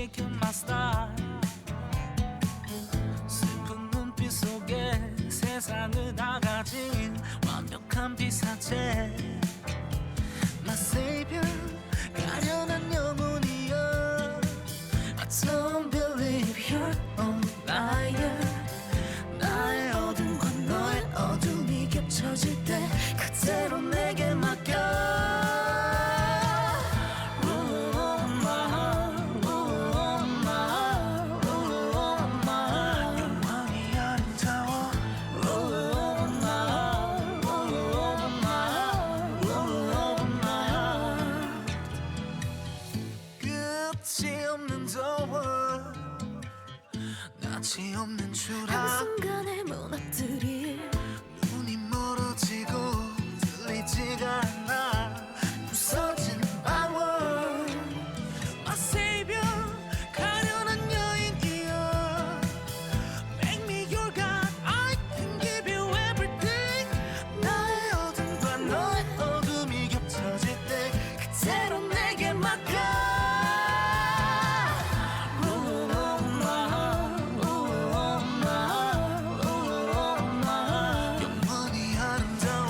make you my star. 슬픈 눈빛 속에 세상을 다 가진 완벽한 피사체. My savior, 가련한 영혼이여. I don't believe you're a liar. 나의 어둠과 너의 어둠이 겹쳐질 때 그대로 내게 맡겨. 영원히 아름다워. 끝이 없는 더워. 낯이 없는 추락. 한순간에 무너뜨릴 눈이 멀어지고 들리지가 않아. 부서진 방울. My savior, 가련한 여인이여. Make me your God, I can give you everything. 나의 어둠과 너의 어둠이 겹쳐질 때 그대로 내게 맡겨. 영원히 아름다워.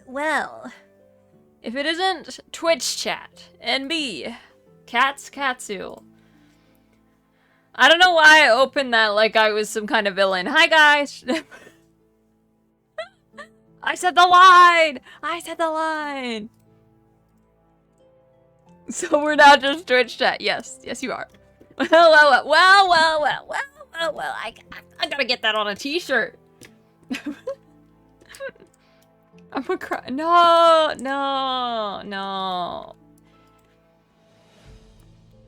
Well. If it isn't Twitch chat and me, Katsu. I don't know why I opened that like I was some kind of villain. Hi guys! I said the line! So we're now just Twitch chat. Yes, you are. Well, I gotta get that on a t-shirt. I'm gonna cry. No.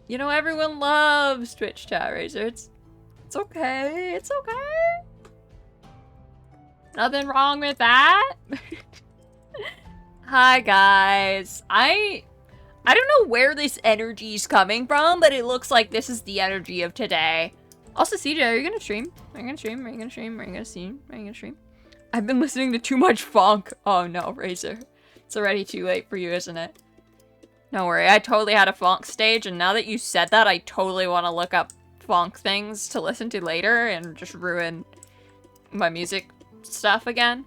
You know, everyone loves Twitch chat, Razor. It's okay. Nothing wrong with that. Hi, guys. I don't know where this energy's coming from, but it looks like this is the energy of today. Also, CJ, are you gonna stream? Are you gonna stream? I've been listening to too much funk. Oh no, Razor. It's already too late for you, isn't it? Don't worry, I totally had a funk stage, and now that you said that, I totally want to look up funk things to listen to later and just ruin my music stuff again.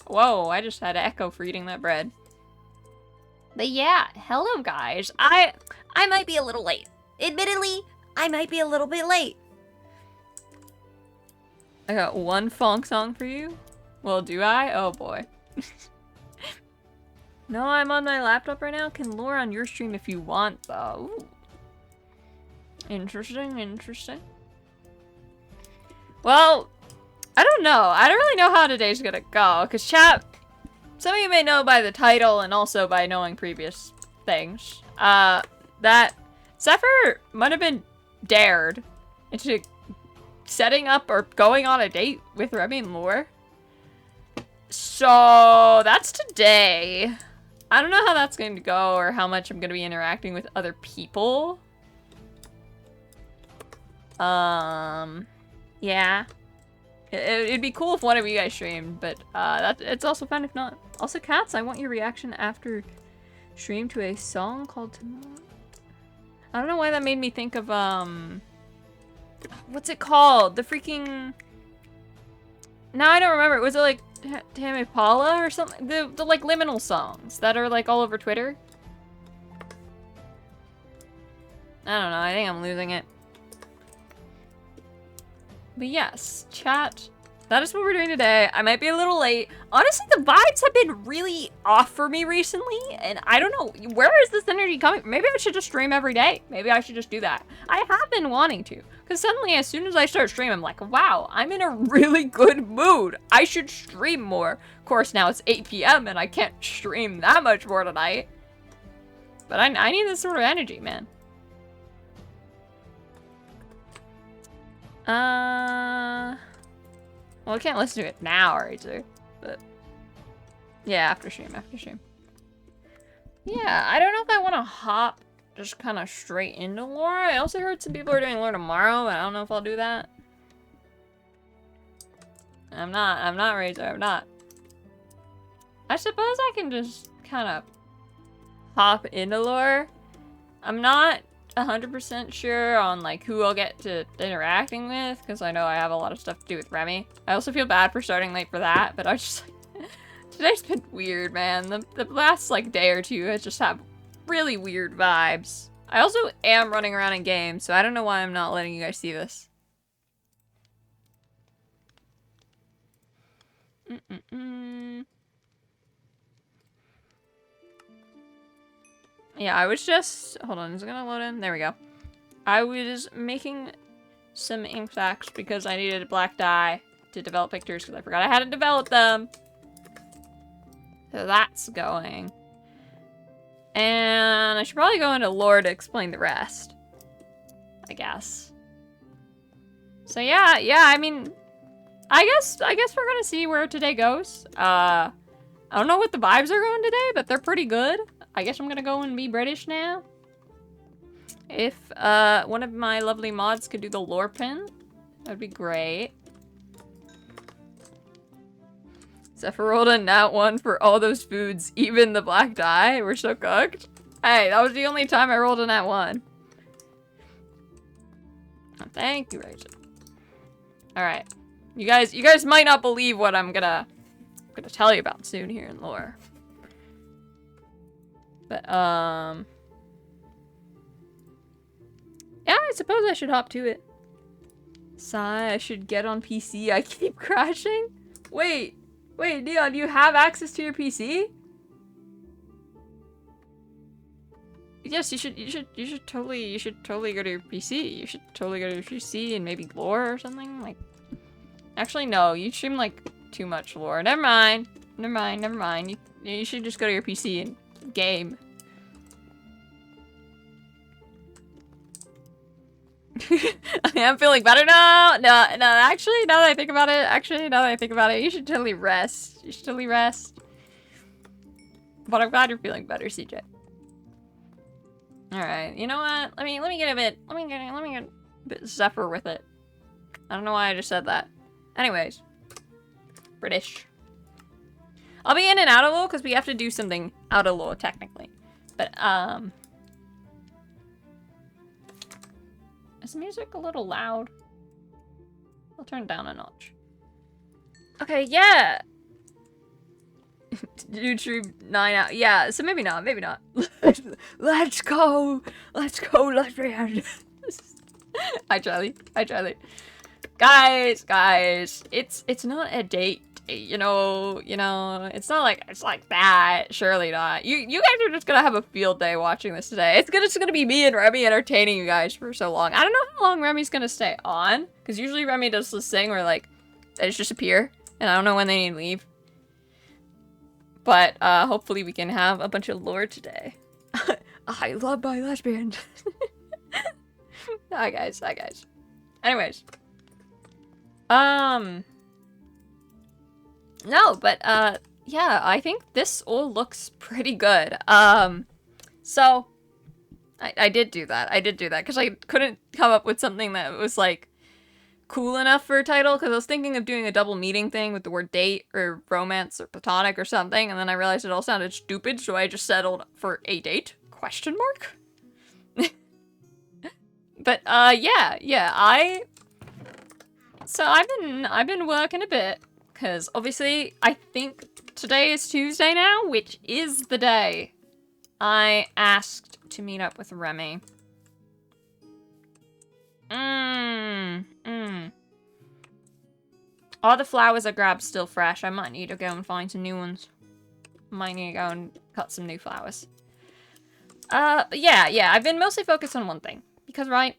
Whoa, I just had an echo for eating that bread. But yeah, hello guys. I might be a little late. Admittedly, I might be a little bit late. I got one funk song for you. Well, do I? Oh boy. No, I'm on my laptop right now. Can lure on your stream if you want, though. Ooh. Interesting, interesting. Well, I don't know. I don't really know how today's gonna go, because chat, some of you may know by the title and also by knowing previous things, that Zephyr might have been dared into setting up or going on a date with Remy and Lore. So, that's today. I don't know how that's going to go or how much I'm going to be interacting with other people. Yeah. It'd be cool if one of you guys streamed, but it's also fun if not. Also, Cats, I want your reaction after stream to a song called Tomorrow. I don't know why that made me think of, what's it called? The freaking... Now I don't remember. Was it like Tame Paula or something? The like liminal songs that are like all over Twitter? I don't know. I think I'm losing it. But yes, chat. That is what we're doing today. I might be a little late. Honestly, the vibes have been really off for me recently, and I don't know. Where is this energy coming from? Maybe I should just stream every day. Maybe I should just do that. I have been wanting to, because suddenly as soon as I start streaming, I'm like, wow, I'm in a really good mood. I should stream more. Of course, now it's 8 p.m. and I can't stream that much more tonight. But I need this sort of energy, man. Well, I can't listen to it now, either, but yeah, after stream. Yeah, I don't know if I want to hop just kind of straight into lore. I also heard some people are doing lore tomorrow, but I don't know if I'll do that. I'm not Razor, I'm not. I suppose I can just kind of hop into lore. I'm not 100% sure on like who I'll get to interacting with, because I know I have a lot of stuff to do with Remy. I also feel bad for starting late for that, but I just today's been weird, man. The last like day or two has just had really weird vibes. I also am running around in games, so I don't know why I'm not letting you guys see this. Yeah, I was just... Hold on, is it gonna load in? There we go. I was making some ink sacs because I needed a black dye to develop pictures because I forgot I had to develop them. So that's going. And I should probably go into lore to explain the rest, I guess. So yeah, I mean, I guess we're gonna see where today goes. I don't know what the vibes are going today, but they're pretty good. I guess I'm gonna go and be British now. If one of my lovely mods could do the lore pin, that'd be great. Zephyr rolled a nat 1 for all those foods, even the black dye. We're so cooked. Hey, that was the only time I rolled a nat 1. Oh, thank you, Rachel. Alright. You guys might not believe what I'm gonna tell you about soon here in lore. But, yeah, I suppose I should hop to it. Sigh, I should get on PC. I keep crashing. Wait, Neon, do you have access to your PC? Yes, you should totally go to your PC. You should totally go to your PC and maybe lore or something. Like, actually, no, you stream like too much lore. Never mind. You should just go to your PC and game. I am feeling better now. No, actually, now that I think about it, you should totally rest. But I'm glad you're feeling better, CJ. Alright, you know what? Let me get a bit Zephyr with it. I don't know why I just said that. Anyways. British. I'll be in and out of LoL because we have to do something out of LoL technically. But is the music a little loud? I'll turn it down a notch. Okay, yeah. YouTube 9 out. Yeah, so maybe not. Let's go. Let's go, Lesbian. Hi, Charlie. Guys, it's not a date, you know, it's not like, it's like that, surely not. You guys are just gonna have a field day watching this today. It's just gonna be me and Remy entertaining you guys for so long. I don't know how long Remy's gonna stay on, because usually Remy does this thing where, like, they just appear, and I don't know when they need to leave. But, hopefully we can have a bunch of lore today. I love my lesbian. Hi guys. Anyways. No, but, yeah, I think this all looks pretty good. So, I did do that, because I couldn't come up with something that was, like, cool enough for a title, because I was thinking of doing a double meaning thing with the word date, or romance, or platonic, or something, and then I realized it all sounded stupid, so I just settled for a date? Question mark? But, yeah, So I've been working a bit, because obviously I think today is Tuesday now, which is the day I asked to meet up with Remy. All the flowers I grabbed still fresh. I might need to go and find some new ones. Might need to go and cut some new flowers. But yeah, I've been mostly focused on one thing. Because, right,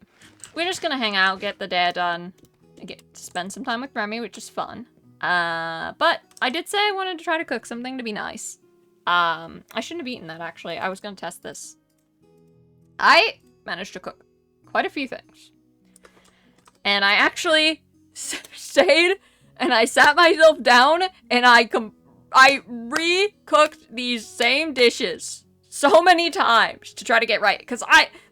we're just gonna hang out, get the day done, and get to spend some time with Remy, which is fun. But I did say I wanted to try to cook something to be nice. I shouldn't have eaten that, actually. I was gonna test this. I managed to cook quite a few things. And I actually stayed and I sat myself down and I re-cooked these same dishes so many times to try to get right. Because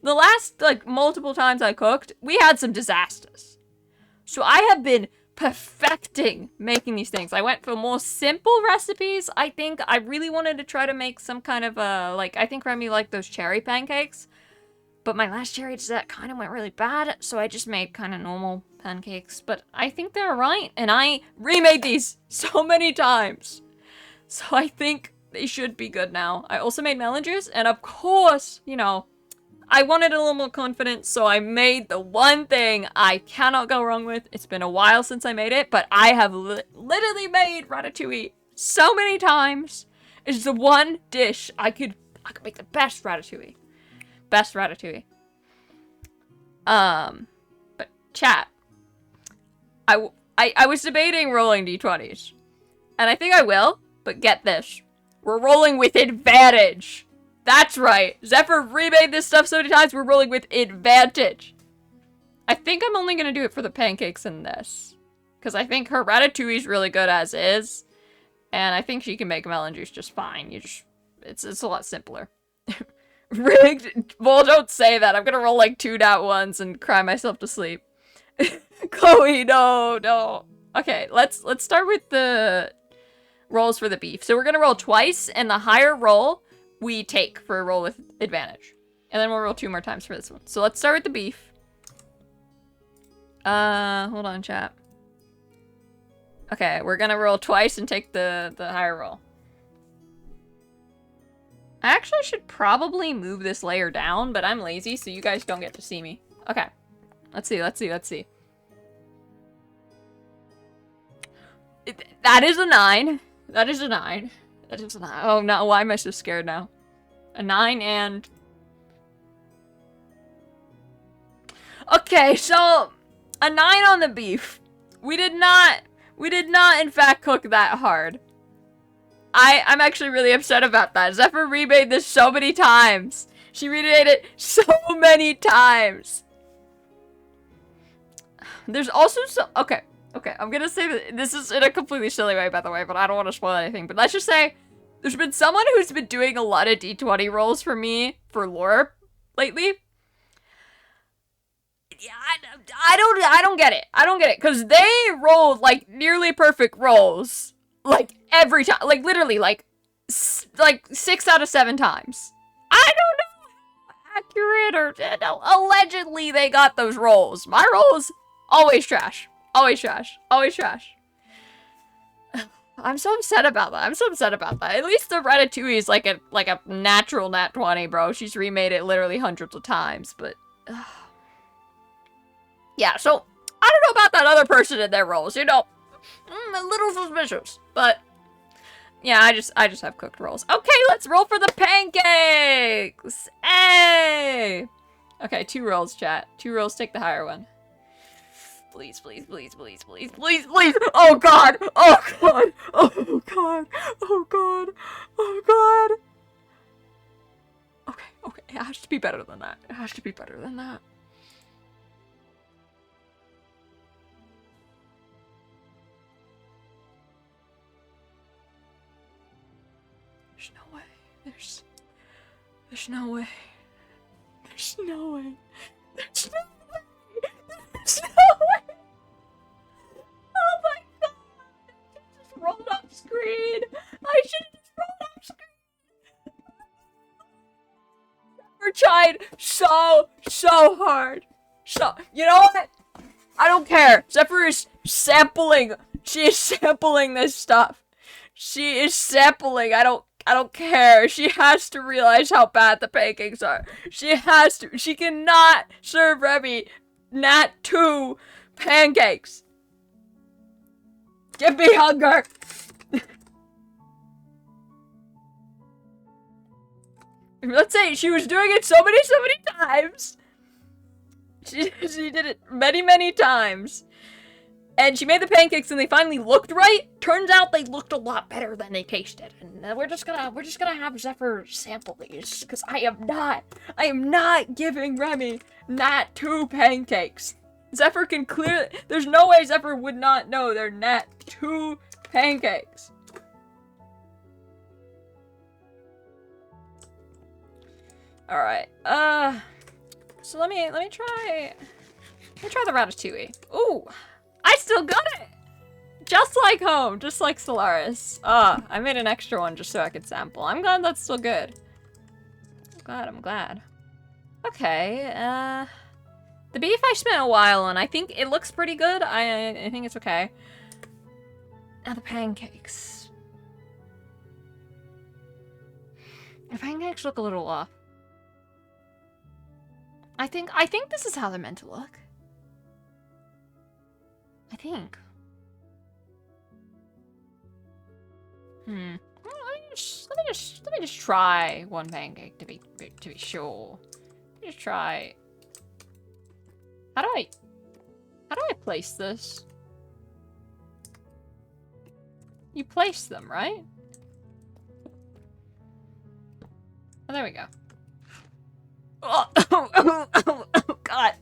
the last, like, multiple times I cooked, we had some disasters. So I have been perfecting making these things. I went for more simple recipes. I think I really wanted to try to make some kind of, like, I think Remy liked those cherry pancakes. But my last cherry dessert kind of went really bad, so I just made kind of normal pancakes. But I think they're right, and I remade these so many times. So I think they should be good now. I also made melon juice, and of course, you know, I wanted a little more confidence, so I made the one thing I cannot go wrong with. It's been a while since I made it, but I have literally made ratatouille so many times. It's the one dish I could make the best ratatouille. Best ratatouille. But chat. I was debating rolling d20s. And I think I will, but get this. We're rolling with advantage. That's right. Zephyr remade this stuff so many times, we're rolling with advantage. I think I'm only gonna do it for the pancakes in this. Because I think her ratatouille's really good as is. And I think she can make melon juice just fine. It's a lot simpler. Rigged? Well, don't say that. I'm gonna roll like 2 nat ones and cry myself to sleep. Chloe, no. Okay, let's start with the rolls for the beef. So we're gonna roll twice, and the higher roll we take for a roll with advantage. And then we'll roll 2 more times for this one. So let's start with the beef. Hold on, chat. Okay, we're gonna roll twice and take the higher roll. I actually should probably move this layer down, but I'm lazy, so you guys don't get to see me. Okay. Let's see. That is a 9. That is a 9. Oh, no. Why am I so scared now? A 9 and... Okay, so... A 9 on the beef. We did not, in fact, cook that hard. I'm actually really upset about that. Zephyr remade this so many times. She remade it so many times. There's also some... Okay, I'm gonna say that this is in a completely silly way, by the way, but I don't want to spoil anything. But let's just say, there's been someone who's been doing a lot of D20 rolls for me for lore lately. Yeah, I don't get it. I don't get it, because they rolled, like, nearly perfect rolls. Like, every time. Like, literally, like 6 out of 7 times. I don't know how accurate or... No, allegedly, they got those rolls. My rolls, always trash. Always trash. Always trash. I'm so upset about that. At least the ratatouille is like a natural nat 20, bro. She's remade it literally hundreds of times, but... Yeah, so... I don't know about that other person in their roles, you know. I'm a little suspicious, but yeah, I just have cooked rolls. Okay, let's roll for the pancakes. Hey. Okay, 2 rolls, chat. 2 rolls. Take the higher one. Please, please, please, please, please, please, please. Oh god. Oh god. Oh god. Oh god. Oh god. Okay, okay. It has to be better than that. It has to be better than that. There's no way. There's no way. There's no way. There's no way. There's no way. Oh my god. I should've just rolled off screen. I should've just rolled off screen. We're trying so hard. You know what? I don't care. Zephyr is sampling. She is sampling this stuff. She is sampling. I don't care. She has to realize how bad the pancakes are. She has to. She cannot serve Remy Nat 2 pancakes. Give me hunger. Let's say she was doing it so many times. She did it many times. And she made the pancakes and they finally looked right. Turns out they looked a lot better than they tasted. And we're just gonna have Zephyr sample these. Because I am not giving Remy Nat 2 pancakes. Zephyr can clearly, there's no way Zephyr would not know they're Nat 2 pancakes. Alright, so let me try the ratatouille. Ooh, I still got it! Just like home, just like Solaris. I made an extra one just so I could sample. I'm glad that's still good. I'm glad. Okay, the beef I spent a while on. I think it looks pretty good. I think it's okay. Now the pancakes. The pancakes look a little off. I think this is how they're meant to look. I think. Let me just try one pancake to be sure. Let me just try. How do I place this? You place them, right? Oh, there we go. Oh, God.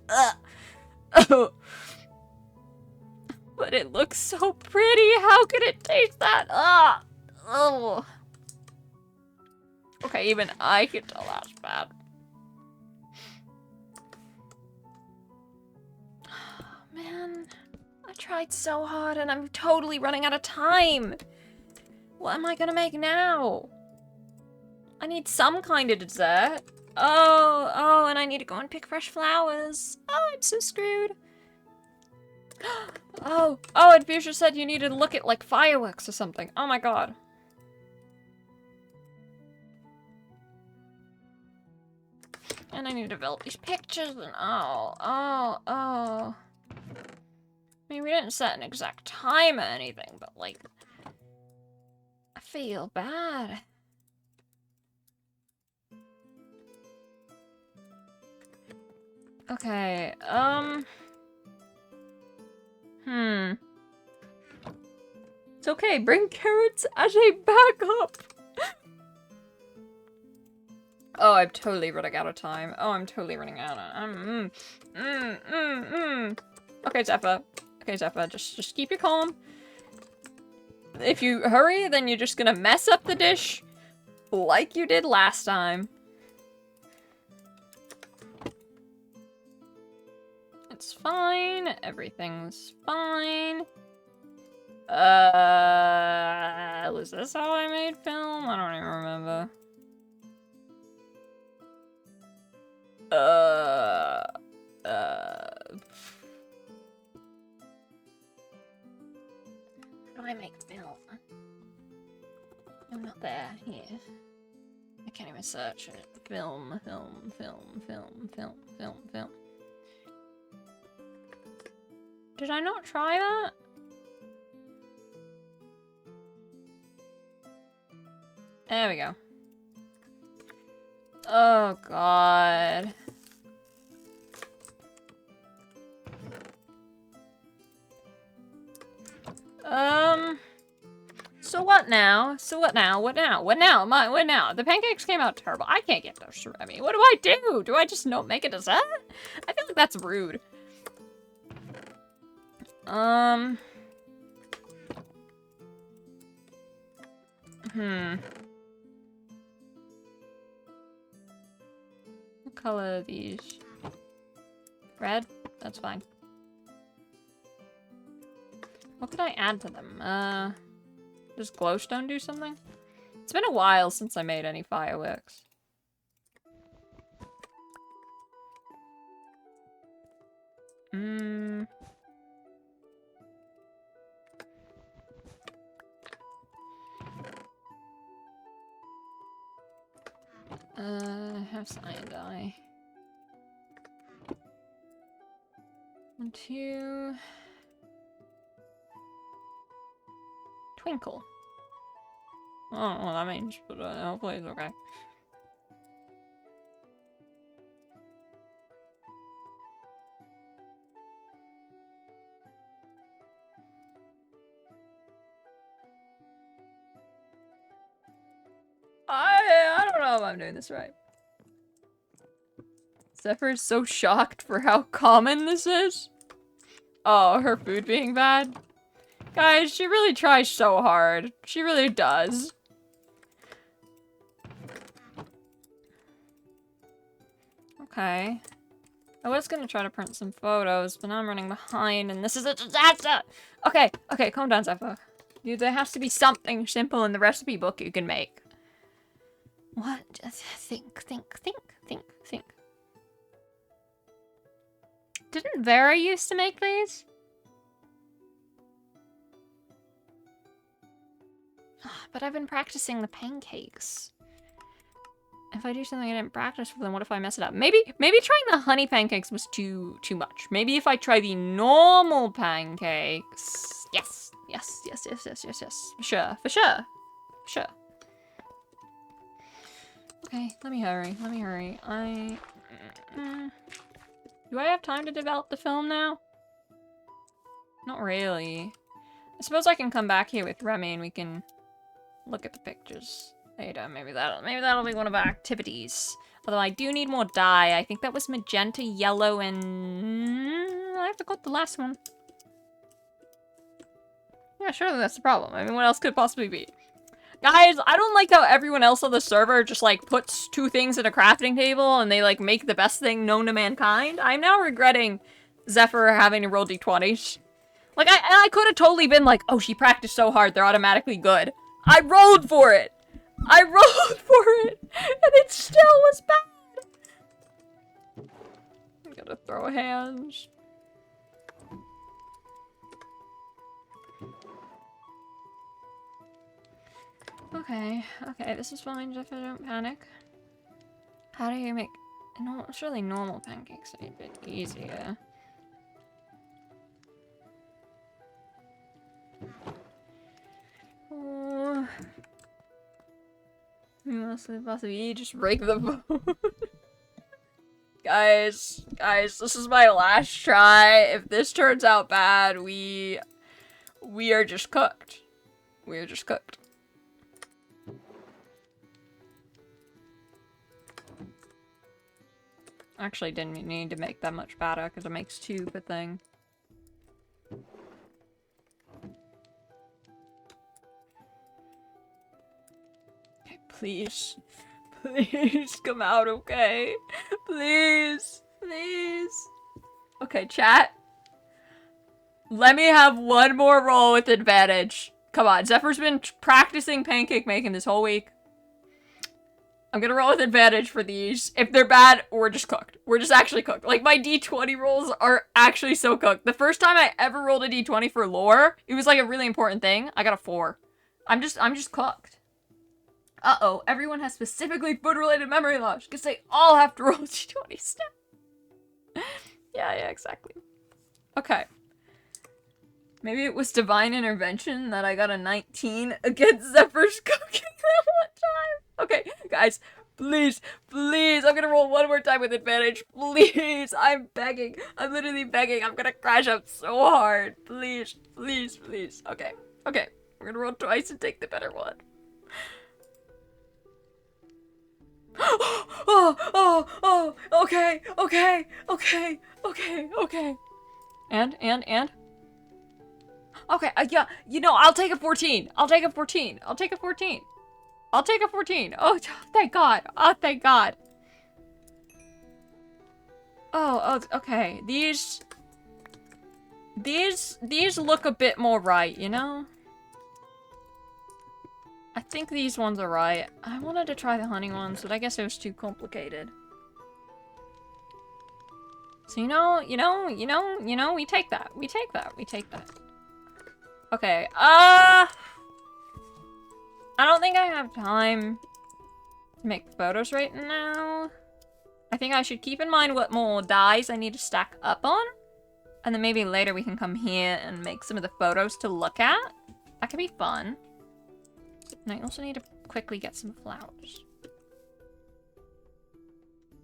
Oh. But it looks so pretty. How could it taste that? Oh. Okay, even I can tell that's bad. Man, I tried so hard and I'm totally running out of time. What am I gonna make now? I need some kind of dessert. Oh, and I need to go and pick fresh flowers. Oh, I'm so screwed. Oh, and Fuchsia said you needed to look at, like, fireworks or something. Oh my god. And I need to develop these pictures and oh. I mean, we didn't set an exact time or anything, but, like, I feel bad. Okay, It's okay, bring carrots as a backup! Oh, I'm totally running out of time. Oh, I'm totally running out of Okay, Zephyr. Okay, Zephyr, just keep your calm. If you hurry, then you're just gonna mess up the dish like you did last time. It's fine. Everything's fine. Was this how I made film? I don't even remember. How do I make film? I'm not there. Here. I can't even search it. Film. Did I not try that? There we go. Oh, God. So what now? So what now? What now? What now? What now? The pancakes came out terrible. I can't get those to Remy. What do I do? Do I just not make a dessert? I feel like that's rude. What color are these? Red? That's fine. What could I add to them? Does glowstone do something? It's been a while since I made any fireworks. Have cyan. 1, 2. Twinkle. I don't know what that means, but hopefully it's okay. I don't know if I'm doing this right. Zephyr is so shocked for how common this is. Oh, her food being bad? Guys, she really tries so hard. She really does. Okay. I was gonna try to print some photos, but now I'm running behind and this is a disaster! Okay, calm down, Zephyr. Dude, there has to be something simple in the recipe book you can make. What? Just think. Didn't Vera used to make these? But I've been practicing the pancakes. If I do something I didn't practice for them, what if I mess it up? Maybe trying the honey pancakes was too much. Maybe if I try the normal pancakes. Yes. For sure. Okay, let me hurry. Do I have time to develop the film now? Not really. I suppose I can come back here with Remy and we can look at the pictures later. Maybe that'll be one of our activities. Although I do need more dye. I think that was magenta, yellow, and I forgot the last one. Yeah, surely that's the problem. I mean, what else could it possibly be? Guys, I don't like how everyone else on the server just, like, puts 2 things at a crafting table and they, like, make the best thing known to mankind. I'm now regretting Zephyr having to roll d20s. Like, I could have totally been like, oh, she practiced so hard, they're automatically good. I rolled for it! And it still was bad! I'm gonna throw hands. Okay, this is fine, Zephyr, don't panic. How do you make... surely normal pancakes are a bit easier. Oh. Possibly just break the boat. Guys, this is my last try. If this turns out bad, we are just cooked. Actually, didn't need to make that much batter because it makes 2 per thing. Okay, please come out okay. Please. Okay, chat. Let me have one more roll with advantage. Come on, Zephyr's been practicing pancake making this whole week. I'm gonna roll with advantage for these. If they're bad, we're just cooked. We're just actually cooked. Like, my d20 rolls are actually so cooked. The first time I ever rolled a d20 for lore, it was like a really important thing. I got a 4. I'm just cooked. Uh-oh, everyone has specifically food-related memory loss, because they all have to roll d20 still. Yeah, exactly. Okay. Maybe it was divine intervention that I got a 19 against Zephyr's cooking that one time. Okay, guys, please, please, I'm gonna roll one more time with advantage. Please, I'm begging. I'm literally begging. I'm gonna crash out so hard. Please, please, please. Okay, okay. We're gonna roll twice and take the better one. Oh, okay, okay, okay, okay, okay. And? Okay, yeah, you know, I'll take a 14. I'll take a 14. I'll take a 14. I'll take a 14. Oh, thank God. Oh, thank God. Oh, okay. These look a bit more right, you know? I think these ones are right. I wanted to try the honey ones, but I guess it was too complicated. So, we take that. We take that. Okay, I don't think I have time to make photos right now. I think I should keep in mind what more dyes I need to stack up on. And then maybe later we can come here and make some of the photos to look at. That could be fun. And I also need to quickly get some flowers.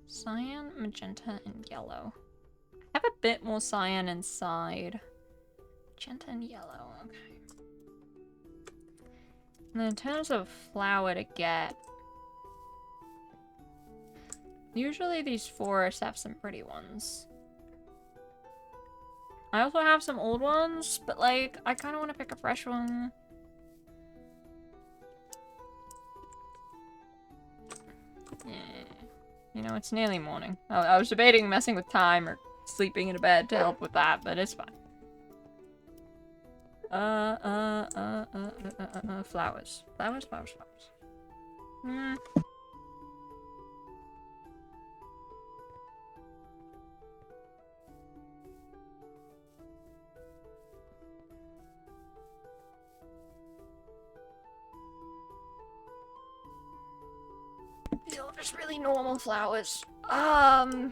Cyan, magenta, and yellow. I have a bit more cyan inside. Magenta and yellow, okay. And then in terms of flower to get, usually these forests have some pretty ones. I also have some old ones, but like, I kind of want to pick a fresh one. Yeah. You know, it's nearly morning. I was debating messing with time or sleeping in a bed to help with that, but it's fine. Flowers. Flowers. These are just really normal flowers. Oh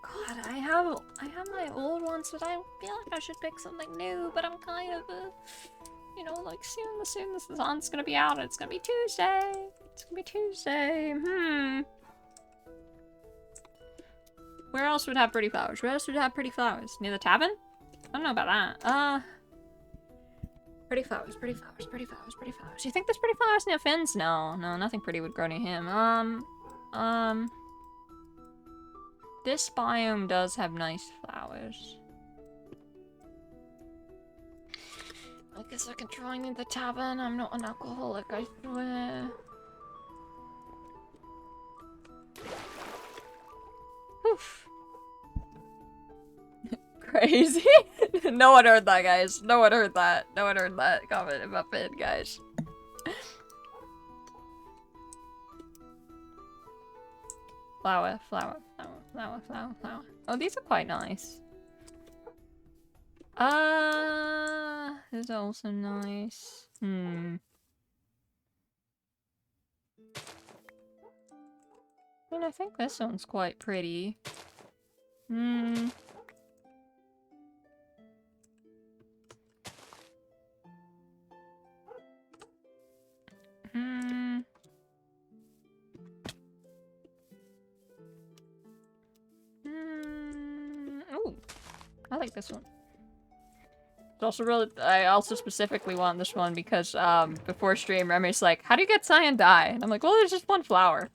god, I have my old ones, but I feel like I should pick something new, but I'm kind of, you know, like soon the sun's gonna be out, and it's gonna be Tuesday. Where else would have pretty flowers? Where else would have pretty flowers? Near the tavern? I don't know about that. Pretty flowers. You think there's pretty flowers near Finn's? No, nothing pretty would grow near him. This biome does have nice flowers. I guess I can join in the tavern. I'm not an alcoholic, I swear. Oof. Crazy. No one heard that, guys. No one heard that comment about Finn, guys. Flower. Oh, these are quite nice. These are also nice. I mean, I think this one's quite pretty. Ooh, I like this one. It's also really, I also specifically want this one because, before stream, Remy's like, how do you get cyan dye? And I'm like, well, there's just one flower.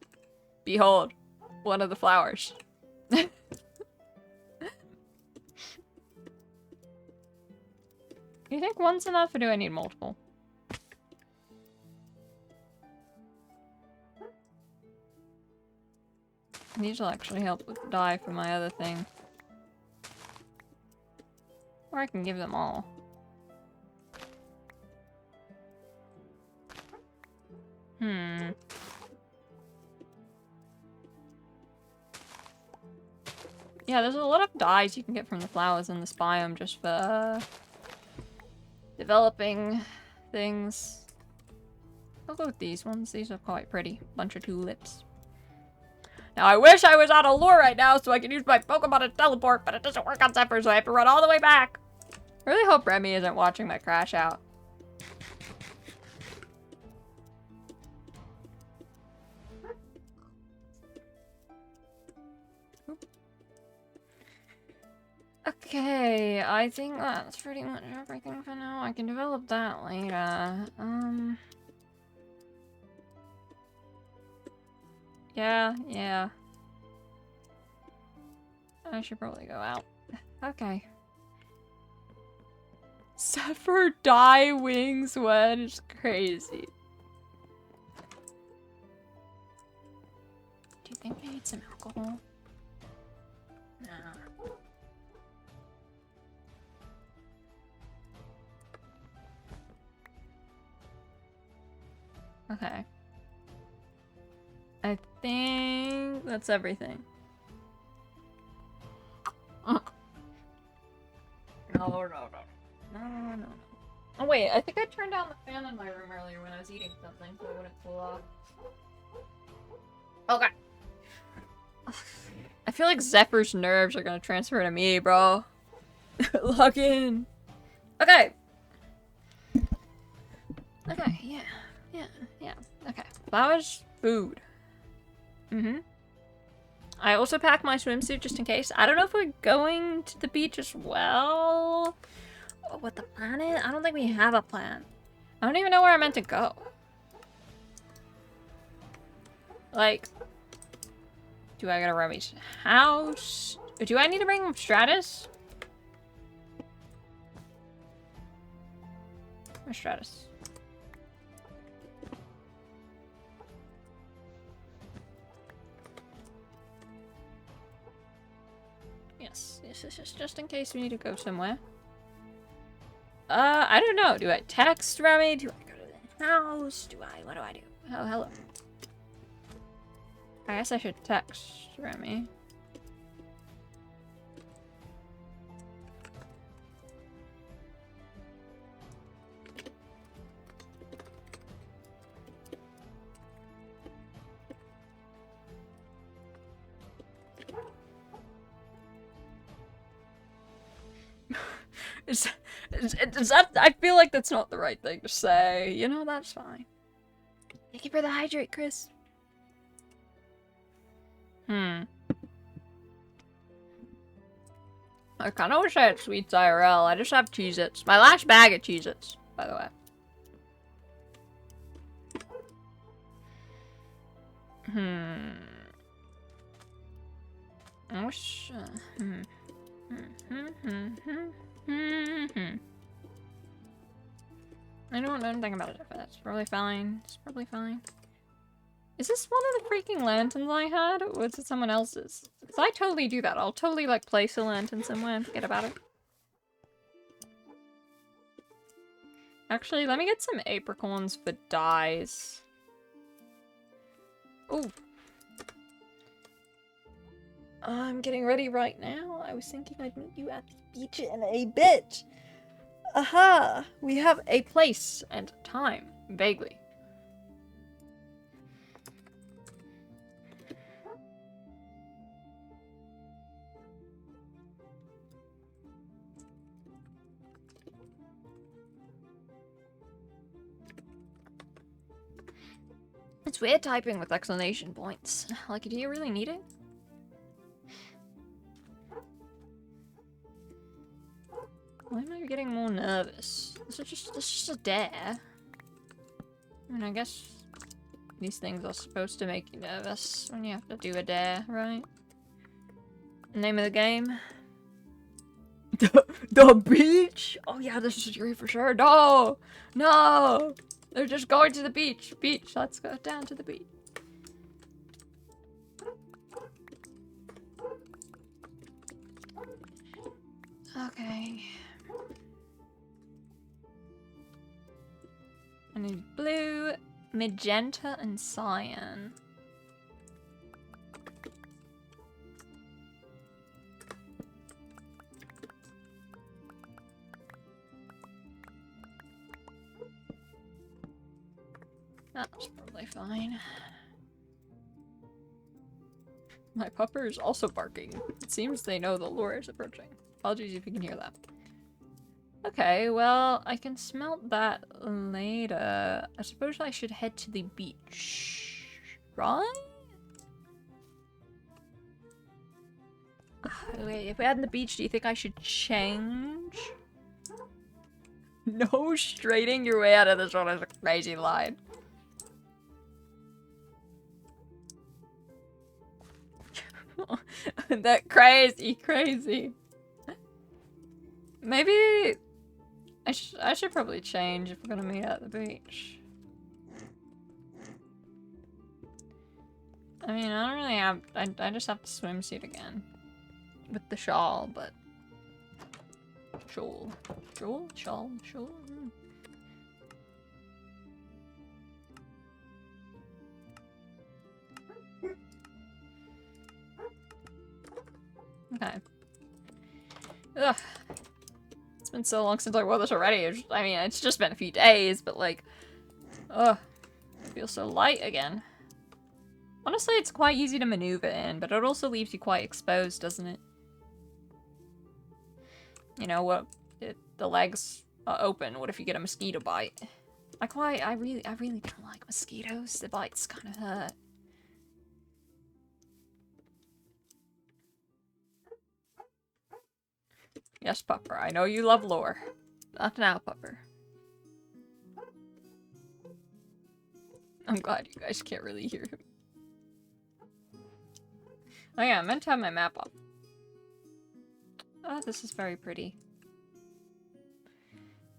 Behold, one of the flowers. Do you think one's enough, or do I need multiple? These will actually help with the dye for my other thing. Or I can give them all. Yeah, there's a lot of dyes you can get from the flowers in this biome just for developing things. I'll go with these ones. These are quite pretty. Bunch of tulips. Now, I wish I was on a lure right now so I could use my Pokemon to teleport, but it doesn't work on Zephyr, so I have to run all the way back. I really hope Remy isn't watching my crash out. Okay, I think that's pretty much everything for now. I can develop that later. Yeah. I should probably go out. Okay. Zephyr die wings wedge, crazy. Do you think I need some alcohol? Nah. Okay. I think that's everything. No. Oh wait, I think I turned down the fan in my room earlier when I was eating something so it wouldn't cool off. Okay. I feel like Zephyr's nerves are gonna transfer to me, bro. Log in. Okay. Okay, yeah. Okay. That was food. I also packed my swimsuit just in case. I don't know if we're going to the beach as well. Or what the plan is? I don't think we have a plan. I don't even know where I'm meant to go. Like, do I gotta Remy's house? Do I need to bring Stratus? Where's Stratus? Yes, just in case we need to go somewhere. I don't know. Do I text Remy? Do I go to the house? What do I do? Oh, hello. I guess I should text Remy. Is that, I feel like that's not the right thing to say. You know, that's fine. Thank you for the hydrate, Chris. I kind of wish I had sweets IRL. I just have Cheez-Its. My last bag of Cheez-Its, by the way. I wish, I don't know anything about it, but that's probably fine. It's probably fine. Is this one of the freaking lanterns I had, or was it someone else's? Because I totally do that. I'll totally, like, place a lantern somewhere and forget about it. Actually, let me get some apricorns for dyes. Ooh. I'm getting ready right now. I was thinking I'd meet you at the beach in a bit. Aha! We have a place and time, vaguely. It's weird typing with exclamation points. Like, do you really need it? Why am I getting more nervous? This is just a dare. I mean, I guess these things are supposed to make you nervous when you have to do a dare, right? Name of the game? The beach? Oh yeah, this is Yuri for sure. No! No! They're just going to the beach. Beach, let's go down to the beach. Okay. I need blue, magenta, and cyan. That's probably fine. My pupper is also barking. It seems they know the lure is approaching. Apologies if you can hear that. Okay, well, I can smelt that later. I suppose I should head to the beach. Right? Wait, if we had in the beach, do you think I should change? No, straighting your way out of this one is a crazy line. That crazy. Maybe I should probably change if we're gonna meet at the beach. I mean, I don't really have. I just have the swimsuit again with the shawl, but shawl. Hmm. Okay. Ugh. It's been so long since I wore this already. I mean, it's just been a few days, but like, ugh. I feel so light again. Honestly, it's quite easy to maneuver in, but it also leaves you quite exposed, doesn't it? You know what? The legs are open. What if you get a mosquito bite? I really don't like mosquitoes. The bites kind of hurt. Yes, Pupper. I know you love lore. Not now, Pupper. I'm glad you guys can't really hear him. Oh yeah, I meant to have my map up. Oh, this is very pretty.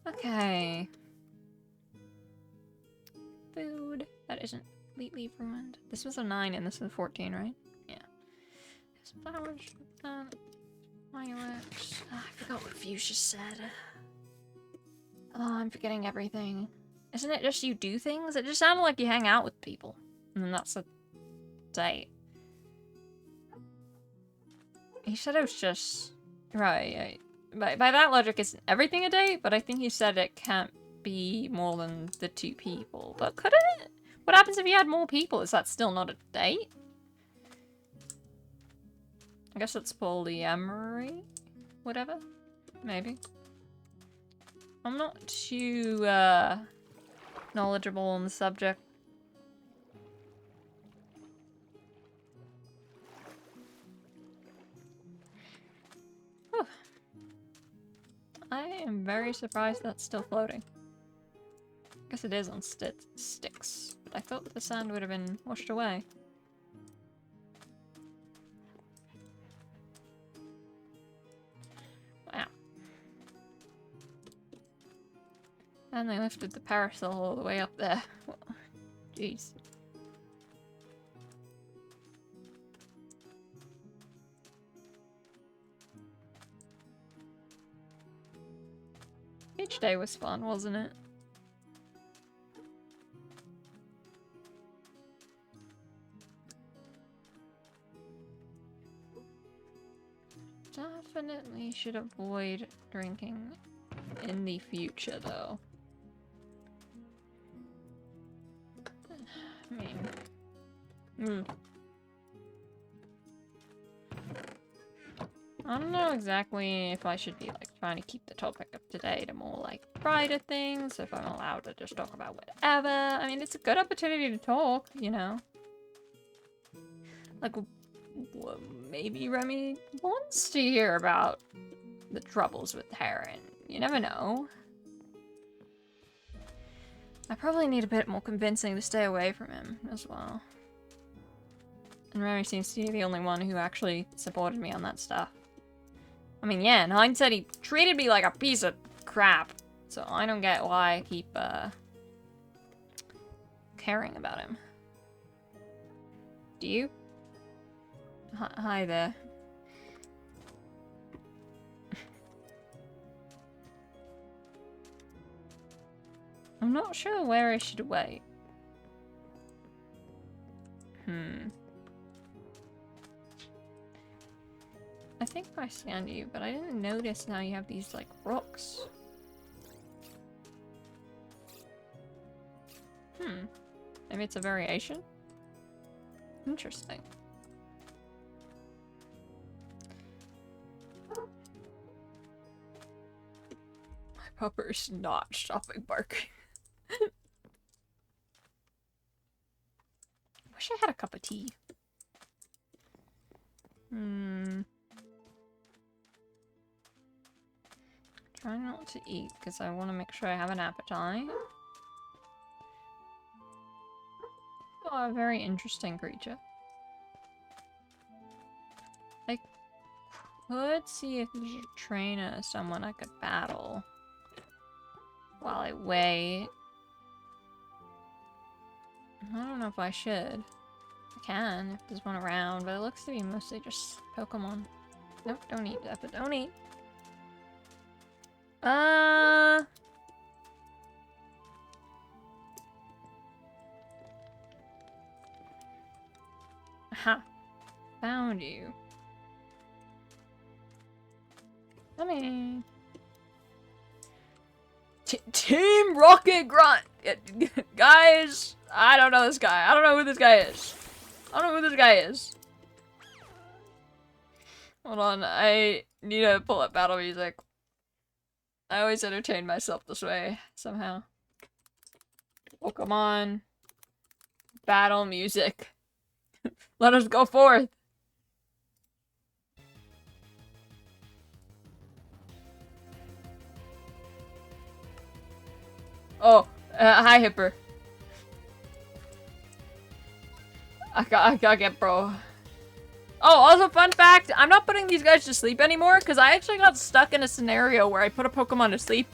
Okay. Food. That isn't completely ruined. This was a 9 and this is a 14, right? Yeah. There's flowers. Fireworks. Oh, I forgot what Fuchsia said. Oh, I'm forgetting everything. Isn't it just you do things? It just sounded like you hang out with people. And then that's a date. He said it was just... Right. By that logic, isn't everything a date? But I think he said it can't be more than the 2 people. But could it? What happens if you had more people? Is that still not a date? I guess it's polyamory? Whatever? Maybe. I'm not too, knowledgeable on the subject. Whew. I am very surprised that's still floating. I guess it is on sticks, but I thought the sand would have been washed away. Wow. And they lifted the parasol all the way up there. Jeez. Each day was fun, wasn't it? Definitely should avoid drinking in the future, though. I mean... I don't know exactly if I should be, like, trying to keep the topic up to date to more, like, brighter things, if I'm allowed to just talk about whatever. I mean, it's a good opportunity to talk, you know? Like, well, maybe Remy wants to hear about the troubles with Heron. You never know. I probably need a bit more convincing to stay away from him as well. And Remy seems to be the only one who actually supported me on that stuff. I mean, yeah, in hindsight, he treated me like a piece of crap. So I don't get why I keep, caring about him. Do you? Hi there. I'm not sure where I should wait. I think I scanned you, but I didn't notice now you have these, like, rocks. Maybe it's a variation? Interesting. My pupper's not stopping barking. Wish I had a cup of tea. Try not to eat because I want to make sure I have an appetite. Oh, a very interesting creature. I could see if there's a trainer, someone I could battle while I wait. I don't know if I should. I can if there's one around, but it looks to be mostly just Pokemon. Nope, don't eat that, but don't eat. Aha. Found you. Come Team Rocket Grunt! Guys, I don't know this guy. I don't know who this guy is. I don't know who this guy is. Hold on, I need to pull up battle music. I always entertain myself this way, somehow. Pokemon. Battle music. Let us go forth! Oh, hi Hipper. I gotta get bro. Oh, also fun fact, I'm not putting these guys to sleep anymore because I actually got stuck in a scenario where I put a Pokemon to sleep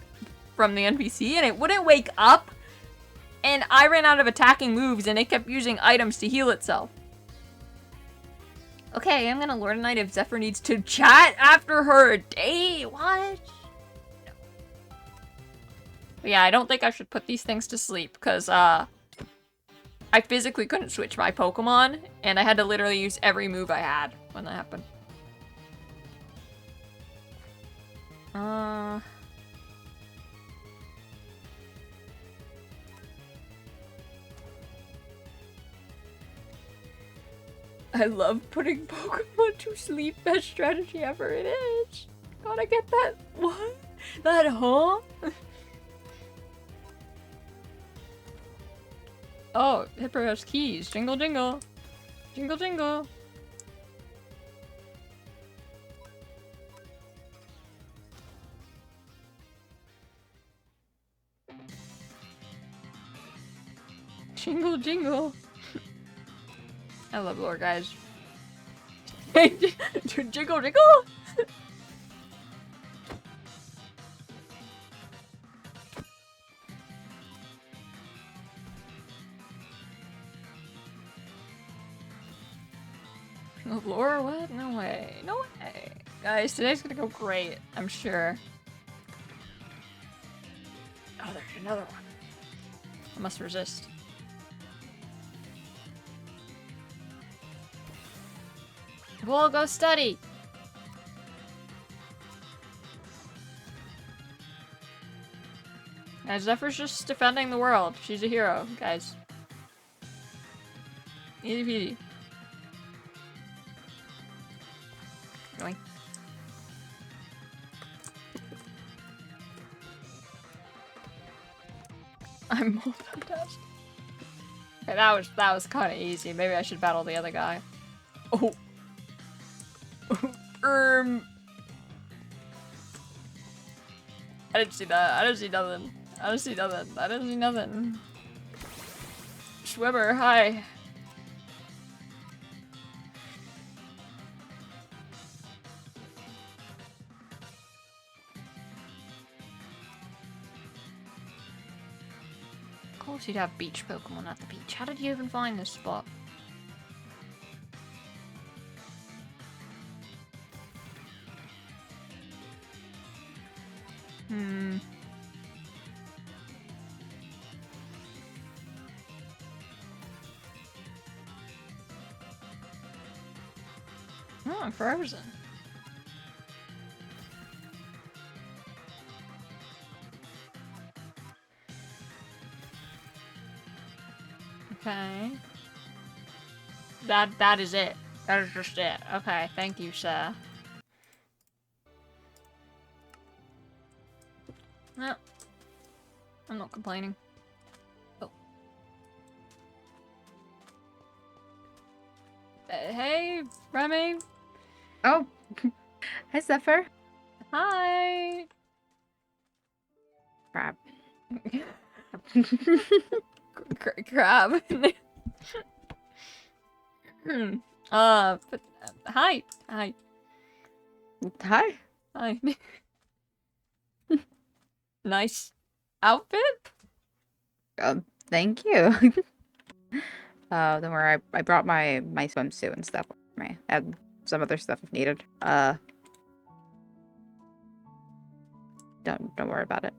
from the NPC and it wouldn't wake up. And I ran out of attacking moves and it kept using items to heal itself. Okay, I'm gonna learn tonight if Zephyr needs to chat after her day. What? No. But yeah, I don't think I should put these things to sleep because, I physically couldn't switch my Pokemon, and I had to literally use every move I had when that happened. I love putting Pokemon to sleep. Best strategy ever it is. Gotta get that, what? That, huh? Oh, Hipper has keys. Jingle, jingle. Jingle, jingle. Jingle, jingle. I love lore, guys. Jingle, jingle. Of lore? What? No way. No way. Guys, today's gonna go great, I'm sure. Oh, there's another one. I must resist. We'll go study. Guys, Zephyr's just defending the world. She's a hero, guys. Easy peasy. Going. I'm multitasking. Okay, that was kind of easy. Maybe I should battle the other guy. Oh. I didn't see that. I didn't see nothing. I didn't see nothing. I didn't see nothing. Schwimmer, hi. Of course you'd have beach Pokemon at the beach. How did you even find this spot? Oh, I'm frozen. Okay. That is it. That is just it. Okay, thank you, sir. No. I'm not complaining. Oh. Hey, Remy. Oh, hi, Zephyr. Hi. Crap. Crab. But, hi. Hi. Hi. Hi. Nice outfit? Thank you. Don't worry, I brought my swimsuit and stuff with me. And some other stuff if needed. Don't worry about it.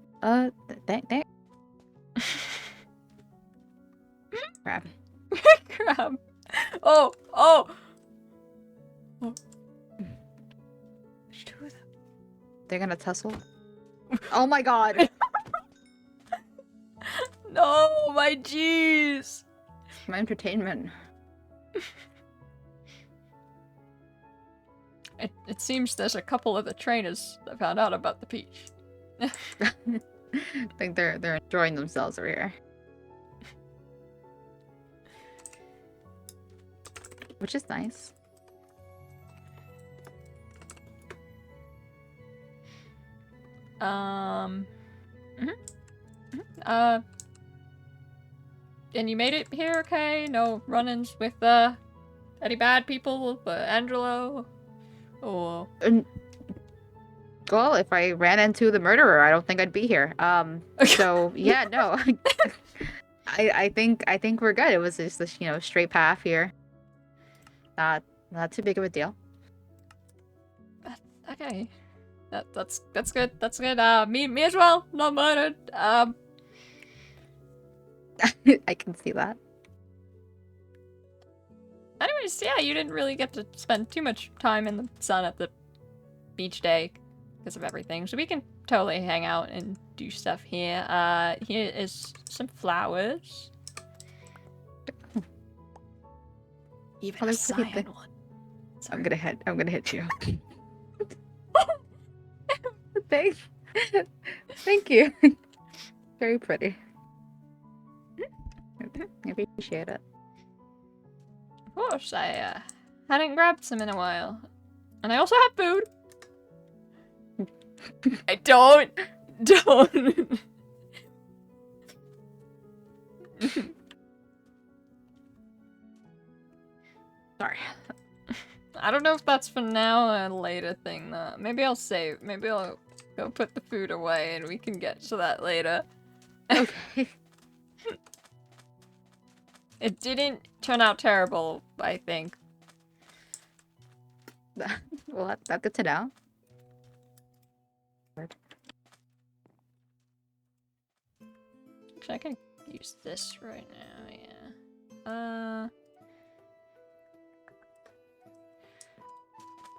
Thank. Crap. Crab. Oh. Oh. They're gonna tussle. Oh my god. No, my jeez. My entertainment. It seems there's a couple of the trainers that found out about the peach. I think they're enjoying themselves over here. Which is nice. And you made it here, okay? No run-ins with, any bad people? Angelo? Oh. Well, if I ran into the murderer, I don't think I'd be here. So yeah, no. I think we're good. It was just this, straight path here. Not too big of a deal. Okay. That's good. That's good. Me as well. Not murdered. I can see that. Anyways, yeah, you didn't really get to spend too much time in the sun at the beach day because of everything, so we can totally hang out and do stuff here. Here is some flowers. Even a cyan one. Sorry. I'm gonna hit you. Thanks. Thank you. Very pretty. I appreciate it. Of course, I hadn't grabbed some in a while. And I also have food. I don't. Sorry. I don't know if that's for now or a later thing, though. Maybe I'll save. Maybe I'll go put the food away and we can get to that later. Okay. It didn't turn out terrible, I think. Well, that's good to know. Actually, I can use this right now, yeah.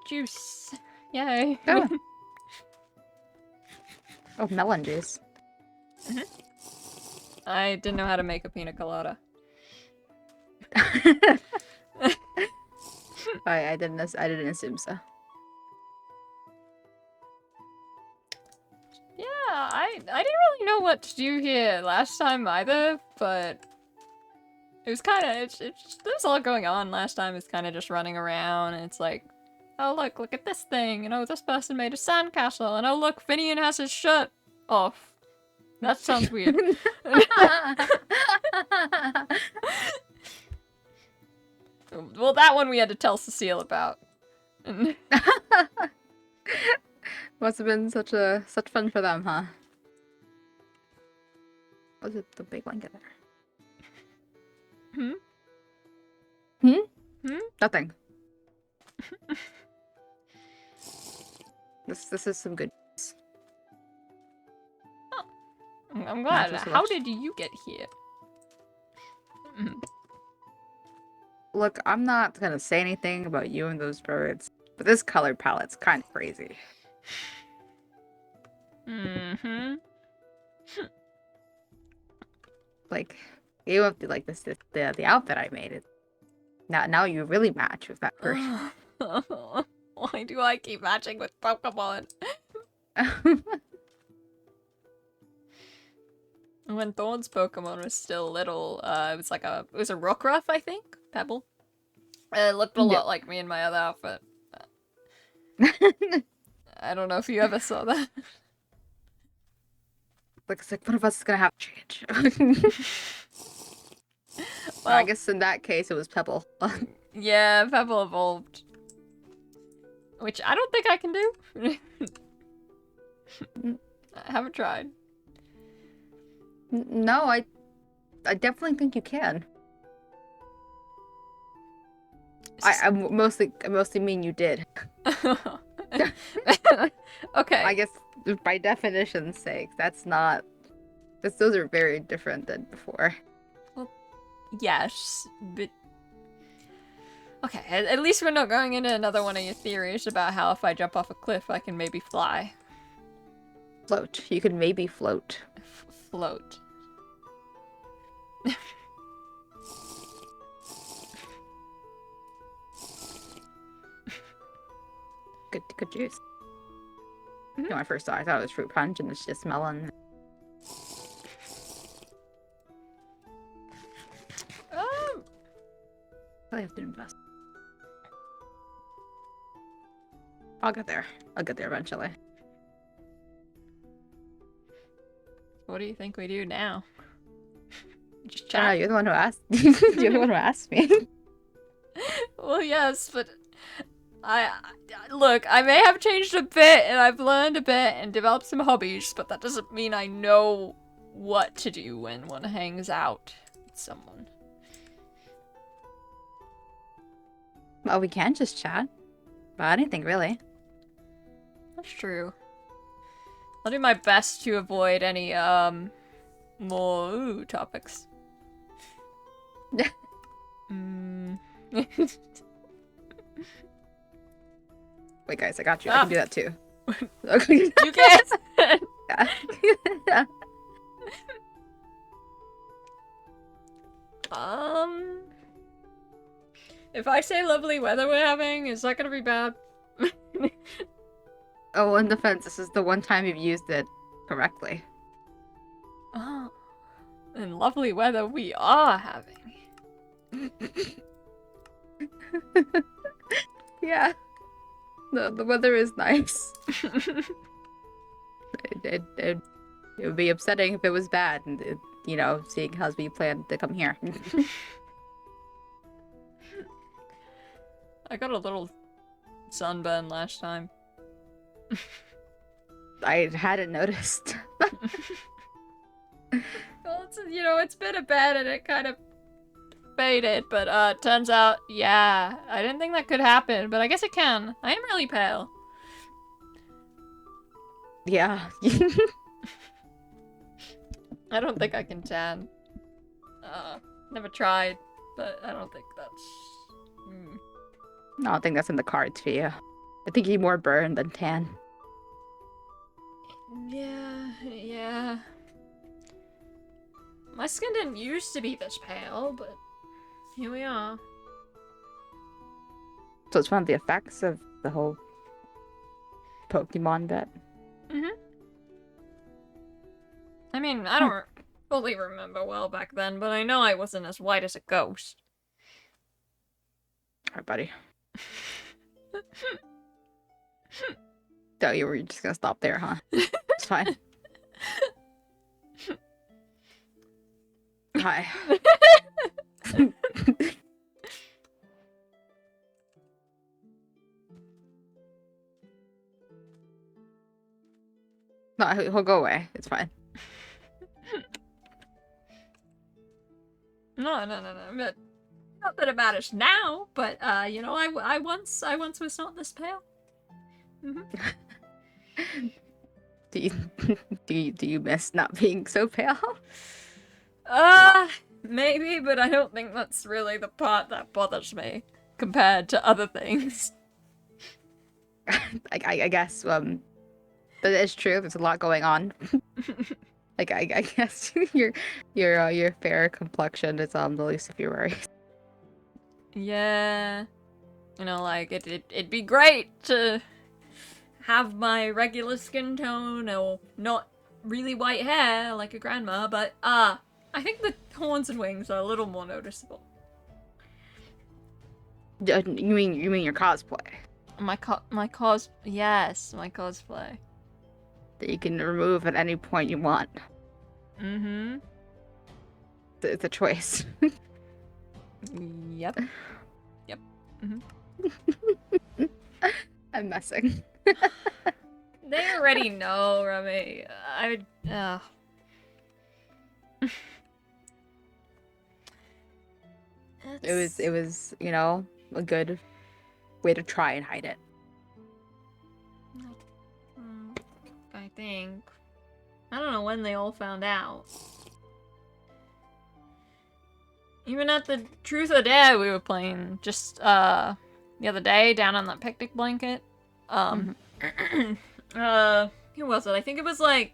Juice. Yay. Oh, oh, melon juice. I didn't know how to make a pina colada. I didn't assume so. Yeah, I didn't really know what to do here last time either, but it was kind of there's a lot going on last time. It's kind of just running around, and it's like, oh look at this thing, and oh this person made a sandcastle, and oh look, Finian has his shirt off. That sounds weird. Well, that one we had to tell Cecile about. Must have been such fun for them, huh? Was it the big blanket there? Nothing. This is some good news. Oh, I'm glad. Not How did you get here? Look, I'm not gonna say anything about you and those birds, but this color palette's kind of crazy. Mm-hmm. Like, You have to like the outfit I made it. Now you really match with that person. Why do I keep matching with Pokemon? When Thorn's Pokemon was still little, it was a Rockruff, I think? Pebble. It looked a lot like me in my other outfit. I don't know if you ever saw that. Looks like one of us is gonna have to change. Well, I guess in that case it was Pebble. yeah, Pebble evolved. Which I don't think I can do. I haven't tried. No, I definitely think you can. I mostly mean you did. Okay. I guess by definition's sake, that's not. Those are very different than before. Yes, but... Okay, at least we're not going into another one of your theories about how if I jump off a cliff, I can maybe fly. Float. You could maybe float. Float. Good juice. When I first saw it, I thought it was fruit punch, and it's just melon. I have to invest. I'll get there. I'll get there eventually. What do you think we do now? Just I don't know, chat? you're the one who asked. You're the one who asked me. Well, yes, but look, I may have changed a bit, and I've learned a bit, and developed some hobbies, but that doesn't mean I know what to do when one hangs out with someone. Well, we can just chat. About anything, really. That's true. I'll do my best to avoid any, more topics. Wait, guys, I got you. I can do that too. You can! Yeah. If I say lovely weather we're having, is that gonna be bad? Oh, in defense, this is the one time you've used it correctly. Oh. And lovely weather we are having. Yeah. The weather is nice. It would be upsetting if it was bad, and you know, seeing as we plan to come here. I got a little sunburn last time. I hadn't noticed. Well, it's been a bit and it kind of faded, but turns out, yeah, I didn't think that could happen, but I guess it can. I am really pale. Yeah. I don't think I can tan. Never tried, but I don't think that's... I don't think that's in the cards for you. I think you're more burned than tan. Yeah. My skin didn't used to be this pale, but here we are. So it's one of the effects of the whole Pokemon bit. I mean, I don't fully remember well back then, but I know I wasn't as white as a ghost. Alright, buddy. So you were just gonna stop there, huh? It's fine. Hi. No, he'll go away. It's fine. No. But not that it matters now, but you know, I once was not this pale. Do you miss not being so pale? Maybe, but I don't think that's really the part that bothers me compared to other things. I guess that is true. There's a lot going on. Like I guess your fair complexion is the least of your worries. Yeah. You know, like, it'd be great to have my regular skin tone or not really white hair like a grandma, but, I think the horns and wings are a little more noticeable. You mean your cosplay Yes, my cosplay. that you can remove at any point you want. Mm-hmm. It's a choice. Yep. Yep. Mm-hmm. I'm messing. They already know, Remy. It was, you know, a good way to try and hide it. I think. I don't know when they all found out. Even at the Truth or Dare we were playing just the other day down on that picnic blanket. Who was it? I think it was like,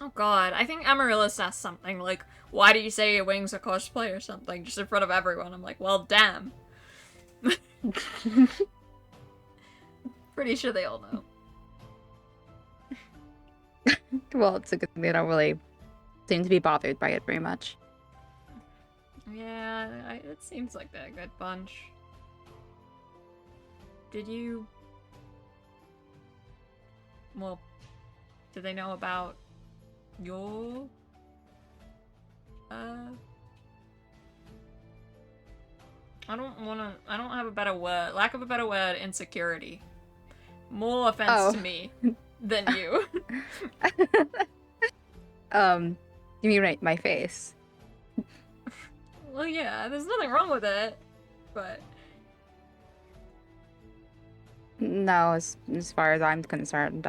oh god, I think Amaryllis asked something like, why do you say your wings are cosplay or something, just in front of everyone. I'm like, well, damn. Pretty sure they all know. Well, it's a good thing they don't really seem to be bothered by it very much. Yeah, it seems like they're a good bunch. Did you... Well, did they know about your... I don't have a better word. Lack of a better word, insecurity. More offense to me than you. You mean my face? Well, yeah, there's nothing wrong with it, but... No, as far as I'm concerned,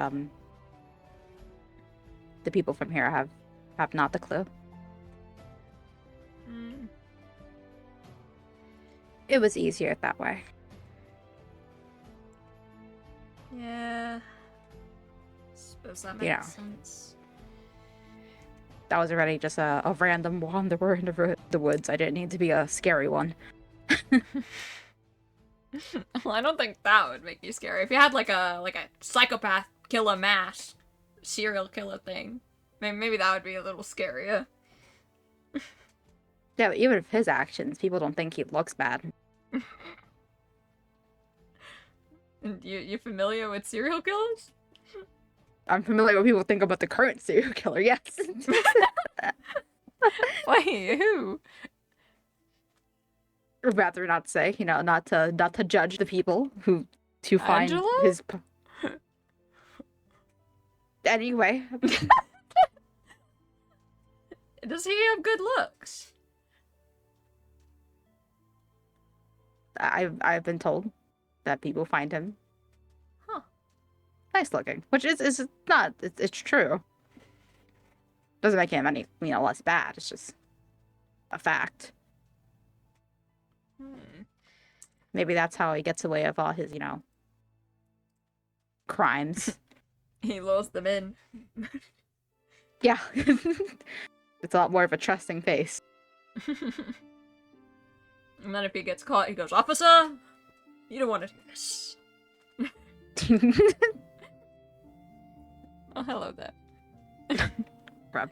the people from here have not the clue. It was easier that way. Yeah. Suppose that makes sense. That was already just a random wanderer in the woods. I didn't need to be a scary one. Well, I don't think that would make you scary. If you had like a psychopath killer mask, serial killer thing, maybe that would be a little scarier. Yeah, but even with his actions, people don't think he looks bad. And you familiar with serial killers? I'm familiar with what people think about the current serial killer, yes. Wait, who? I'd rather not say, you know, not to judge the people to find Angela? his... Anyway. Does he have good looks? I've been told that people find him nice looking, which is not, it's true. Doesn't make him any, you know, less bad. It's just a fact. Maybe that's how he gets away with all his, you know, crimes. He lures them in. Yeah. It's a lot more of a trusting face. And then if he gets caught, he goes, "Officer, you don't want to do this." Oh, hello there. Rub.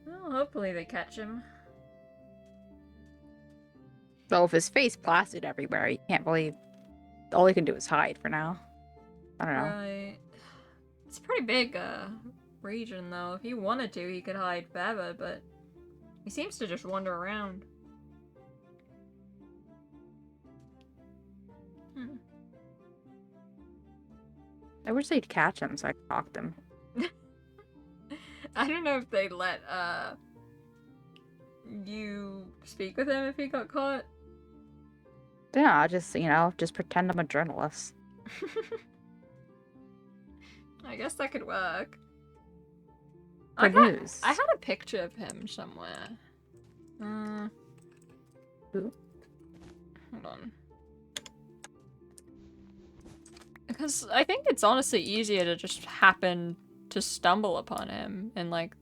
Well, hopefully they catch him. So if his face plastered everywhere, you can't really... All he can do is hide for now. I don't know. Right. It's a pretty big, region, though. If he wanted to, he could hide forever, but he seems to just wander around. I wish they'd catch him so I could talk to him. I don't know if they'd let, you speak with him if he got caught. Yeah, I'll just, you know, just pretend I'm a journalist. I guess that could work. For news. I had a picture of him somewhere. Who? Hold on. Because I think it's honestly easier to just happen to stumble upon him in, like,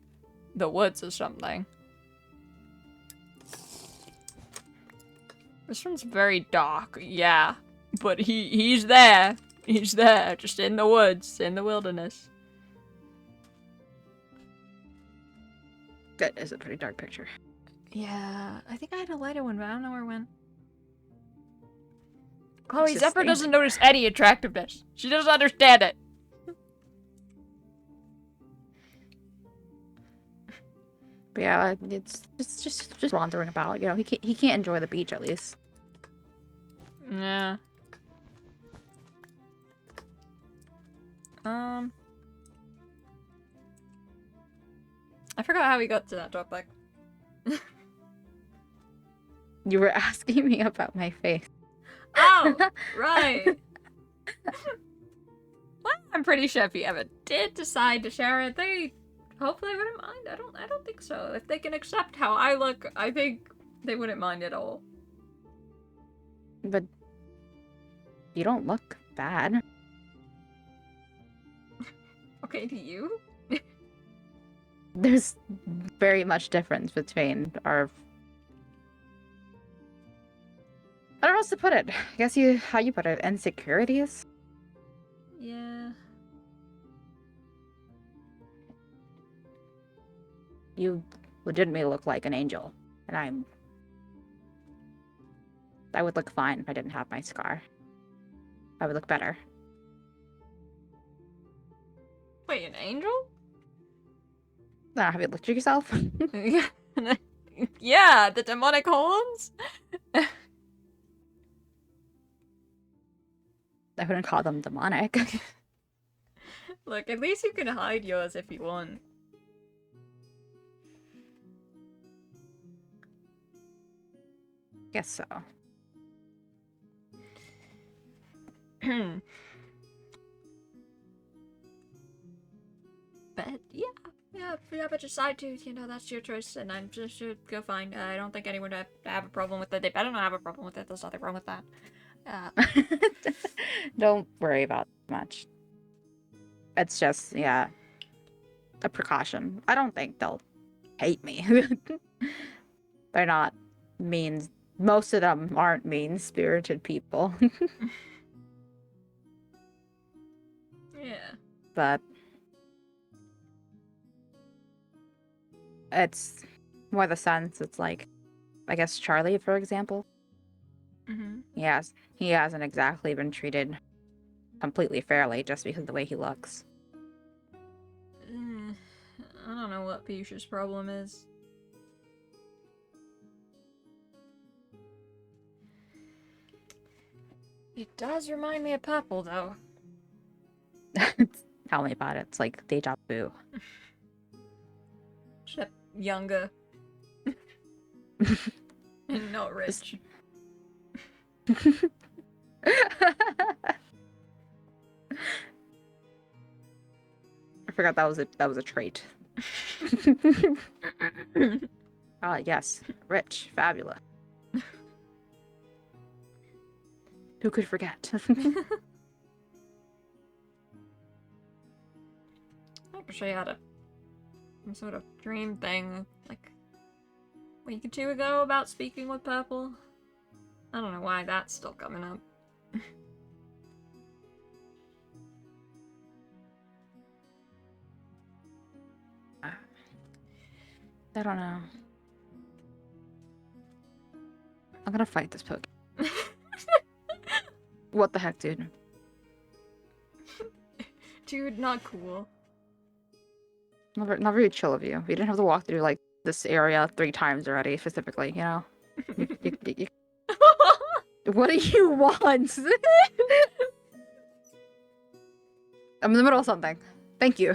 the woods or something. This one's very dark, yeah. But he's there. He's there, just in the woods, in the wilderness. That is a pretty dark picture. Yeah, I think I had a lighter one, but I don't know where it went. Chloe just Zephyr doesn't standing notice any attractiveness. She doesn't understand it. But yeah, it's just wandering about. You know, he can't enjoy the beach at least. Yeah. I forgot how we got to that topic. You were asking me about my face. Oh, right. Well, I'm pretty sure if you ever did decide to share it, they hopefully wouldn't mind. I don't think so. If they can accept how I look, I think they wouldn't mind at all. But you don't look bad. Okay, to you? There's very much difference between our. I don't know how else to put it. I guess how you put it, insecurities. Yeah. You legitimately look like an angel, and I would look fine if I didn't have my scar. I would look better. Wait, an angel? I don't know, have you looked at yourself? Yeah, the demonic horns? I wouldn't call them demonic. Look, at least you can hide yours if you want. Guess so. But yeah, if you ever decide to, you know, that's your choice, and I'm just should go fine. I don't think anyone would have a problem with it. They better not have a problem with it. There's nothing wrong with that. Don't worry about it much. It's just, yeah, a precaution. I don't think they'll hate me. They're not mean. Most of them aren't mean-spirited people. Yeah. But it's more the sense. It's like, I guess Charlie, for example. Mm-hmm. He hasn't exactly been treated completely fairly just because of the way he looks. I don't know what Piyush's problem is. It does remind me of Purple, though. Tell me about it. It's like deja vu. Except younger. And not rich. I forgot that was a trait. Ah, yes, rich, fabulous. Who could forget? I wish I had some sort of dream thing, like a week or two ago about speaking with Purple. I don't know why that's still coming up. I don't know. I'm gonna fight this Pokemon. What the heck, dude? Dude, not cool. Not very chill of you. You didn't have to walk through like this area 3 times already, specifically. You know. What do you want? I'm in the middle of something. Thank you.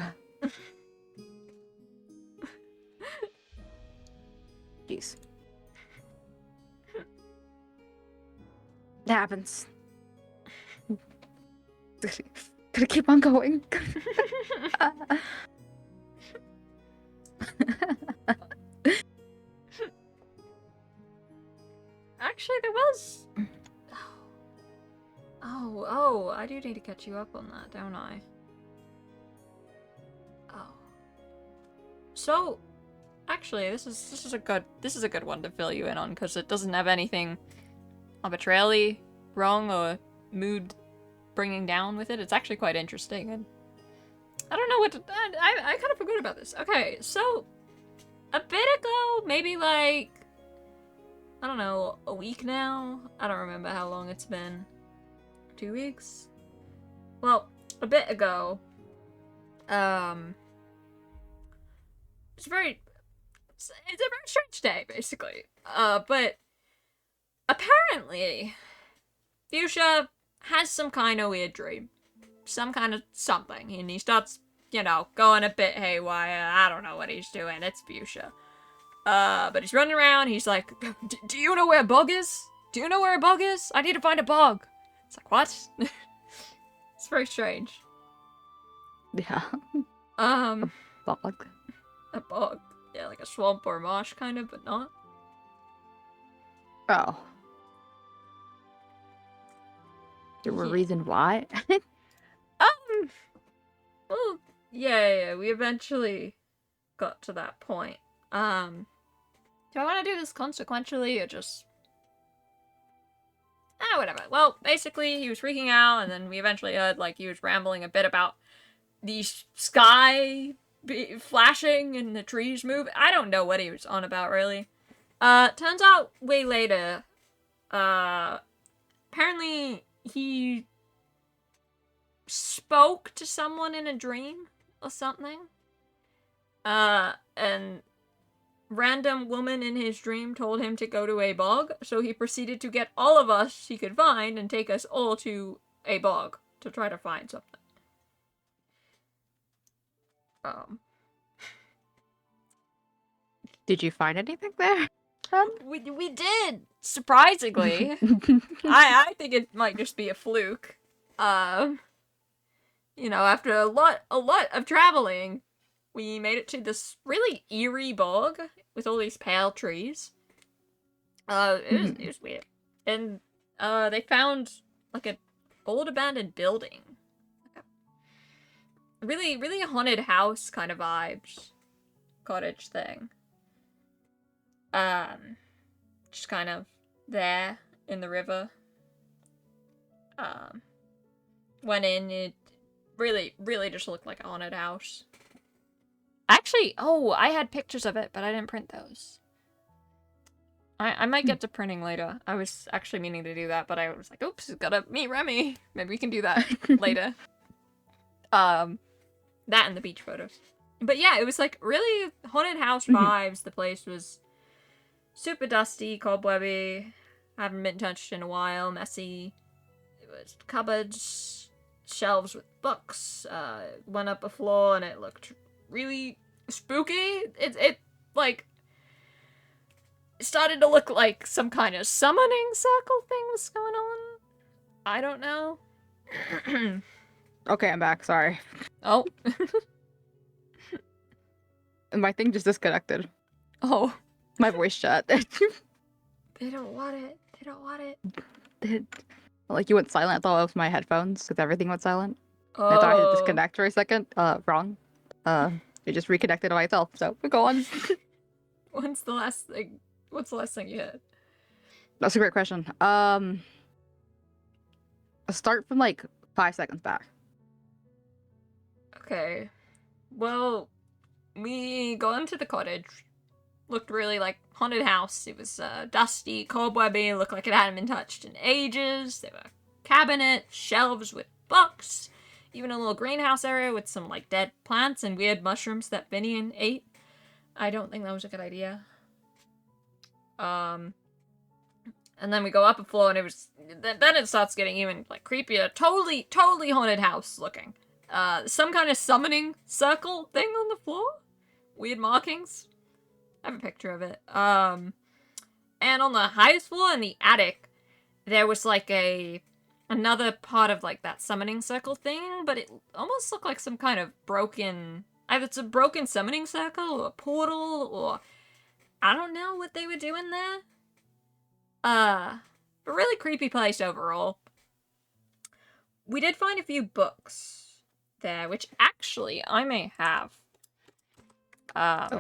Jeez. It happens. Gotta keep on going. Actually, there was... Oh, I do need to catch you up on that, don't I? Oh. So, actually, this is a good one to fill you in on, because it doesn't have anything arbitrarily wrong or mood bringing down with it. It's actually quite interesting, and I don't know what to, I kind of forgot about this. Okay, so a bit ago, maybe like, I don't know, a week now? I don't remember how long it's been. 2 weeks? Well, a bit ago, it's a very strange day, basically. But apparently, Fuchsia has some kind of weird dream. Some kind of something. And he starts, you know, going a bit haywire. I don't know what he's doing. It's Fuchsia. But he's running around. He's like, do you know where a bug is? Do you know where a bug is? I need to find a bug. It's like, what? It's very strange. Yeah. Bog. A bug. Yeah, like a swamp or a marsh kind of, but not. Oh. There were reason why? Well, yeah, we eventually got to that point. Do I want to do this consequentially or just... whatever. Well, basically, he was freaking out, and then we eventually heard, like, he was rambling a bit about the sky flashing and the trees moving. I don't know what he was on about, really. Turns out, way later, apparently he spoke to someone in a dream or something. And random woman in his dream told him to go to a bog, so he proceeded to get all of us he could find and take us all to a bog to try to find something. Did you find anything there? We did, surprisingly. I think it might just be a fluke. You know, after a lot of traveling, we made it to this really eerie bog with all these pale trees. It was weird. And, they found, like, an old abandoned building. Really, really haunted house kind of vibes. Cottage thing. Just kind of there in the river. Went in, it really, really just looked like a haunted house. Actually, I had pictures of it, but I didn't print those. I might get to printing later. I was actually meaning to do that, but I was like, oops, gotta meet Remy. Maybe we can do that later. That and the beach photos. But yeah, it was like really haunted house vibes. The place was super dusty, cobwebby, haven't been touched in a while, messy. It was cupboards, shelves with books, went up a floor and it looked really spooky. It like started to look like some kind of summoning circle thing was going on. I don't know. Okay, I'm back. Sorry. Oh. My thing just disconnected. Oh. My voice chat. They don't want it. They don't want it. Like, you went silent. I thought it was my headphones because everything went silent. Oh. I thought I had to disconnect for a second. Wrong. It just reconnected by itself. So we're going. What's the last thing you had? That's a great question. Start from like 5 seconds back. Okay. Well, we got into the cottage. Looked really like haunted house. It was dusty, cobwebby, looked like it hadn't been touched in ages. There were cabinets, shelves with books, even a little greenhouse area with some like dead plants and weird mushrooms that Vinian ate. I don't think that was a good idea. And then we go up a floor and it was then it starts getting even like creepier. Totally haunted house looking. Some kind of summoning circle thing on the floor. Weird markings. I have a picture of it. And on the highest floor in the attic, there was like another part of like that summoning circle thing, but it almost looked like some kind of broken, either it's a broken summoning circle or a portal or I don't know what they were doing there. But really creepy place overall. we did find a few books there, which actually I may have. I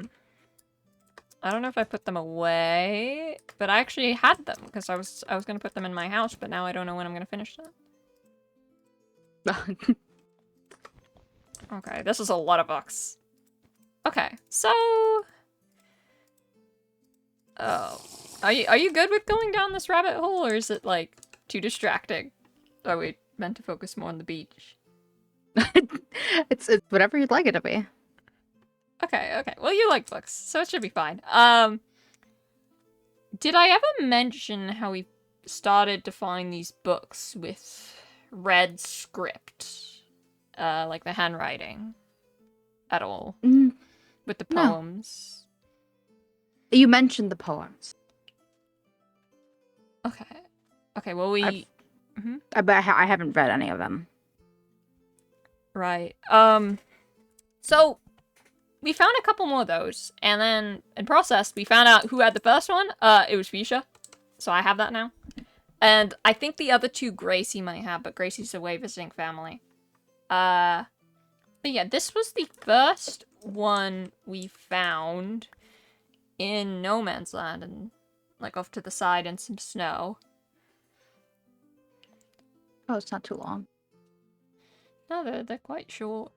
don't know if I put them away, but I actually had them because I was gonna put them in my house, but now I don't know when I'm gonna finish that. Okay, this is a lot of books. Okay, so oh, are you good with going down this rabbit hole, or is it like too distracting? Are we meant to focus more on the beach? It's whatever you'd like it to be. Okay. Well, you like books, so it should be fine. Did I ever mention how we started to find these books with red script? Like the handwriting at all? With the No. poems? You mentioned the poems. Okay, well, we... But I haven't read any of them. Right. So, we found a couple more of those, and then, in process, we found out who had the first one. It was Fisha. So I have that now. And I think the other two Gracie might have, but Gracie's away visiting family. But yeah, this was the first one we found in no man's land, and, like, off to the side in some snow. Oh, it's not too long. No, they're quite short.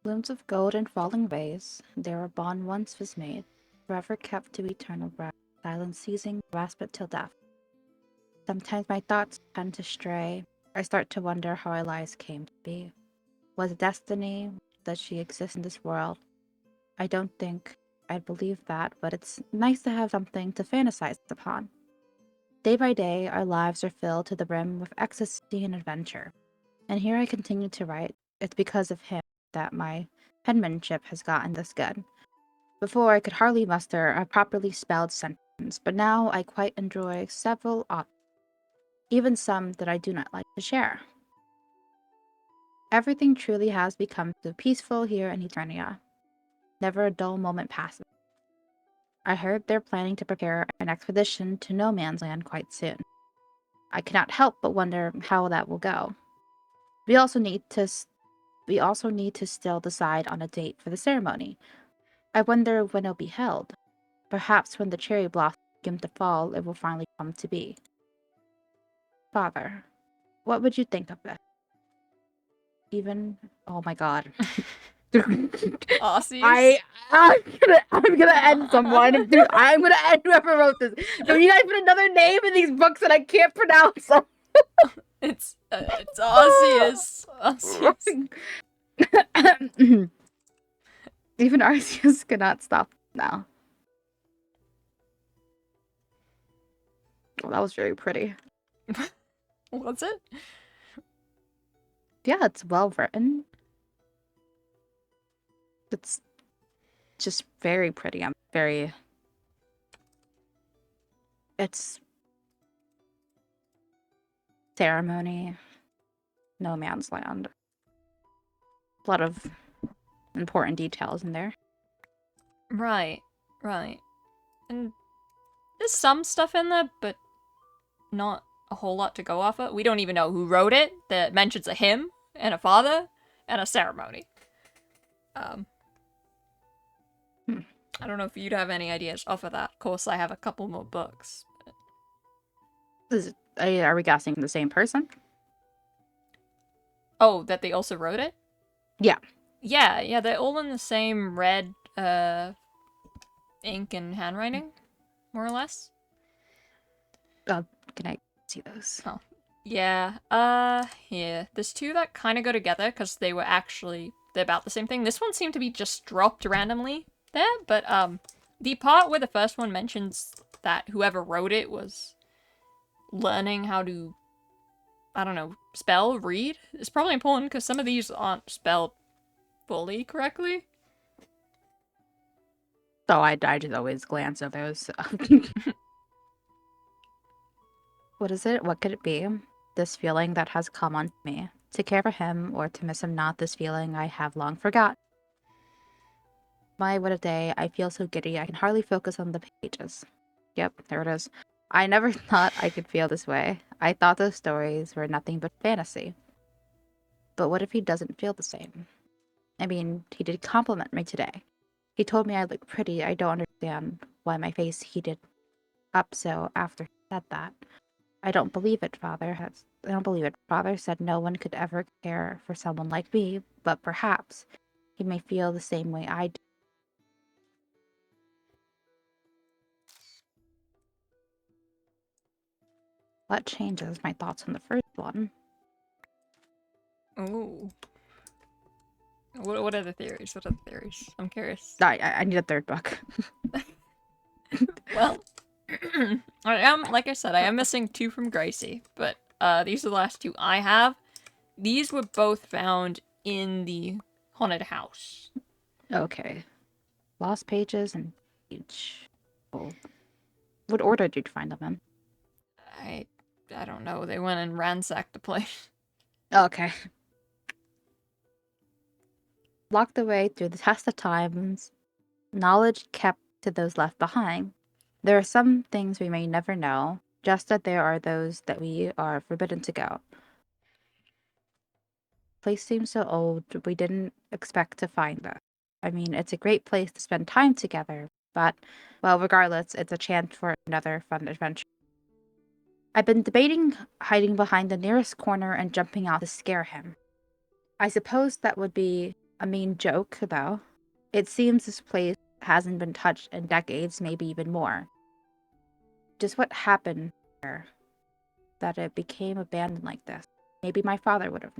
Blooms of gold and falling vase, there a bond once was made, forever kept to eternal breath, silence seizing, grasp it till death. Sometimes my thoughts tend to stray, I start to wonder how our lives came to be. Was it destiny? Does she exist in this world? I don't think I'd believe that, but it's nice to have something to fantasize upon. Day by day, our lives are filled to the brim with ecstasy and adventure. And here I continue to write. It's because of him that my penmanship has gotten this good. Before, I could hardly muster a properly spelled sentence, but now I quite enjoy several options, even some that I do not like to share. Everything truly has become so peaceful here in Eternia. Never a dull moment passes. I heard they're planning to prepare an expedition to No Man's Land quite soon. I cannot help but wonder how that will go. We also need to still decide on a date for the ceremony. I wonder when it'll be held. Perhaps when the cherry blossoms begin to fall, it will finally come to be. Father, what would you think of this? Even, oh my god. Aussies? I'm gonna end someone. Dude, I'm gonna end whoever wrote this. If you guys put another name in these books that I can't pronounce. It's Aussies. Aussies. Even Arceus cannot stop now. Well, that was very pretty. What's it? Yeah, it's well written. It's just very pretty. It's ceremony, no man's land. A lot of important details in there. Right. And there's some stuff in there, but not a whole lot to go off of. We don't even know who wrote it. That mentions a hymn and a father and a ceremony. I don't know if you'd have any ideas off of that. Of course, I have a couple more books. Are we guessing the same person? Oh, that they also wrote it? Yeah. Yeah, they're all in the same red ink and handwriting, more or less. Can I see those? Oh. Yeah, yeah. There's two that kind of go together because they're about the same thing. This one seemed to be just dropped randomly there, but the part where the first one mentions that whoever wrote it was learning how to, I don't know, read is probably important because some of these aren't spelled fully correctly. So I just always glance at those. What is it? What could it be? This feeling that has come on me. To care for him or to miss him not, this feeling I have long forgot. My, what a day. I feel so giddy I can hardly focus on the pages. Yep, there it is. I never thought I could feel this way. I thought those stories were nothing but fantasy. But what if he doesn't feel the same? I mean, he did compliment me today. He told me I look pretty. I don't understand why my face heated up so after he said that. I don't believe it, Father. I don't believe it. Father said no one could ever care for someone like me, but perhaps he may feel the same way I do. What changes my thoughts on the first one? Ooh. What are the theories? What are the theories? I'm curious. I need a third book. Well, like I said, I am missing 2 from Gracie, but these are the last 2 I have. These were both found in the haunted house. Okay. Lost pages and page. Oh. What order did you find them in? I don't know. They went and ransacked the place. Okay. Locked away through the test of times, knowledge kept to those left behind. There are some things we may never know, just that there are those that we are forbidden to go. Place seems so old, we didn't expect to find this. I mean, it's a great place to spend time together, but, well, regardless, it's a chance for another fun adventure. I've been debating hiding behind the nearest corner and jumping out to scare him. I suppose that would be a mean joke, though. It seems this place hasn't been touched in decades, maybe even more. Just what happened here that it became abandoned like this? Maybe my father would have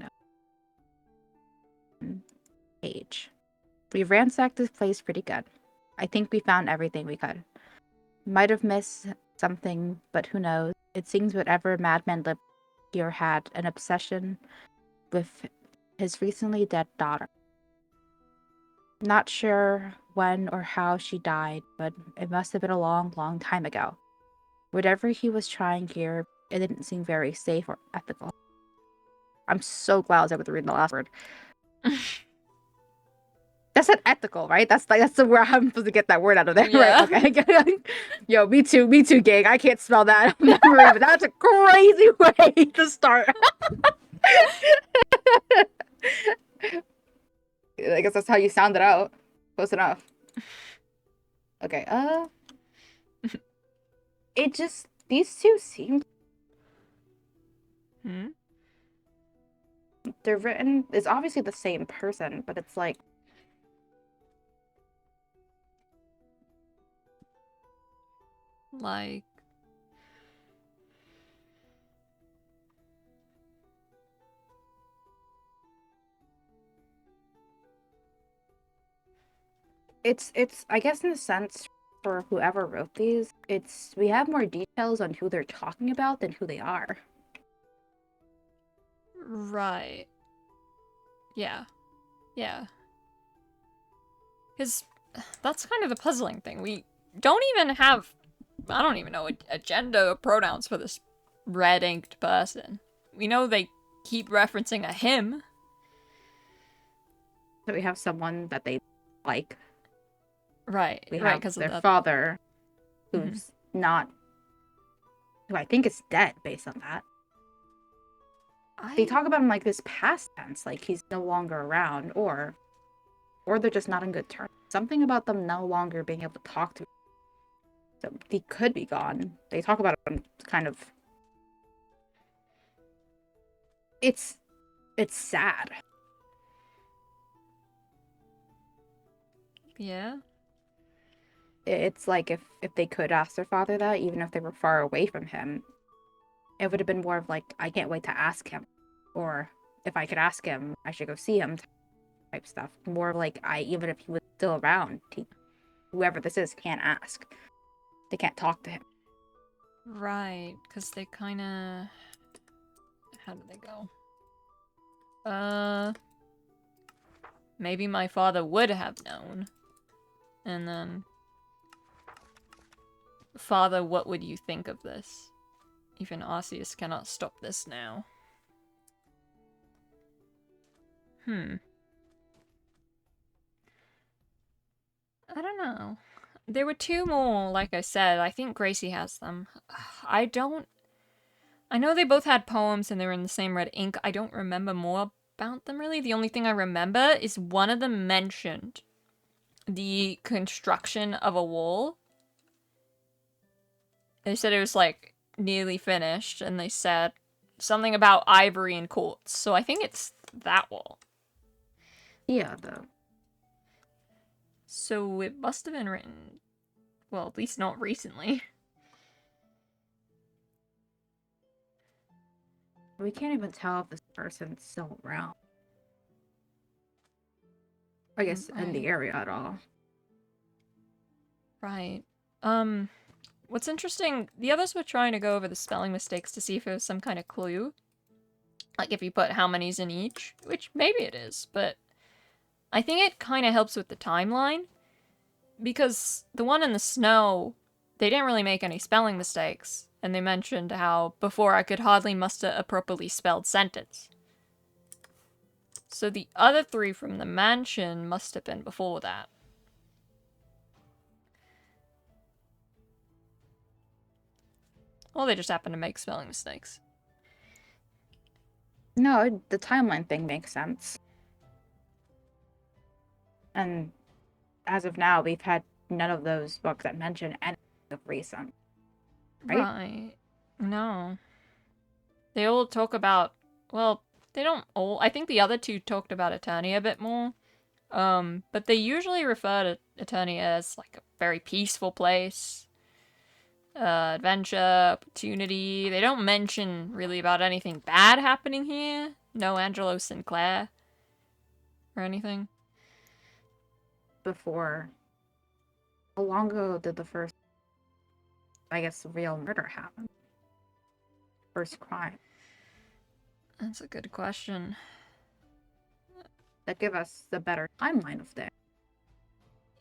known. Age. We've ransacked this place pretty good. I think we found everything we could. Might have missed something, but who knows? It seems whatever madman lived here had an obsession with his recently dead daughter. Not sure when or how she died, but it must have been a long, long time ago. Whatever he was trying here, it didn't seem very safe or ethical. I'm so glad I was able to read the last word. That's not ethical, right? That's the word I'm supposed to get that word out of there, Yeah. right? Okay. Yo, me too, gang. I can't spell that. I'll never read, but that's a crazy way to start. I guess that's how you sound it out. Close enough. Okay, it just, these two seem, Hmm? they're written, it's obviously the same person, but it's like, Like... it's, I guess in a sense, for whoever wrote these, we have more details on who they're talking about than who they are. Right. Yeah. Yeah. Because that's kind of the puzzling thing. We don't even have, I don't even know, a gender or pronouns for this red-inked person. We know they keep referencing a him. So we have someone that they like. Right, We right, have because their of that. father, who's not, who I think is dead based on that. They talk about him like this past tense, like he's no longer around, or they're just not on good terms. Something about them no longer being able to talk to him. So he could be gone. They talk about him kind of. It's sad. Yeah. It's like if they could ask their father that, even if they were far away from him, it would have been more of like, I can't wait to ask him. Or if I could ask him, I should go see him type stuff. More like, even if he was still around, whoever this is can't ask. They can't talk to him. Right, because they kind of... How did they go? Maybe my father would have known. And then... Father, what would you think of this? Even Arceus cannot stop this now. I don't know. There were two more, like I said. I think Gracie has them. I don't... I know they both had poems and they were in the same red ink. I don't remember more about them, really. The only thing I remember is one of them mentioned the construction of a wall. They said it was, like, nearly finished, and they said something about ivory and quartz. So I think it's that wall. Yeah, though. So it must have been written... Well, at least not recently. We can't even tell if this person's still around. I guess in the Right. area at all. Right. What's interesting, the others were trying to go over the spelling mistakes to see if it was some kind of clue. Like if you put how many's in each, which maybe it is, but I think it kind of helps with the timeline. Because the one in the snow, they didn't really make any spelling mistakes. And they mentioned how before I could hardly muster a properly spelled sentence. So the other three from the mansion must have been before that. Well, they just happen to make spelling mistakes. No, the timeline thing makes sense. And as of now, we've had none of those books that mention anything of recent. Right? Right. No. They all talk about, well, they don't all, I think the other two talked about Eternia a bit more. But they usually refer to Eternia as like a very peaceful place. Adventure, opportunity. They don't mention really about anything bad happening here. No Angelo Sinclair. Or anything. Before, how long ago did the first, I guess, real murder happen? First crime. That's a good question. That give us the better timeline of this.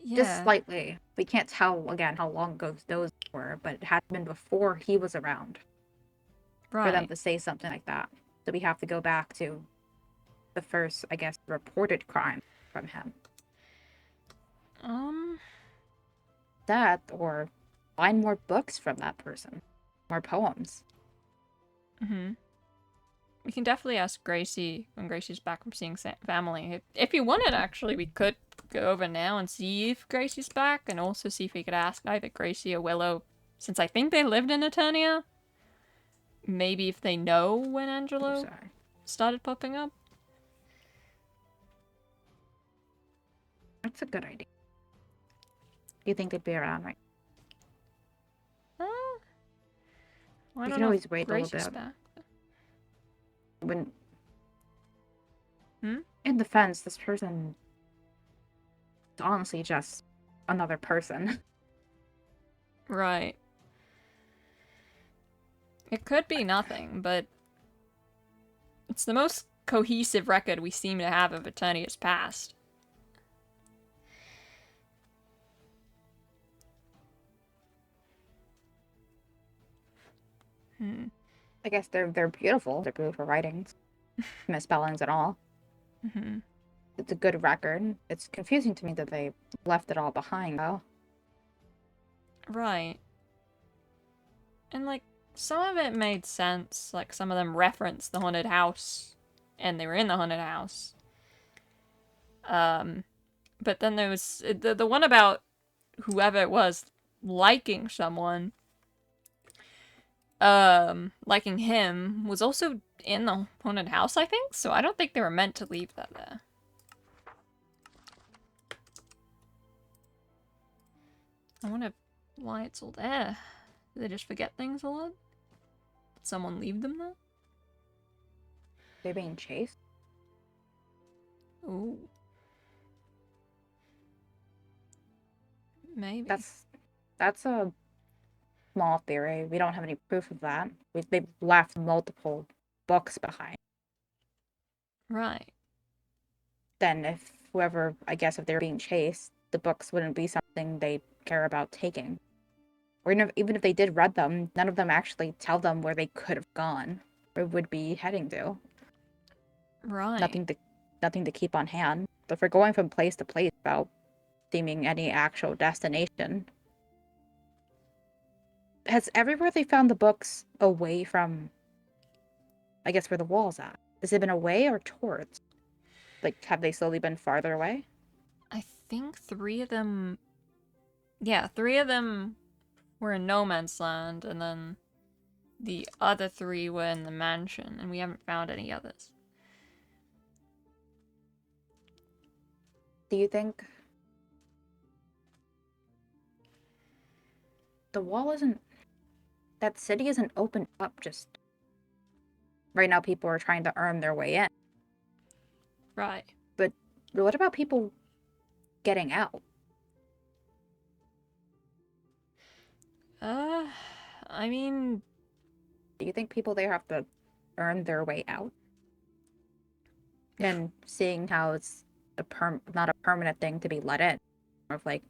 Yeah. Just slightly. We can't tell, again, how long ago those were, but it had been before he was around for them Right. to say something like that. So we have to go back to the first, I guess, reported crime from him. That, or find more books from that person. More poems. We can definitely ask Gracie when Gracie's back from seeing family. If you wanted, actually, we could go over now and see if Gracie's back, and also see if we could ask either Gracie or Willow, since I think they lived in Eternia. Maybe if they know when Angelo started popping up. That's a good idea. You think they'd be around, right? I We don't can know always if wait a little Gracie's bit. back. When Hmm? in defense, this person is honestly just another person. Right. It could be nothing, but it's the most cohesive record we seem to have of Eternia's past. I guess they're beautiful. They're beautiful writings, misspellings and all. It's a good record. It's confusing to me that they left it all behind, though. Right. And, like, some of it made sense. Like, some of them referenced the haunted house, and they were in the haunted house. But then there was the one about whoever it was liking someone. Liking him was also in the haunted house, I think. So I don't think they were meant to leave that there. I wonder why it's all there. Do they just forget things a lot? Did someone leave them there? They're being chased. Ooh. Maybe. That's a small theory. We don't have any proof of that. They've left multiple books behind. Right. Then if whoever, I guess if they're being chased, the books wouldn't be something they care about taking. Or even if they did read them, none of them actually tell them where they could have gone or would be heading to. Right. Nothing to keep on hand. But if we're going from place to place without seeming any actual destination, has everywhere they found the books away from, I guess, where the wall's at? Has it been away or towards? Like, have they slowly been farther away? I think 3 of them... Yeah, 3 of them were in No Man's Land, and then the other 3 were in the mansion, and we haven't found any others. Do you think the wall isn't, that city isn't opened up just right now? People are trying to earn their way in. Right. But what about people getting out? I mean, Do you think people there have to earn their way out? And seeing how it's not a permanent thing to be let in, of like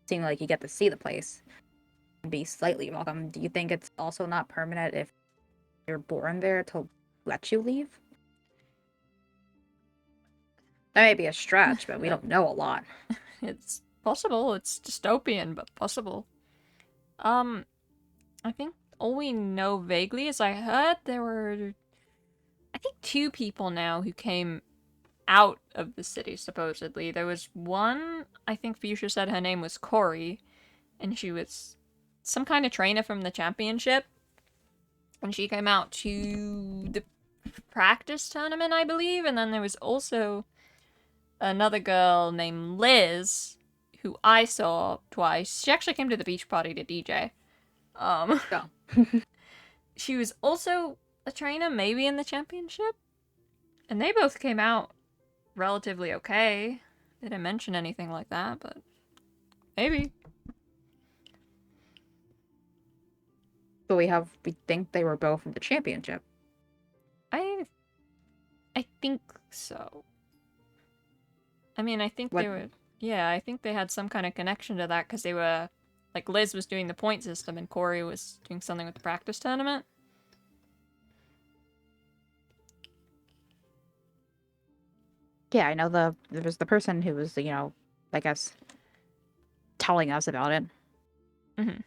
seeing like you get to see the place and be slightly welcome. Do you think it's also not permanent if you're born there to let you leave? That may be a stretch, but we don't know a lot. it's possible. It's dystopian, but possible. I think all we know vaguely is I heard there were, I think 2 people now who came out of the city, supposedly. There was one, I think Fuchsia said her name was Corey, and she was some kind of trainer from the championship. And she came out to the practice tournament, I believe. And then there was also another girl named Liz, who I saw twice. She actually came to the beach party to DJ. Oh. She was also a trainer, maybe in the championship. And they both came out relatively okay. They didn't mention anything like that, but maybe. But we think they were both in the championship. I think so. I mean, I think they were... Yeah, I think they had some kind of connection to that, because they were... Like, Liz was doing the point system, and Corey was doing something with the practice tournament. Yeah, I know there was the person who was, I guess, telling us about it. Mm-hmm.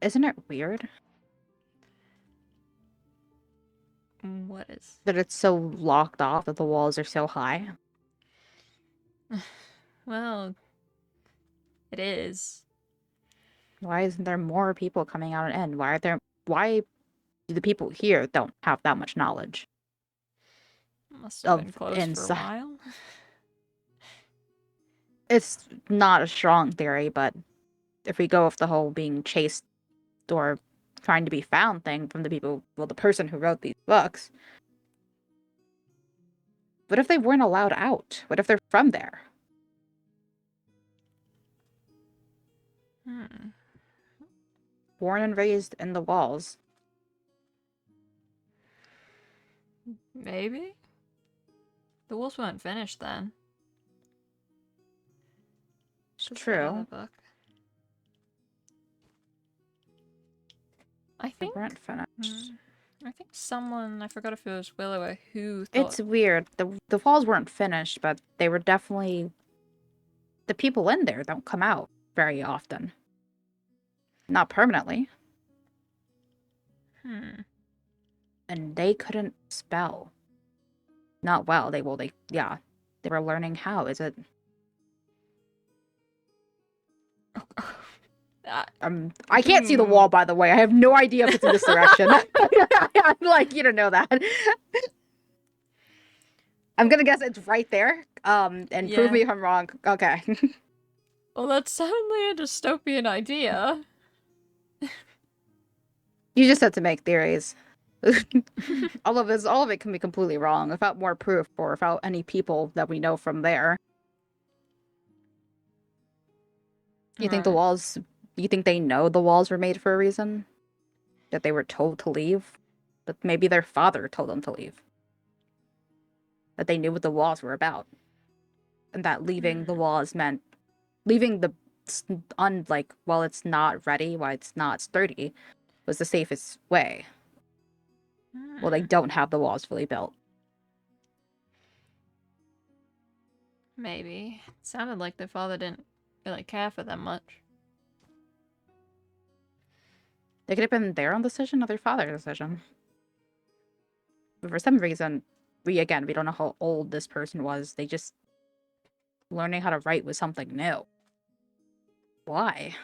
Isn't it weird What is? that it's so locked off, that the walls are so high? Well, it is. Why isn't there more people coming out and in? Why do the people here don't have that much knowledge Must have been of closed for a inside? while. It's not a strong theory, but if we go with the whole being chased or trying to be found thing from the person who wrote these books, what if they weren't allowed out? What if they're from there? Born and raised in the walls. Maybe? The walls weren't finished then. It's Just the true. other book. I They think... weren't finished. I think someone, I forgot if it was Willow or who thought... It's weird. The walls weren't finished, but they were definitely... The people in there don't come out very often. Not permanently. And they couldn't spell. Not well. They were learning how. Is it... I can't see the wall, by the way. I have no idea if it's in this direction. I'm like, you don't know that. I'm gonna guess it's right there. And prove me if I'm wrong. Okay. Well, that's certainly a dystopian idea. You just have to make theories. all of it can be completely wrong without more proof or without any people that we know from there. You think you think they know the walls were made for a reason? That they were told to leave? That maybe their father told them to leave? That they knew what the walls were about? And that leaving the walls meant leaving while it's not ready, while it's not sturdy, was the safest way. Well, they don't have the walls fully built. Maybe. It sounded like their father didn't really care for them much. They could have been their own decision or their father's decision. But for some reason, we don't know how old this person was. They just learning how to write was something new. Why?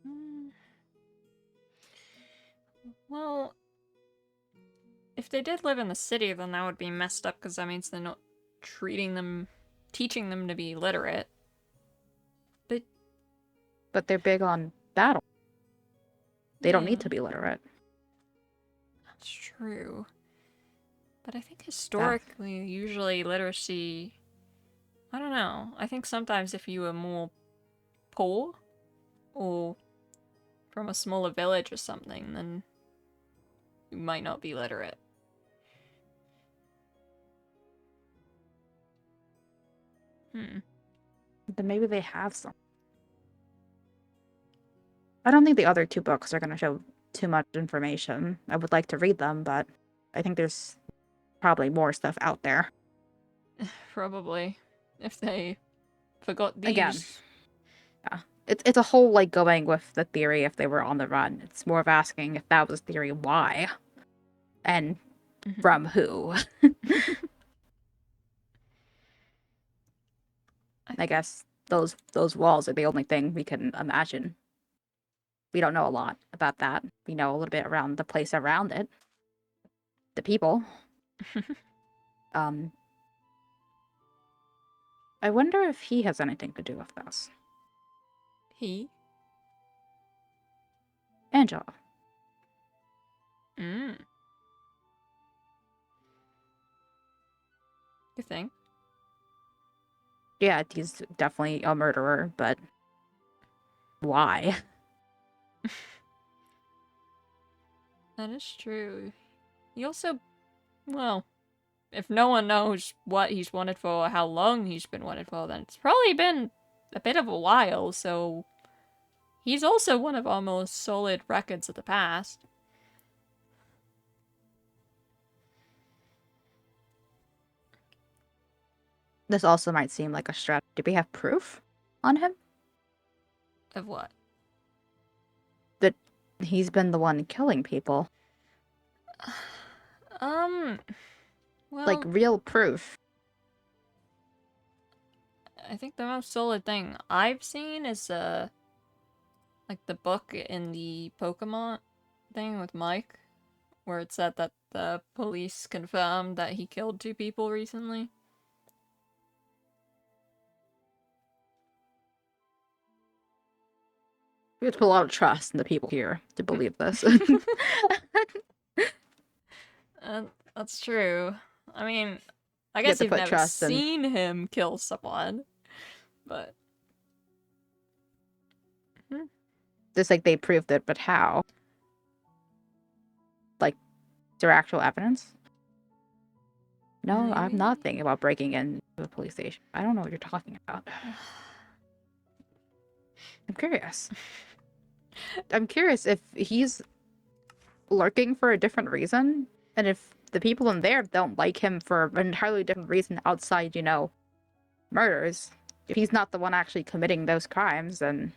Hmm. Well, if they did live in the city, then that would be messed up because that means they're not teaching them to be literate. But they're big on battle. They don't need Yeah, to be literate. that's true. But I think historically, usually literacy, I don't know. I think sometimes if you were more poor or from a smaller village or something, then you might not be literate. Then maybe they have some. I don't think the other two books are going to show too much information. I would like to read them, but I think there's probably more stuff out there. Probably. If they forgot these. Again, yeah. It's a whole like going with the theory if they were on the run. It's more of asking if that was theory, why? And from who? I guess those walls are the only thing we can imagine. We don't know a lot about that. We know a little bit around the place around it. The people. I wonder if he has anything to do with this. He? Angela. You think? Yeah, he's definitely a murderer, but why? That is true. He also, well, if no one knows what he's wanted for or how long he's been wanted for, then it's probably been a bit of a while, so he's also one of our most solid records of the past. This also might seem like a stretch. Do we have proof on him? Of what? That he's been the one killing people. Well, Like, real proof. I think the most solid thing I've seen is, like the book in the Pokemon thing with Mike, where it said that the police confirmed that he killed 2 people recently. We have to put a lot of trust in the people here to believe this. That's true. I mean, I You have guess to you've put never trust in- seen him kill someone, but Just like they proved it, but how? Like, is there actual evidence? No, I'm not maybe? thinking about breaking into a police station. I don't know what you're talking about. I'm curious. I'm curious if he's lurking for a different reason, and if the people in there don't like him for an entirely different reason outside, murders. If he's not the one actually committing those crimes, then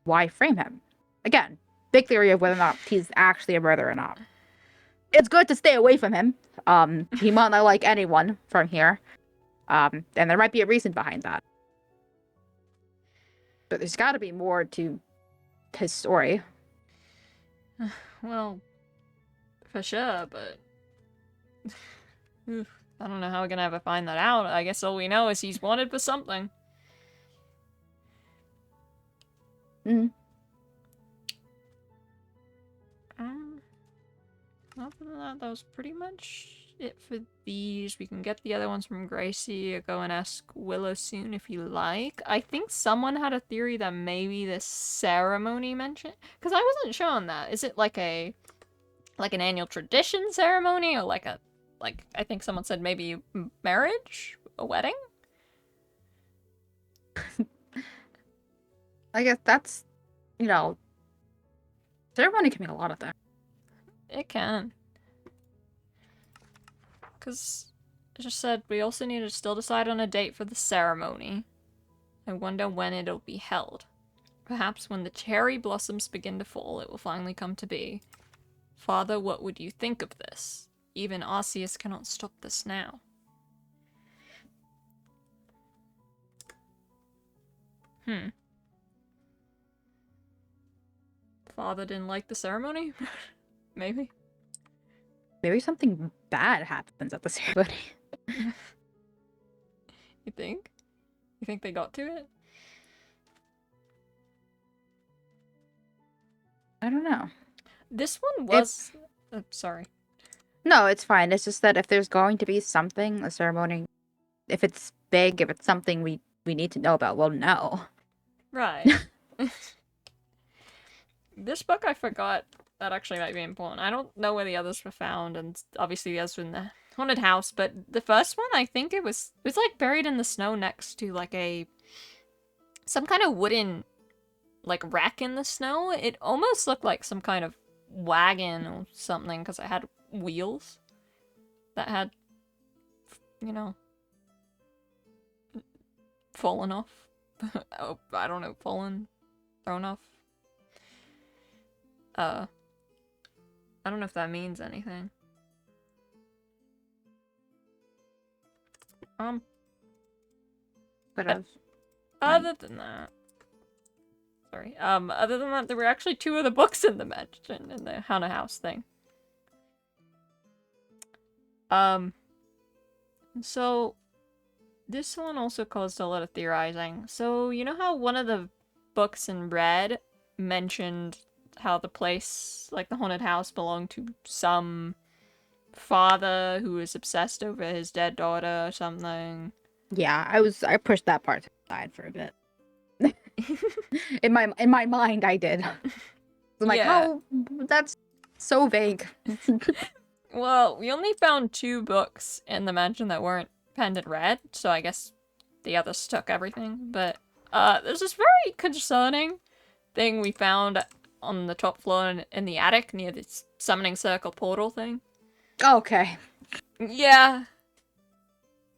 why frame him? Again, big theory of whether or not he's actually a murderer or not. It's good to stay away from him. He might not like anyone from here. And there might be a reason behind that. But there's got to be more to his story. Well, for sure, but I don't know how we're gonna ever find that out. I guess all we know is he's wanted for something. Mm. Other than that, that was pretty much it for these. We can get the other ones from Gracie or go and ask Willow soon if you like. I think someone had a theory that maybe the ceremony mentioned, because I wasn't sure on that. Is it like an annual tradition ceremony, or like I think someone said maybe marriage, a wedding? I guess that's, ceremony can mean a lot of things. It can. Because I just said we also need to still decide on a date for the ceremony. I wonder when it'll be held. Perhaps when the cherry blossoms begin to fall, it will finally come to be. Father, what would you think of this? Even Arceus cannot stop this now. Father didn't like the ceremony? Maybe. Maybe something bad happens at the ceremony. You think? You think they got to it? I don't know. This one was... sorry. No, it's fine. It's just that if there's going to be something, a ceremony, if it's big, if it's something we need to know about, we'll know. Right. This book I forgot that actually might be important. I don't know where the others were found, and obviously the others were in the haunted house, but the first one, I think it was like buried in the snow next to like some kind of wooden like rack in the snow. It almost looked like some kind of wagon or something because it had wheels that had, you know, fallen off. Oh, I don't know, thrown off. I don't know if that means anything. But Other than that, other than that, there were actually 2 other books in the mansion, in the haunted house thing. So this one also caused a lot of theorizing. So you know how one of the books in red mentioned how the place, like the haunted house, belonged to some father who was obsessed over his dead daughter or something? yeah, I pushed that part to the side for a bit. in my mind, I did. I'm like, Yeah. oh, that's so vague. Well, we only found 2 books in the mansion that weren't penned in red, so I guess the others took everything. But there's this very concerning thing we found on the top floor in the attic near this summoning circle portal thing. Okay. Yeah.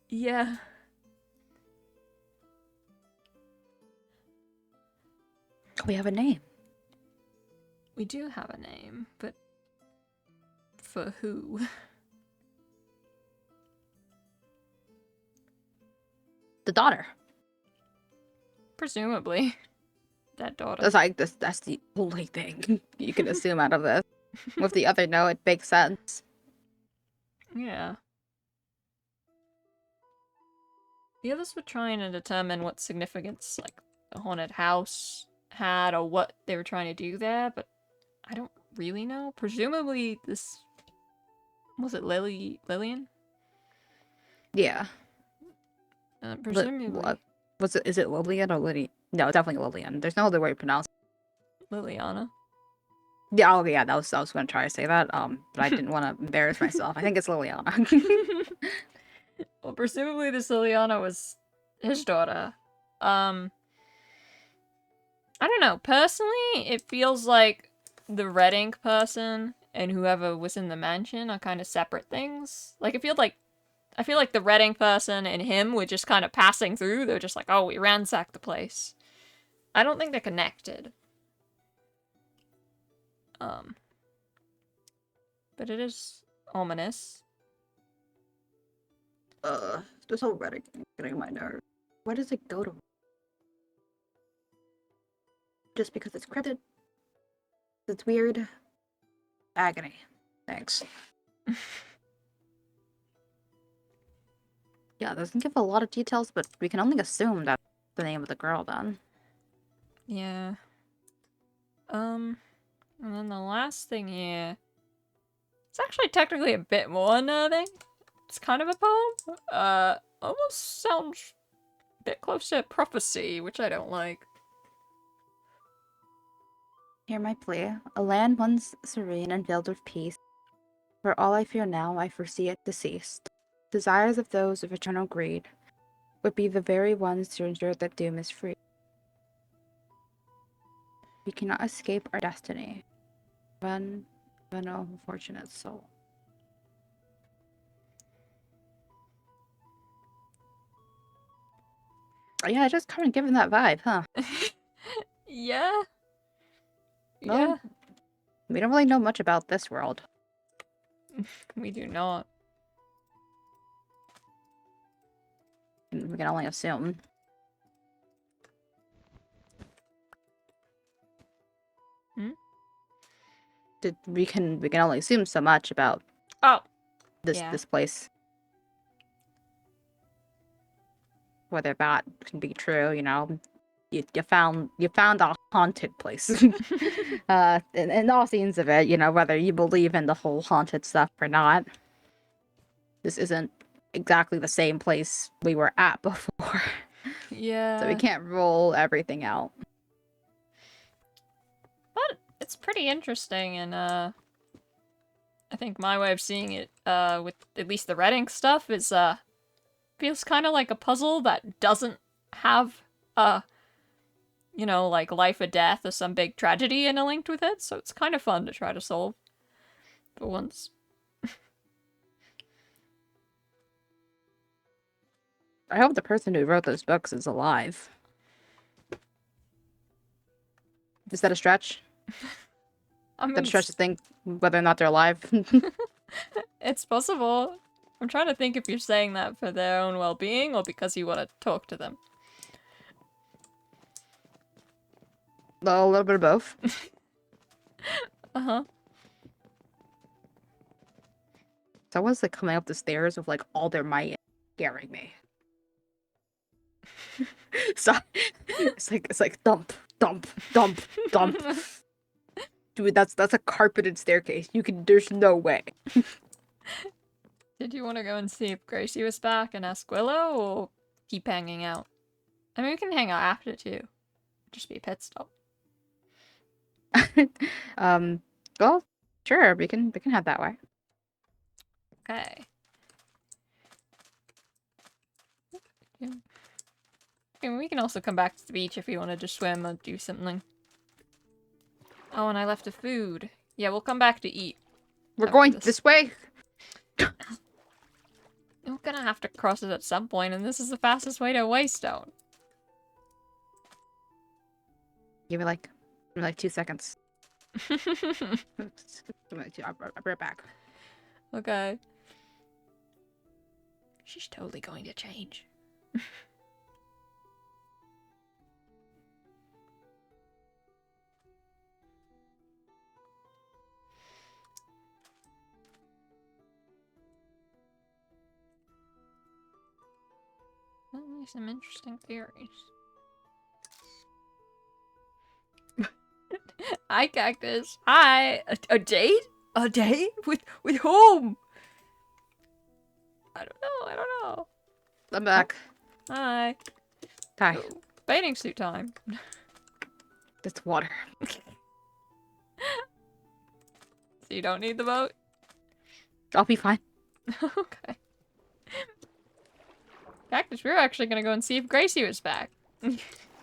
Yeah. We have a name. We do have a name, but for who? The daughter. Presumably. That daughter. That's like that's the only thing you can assume out of this. With the other no, it makes sense. Yeah. The others were trying to determine what significance, like, the haunted house had or what they were trying to do there, but I don't really know. Presumably this... Was it Lillian? Yeah. Presumably... What? Is it Lillian or Lily? No, definitely Lillian. There's no other way to pronounce it. Liliana. Yeah, oh yeah, I was gonna try to say that, but I didn't want to embarrass myself. I think it's Liliana. Well, presumably this Liliana was his daughter. I don't know. Personally, it feels like the red ink person and whoever was in the mansion are kind of separate things. Like, I feel like the red ink person and him were just kind of passing through. They're just like, oh, we ransacked the place. I don't think they're connected. But it is ominous. This whole Reddit getting on my nerves. Where does it go to? Just because it's cryptid? It's weird. Agony. Thanks. Yeah, it doesn't give a lot of details, but we can only assume that's the name of the girl then. Yeah. And then the last thing here... It's actually technically a bit more unnerving. It's kind of a poem. Almost sounds a bit close to prophecy, which I don't like. Hear my plea. A land once serene and filled with peace. For all I fear now, I foresee it deceased. Desires of those of eternal greed would be the very ones to ensure that doom is free. We cannot escape our destiny. Run, oh fortunate soul. Oh, yeah, just kind of giving that vibe, huh? Yeah. No. Yeah. We don't really know much about this world. We do not. We can only assume. Hmm? We can only assume so much about Oh. this Yeah. this place. Whether that can be true, you know. You found a haunted place. In all scenes of it, you know, whether you believe in the whole haunted stuff or not. This isn't exactly the same place we were at before. Yeah. So we can't rule everything out. But it's pretty interesting, and I think my way of seeing it, with at least the red ink stuff is feels kind of like a puzzle that doesn't have you know, like life or death or some big tragedy interlinked with it, so it's kind of fun to try to solve for once. I hope the person who wrote those books is alive. Is that a stretch? I Is mean, that a stretch to think whether or not they're alive? it's possible. I'm trying to think if you're saying that for their own well-being or because you want to talk to them. A little bit of both. Uh-huh. Someone's like coming up the stairs with like all their might and scaring me. So it's like thump, thump, thump, thump. Dude, that's a carpeted staircase. There's no way. Did you want to go and see if Gracie was back and ask Willow, or keep hanging out? I mean, we can hang out after too. Just be a pit stop. Well, sure, we can have that way. Okay. And we can also come back to the beach if you want to just swim or do something. Oh, and I left the food. Yeah, we'll come back to eat. We're After going this. this way. We're gonna have to cross it at some point, and this is the fastest way to Waystone. Give me like 2 seconds. I'll be right back. Okay. She's totally going to change. Well, there's some interesting theories. Hi, Cactus. Hi. A date? A date? With whom? I don't know. I'm back. Hi. Hi. Oh, bathing suit time. It's water. So you don't need the boat? I'll be fine. Okay. Cactus, we're actually gonna go and see if Gracie was back. And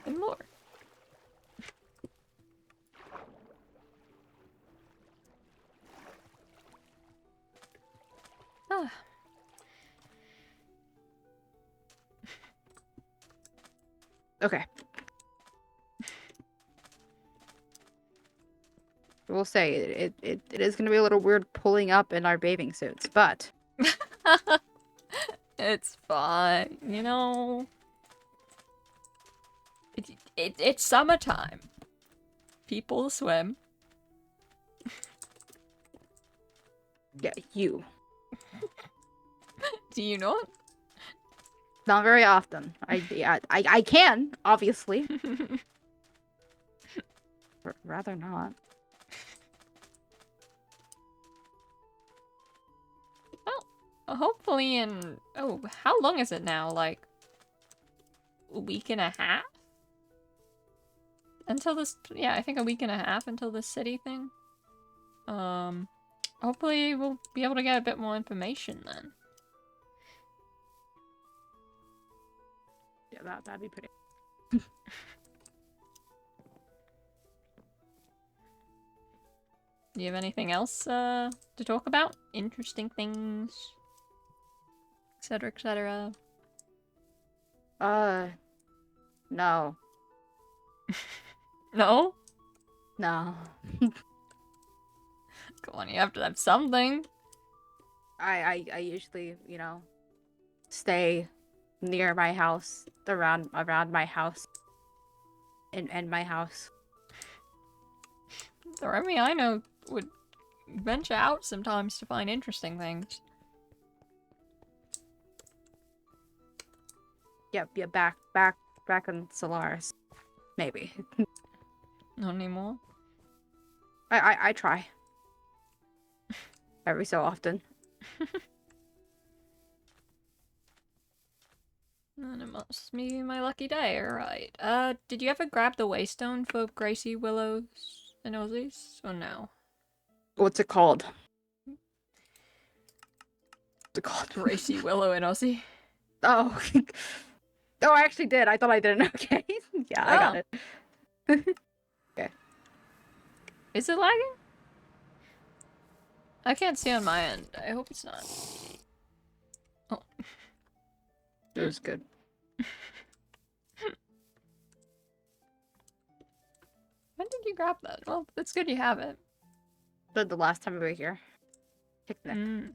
more. Ah. Okay. We'll say it is going to be a little weird pulling up in our bathing suits, but It's fine, you know. It's summertime. People swim. yeah, you. Do you not? Not very often. I can, obviously. Rather not. Well, hopefully in... Oh, how long is it now? Like, a week and a half? Until this... Yeah, I think a week and a half until this city thing. Hopefully we'll be able to get a bit more information then. Yeah, that'd be pretty. Do you have anything else to talk about? Interesting things, etc., etc. No. No? No. Come on, you have to have something. I usually, you know, stay near my house, around my house, and my house. The Remy I know would venture out sometimes to find interesting things. Yep, yeah, back on Solaris, maybe. Not anymore. I try every so often. And it must be my lucky day, alright. Did you ever grab the waystone for Gracie, Willows, and Ozzy's? Or no? What's it called? What's it called? Gracie, Willow, and Ozzy? Oh. Oh, I actually did. I thought I didn't. Okay. Yeah, I got it. Okay. Is it lagging? I can't see on my end. I hope it's not. Oh. It was good. When did you grab that? Well, it's good you have it. But the last time we were here. Picnic.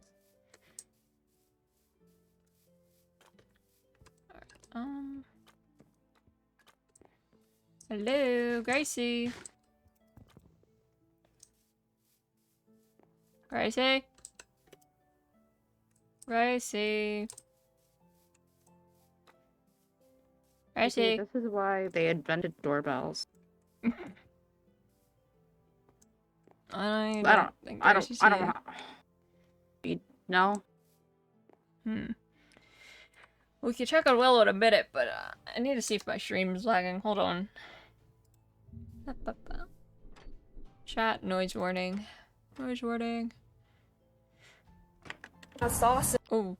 Alright, hello, Gracie. Gracie? Gracie? See, Gracie? this is why they invented doorbells. I don't think know. Gracie's I don't here. know. No? We can check on Willow in a minute, but I need to see if my stream's lagging. Hold on. Chat, noise warning. Noise warning. That's awesome. Oh.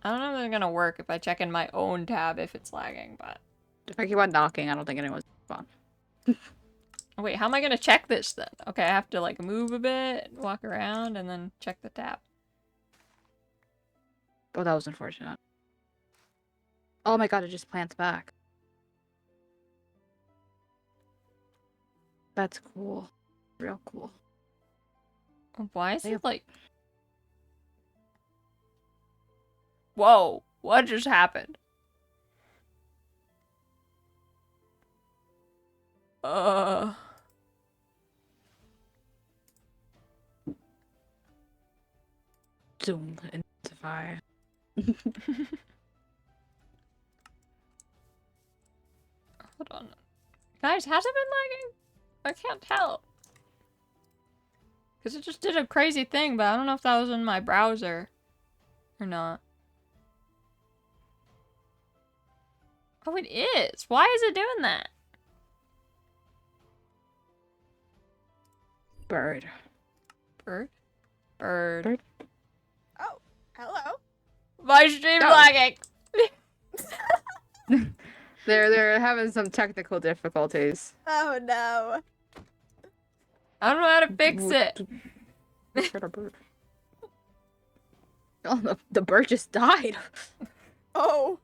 I don't know if it's gonna work if I check in my own tab if it's lagging, but... If I keep on knocking, I don't think anyone's fun. Wait, how am I gonna check this then? Okay, I have to like move a bit, walk around, and then check the tab. Oh, that was unfortunate. Oh my god, it just plants back. That's cool. Real cool. Why is They it have- like... Whoa, what just happened? Zoom intensify. Hold on. Guys, has it been lagging? I can't tell. Because it just did a crazy thing, but I don't know if that was in my browser or not. Oh, it is. Why is it doing that? Bird. Bird? Bird. Bird. Oh, hello. My stream's No. lagging. They're having some technical difficulties. Oh no. I don't know how to fix it. Heard a bird. Oh, the bird just died. Oh.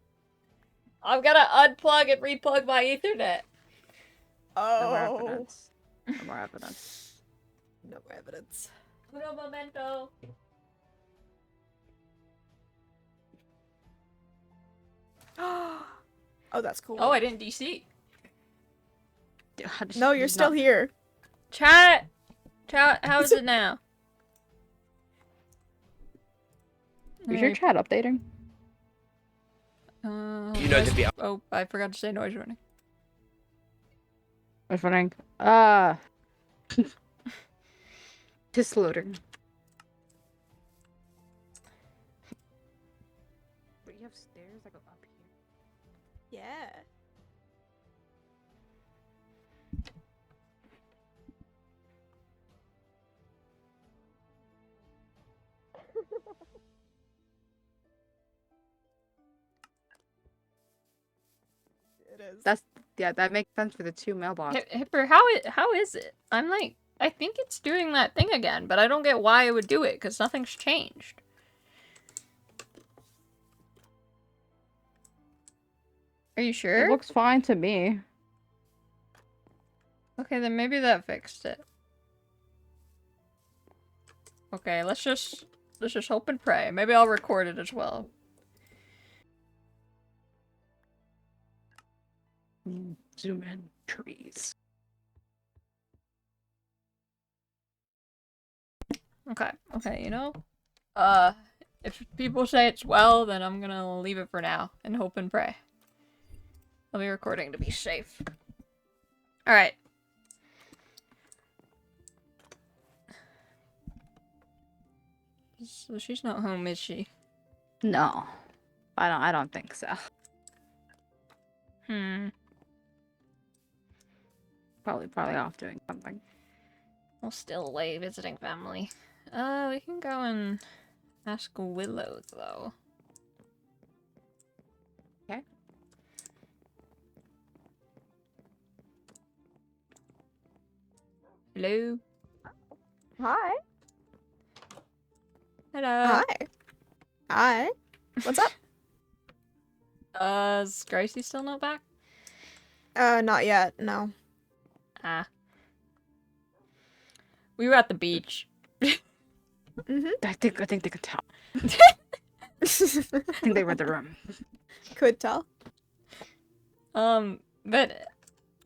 I'm gonna unplug and replug my Ethernet. No more Oh. evidence. No more evidence. No evidence. Uno momento. Oh, that's cool. Oh, I didn't DC. No, you're still here. Chat! Chat, how is it now? Is your chat updating? You know to be. Oh, I forgot to say noise warning. I was wondering. Just loading. But you have stairs that go up here. Yeah. It is. That makes sense for the two mailboxes. Hipper, how is it? I'm like, I think it's doing that thing again, but I don't get why it would do it, because nothing's changed. Are you It sure? looks fine to me. Okay, then maybe that fixed it. Okay, let's just hope and pray. Maybe I'll record it as well. Zoom in trees. Okay, you know? If people say it's well, then I'm gonna leave it for now and hope and pray. I'll be recording to be safe. Alright. So she's not home, is she? No, I don't think so. Probably off doing something. Well, still away visiting family. We can go and ask Willow, though. Okay. Hello? Hi. Hello? Hi. Hi. What's up? Is Gracie still not back? Not yet. No. Ah. We were at the beach. Mm-hmm. I think they could tell. I think they read the room. Could tell. But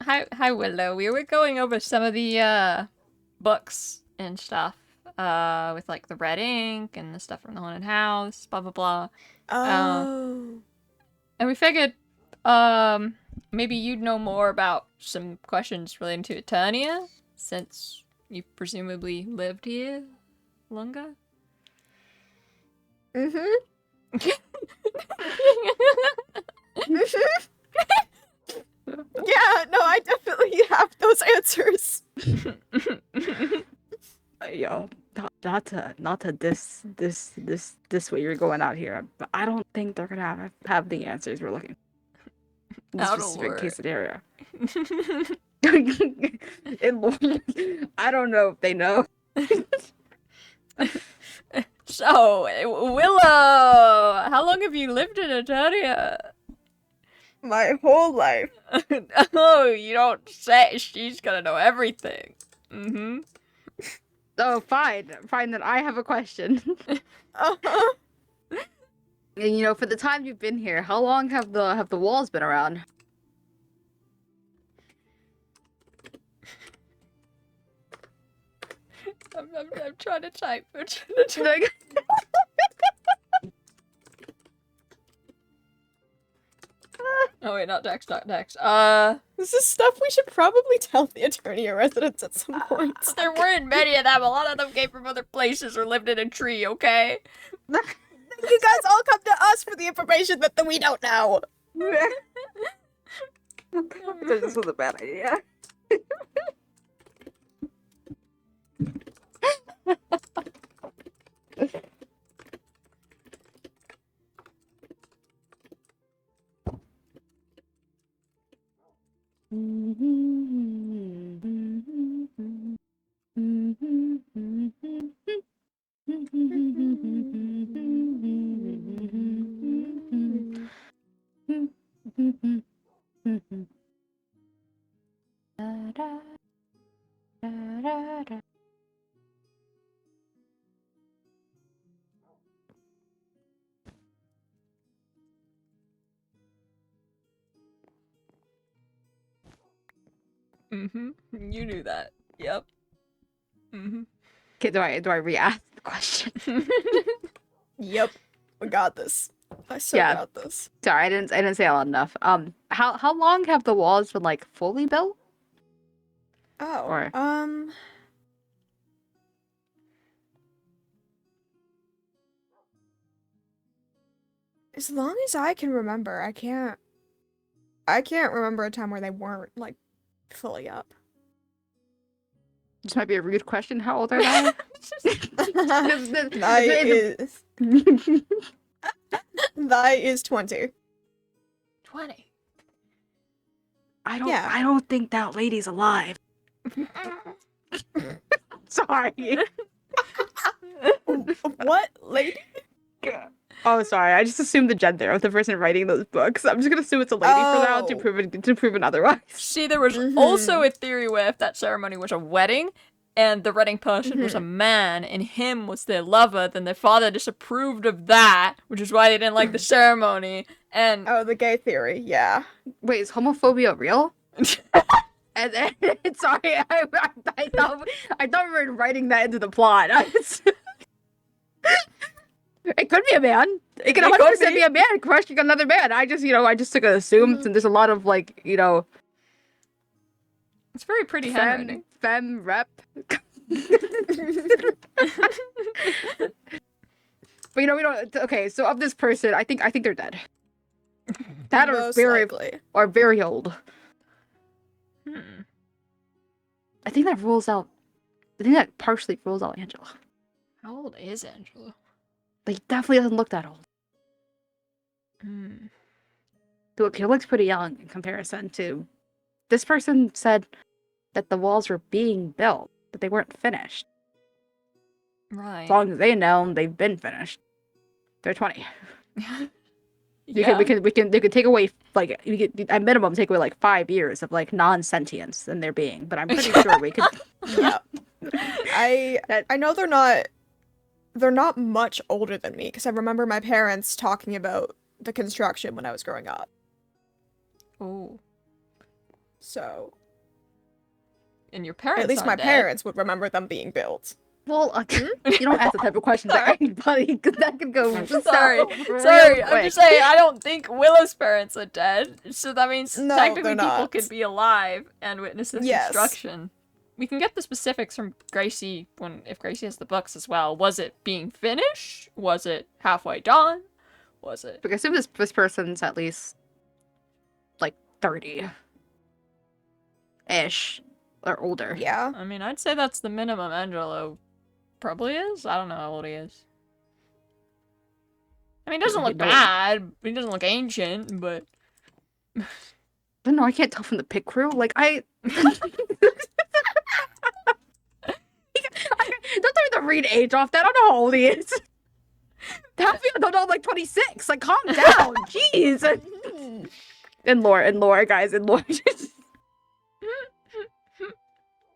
hi Willow. We were going over some of the books and stuff. With like the red ink and the stuff from the haunted house, blah blah blah. Oh. And we figured maybe you'd know more about some questions relating to Eternia, since you presumably lived here longer. Mm-hmm. Yeah, no, I definitely have those answers. Yo, not to this way you're going out here, but I don't think they're gonna have the answers we're looking. This Out of specific work. case scenario. I don't know if they know. So, Willow, how long have you lived in Eternia? My whole life. Oh, you don't say. She's gonna know everything. Mm-hmm. Oh, fine. Then I have a question. Uh-huh. And you know, for the time you've been here, how long have the walls been around? I'm trying to type. I'm trying to type. Like, Oh wait, not Dex, not Dex. This is stuff we should probably tell the attorney or residents at some point. There weren't many of them. A lot of them came from other places or lived in a tree, okay? You guys all come to us for the information that we don't know. this was a bad idea. Mm-hmm. You knew that. Yep. Mm-hmm. Okay, do I re-ask the question? Yep. We got this. I so Yeah. got this. Sorry, I didn't say it loud enough. How long have the walls been like fully built? Oh. Or- As long as I can remember, I can't remember a time where they weren't like fully up. This might be a rude question. How old are they? Thy is 20. 20. I don't think that lady's alive. Sorry. What lady? Oh, sorry. I just assumed the gender of the person writing those books. I'm just gonna assume it's a lady for now Oh. to prove it otherwise. See, there was Mhm. also a theory where if that ceremony was a wedding, and the wedding person was a man, and him was their lover, then their father disapproved of that, which is why they didn't like the ceremony. And Oh, the gay theory. Yeah. Wait, is homophobia real? And then, sorry, I thought we were writing that into the plot. It could be a man. It could 100% be a man crushing another man. I just took it assumed, and there's a lot of like, it's very pretty handwriting. femme rep. But we don't. Okay, so of this person, I think they're dead. That Most likely. are very old. Hmm. I think that rules out. I think that partially rules out Angela. How old is Angela? Like, definitely doesn't look that old. Hmm. Look, he looks pretty young in comparison to. This person said that the walls were being built, but they weren't finished. Right. As long as they know, they've been finished. They're 20. Yeah. We could take away like at minimum take away like 5 years of like non-sentience in their being, but I'm pretty sure we could. Yeah. I know they're not much older than me because I remember my parents talking about the construction when I was growing up. Oh. So And your parents at least my aren't dead. parents would remember them being built. Well, you don't ask the type of questions to anybody because that could go. Sorry, real sorry. I'm quick. just saying I don't think Willow's parents are dead, so that means No, technically they're people not. could be alive and witness this Yes. construction. We can get the specifics from Gracie if Gracie has the books as well. Was it being finished? Was it halfway done? Was it? But I assume this person's at least like 30-ish or older. Yeah. I mean, I'd say that's the minimum Angelo probably is. I don't know how old he is. I mean, he doesn't look No. bad. He doesn't look ancient, but I don't know. I can't tell from the pit crew. Like I don't tell me to read age off that. I don't know how old he is. Half people don't know I'm like 26. Like, calm down. Jeez. In lore, guys, in lore.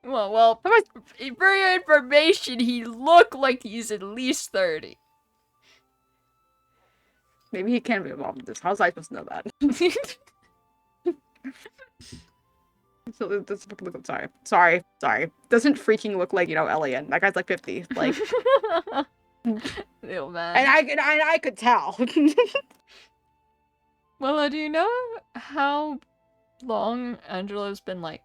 well, for your information, he looked like he's at least 30. Maybe he can be involved in this. How was I supposed to know that? So this sorry. Doesn't freaking look like Elliot. That guy's like 50. Like, Little man. and I could tell. Well, do you know how long Angela's been like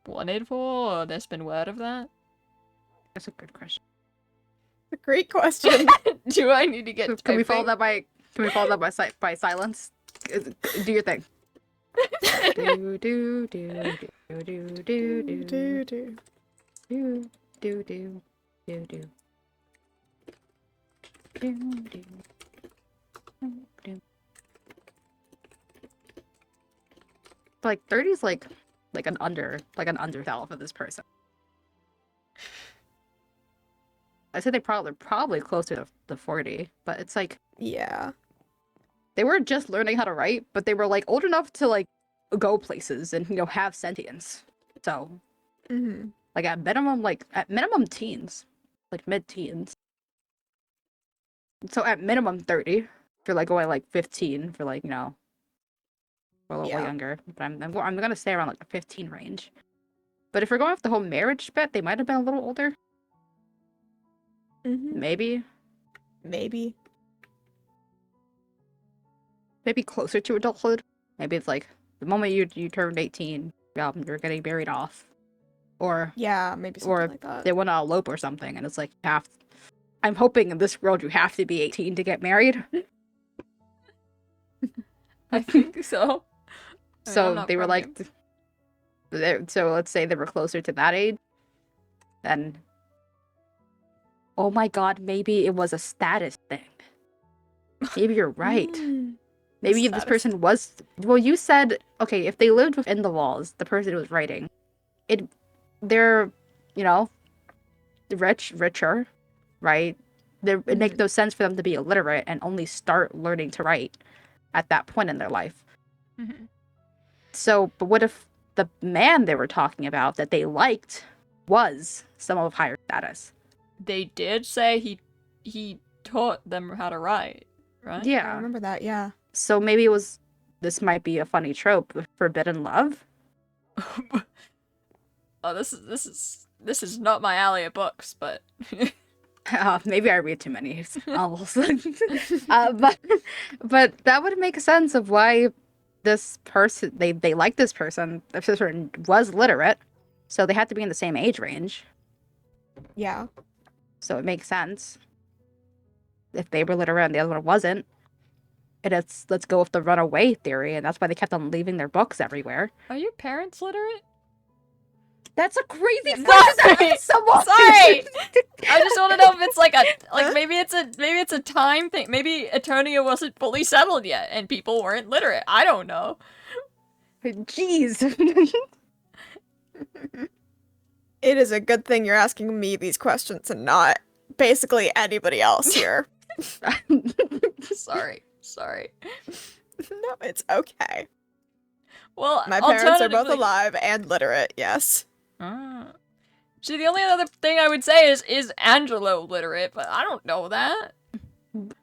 wanted for, or there's been word of that? That's a good question. A great question. Do I need to get? Can we follow typing? that by silence? Do your thing. do do do do do do do do Do. do do do do do. Like 30 is like an undersell for this person. I said they're probably closer to 40, but it's like Yeah. they were just learning how to write, but they were like old enough to like go places and have sentience. So Mm-hmm. like at minimum teens, like mid-teens. So at minimum 30 if you're like going like 15 for like or a little Yeah. younger. But I'm gonna say around like the 15 range. But if we're going off the whole marriage bit, they might have been a little older. Mm-hmm. Maybe closer to adulthood. Maybe it's like the moment you turned 18, you're getting married off, or Yeah, maybe something or like that. they want to elope or something, and it's like I'm hoping in this world you have to be 18 to get married. I think so. I'm So not they were like, programmed. so let's say they were closer to that age, then. Oh my god, maybe it was a status thing. Maybe you're right. Mm. Maybe this Status. person was. Well, you said okay. If they lived within the walls, the person who was writing, they're richer, right? It makes no sense for them to be illiterate and only start learning to write at that point in their life. Mm-hmm. So, but what if the man they were talking about that they liked was someone of higher status? They did say he taught them how to write, right? I Yeah. remember that, yeah. So maybe this might be a funny trope of forbidden love. Oh, this is not my alley of books, but Maybe I read too many novels. But that would make sense of why this person they like this person. This person was literate, so they had to be in the same age range. Yeah. So it makes sense. If they were literate and the other one wasn't, let's go with the runaway theory, and that's why they kept on leaving their books everywhere. are your parents literate? That's a crazy Sorry. question to ask someone. Sorry. I just want to know if it's maybe it's a time thing. Maybe Eternia wasn't fully settled yet, and people weren't literate. I don't know. Jeez. It is a good thing you're asking me these questions and not basically anybody else here. Sorry. No, it's okay. Well, My parents are both alternatively- alive and literate, yes. Ah. See, the only other thing I would say is Angelo literate, but I don't know that.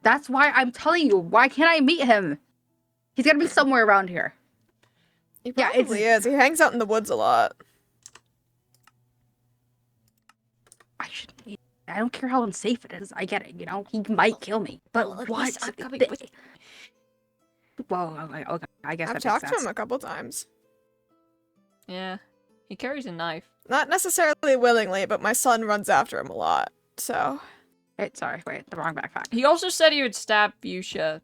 That's why I'm telling you. Why can't I meet him? He's gotta be somewhere around here. He Yeah, probably is. He hangs out in the woods a lot. I don't care how unsafe it is. I get it. He might kill me. But Well, at what? least I'm coming with you. Well, okay. I guess I've that talked makes to sense. him a couple times. Yeah, he carries a knife. Not necessarily willingly, but my son runs after him a lot, so... Wait, the wrong backpack. He also said he would stab Fuchsia.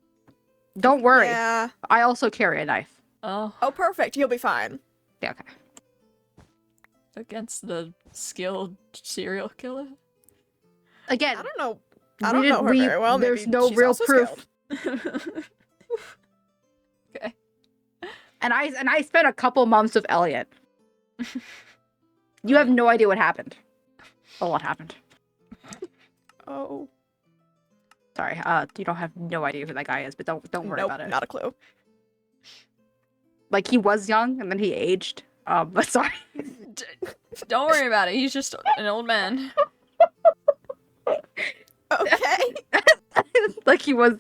Don't worry. Yeah. I also carry a knife. Oh, Oh, perfect. He'll be fine. Yeah, okay. against the skilled serial killer. Again, I don't know. I don't know her very well. There's Maybe no she's real also proof. skilled. Okay. And I spent a couple months with Elliot. You have no idea what happened. A lot happened. Oh. Sorry, you don't have no idea who that guy is, but don't worry Nope, about it. not a clue. Like, he was young, and then he aged. But sorry. Don't worry about it. He's just an old man. Okay. Like, he was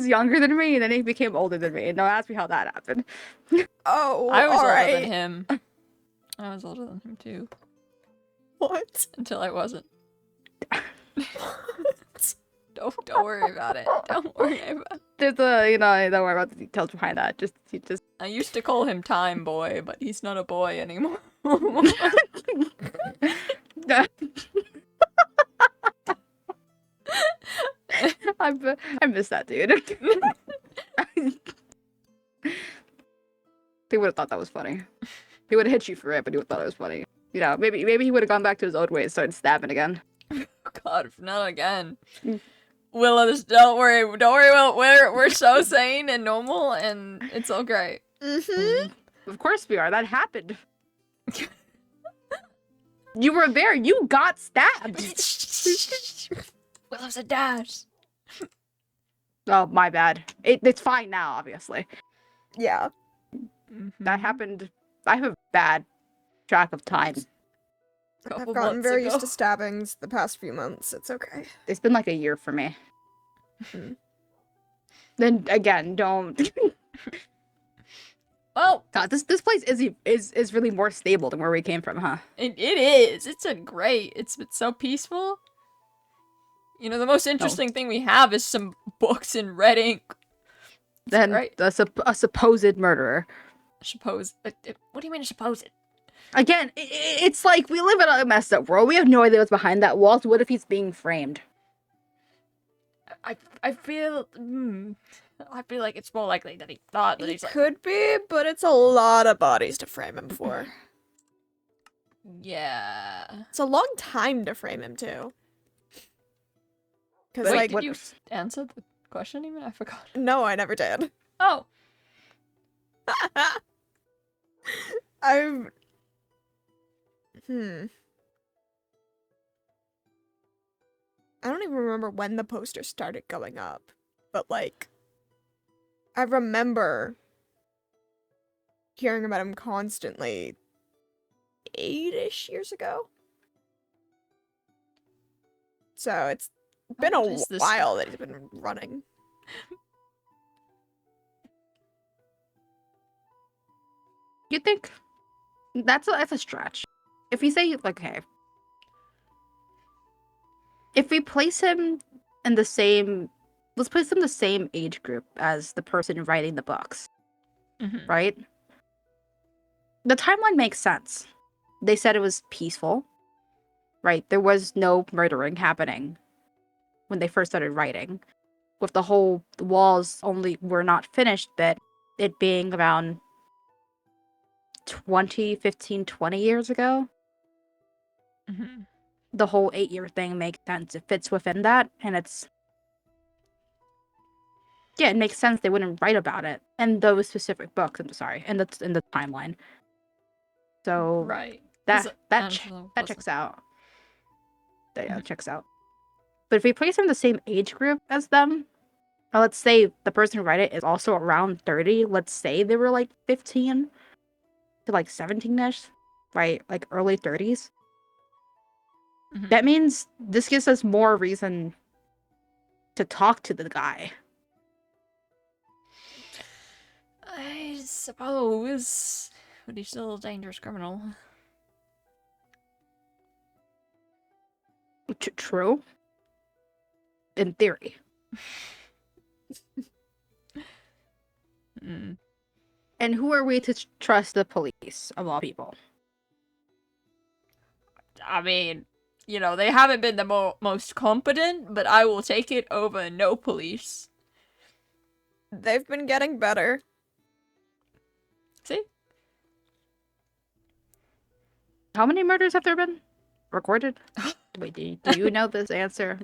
younger than me, and then he became older than me. Now ask me how that happened. Oh, I was older alright. than him. I was older than him too. What? Until I wasn't. Don't worry about it. Don't worry about it. There's don't worry about the details behind that. Just I used to call him Time Boy, but he's not a boy anymore. I miss that dude. He would have thought that was funny. He would have hit you for it, but he would have thought it was funny. Maybe he would have gone back to his old ways, started stabbing again. God, not again. Willow, don't worry, Will. We're so sane and normal, and it's all great. Mm-hmm. Of course we are. That happened. You were there. You got stabbed. Willow's a dash. Oh, my bad. It's fine now, obviously. Yeah. That happened. I have a bad track of time. Couple I've gotten months very ago. used to stabbings the past few months. It's okay. It's been like a year for me. Mhm. Then again, don't. Well, God, this place is really more stable than where we came from, huh? it is. It's been so peaceful. The most interesting thing we have is some books in red ink. Then right. a supposed murderer. Suppose. What do you mean supposed? Again, it's like we live in a messed up world. We have no idea what's behind that wall. So what if he's being framed? I feel like it's more likely that he thought that He he's like, could be, but it's a lot of bodies to frame him for. yeah. It's a long time to frame him too. Because Wait, like, did you answer the question even? I forgot. no, I never did. Oh, I've. I don't even remember when the poster started going up, but like, I remember hearing about him constantly 8-ish years ago. So it's been What a is this while stuff? that he's been running. You think that's a stretch. If you say, okay, if we place him in the same, let's place him in the same age group as the person writing the books, Mhm. right? The timeline makes sense. They said it was peaceful, right? There was no murdering happening when they first started writing. With the whole walls only were not finished bit, it being around 20 years ago. Mhm. The whole 8-year thing makes sense. It fits within that, and it's yeah, it makes sense they wouldn't write about it in those specific books. I'm sorry, in the timeline. So Right. that Angela that wasn't. checks out. Yeah, Mhm. checks out. But if we place them in the same age group as them, or let's say the person who wrote it is also around 30. Let's say they were like 15 to like 17ish, right? Like early 30s. Mhm. That means this gives us more reason to talk to the guy. I suppose, but he's still a dangerous criminal. True. In theory. Mm. And who are we to trust the police, of all people? I mean, you know, they haven't been the most competent, but I will take it over no police. They've been getting better. See? How many murders have there been recorded? Wait, do you know this answer?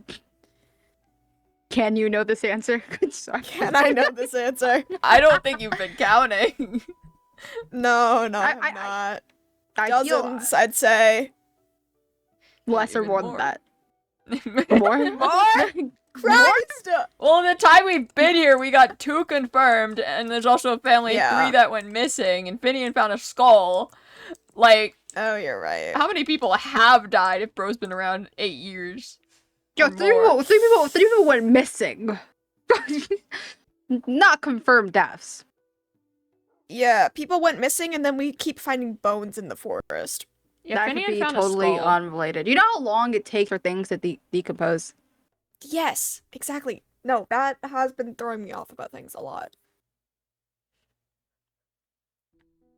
Can you know this answer? Sorry. Can I know this answer? I don't think you've been counting. No, I- I'm not. I feel Dozens, I'd say. less or Even more more. than that. More? More? Christ! Well, in the time we've been here, we got 2 confirmed, and there's also a family of Yeah. 3 that went missing, and Finian found a skull. Like, Oh, you're right. how many people have died if Bro's been around 8 years? Yo, Or three more? people went missing. Not confirmed deaths. Yeah, people went missing and then we keep finding bones in the forest. Yeah, That could Finian be found totally a skull. unrelated. You know how long it takes for things to decompose? Yes, exactly. No, that has been throwing me off about things a lot.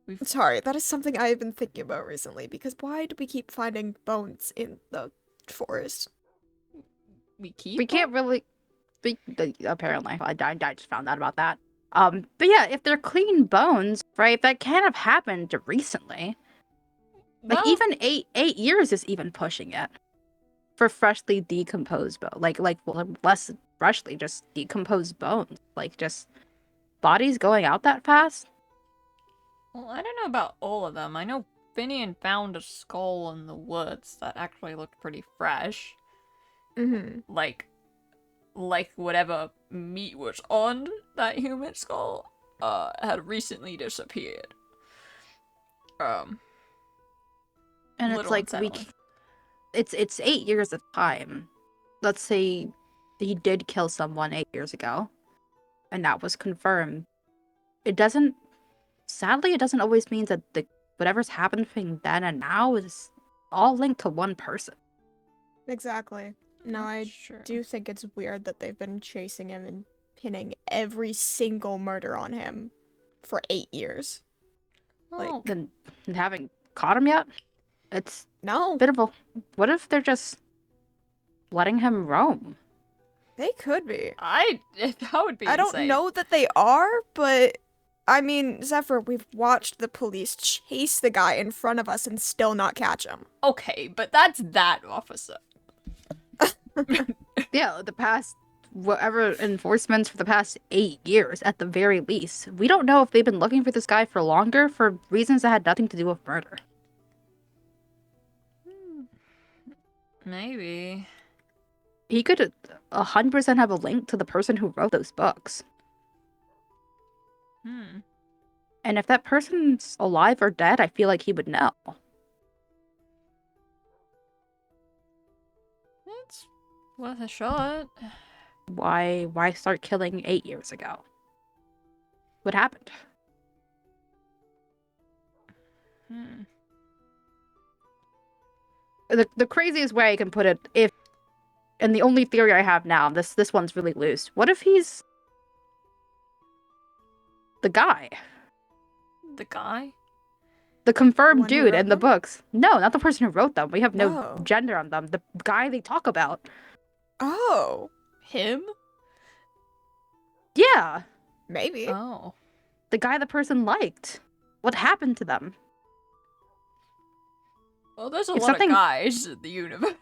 We've- Sorry, that is something I've been thinking about recently, because why do we keep finding bones in the forest? We keep We can't really. Apparently, I just found out about that. But yeah, if they're clean bones, right, that can't have happened recently. Like Well, even eight years is even pushing it for freshly decomposed bone. Well, less freshly, just decomposed bones. Like just bodies going out that fast. well, I don't know about all of them. I know Finian found a skull in the woods that actually looked pretty fresh. Mm-hmm. Like whatever meat was on that human skull, had recently disappeared. And it's Little like unsettling. it's 8 years of time. Let's say he did kill someone 8 years ago, and that was confirmed. Sadly, it doesn't always mean that whatever's happened between then and now is all linked to one person. Exactly. No, I Sure. do think it's weird that they've been chasing him and pinning every single murder on him for 8 years. Well, Then haven't caught him yet. It's No, a bit of a. What if they're just letting him roam? they could be. that would be I don't insane. know that they are, but I mean, Zephyr, we've watched the police chase the guy in front of us and still not catch him. Okay, but that's that officer. Yeah, the past whatever enforcements for the past 8 years at the very least. We don't know if they've been looking for this guy for longer for reasons that had nothing to do with murder. Maybe. he could 100% have a link to the person who wrote those books. Hmm. And if that person's alive or dead, I feel like he would know. It's worth a shot. Why start killing 8 years ago? What happened? Hmm. The craziest way I can put it, and the only theory I have now, this one's really loose. What if he's the guy? The guy? The confirmed One who dude wrote in the them? books. No, not the person who wrote them. We have no Oh. gender on them. The guy they talk about. Oh, Him? Yeah. maybe. Oh. The guy the person liked. What happened to them? Well, there's a If lot something- of guys in the universe.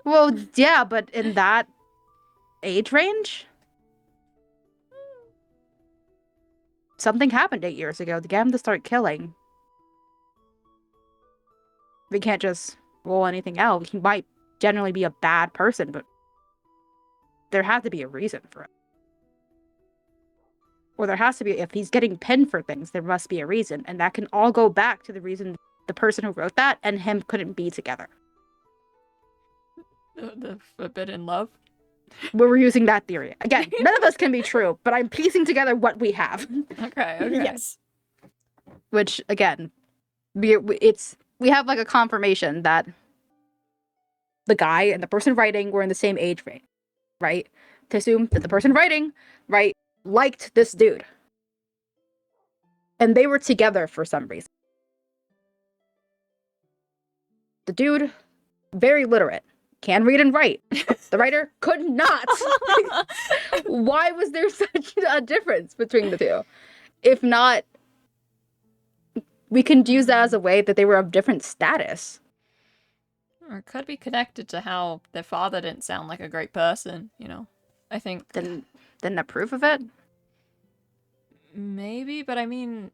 Well, yeah, but in that age range? Something happened 8 years ago to get him to start killing. We can't just roll anything out. He might generally be a bad person, but there has to be a reason for it. Or there has to be, if he's getting pinned for things, there must be a reason. And that can all go back to the reason the person who wrote that and him couldn't be together. The forbidden love. We're using that theory. Again, none of us can be true, but I'm piecing together what we have. Okay, okay. Yes. Which, again, we have like a confirmation that the guy and the person writing were in the same age range, right? To assume that the person writing, right, liked this dude. And they were together for some reason. The dude, very literate, can read and write. The writer could not. Why was there such a difference between the two? If not, we can use that as a way that they were of different status. Or it could be connected to how their father didn't sound like a great person, you know? I think Didn't approve of it? maybe, but I mean,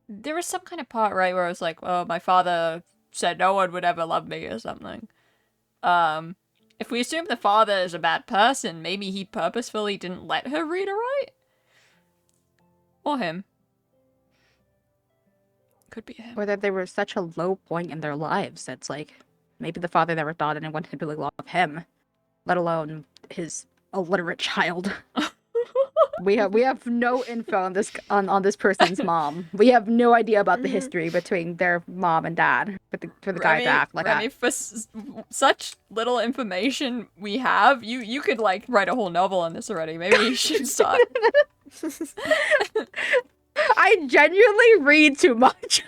there was some kind of part, right, where I was like, oh, my father said no one would ever love me or something. If we assume the father is a bad person, maybe he purposefully didn't let her read or write? Or him. Could be him. Or that they were such a low point in their lives that's like, maybe the father never thought anyone could really love him, let alone his illiterate child. We have no info on this person's mom. We have no idea about the history between their mom and dad for the guy to act like Remy, that. for such little information we have, you could like write a whole novel on this already. Maybe you should start. I genuinely read too much.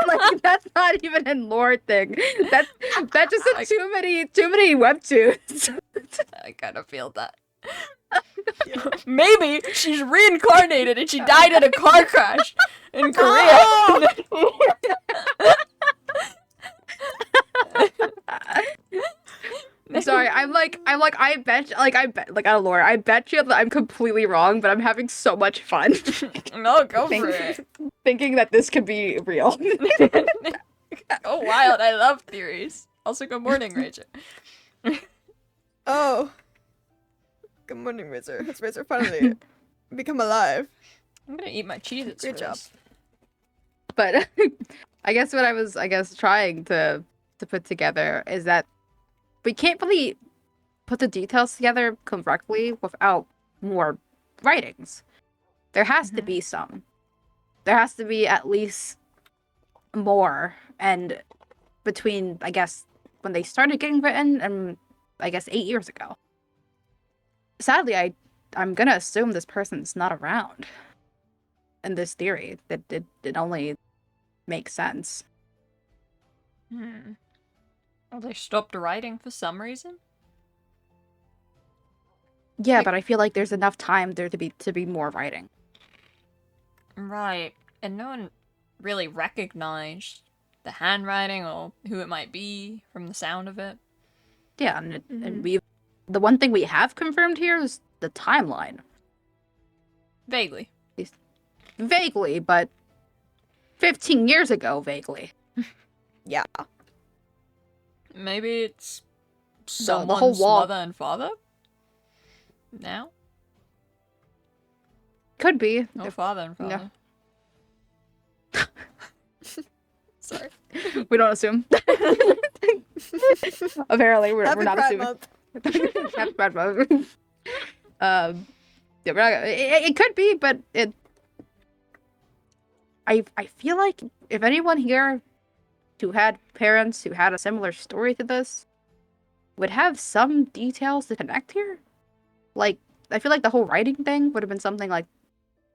Like that's not even a lore thing. That's just too many webtoons. I kind of feel that. Maybe she's reincarnated and she died in a car crash in Korea. Sorry, I bet like out of lore, I bet you that I'm completely wrong, but I'm having so much fun. No, go for it. Thinking that this could be real. Oh, wild. I love theories. Also, good morning, Rachel. Oh. Good morning, Razor. Has Razor finally become alive? I'm gonna eat my Cheez-Its Great job. first. But I guess what I was trying to put together is that we can't really put the details together correctly without more writings. There has to be some. There has to be at least more. And between, I guess, when they started getting written and, I guess, 8 years ago. Sadly, I'm gonna assume this person's not around. In this theory, that it only makes sense. Well, they stopped writing for some reason. Yeah, Like- but I feel like there's enough time there to be more writing. Right. And no one really recognized the handwriting or who it might be from the sound of it. Yeah, and the one thing we have confirmed here is the timeline. Vaguely. Vaguely, but 15 years ago, vaguely. Yeah. Maybe it's someone's whole wall mother and father? Now? could be. No if- father and no. father. Sorry. We don't assume. Apparently, we're Happy not Pride assuming. Month. Happy Pride Month. Yeah, we're not, it could be, but I feel like if anyone here who had parents who had a similar story to this would have some details to connect here. Like, I feel like the whole writing thing would have been something like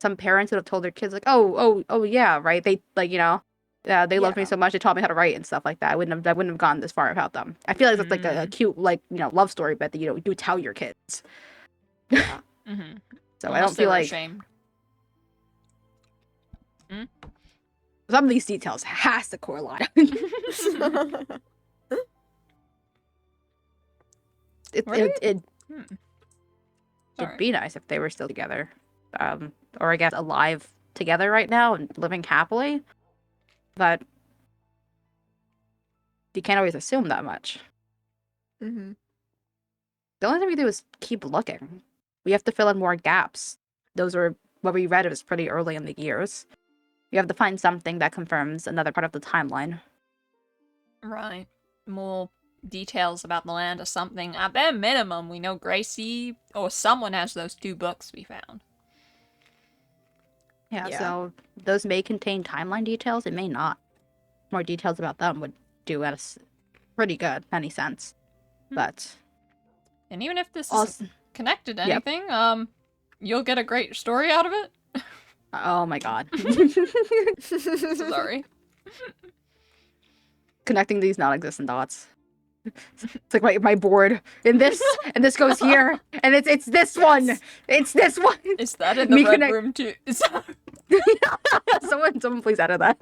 some parents would have told their kids like, oh yeah, right. They like, they loved me Yeah. so much they taught me how to write and stuff like that. I wouldn't have gone this far without them. I feel like that's like a cute like, love story bit that you tell your kids. Mm-hmm. So I don't feel like ashamed. some of these details has to correlate. It'd Alright. be nice if they were still together, or I guess alive together right now and living happily. But you can't always assume that much. Mm-hmm. The only thing we do is keep looking. We have to fill in more gaps. Those were what we read. It was pretty early in the years. You have to find something that confirms another part of the timeline. Right. More details about the land or something. At bare minimum, we know Gracie or someone has those 2 books we found. Yeah, Yeah. so those may contain timeline details. It may not. More details about them would do us pretty good, in any sense. But And even if this also, isn't connected to Yep. anything, you'll get a great story out of it. oh my god. Sorry. Connecting these non-existent dots. It's like my board. And this goes here. And it's this one. It's this one. Is that in the Me red connect- room too? someone please edit that.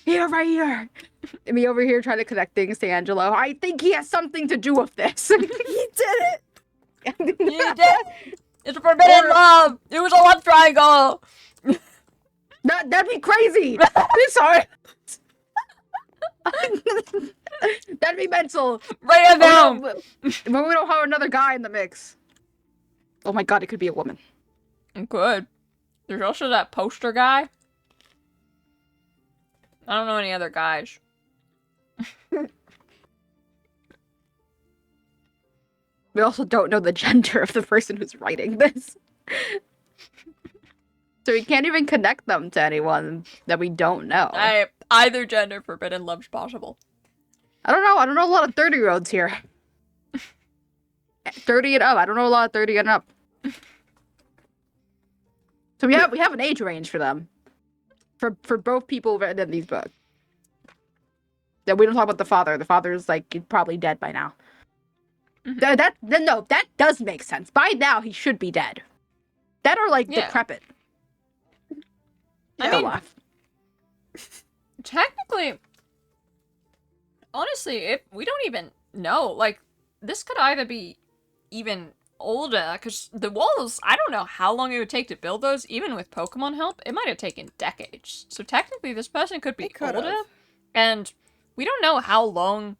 Here, right here. And me over here trying to connect things to Angelo. I think he has something to do with this. He did it. You did. It's a forbidden love. It was a love triangle. That'd be crazy. I'm sorry. That'd be mental. Write it down. But we don't have another guy in the mix. Oh my god, it could be a woman. Good. There's also that poster guy. I don't know any other guys. We also don't know the gender of the person who's writing this. So we can't even connect them to anyone that we don't know. Either gender forbidden love's possible. I don't know. I don't know a lot of 30-year-olds here. 30 and up. I don't know a lot of 30 and up. So we have an age range for them. For both people written in these books. Then we don't talk about the father. The father's like probably dead by now. Mm-hmm. No, that does make sense. By now he should be dead. Dead or like decrepit. I Go mean, off. technically, honestly, if we don't even know, like, this could either be even older, because the walls, I don't know how long it would take to build those, even with Pokemon help, it might have taken decades. So technically, this person could be It could've. older, and we don't know how long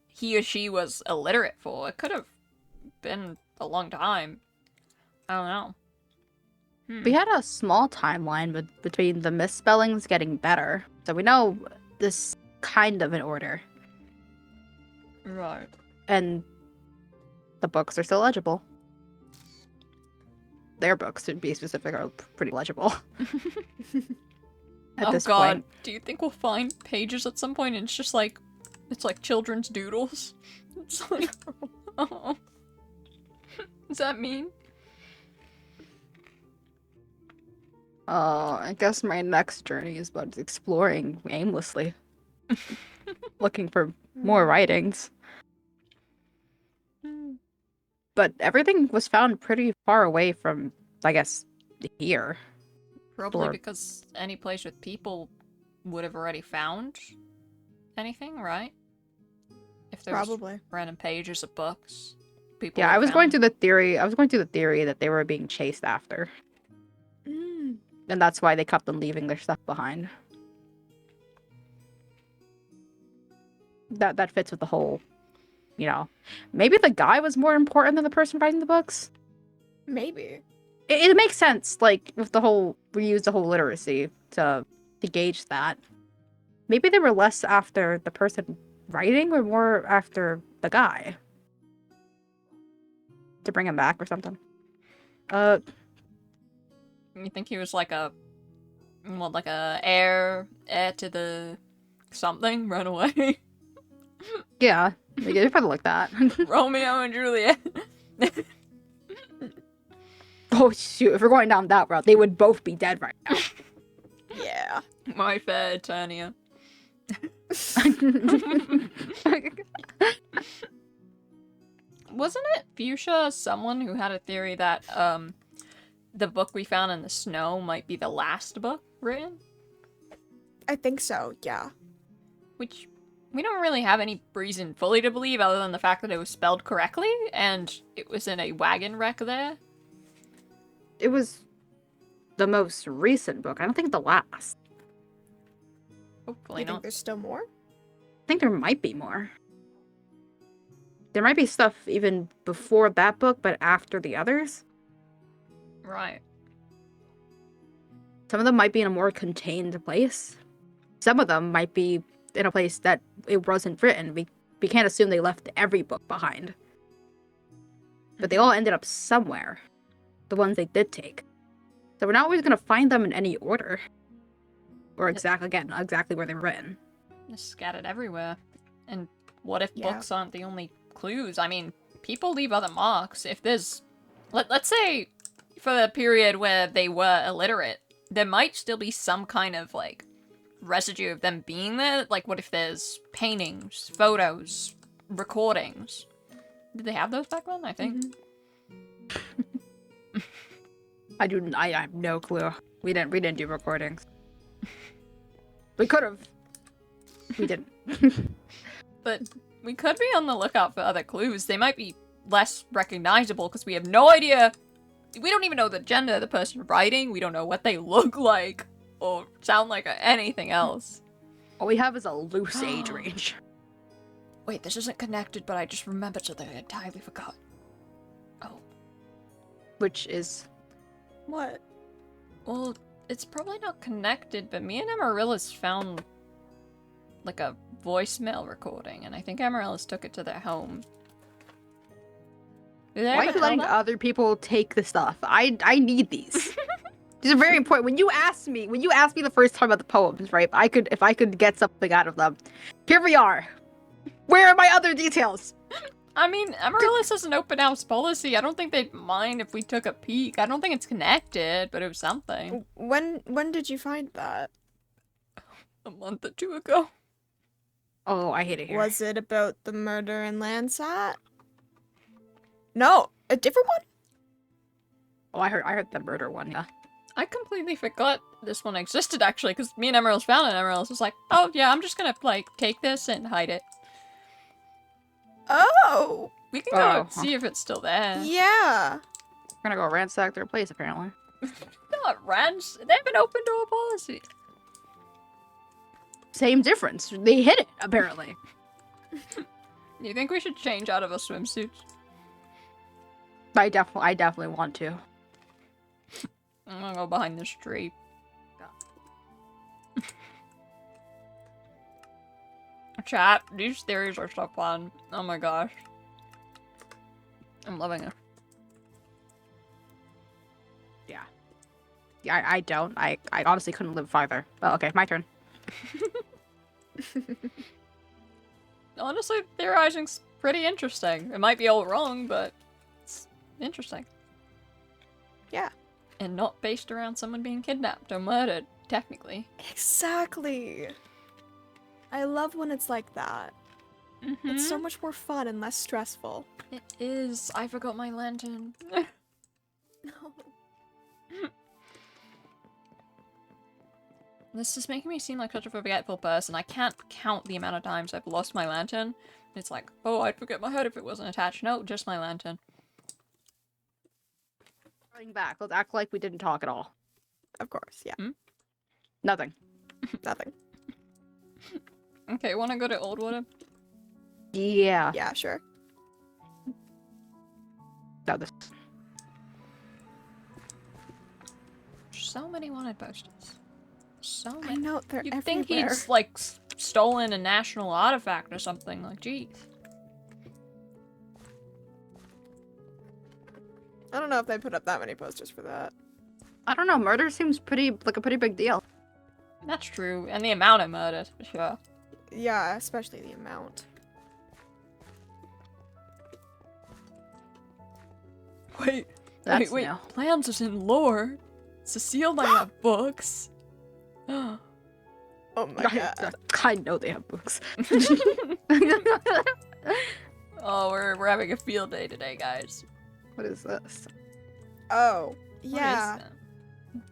he or she was illiterate for. It could have been a long time. I don't know. We had a small timeline between the misspellings getting better. So we know this kind of in order. Right. And the books are still legible. Their books, to be specific, are pretty legible. At Oh this god, point. do you think we'll find pages at some point and it's just like, it's like children's doodles? It's like, oh. Does that mean? I guess my next journey is about exploring aimlessly. Looking for more writings. But everything was found pretty far away from, I guess, here. Probably Or- because any place with people would have already found anything, right? If there was Probably. random pages of books, people. Yeah, would I have was going found through the theory. I was going through the theory that they were being chased after, Mm. and that's why they kept on leaving their stuff behind. that fits with the whole, maybe the guy was more important than the person writing the books. Maybe. It makes sense, like, with the whole, we use the whole literacy to gauge that. Maybe they were less after the person writing or more after the guy. To bring him back or something. You think he was like a heir to the something run away? Yeah, they probably like that. Romeo and Juliet. Oh shoot, if we're going down that route, they would both be dead right now. Yeah. My fair Eternia. Wasn't it Fuchsia someone who had a theory that the book we found in the snow might be the last book written? I think so, yeah. Which we don't really have any reason fully to believe other than the fact that it was spelled correctly and it was in a wagon wreck there. It was the most recent book. I don't think the last. Hopefully You think not. there's still more? I think there might be more. There might be stuff even before that book, but after the others. Right. Some of them might be in a more contained place. Some of them might be in a place that it wasn't written. We can't assume they left every book behind. But they all ended up somewhere. The ones they did take. So we're not always going to find them in any order. Or exactly where they were written. They're scattered everywhere. And what if Yeah. books aren't the only clues? I mean, people leave other marks. If there's... Let's say, for the period where they were illiterate, there might still be some kind of, like, residue of them being there. Like, what if there's paintings, photos, recordings? Did they have those back then? I think. I have no clue. We didn't do recordings. We could have. We didn't. But we could be on the lookout for other clues. They might be less recognizable because we have no idea. We don't even know the gender of the person writing. We don't know what they look like or sound like or anything else. All we have is a loose age range. Wait, this isn't connected, but I just remembered something I entirely forgot. Oh. Which is... What? Well, it's probably not connected, but me and Amaryllis found, like, a voicemail recording, and I think Amaryllis took it to their home. Did they Why are ever you tell letting that? other people take the stuff? I need these. These are very important. When you asked me the first time about the poems, right? If I could get something out of them. Here we are. Where are my other details? I mean, Amaryllis has an open house policy. I don't think they'd mind if we took a peek. I don't think it's connected, but it was something. When did you find that? A month or two ago. Oh, I hate it here. Was it about the murder in Landsat? No, a different one? Oh, I heard the murder one, yeah. I completely forgot this one existed, actually, because me and Amaryllis found it, and Amaryllis was like, oh, yeah, I'm just gonna, like, take this and hide it. Oh! We can go see if it's still there. Yeah! We're gonna go ransack their place, apparently. Not ranch. They have an open door policy. Same difference. They hid it, apparently. You think we should change out of our swimsuits? I definitely want to. I'm gonna go behind this tree. Chat, these theories are so fun. Oh my gosh. I'm loving it. Yeah. Yeah, I don't. I honestly couldn't live farther. Well, okay, my turn. Honestly, theorizing's pretty interesting. It might be all wrong, but it's interesting. Yeah. And not based around someone being kidnapped or murdered, technically. Exactly. I love when it's like that. It's so much more fun and less stressful. It is. I forgot my lantern. No. This is making me seem like such a forgetful person. I can't count the amount of times I've lost my lantern. It's like, oh, I'd forget my head if it wasn't attached. No, just my lantern. Going back, let's act like we didn't talk at all. Of course, yeah. Nothing. Nothing. Okay, wanna go to Old Water? Yeah. Yeah, sure. No, this. So many wanted posters. So I many. know they're You'd think everywhere. he's like stolen a national artifact or something. Like, geez. I don't know if they put up that many posters for that. I don't know. Murder seems like a pretty big deal. That's true, and the amount of murders for sure. Yeah, especially the amount. Wait, That's wait. new. Plans is in lore. Cecile might have books. Oh my god. I know they have books. Oh, we're having a field day today, guys. What is this? Oh, What is yeah.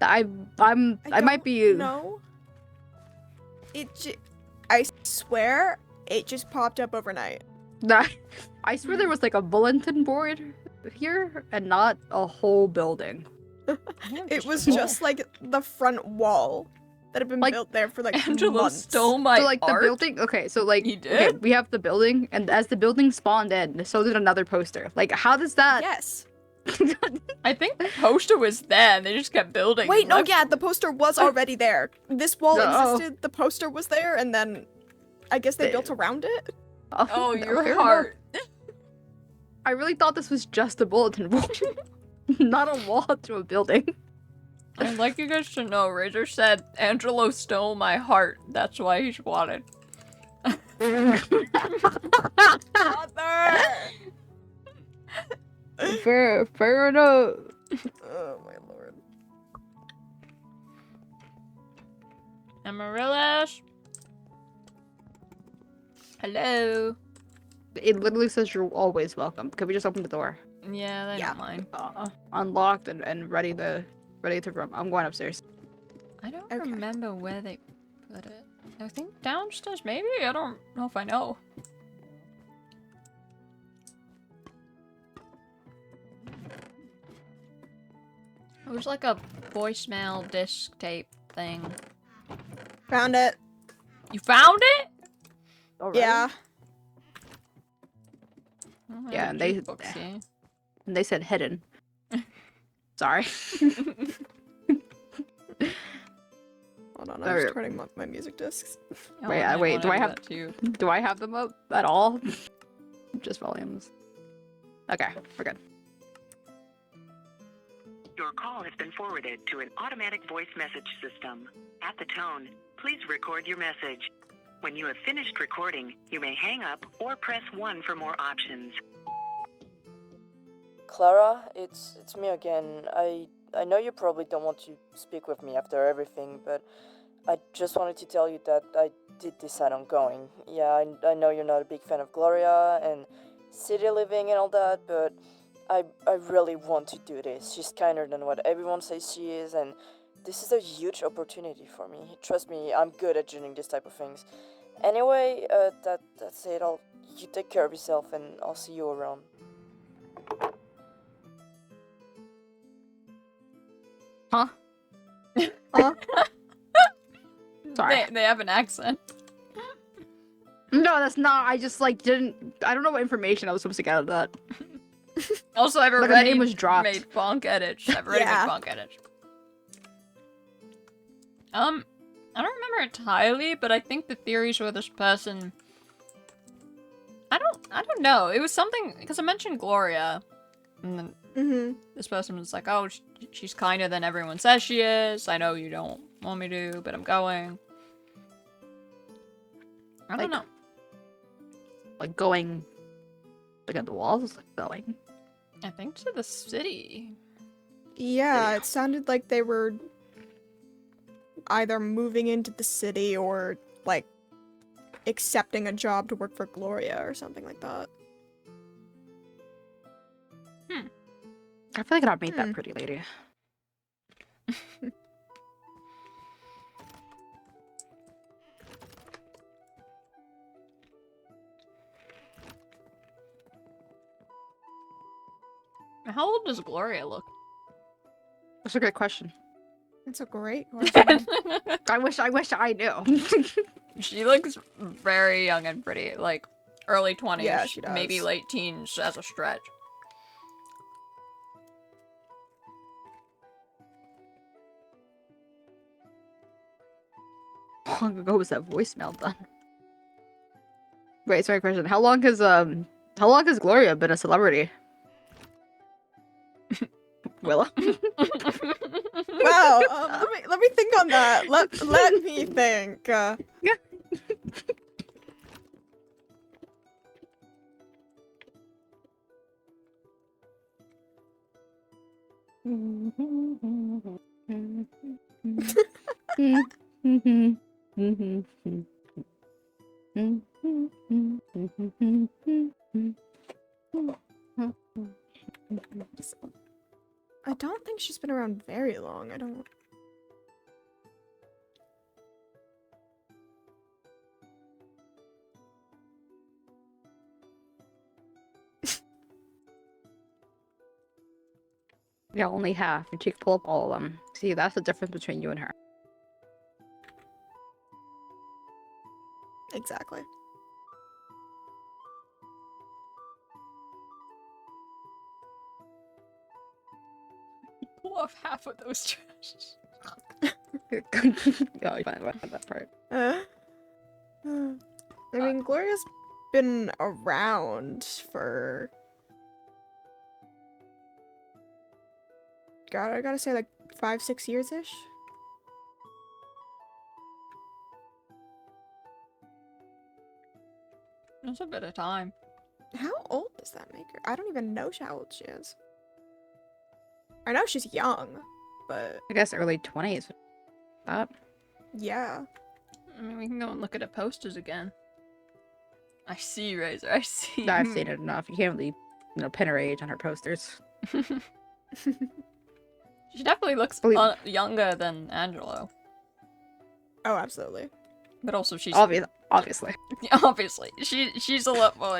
that? I might be. No. I swear, it just popped up overnight. I swear there was like a bulletin board here and not a whole building. It was just like the front wall that had been Like, built there for like Angelo months. stole my So like art. the building. Okay, so like He okay, did? we have the building, and as the building spawned in, so did another poster. Like, how does that? Yes. I think the poster was there, and they just kept building. Wait, and no, left- yeah, the poster was already there. This wall No. existed, the poster was there, and then I guess they built around it? Oh, no, your fair enough. heart. I really thought this was just a bulletin board, not a wall to a building. I'd like you guys to know, Razor said Angelo stole my heart. That's why he's wanted. Fair enough. Oh my lord. Amaryllis? Hello? It literally says you're always welcome. Could we just open the door? Yeah, they Yeah. don't mind. Unlocked and ready to room. I'm going upstairs. I don't Okay. remember where they put it. I think downstairs, maybe? I don't know if I know. It was like a voicemail disc tape thing. Found it. You found it? Already? Yeah. I don't Yeah, have and they- jukebox here. And they said hidden. Sorry. Hold on, I'm Alright. just turning up my music discs. Oh, Wait, I wait, do I wanna have- that too. Do I have them up at all? Just volumes. Okay, we're good. Your call has been forwarded to an automatic voice message system. At the tone, please record your message. When you have finished recording, you may hang up or press 1 for more options. Clara, it's me again. I know you probably don't want to speak with me after everything, but I just wanted to tell you that I did decide on going. Yeah, I know you're not a big fan of Gloria and city living and all that, but I really want to do this. She's kinder than what everyone says she is, and this is a huge opportunity for me. Trust me, I'm good at doing this type of things. Anyway, that's it. You take care of yourself, and I'll see you around. Huh? Huh? Sorry. They have an accent. No, that's not. I just like didn't. I don't know what information I was supposed to get out of that. Also, I've Like, her already name was dropped. made bonk edits. I've already Yeah. made bonk edits. I don't remember entirely, but I think the theories were this person. I don't know. It was something because I mentioned Gloria, and then Mm-hmm. this person was like, "Oh, she's kinder than everyone says she is. I know you don't want me to, but I'm going." I don't Like- know. Like going. Like at the walls. Like going. I think to the city. Yeah, it sounded like they were either moving into the city or, like, accepting a job to work for Gloria or something like that. I feel like I'd meet Hmm. that pretty lady. How old does Gloria look? That's a great question. It's a great question. I wish I knew. She looks very young and pretty. Like, early 20s, Yeah, she does. maybe late teens as a stretch. How long ago was that voicemail done? Wait, sorry, question. How long has Gloria been a celebrity? Willa? Wow. Let me think on that. Let me think. I don't think she's been around very long. I don't. Yeah, only half, and she could pull up all of them. See, that's the difference between you and her. Exactly. Pull off half of those trashes. Yeah, I find that part. I mean, Gloria's been around for. God, I gotta say, like 5-6 years ish. That's a bit of time. How old does that make her? I don't even know how old she is. I know she's young, but I guess early 20s. That. yeah. I mean, we can go and look at the posters again. I see, Razor. I see. I've seen it enough. You can't really, pin her age on her posters. She definitely looks younger than Angelo. Oh, absolutely. But also she's... Obviously. Obviously. She's a lot more,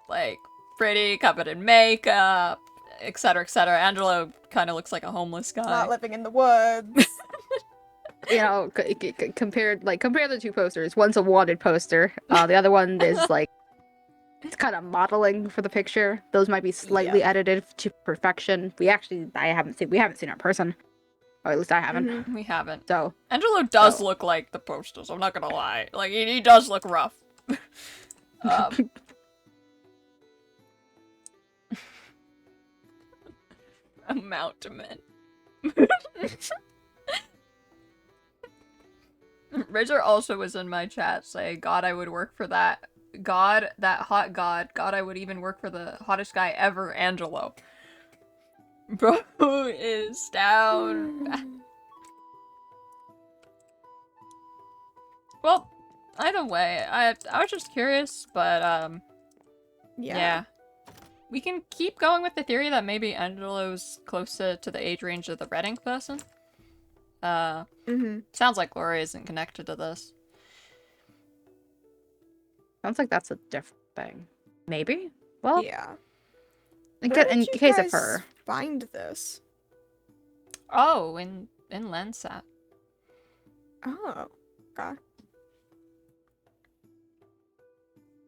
like, pretty, covered in makeup, etc., etc. Angelo kind of looks like a homeless guy. Not living in the woods. Compare the two posters. One's a wanted poster. The other one is like it's kind of modeling for the picture. Those might be slightly edited to perfection. We haven't seen her in person, or at least I haven't. Mhm. We haven't. So Angelo does look like the posters. I'm not gonna lie. Like he does look rough. Amount to men. Razor also was in my chat saying, God, I would work for that. God, that hot god. God, I would even work for the hottest guy ever, Angelo. Bro is down. Well, either way, I was just curious, but, yeah. We can keep going with the theory that maybe Angelo's closer to the age range of the Red Ink person. Sounds like Gloria isn't connected to this. sounds like that's a different thing. Maybe. Well, Yeah. in Where did you case of guys her. find this? Oh, in Lensat. Oh, God.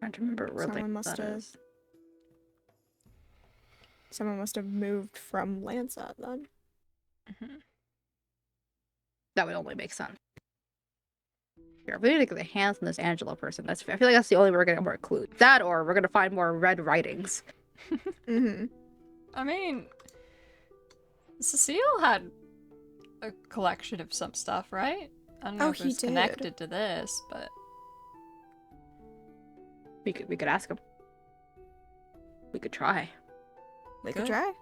Trying to remember where Someone must have moved from Lancet then. That would only make sense. Here, we need to get the hands on this Angelo person. I feel like that's the only way we're gonna get more clues. That, or we're gonna find more red writings. I mean, Cecile had a collection of some stuff, right? I don't know if it was connected to this, but We could ask him. We could try. We could try.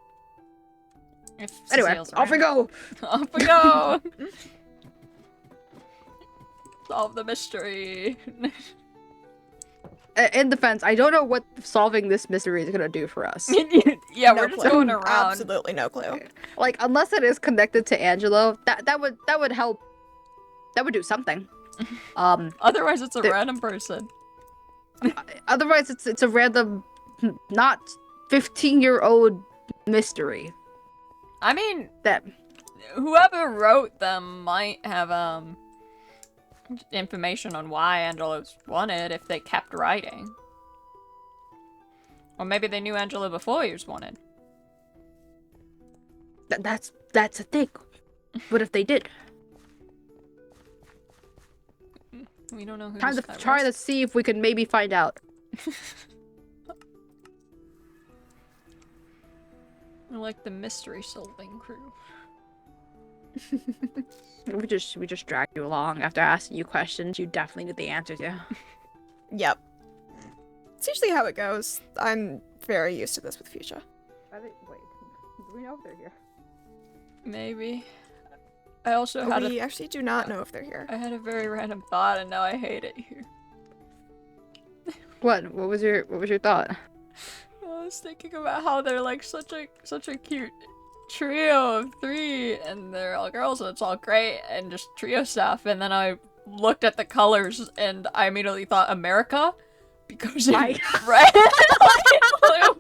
if Anyway, Cecile's off we around. go! Off we go! Solve the mystery. In defense, I don't know what solving this mystery is gonna do for us. Yeah, No we're just clue. going around. Absolutely no clue. Like, unless it is connected to Angelo, that would help. That would do something. Otherwise, it's a random person. Otherwise, it's a random, not 15-year-old mystery. I mean, That whoever wrote them might have information on why Angelo's wanted if they kept writing. Or maybe they knew Angela before he was wanted. That's a thing. What if they did? We don't know who Time this to guy try to was. see if we can maybe find out. We're like the mystery solving crew. We just drag you along after asking you questions you definitely knew the answer to. Yep. It's usually how it goes. I'm very used to this with Fuchsia. Wait, do we know if they're here? Maybe. I also had We actually do not know if they're here. I had a very random thought and now I hate it here. What was your thought? I was thinking about how they're like such a cute trio of 3 and they're all girls and it's all great and just trio stuff, and then I looked at the colors and I immediately thought America because it's red and blue.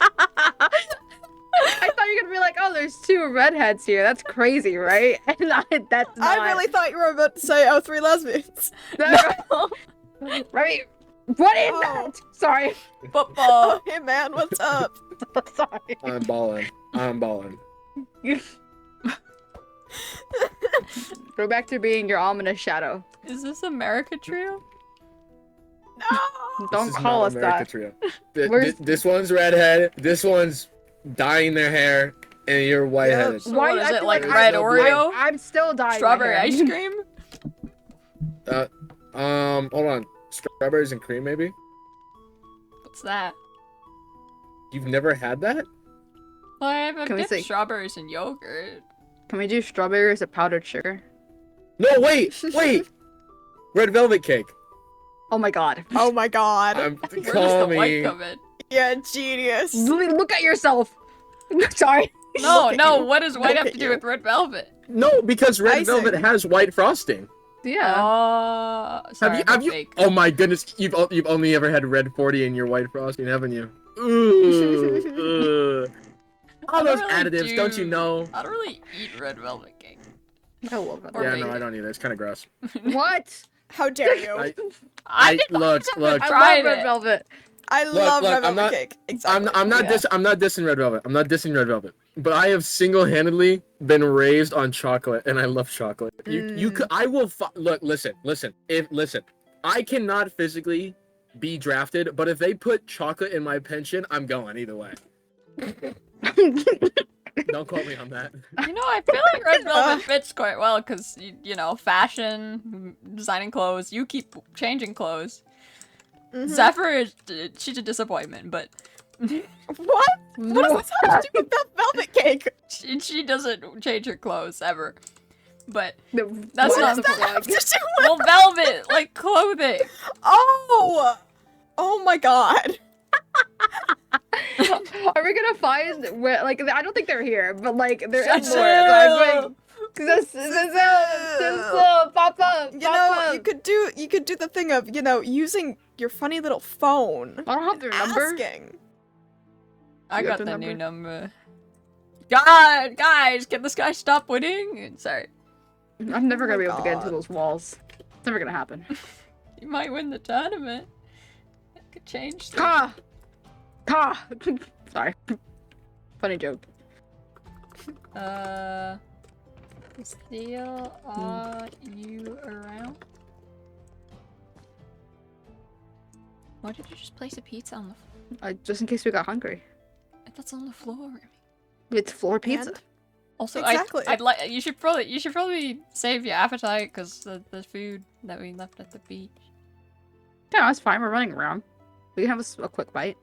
I thought you were gonna be like, oh, there's 2 redheads here. That's crazy, right? And that's not. I really thought you were about to say, oh, 3 lesbians. No. Right. What is Oh. that? Sorry. Football. Oh, hey man, what's up? Sorry. I'm balling. Go back to being your ominous shadow. Is this America trio? No! Don't This is call not us America that. Trio. Where's- This one's redhead. This one's dyeing their hair, and you're white-headed. So Why what do is I it feel like like red I'm- Oreo? I'm still dying. Strawberry ice cream? Hold on. Strawberries and cream, maybe? What's that? You've never had that? Well, I haven't Can we dipped say- strawberries in yogurt. Can we do strawberries or powdered sugar? No, wait! Red velvet cake. Oh my god. Oh my god. Where does Call the white me. come in? Yeah, genius. Look at yourself. Sorry. No, Look at no, you. what does white Look have at to do you. with red velvet? No, because red Icing. velvet has white frosting. Yeah. Sorry, Have you? fake. Oh my goodness! You've only ever had red 40 in your white frosting, haven't you? Ooh. All I those don't really additives, don't you know? I don't really eat red velvet cake. I love Or Yeah, bake no, it. I don't either. It's kind of gross. What? How dare you? I look. I Tried love red it. velvet. I love look, red I'm velvet not- cake. Exactly. I'm not Yeah. I'm not dissing red velvet. I'm not dissing red velvet. But I have single-handedly been raised on chocolate, and I love chocolate. You could. I will. Look. Listen. Listen. I cannot physically be drafted, but if they put chocolate in my pension, I'm going either way. Don't quote me on that. You know, I feel like red velvet fits quite well because, you know, fashion, designing clothes, you keep changing clothes. Mhm. Zephyr, is, she's a disappointment, but What? What does this have to do with that velvet cake? she doesn't change her clothes ever. But That's That's What not does the that have point. to do with? well, velvet, like clothing. Oh! Oh my god. Are we gonna find where? Like, I don't think they're here, but like they're Shut somewhere. up. Papa. You know, you could do the thing of, you know, using your funny little phone. I don't have their number. Asking. I You got got the the new number. God, guys, can this guy stop winning? Sorry. I'm never gonna Oh be my able to get into God. those walls. It's never gonna happen. You might win the tournament. It could change things. Ka! Ka! Sorry. Funny joke. Still are you around? Why did you just place a pizza on the floor? Just in case we got hungry. That's on the floor. It's floor pizza. And- Also, Exactly. I'd like you should probably save your appetite because the food that we left at the beach. Yeah, that's fine. We're running around. We can have a quick bite.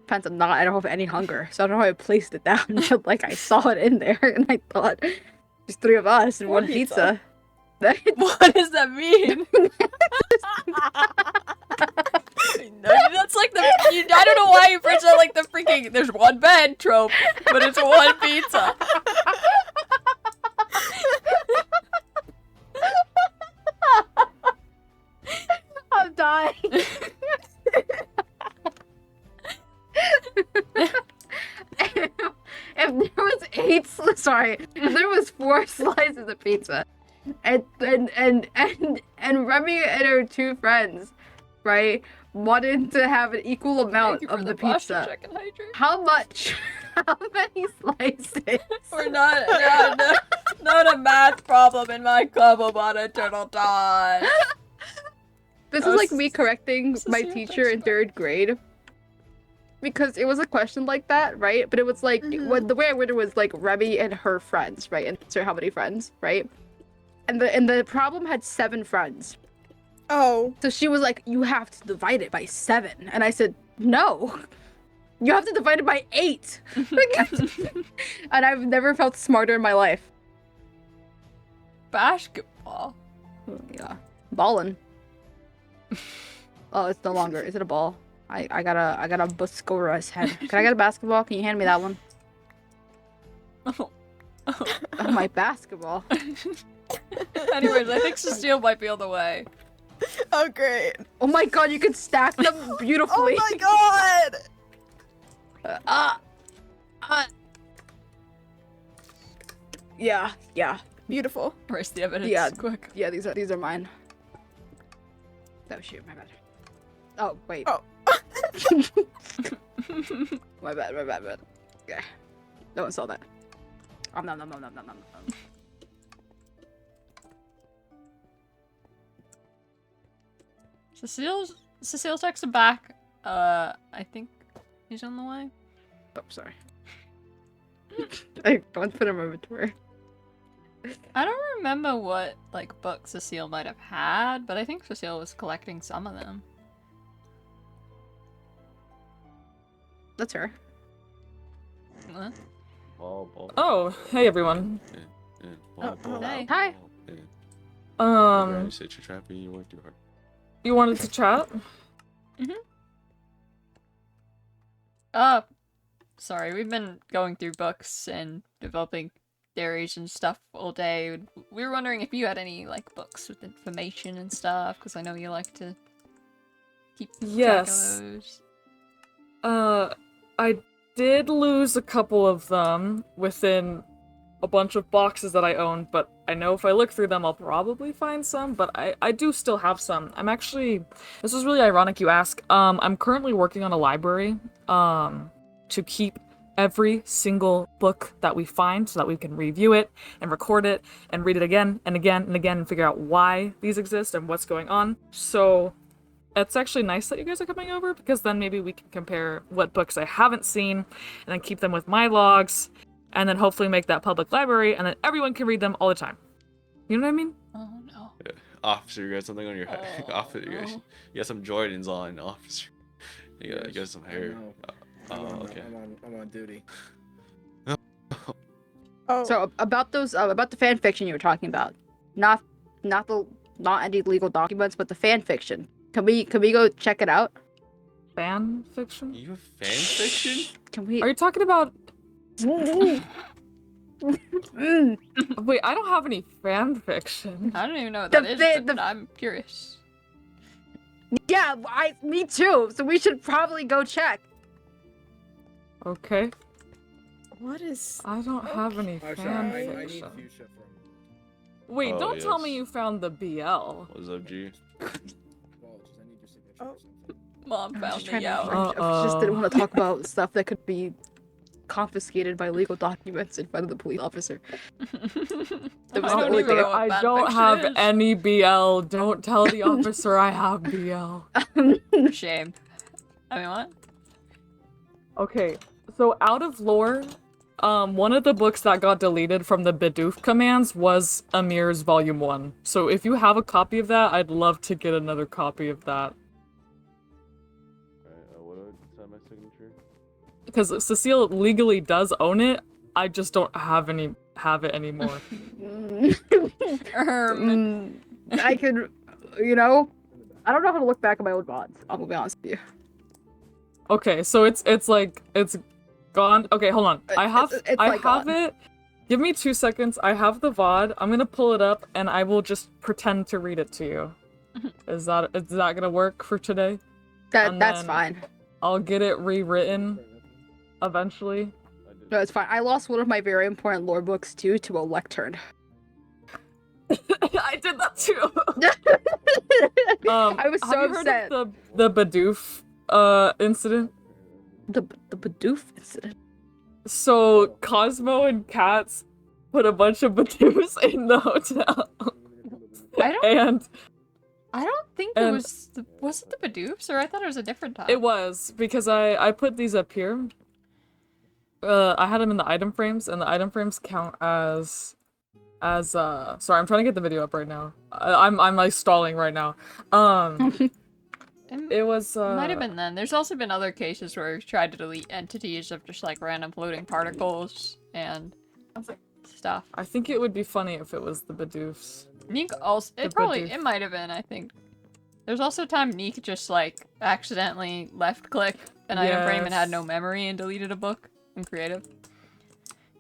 Depends on I don't have any hunger, so I don't know how I placed it down. But like I saw it in there, and I thought, there's 3 of us and One one pizza. What does that mean? No, that's like I don't know why you bring out like the freaking there's one bed trope, but it's one pizza. I'm dying. If there was if there was 4 slices of pizza, and Remy and her 2 friends, right, wanted to have an equal amount Thank you for of the pasta pizza. chicken hydrate. How much? How many slices? We're not a math problem in my Cobblemon Eternal Dawn. This Oh, is like me correcting this is my your teacher in textbook. 3rd grade. Because it was a question like that, right? But it was like, when the way I worded it was like Remy and her friends, right? And so how many friends, right? And the problem had 7 friends. Oh. So she was like, you have to divide it by 7. And I said, no. You have to divide it by 8. And I've never felt smarter in my life. Basketball. Yeah. Ballin'. Oh, it's no longer. Is it a ball? I got a Buscora's head. Can I get a basketball? Can you hand me that one? Oh. Oh, my basketball. Anyways, I think Cecile might be on the way. Oh, great. Oh my god, you can stack them Oh beautifully. my god! Yeah. Beautiful. Where's the evidence? Yeah. Quick. Yeah, these are mine. Oh shoot, my bad. Oh, wait. Oh. My bad. Okay. No one saw that. Nom. Cecile's texted back. I think he's on the way. Oh, sorry. I don't put in my inventory. I don't remember what like books Cecile might have had, but I think Cecile was collecting some of them. That's her. Huh? Oh, hey everyone. Hey. Hi. Um, Sit your trap and you work too hard. you wanted to chat? Sorry, we've been going through books and developing theories and stuff all day. We were wondering if you had any like books with information and stuff, because I know you like to keep Yes. track of those. I did lose a couple of them within a bunch of boxes that I own, but I know if I look through them, I'll probably find some, but I do still have some. I'm actually, this is really ironic you ask. I'm currently working on a library, to keep every single book that we find so that we can review it and record it and read it again and again and again and figure out why these exist and what's going on. So it's actually nice that you guys are coming over, because then maybe we can compare what books I haven't seen and then keep them with my logs and then hopefully make that public library and then everyone can read them all the time. You know what I mean? Oh no. Officer, you got something on your head. Oh, Officer, you got some Jordans on, officer. You Yes, got some I hair. know. Oh, okay. I'm on duty. Oh. So about those, about the fan fiction you were talking about, not any legal documents, but the fan fiction. Can we go check it out? Fan fiction? You have fan fiction? Can we? Are you talking about... Wait, I don't have any fan fiction. I don't even know what The that is, fa- but the- I'm curious. Yeah, me too. So we should probably go check. Okay. What is... I don't have any Oh, fan sorry. I need fiction. fuchsia from. Wait, Oh, don't tell me yes. you found the BL. What's up, G? Well, just I need your signature Oh. or something. Mom I'm found just the trying to. yell. I just didn't want to talk about stuff that could be confiscated by legal documents in front of the police officer. That was I the don't only even thing. know what I fan don't fiction have is. any BL. Don't tell the officer I have BL. Shame. I mean, what? Okay, so out of lore, one of the books that got deleted from the Bidoof commands was Amir's Volume 1. So if you have a copy of that, I'd love to get another copy of that. Alright, what do I sign my signature? Because Cecile legally does own it, I just don't have it anymore. I could, I don't know how to look back at my old VODs. I'll be honest with you. Okay, so it's gone. Okay, hold on. I have gone. it. Give me 2 seconds. I have the VOD. I'm gonna pull it up and I will just pretend to read it to you. Is that gonna work for today? And That's then fine. I'll get it rewritten eventually. No, it's fine. I lost one of my very important lore books too to a lectern. I did that too. I was have so you heard upset. of the Bidoof incident? The Bidoof incident. So Cosmo and Katz put a bunch of Bidoofs in the hotel. I don't think it and was it the Bidoofs, or I thought it was a different time. It was, because I put these up here. I had them in the item frames, and the item frames count as sorry, I'm trying to get the video up right now. I'm like stalling right now. It was might have been then. There's also been other cases where we've tried to delete entities of just like random floating particles and stuff. I think it would be funny if it was the Bidoofs. Neek also it might have been, I think. There's also a time Neek just like accidentally left click an item frame and had no memory and deleted a book in creative.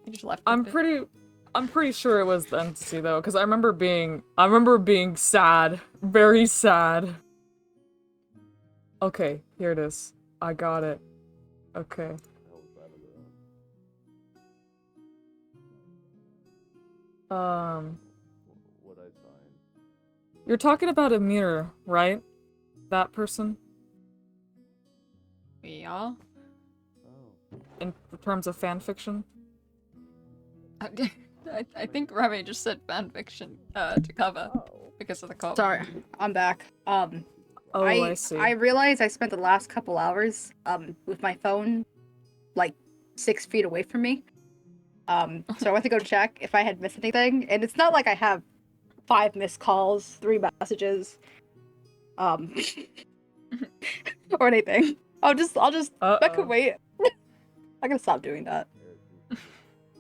He just left. I'm pretty sure it was the entity though, because I remember being sad. Very sad. Okay, here it is. I got it. Okay. You're talking about a mirror, right? That person? Yeah. In terms of fanfiction? I think Remy just said fanfiction to cover because of the call. Sorry, I'm back. I see. I realized I spent the last couple hours with my phone like 6 feet away from me. So I went to go check if I had missed anything, and it's not like I have 5 missed calls, 3 messages, or anything. I'll just I could wait. I gotta stop doing that.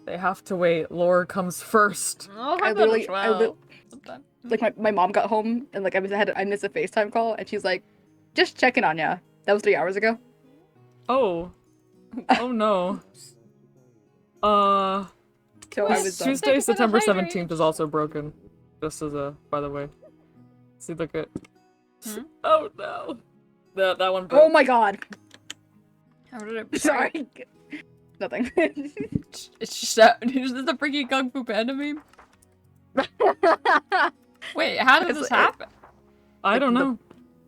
They have to wait. Lore comes first. Oh, I like my mom got home and like I missed a FaceTime call and she's like, just checking on ya. That was 3 hours ago. Oh. Oh no. So I was Tuesday, September 17th is also broken. Just as a, by the way. See, look at. Oh no. That one broke. Oh my god. How did it break? Sorry. Nothing. It's just that. Is this the freaking Kung Fu Panda meme? Wait, how did this happen? I don't know.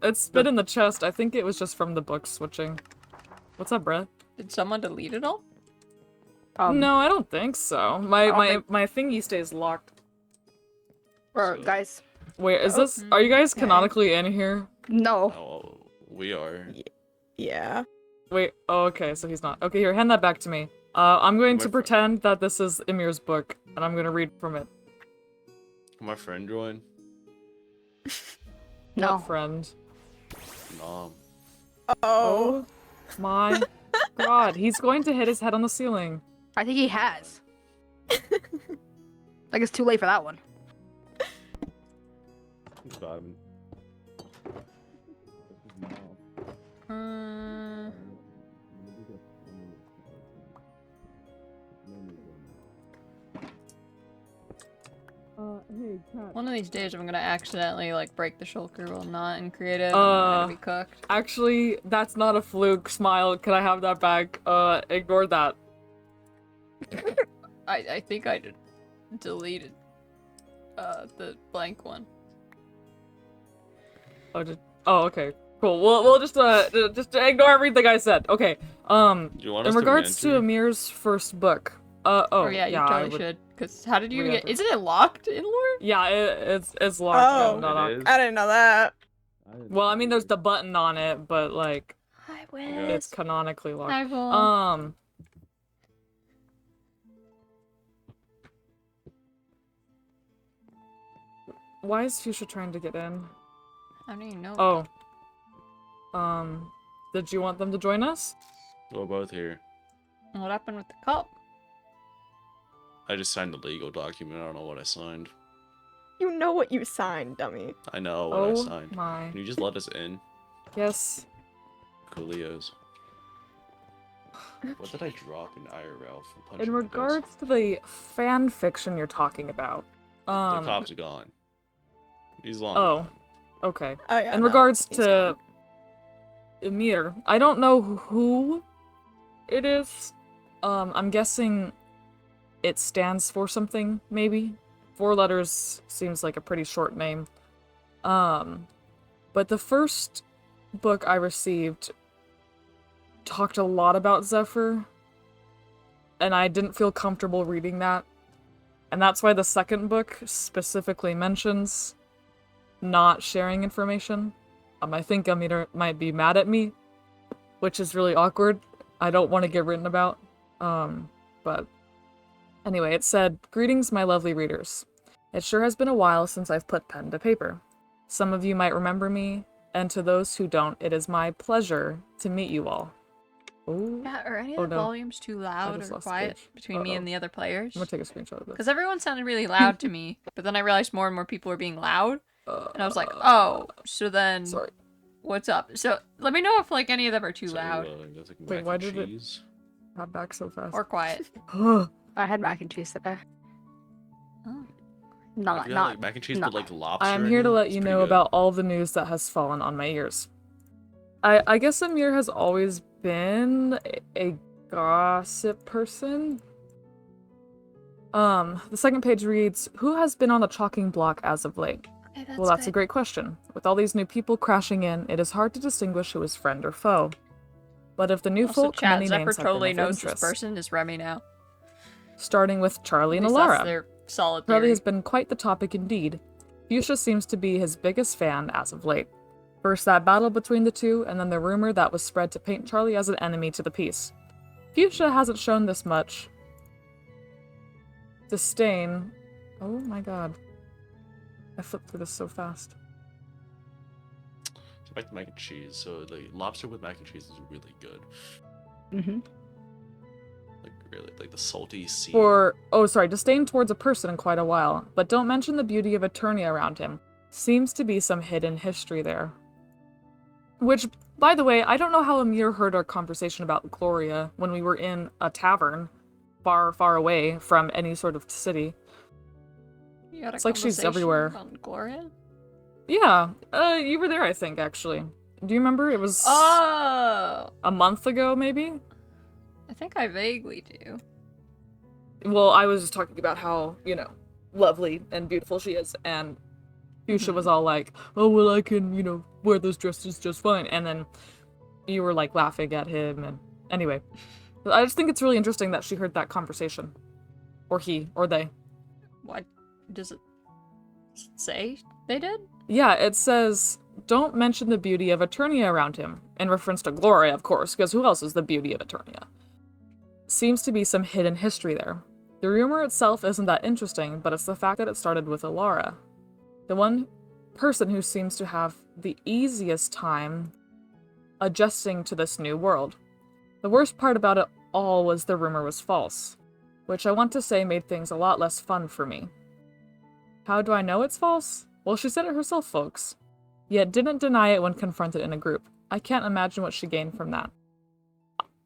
It's been in the chest. I think it was just from the book switching. What's up, bruh? Did someone delete it all? No, I don't think so. My thingy stays locked. Guys. Wait, is this? Are you guys canonically in here? No. Oh, we are. Yeah. Wait. Oh, okay. So he's not. Okay, here, hand that back to me. I'm going to pretend that this is Emir's book, and I'm gonna read from it. Can my friend join? No. Not friend. No. Oh my god, he's going to hit his head on the ceiling. I think he has. Like it's too late for that one. Hey, Kat. One of these days I'm gonna accidentally like break the shulker while not in creative. I'm gonna be cooked. Actually, that's not a fluke. Smile. Can I have that back? Ignore that. I think I deleted the blank one. Oh, okay. Cool. We'll just ignore everything I said. Okay. Do you want us in regards to mentor? Amir's first book. Oh yeah, you totally should. Cause how did you get? Isn't it locked in lore? Yeah, it's locked. Oh, no, It is? I didn't know that. Well, I mean, there's the button on it, but like, Hi, it's canonically locked. Hi, Will. Why is Fuchsia trying to get in? I don't even know. Oh. Did you want them to join us? We're both here. What happened with the cup? I just signed the legal document. I don't know what I signed. You know what you signed, dummy. I know what I Oh signed. my. Can you just let us in? Yes. Coolios. What did I drop in IRL for punching In my regards to the fan fiction you're talking about, desk? The cops are gone. He's long. Oh, okay. Oh, yeah, In no, regards he's to Emir, I don't know who it is. I'm guessing it stands for something, maybe? 4 letters seems like a pretty short name. But the first book I received talked a lot about Zephyr, and I didn't feel comfortable reading that. And that's why the second book specifically mentions not sharing information. I think Amir might be mad at me, which is really awkward. I don't want to get written about. But anyway, it said, "Greetings, my lovely readers. It sure has been a while since I've put pen to paper. Some of you might remember me, and to those who don't, it is my pleasure to meet you all." Ooh. Yeah, are any Oh, of the no. volumes too loud just or lost the quiet page. between me and the other players? I'm gonna take a screenshot of this. Because everyone sounded really loud to me, but then I realized more and more people were being loud, and I was like, oh, so then Sorry. what's up? So let me know if like any of them are too loud Wait, why did it hop back so fast? or quiet. I had mac and cheese today. Oh. Not, If you had, not like mac and cheese, not- but like lobster. I am in here it, to let it's you pretty know good. about all the news that has fallen on my ears. I guess Amir has always been a gossip person. The second page reads, "Who has been on the chalking block as of late?" Okay, Well, that's a great question. With all these new people crashing in, it is hard to distinguish who is friend or foe. But of the new Also, folk, chat, many Zephyr names have totally been of knows this interest. person is Remy now. Starting with Charlie At and least that's Alara. their solid Charlie theory. has been quite the topic indeed. Fuchsia seems to be his biggest fan as of late. First that battle between the two, and then the rumor that was spread to paint Charlie as an enemy to the peace. Fuchsia hasn't shown this much disdain. Oh my god. I flipped through this so fast. So back to mac and cheese. So the lobster with mac and cheese is really good. Mm-hmm. Like really, like the salty sea. Disdain towards a person in quite a while, but don't mention the beauty of Eternia around him. Seems to be some hidden history there. Which, by the way, I don't know how Amir heard our conversation about Gloria when we were in a tavern far, far away from any sort of city. You had a It's like she's conversation everywhere. about Gloria? Yeah, you were there, I think, actually. Do you remember? It was Oh! a month ago, maybe? I think I vaguely do. Well, I was just talking about how, lovely and beautiful she is, and Fuchsia was all like, "Oh, well, I can, wear those dresses just fine," and then you were, like, laughing at him, and anyway. I just think it's really interesting that she heard that conversation. Or he, or they. What does it say they did? Yeah, it says, "Don't mention the beauty of Eternia around him," in reference to Gloria, of course, because who else is the beauty of Eternia? Seems to be some hidden history there. The rumor itself isn't that interesting, but it's the fact that it started with Alara. The one person who seems to have the easiest time adjusting to this new world. The worst part about it all was the rumor was false, which I want to say made things a lot less fun for me. How do I know it's false? Well, she said it herself, folks. Yet didn't deny it when confronted in a group. I can't imagine what she gained from that.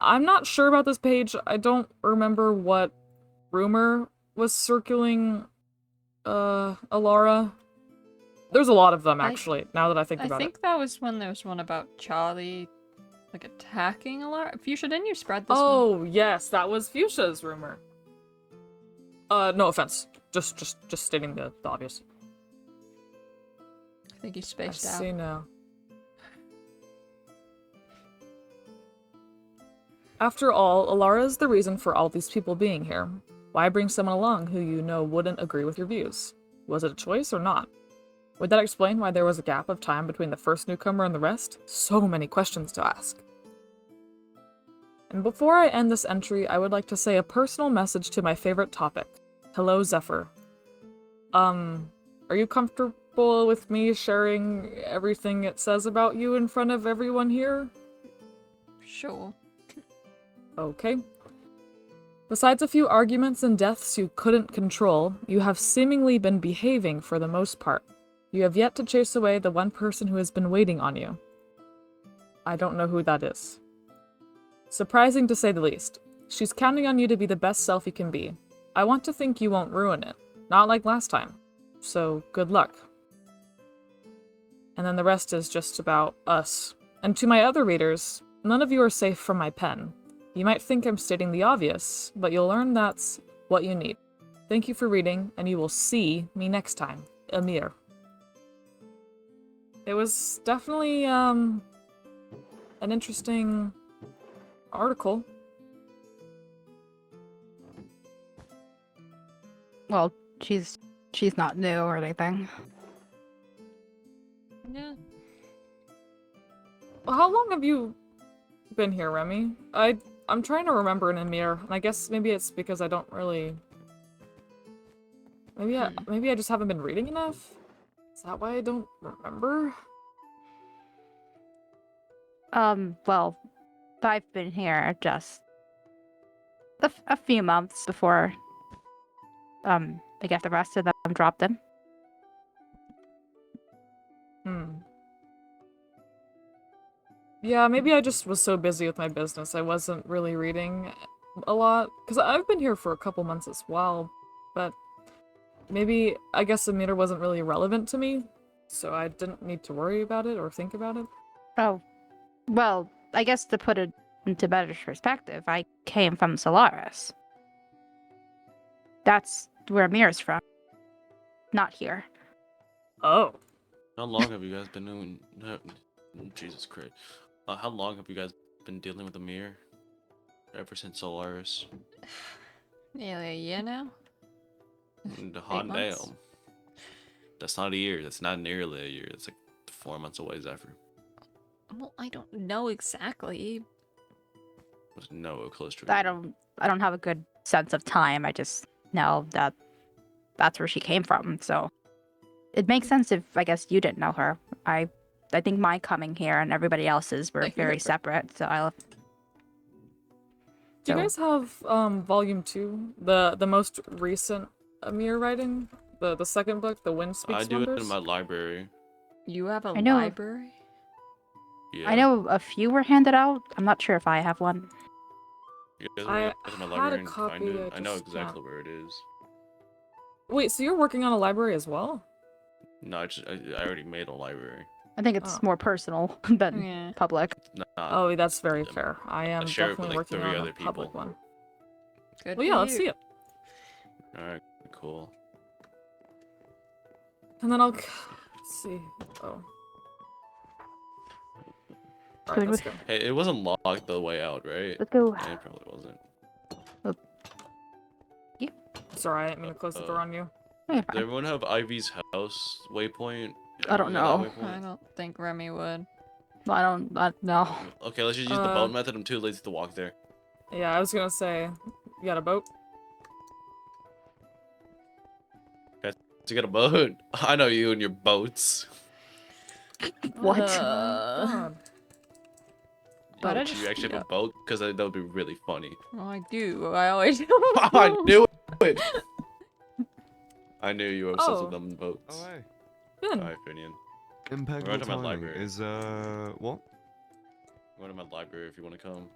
I'm not sure about this page. I don't remember what rumor was circling Alara. There's a lot of them, actually, now that I think about it. I think that was when there was one about Charlie, like, attacking Alara. Fuchsia, didn't you spread this one? Oh, yes, that was Fuchsia's rumor. No offense. Just stating the obvious. I think you spaced I out. see now. After all, Alara is the reason for all these people being here. Why bring someone along who you know wouldn't agree with your views? Was it a choice or not? Would that explain why there was a gap of time between the first newcomer and the rest? So many questions to ask. And before I end this entry, I would like to say a personal message to my favorite topic. Hello, Zephyr. Are you comfortable with me sharing everything it says about you in front of everyone here? Sure. Okay. Besides a few arguments and deaths you couldn't control, you have seemingly been behaving for the most part. You have yet to chase away the one person who has been waiting on you. I don't know who that is. Surprising to say the least. She's counting on you to be the best self you can be. I want to think you won't ruin it. Not like last time. So, good luck. And then the rest is just about us. And to my other readers, none of you are safe from my pen. You might think I'm stating the obvious, but you'll learn that's what you need. Thank you for reading, and you will see me next time. Amir. It was definitely, an interesting article. Well, she's not new or anything. Yeah. How long have you been here, Remy? I'm trying to remember an Amir, and I guess maybe it's because I don't really... Maybe I just haven't been reading enough? Is that why I don't remember? Well, I've been here just a few months before, I guess the rest of them dropped in. Yeah, maybe I just was so busy with my business, I wasn't really reading a lot. Because I've been here for a couple months as well, but maybe, I guess Amir wasn't really relevant to me, so I didn't need to worry about it or think about it. Oh, well, I guess to put it into better perspective, I came from Solaris. That's where Amir's from. Not here. Oh. How long have you guys been doing? Jesus Christ. How long have you guys been dealing with Amir? Ever since Solaris? Nearly a year now. Hot months? damn. That's not a year. That's not nearly a year. It's like 4 months away, Zephyr. Well, I don't know exactly. There's no close to it. I don't have a good sense of time. I just know that that's where she came from. So it makes sense if I guess you didn't know her. I think my coming here and everybody else's were very separate. So I'll. Do you guys have volume 2, the most recent Amir writing, the second book, The Wind Speaks I do Wonders? it in my library. You have a I know. library? Yeah. I know a few were handed out. I'm not sure if I have one. You guys I want to go to my had a library and find copy, it? I I know just exactly can't- where it is. Wait, so you're working on a library as well? No, I already made a library. I think it's Oh. more personal than Yeah. public. Not, Oh, that's very fair. I am share it with, definitely like, working 3 on other a public people. one. Good Well, for yeah, let's you. see it. Alright, cool. And then let's see. Oh. Alright, let's go. Hey, it wasn't locked the way out, right? Let's go. Yeah, it probably wasn't. Sorry, I didn't mean to close the door on you. Okay, Does fine. everyone have Ivy's house waypoint? I don't Everyone got know. that waypoint? I don't think Remy would. I don't know. Okay, let's just use the boat method. I'm too lazy to walk there. Yeah, I was gonna say, you got a boat? To get a boat? I know you and your boats. What? God. But I Do just- you actually have a boat? Because that would be really funny. Well, I do. I always do. I knew it! I knew you were obsessed Oh. with them boats. Oh, hey. Finn. Alright, Finian. Impeccable We're at my timing. library. Is, what? Go to my library if you want to come.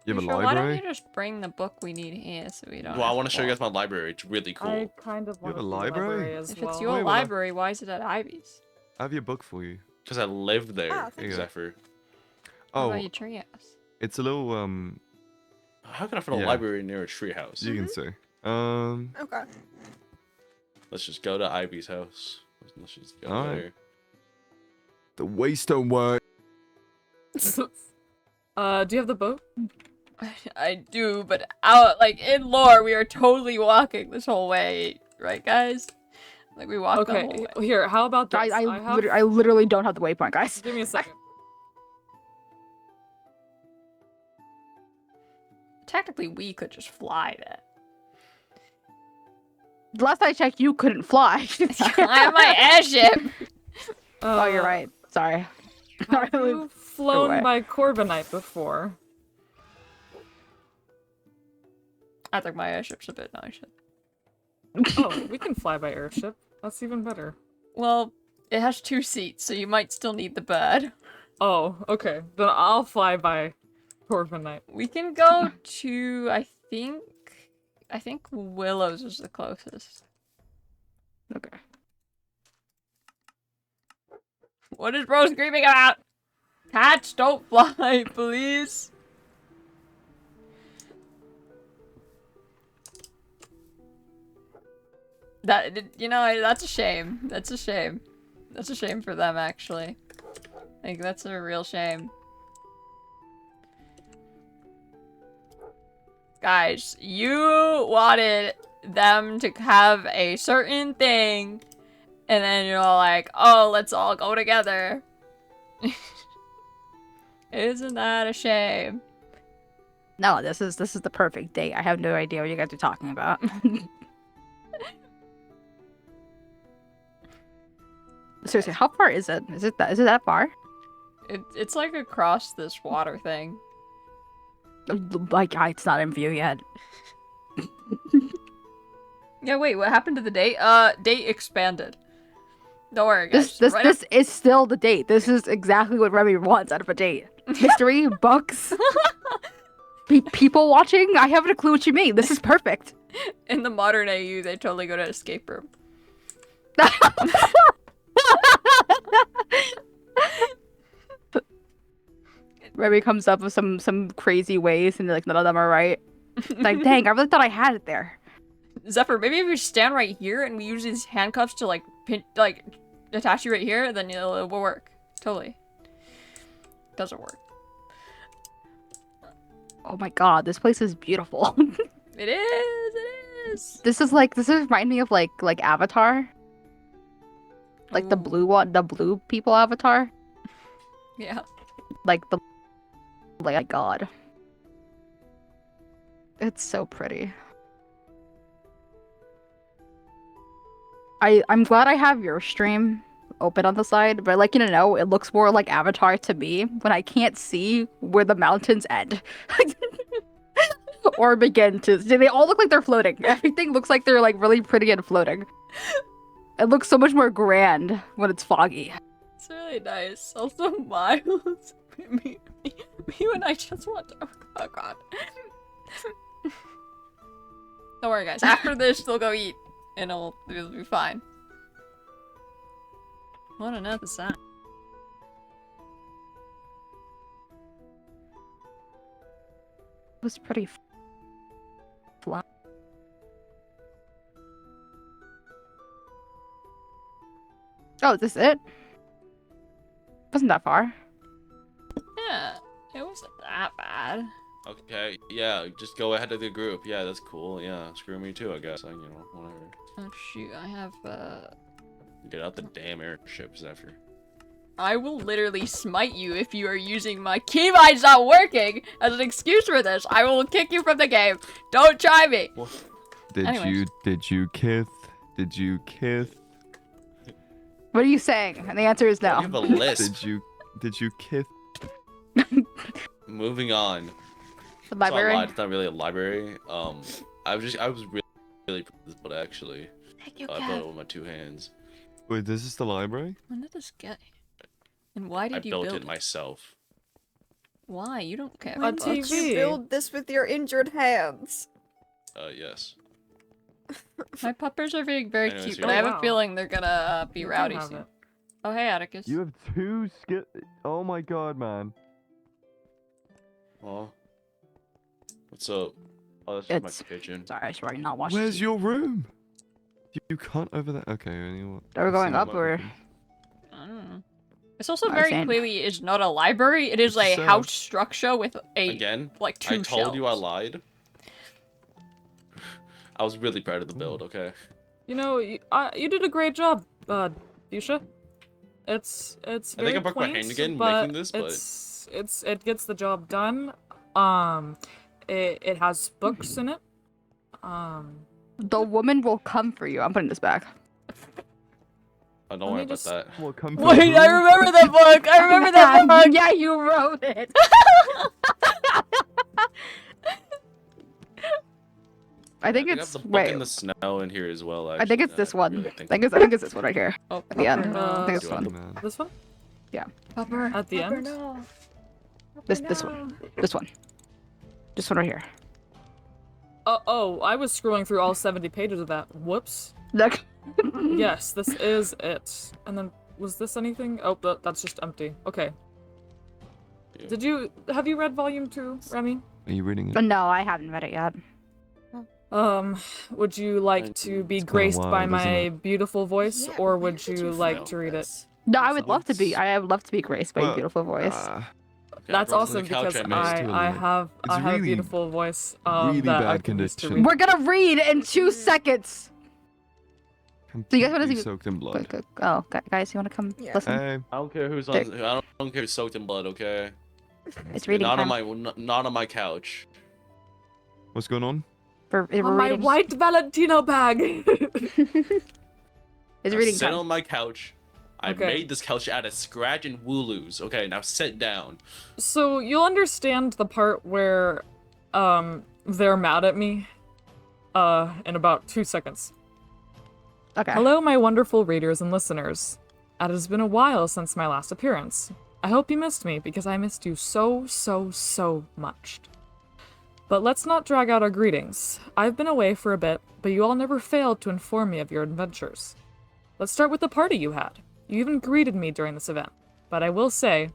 You have a Sure, why don't library? you just bring the book we need here so we don't. Well, I have want to show you guys walk? my library. It's really cool. I kind of You have want a to library? as If well. it's your Wait, well, I- library, why is it at Ivy's? I have your book for you. Because I live there, Ah, thank you. Zephyr. What Oh, about your treehouse? it's a little, How can I find a Yeah. library near a treehouse? you can say. Okay. Let's just go to Ivy's house. Let's just go Alright. there. The waste don't work. Do you have the boat? I do, but out like in lore, we are totally walking this whole way, right, guys? Like we walked the whole Okay, way. here, how about this? I literally don't have the waypoint, guys. Give me a second. Technically, we could just fly that. Last I checked, you couldn't fly. I have my airship. Oh, you're right. Sorry. Have you flown away. by Corbinite before? I think my airship's a bit nicer. Oh, we can fly by airship. That's even better. Well, it has 2 seats, so you might still need the bird. Oh, okay. Then I'll fly by Corbinite. We can go to, I think Willow's is the closest. Okay. What is bro screaming about? Cats, don't fly, please. You know, that's a shame. That's a shame. That's a shame for them, actually. Like, that's a real shame. Guys, you wanted them to have a certain thing, and then you're all like, oh, let's all go together. Isn't that a shame? No, this is the perfect date. I have no idea what you guys are talking about. Seriously, how far is it? Is it that far? It's like across this water thing. Like, it's not in view yet. Yeah, wait, what happened to the date? Date expanded. Don't worry, guys. This is still the date. This is exactly what Remy wants out of a date. History, books, people watching. I haven't a clue what you mean. This is perfect. In the modern AU, they totally go to escape room. Remy comes up with some crazy ways, and like none of them are right. Like, dang, I really thought I had it there. Zephyr, maybe if we stand right here and we use these handcuffs to like attach you right here, then it will work. Totally. Doesn't work. Oh my god, this place is beautiful. It is. This remind me of like Avatar. Like the blue one, the blue people Avatar. Yeah. Like my god. It's so pretty. I'm glad I have your stream open on the side, but like, you know, it looks more like Avatar to me when I can't see where the mountains end. Or begin to. They all look like they're floating. Everything looks like they're like really pretty and floating. It looks so much more grand when it's foggy. It's really nice. Also, Miles. me when I just want to. Oh god. Don't worry, guys. After this, they'll go eat, and it'll be fine. What another sign. It was pretty flat. Oh, is this it? Wasn't that far. Yeah, it wasn't that bad. Okay, yeah, just go ahead of the group. Yeah, that's cool. Yeah, screw me too, I guess. You know, whatever. Oh shoot, I have Get out the damn airship, Zephyr. I will literally smite you if you are using my keybind's not working as an excuse for this. I will kick you from the game. Don't try me. Did you kiss? Did you kiss? What are you saying? And the answer is no. You have a list. Did you kiss? Moving on. The library? It's not really a library. I was really proud of this book actually. Thank you, I built it with my 2 hands. Wait, this is the library? When did this get? And why did you build it? I built it myself. Why? You don't care. When did you build this with your injured hands? Yes. My puppers are being very Anyways, cute, you're but I have welcome. a feeling they're gonna be You rowdy can have soon. it. Oh, hey, Atticus. You have 2 skip. Oh my god, man. Well, what's up? Oh, that's It's- my kitchen. Sorry, I should already not watching. Where's your room? You can't over there. Okay, anyway. Are we going It's up not or? open. I don't know. This also I very understand. clearly is not a library. It is a So- house structure with a Again, like 2 I told you I shelves. lied. I was really proud of the build, okay? You know, you did a great job, Yusha. It's I very think I broke my quaint, hand again but making this, but it gets the job done. It has books in it. The woman will come for you. I'm putting this back. don't worry about that. What, come Wait, from I remember that book. I remember that book. Yeah, you wrote it. I think I it's have the book wait. in the snow in here as well. I think actually, it's now this that one. really I think think about it's this one right here. Oh, At the end. no. I think it's this Oh, one. man. This one Pupper. at the end. This one. This one. This one right here. Oh, I was scrolling through all 70 pages of that. Whoops. Look. Yes, this is it. And then, was this anything? Oh, that's just empty. Okay. Yeah. Have you read volume 2, Remy? Are you reading it? No, I haven't read it yet. Would you like to be It's kinda graced by wild, isn't my it? beautiful voice, Yeah, or where would did you you like find to read it? this? No, I would love to be. I would love to be graced by your Well, beautiful voice. That's dropped on the awesome couch, because I missed. I have It's a really, beautiful voice really that I bad can use to condition. read. We're gonna read in 2 seconds. So you guys want to completely see? soaked in blood. Oh, guys, you want to come Yeah. listen? Hey, I don't care who's on. I don't care who's soaked in blood. Okay. It's reading Not time. on my not on my couch. what's going on? We're On my reading. white Valentino bag! It's Now reading sit time. on my couch. I Okay. made this couch out of scratch and wooloos. Okay, now sit down. So you'll understand the part where they're mad at me in about 2 seconds. Okay. Hello, my wonderful readers and listeners. It has been a while since my last appearance. I hope you missed me because I missed you so, so, so much. But let's not drag out our greetings. I've been away for a bit, but you all never failed to inform me of your adventures. Let's start with the party you had. You even greeted me during this event. But I will say,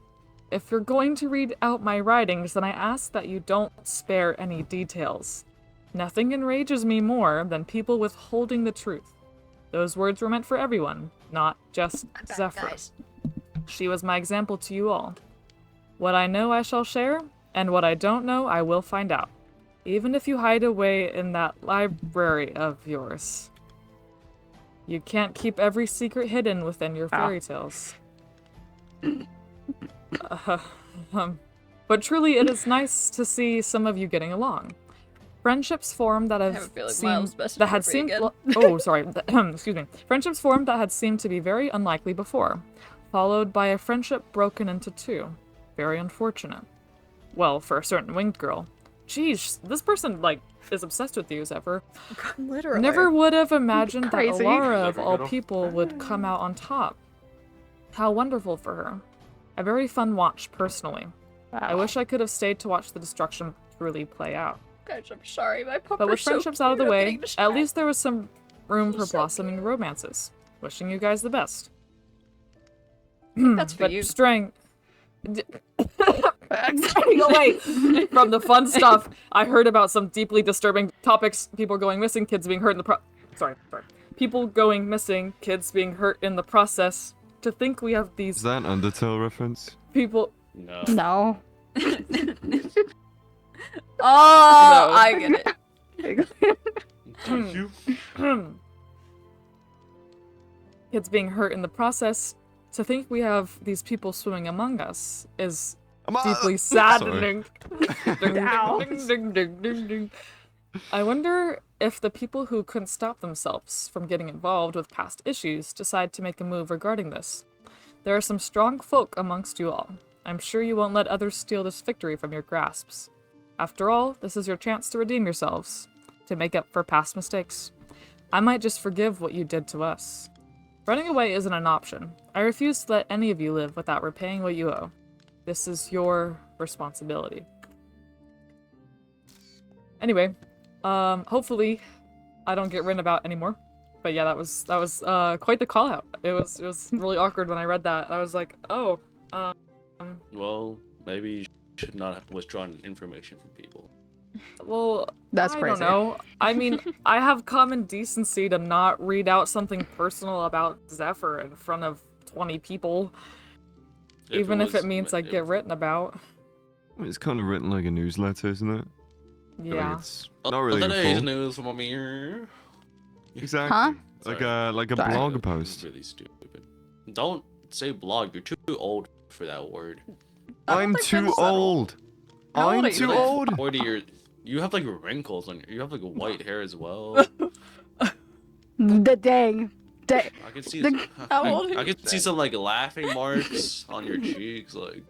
if you're going to read out my writings, then I ask that you don't spare any details. Nothing enrages me more than people withholding the truth. Those words were meant for everyone, not just Zephyr. She was my example to you all. What I know I shall share, and what I don't know I will find out. Even if you hide away in that library of yours. You can't keep every secret hidden within your fairy tales. But truly, it is nice to see some of you getting along. Friendships formed that have a have feeling seemed Miles messaged that had me seemed again. oh sorry excuse me. Friendships formed that had seemed to be very unlikely before, followed by a friendship broken into two. Very unfortunate. Well, for a certain winged girl. Jeez, this person like is obsessed with you, Zephyr. Literally. Never would have imagined that Crazy. Alara of all people would come out on top. How wonderful for her. A very fun watch, personally. I wish I could have stayed to watch the destruction truly play out. Guys, I'm sorry, my puppers But with so friendships out of the cute, I'm way, getting at distracted. least there was some room for She's so blossoming cute. romances. Wishing you guys the best. That's for But you. straying away from the fun stuff, I heard about some deeply disturbing topics. People going missing, kids being hurt in the sorry. People going missing, kids being hurt in the process. To think we have Is these that an Undertale reference? people. No. No. Oh, No. I get it. Thank you. Kids being hurt in the process. To think we have these people swimming among us is deeply saddening. Ding, Ow. ding, ding, ding, ding, ding. I wonder if the people who couldn't stop themselves from getting involved with past issues decide to make a move regarding this. There are some strong folk amongst you all. I'm sure you won't let others steal this victory from your grasps. After all, this is your chance to redeem yourselves, to make up for past mistakes. I might just forgive what you did to us. Running away isn't an option. I refuse to let any of you live without repaying what you owe. This is your responsibility. Anyway, hopefully I don't get written about anymore. But yeah, that was quite the call out. It was really awkward when I read that. I was like, oh, Well, maybe you should not have withdrawn information from people. well, That's I crazy. don't know. I mean, I have common decency to not read out something personal about Zephyr in front of 20 people, even if it means I get written about. It's kind of written like a newsletter, isn't it? I feel like Yeah. it's not really Today's full. news from Amir. Exactly. Huh? Like a Sorry. blog It's post. really stupid. Don't say blog. You're too old for that word. I'm think too Ben's that old. How old I'm are you, too Ben? old. 40 years. You have like wrinkles on you have like white hair as well. The dang. I can see How old are I you, can see some like laughing marks on your cheeks, like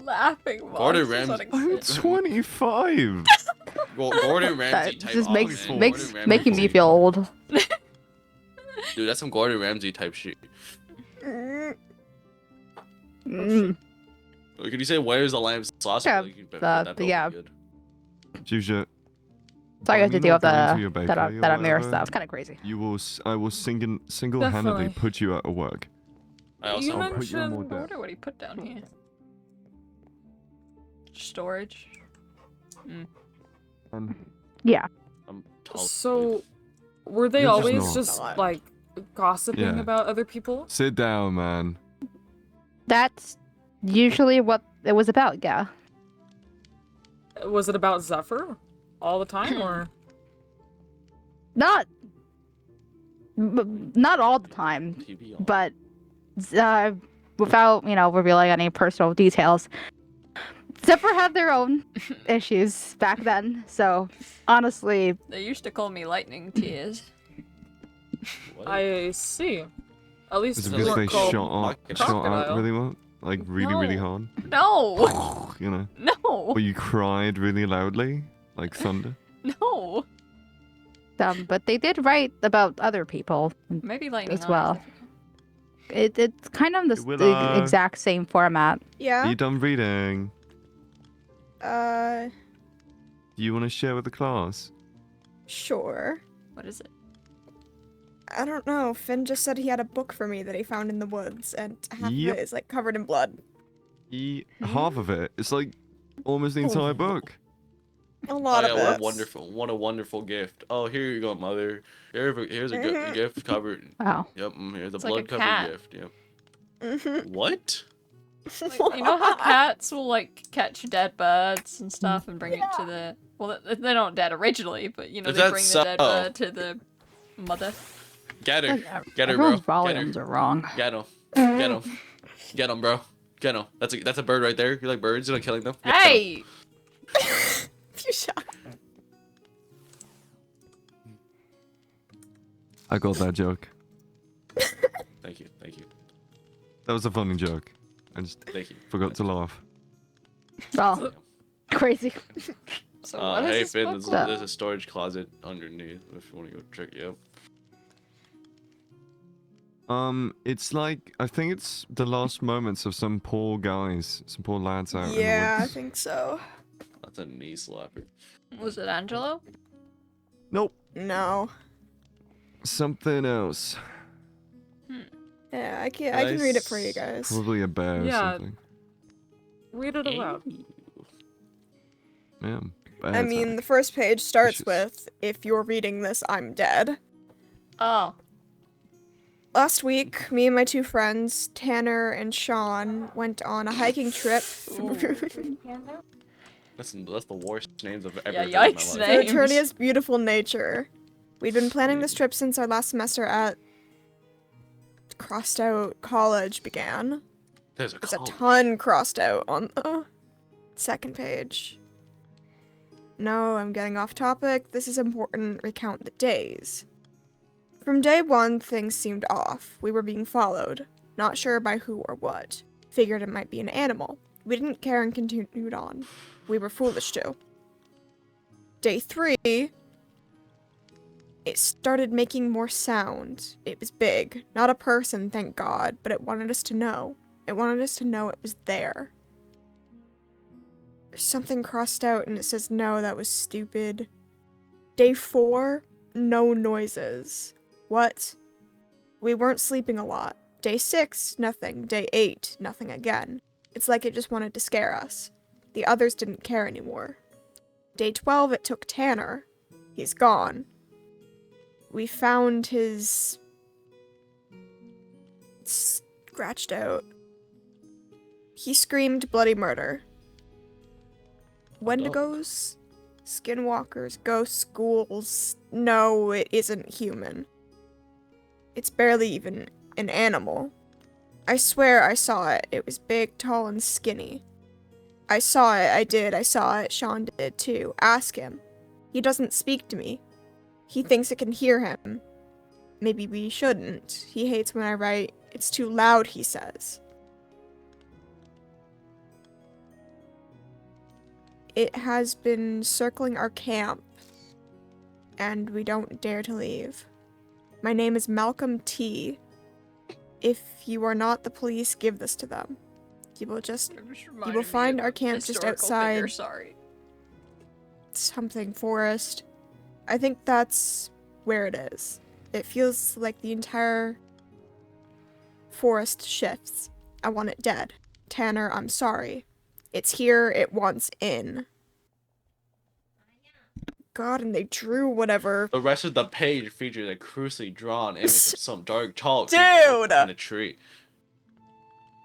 Laughing Gordon monsters Ramsay. I'm 25. Gordon Ramsay That type. just Oh, makes man. makes Gordon making me Ramsay. feel old. Dude, that's some Gordon Ramsay type shit. Mm. Or could you say where's the lamb sauce? Yeah, Like, that'd be yeah. good. Juja, So I Are have to we deal not with going to your that bakery or that mirror whatever? stuff. Kind of crazy. I will single-handedly Definitely. put you out of work. I also You I'll put you on mentioned- more I debt. wonder what he put down here. Storage. And Yeah. I'm tall. So, were they You're just always not. just like gossiping Yeah. about other people? Sit down, man. That's usually what it was about, yeah. Was it about Zephyr all the time, or? Not not all the time, TBR. but without, revealing any personal details. Zephyr had their own issues back then, so honestly, They used to call me Lightning Tears. What? I see. At least Is it you because they weren't called shot out crocodile. really well? Like, really No. hard? No! You know? No! Or you cried really loudly? Like thunder? No! but they did write about other people Maybe Lightning as well. Eyes. It's kind of the Willow. exact same format. Are Yeah. you done reading? Uh, Do you want to share with the class? sure. What is it? I don't know. Finn just said he had a book for me that he found in the woods, and half Yep. of it is like covered in blood. Half of it. It's like almost the entire book. A lot of it. What a wonderful gift. Oh, here you go, mother. Here's a good gift covered. Wow. Yep, here's a It's like a blood cat. covered gift. Yep. Mhm. What? Like, you know how cats will like catch dead birds and stuff and bring it to the they're not dead originally, but Is they that bring so? the dead bird to the mother. Get her. Get her, Everyone's bro. Get volumes her. are wrong. Get him. Get him. Get him, bro. Get him. That's a bird right there. You like birds? You're like killing them? Get 'em. Hey! You shot. I got that joke. Thank you. Thank you. That was a funny joke. I just Thank you. forgot to laugh. Well, crazy. So what is Hey this Finn, book? there's a storage closet underneath if you want to go check it out. It's like, I think it's the last moments of some poor guys, some poor lads out in the Yeah, I woods. think so. That's a knee slapper. Was it Angelo? Nope. No. Something else. Yeah, I can read it for you guys. Probably a bear Yeah. or something. Read it aloud. Yeah. I bear mean, attack. the first page starts Vicious. with, "If you're reading this, I'm dead." Oh. Last week, me and my two friends, Tanner and Sean, went on a hiking trip That's the worst names I've ever Yeah, heard in my yikes, life. man. through Eternia's beautiful nature. We'd been planning this trip since our last semester at Crossed Out College began. There's a There's a college. ton crossed out on the second page. No, I'm getting off topic. This is important. Recount the days. From day one, things seemed off. We were being followed. Not sure by who or what. Figured it might be an animal. We didn't care and continued on. We were foolish to. Day 3, it started making more sound. It was big. Not a person, thank God, but it wanted us to know. It wanted us to know it was there. There's something crossed out and it says, no, that was stupid. Day 4, no noises. What? We weren't sleeping a lot. Day 6, nothing. Day 8, nothing again. It's like it just wanted to scare us. The others didn't care anymore. Day 12, it took Tanner. He's gone. We found his... scratched out. He screamed bloody murder. Wendigos? Skinwalkers, ghosts, ghouls. No, it isn't human. It's barely even an animal. I swear I saw it. It was big, tall, and skinny. I saw it, I saw it, Sean did too. Ask him. He doesn't speak to me. He thinks I can hear him. Maybe we shouldn't. He hates when I write. It's too loud, he says. It has been circling our camp, and we don't dare to leave. My name is Malcolm T. If you are not the police, give this to them. You will find our camp just outside Sorry. something forest. I think that's where it is. It feels like the entire forest shifts. I want it dead. Tanner, I'm sorry. It's here, it wants in. god, and they drew whatever. The rest of the page features a crucially drawn image of some dark chalk Dude! in a tree.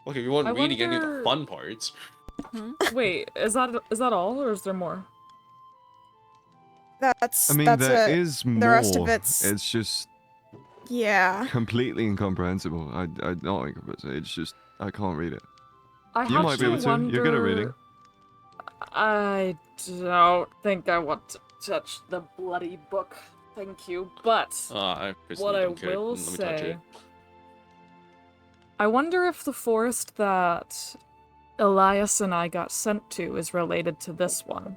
Look, if you weren't I reading any of the wonder- fun parts. Wait, is that all, or is there more? That's I mean, that's there it. is more. The rest of it's just yeah. completely incomprehensible. I not incomprehensible. It's just I can't read it. I You might be able to. You're good at reading. I don't think I want to touch the bloody book. Thank you, but I personally what I don't care. will Let me touch say, it. I wonder if the forest that Elias and I got sent to is related to this one.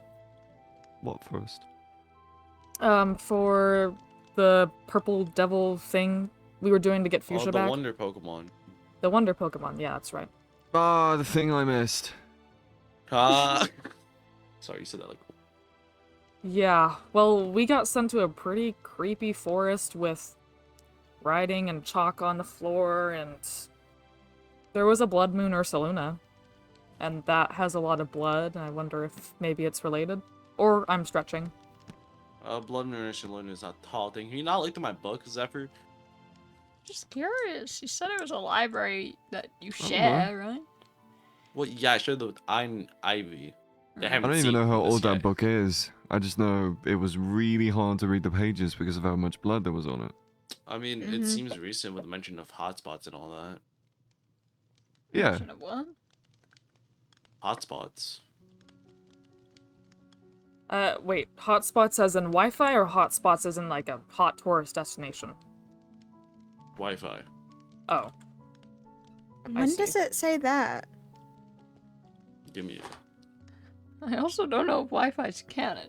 What first? For the purple devil thing we were doing to get Oh, Fuchsia the back. wonder Pokemon. The wonder Pokemon, yeah, that's right. Ah, the thing I missed. Sorry, you said that like. Yeah, well, we got sent to a pretty creepy forest with writing and chalk on the floor, and there was a blood moon Ursaluna, and that has a lot of blood, and I wonder if maybe it's related. Or I'm stretching. Blood nourishing Luna is not a tall thing. Can you not look at my book, Zephyr? Just curious. You said it was a library that you don't share, right? Well, yeah, I showed the Ivy. They I haven't don't even seen know how this old that yet. book is. I just know it was really hard to read the pages because of how much blood there was on it. I mean, it seems recent with the mention of hotspots and all that. Yeah. Mention of what? Hotspots. Wait, hotspots as in Wi-Fi or hotspots as in like a hot tourist destination? Wi-Fi. Oh. I When see. does it say that? Give me it. I also don't know if Wi-Fi's canon.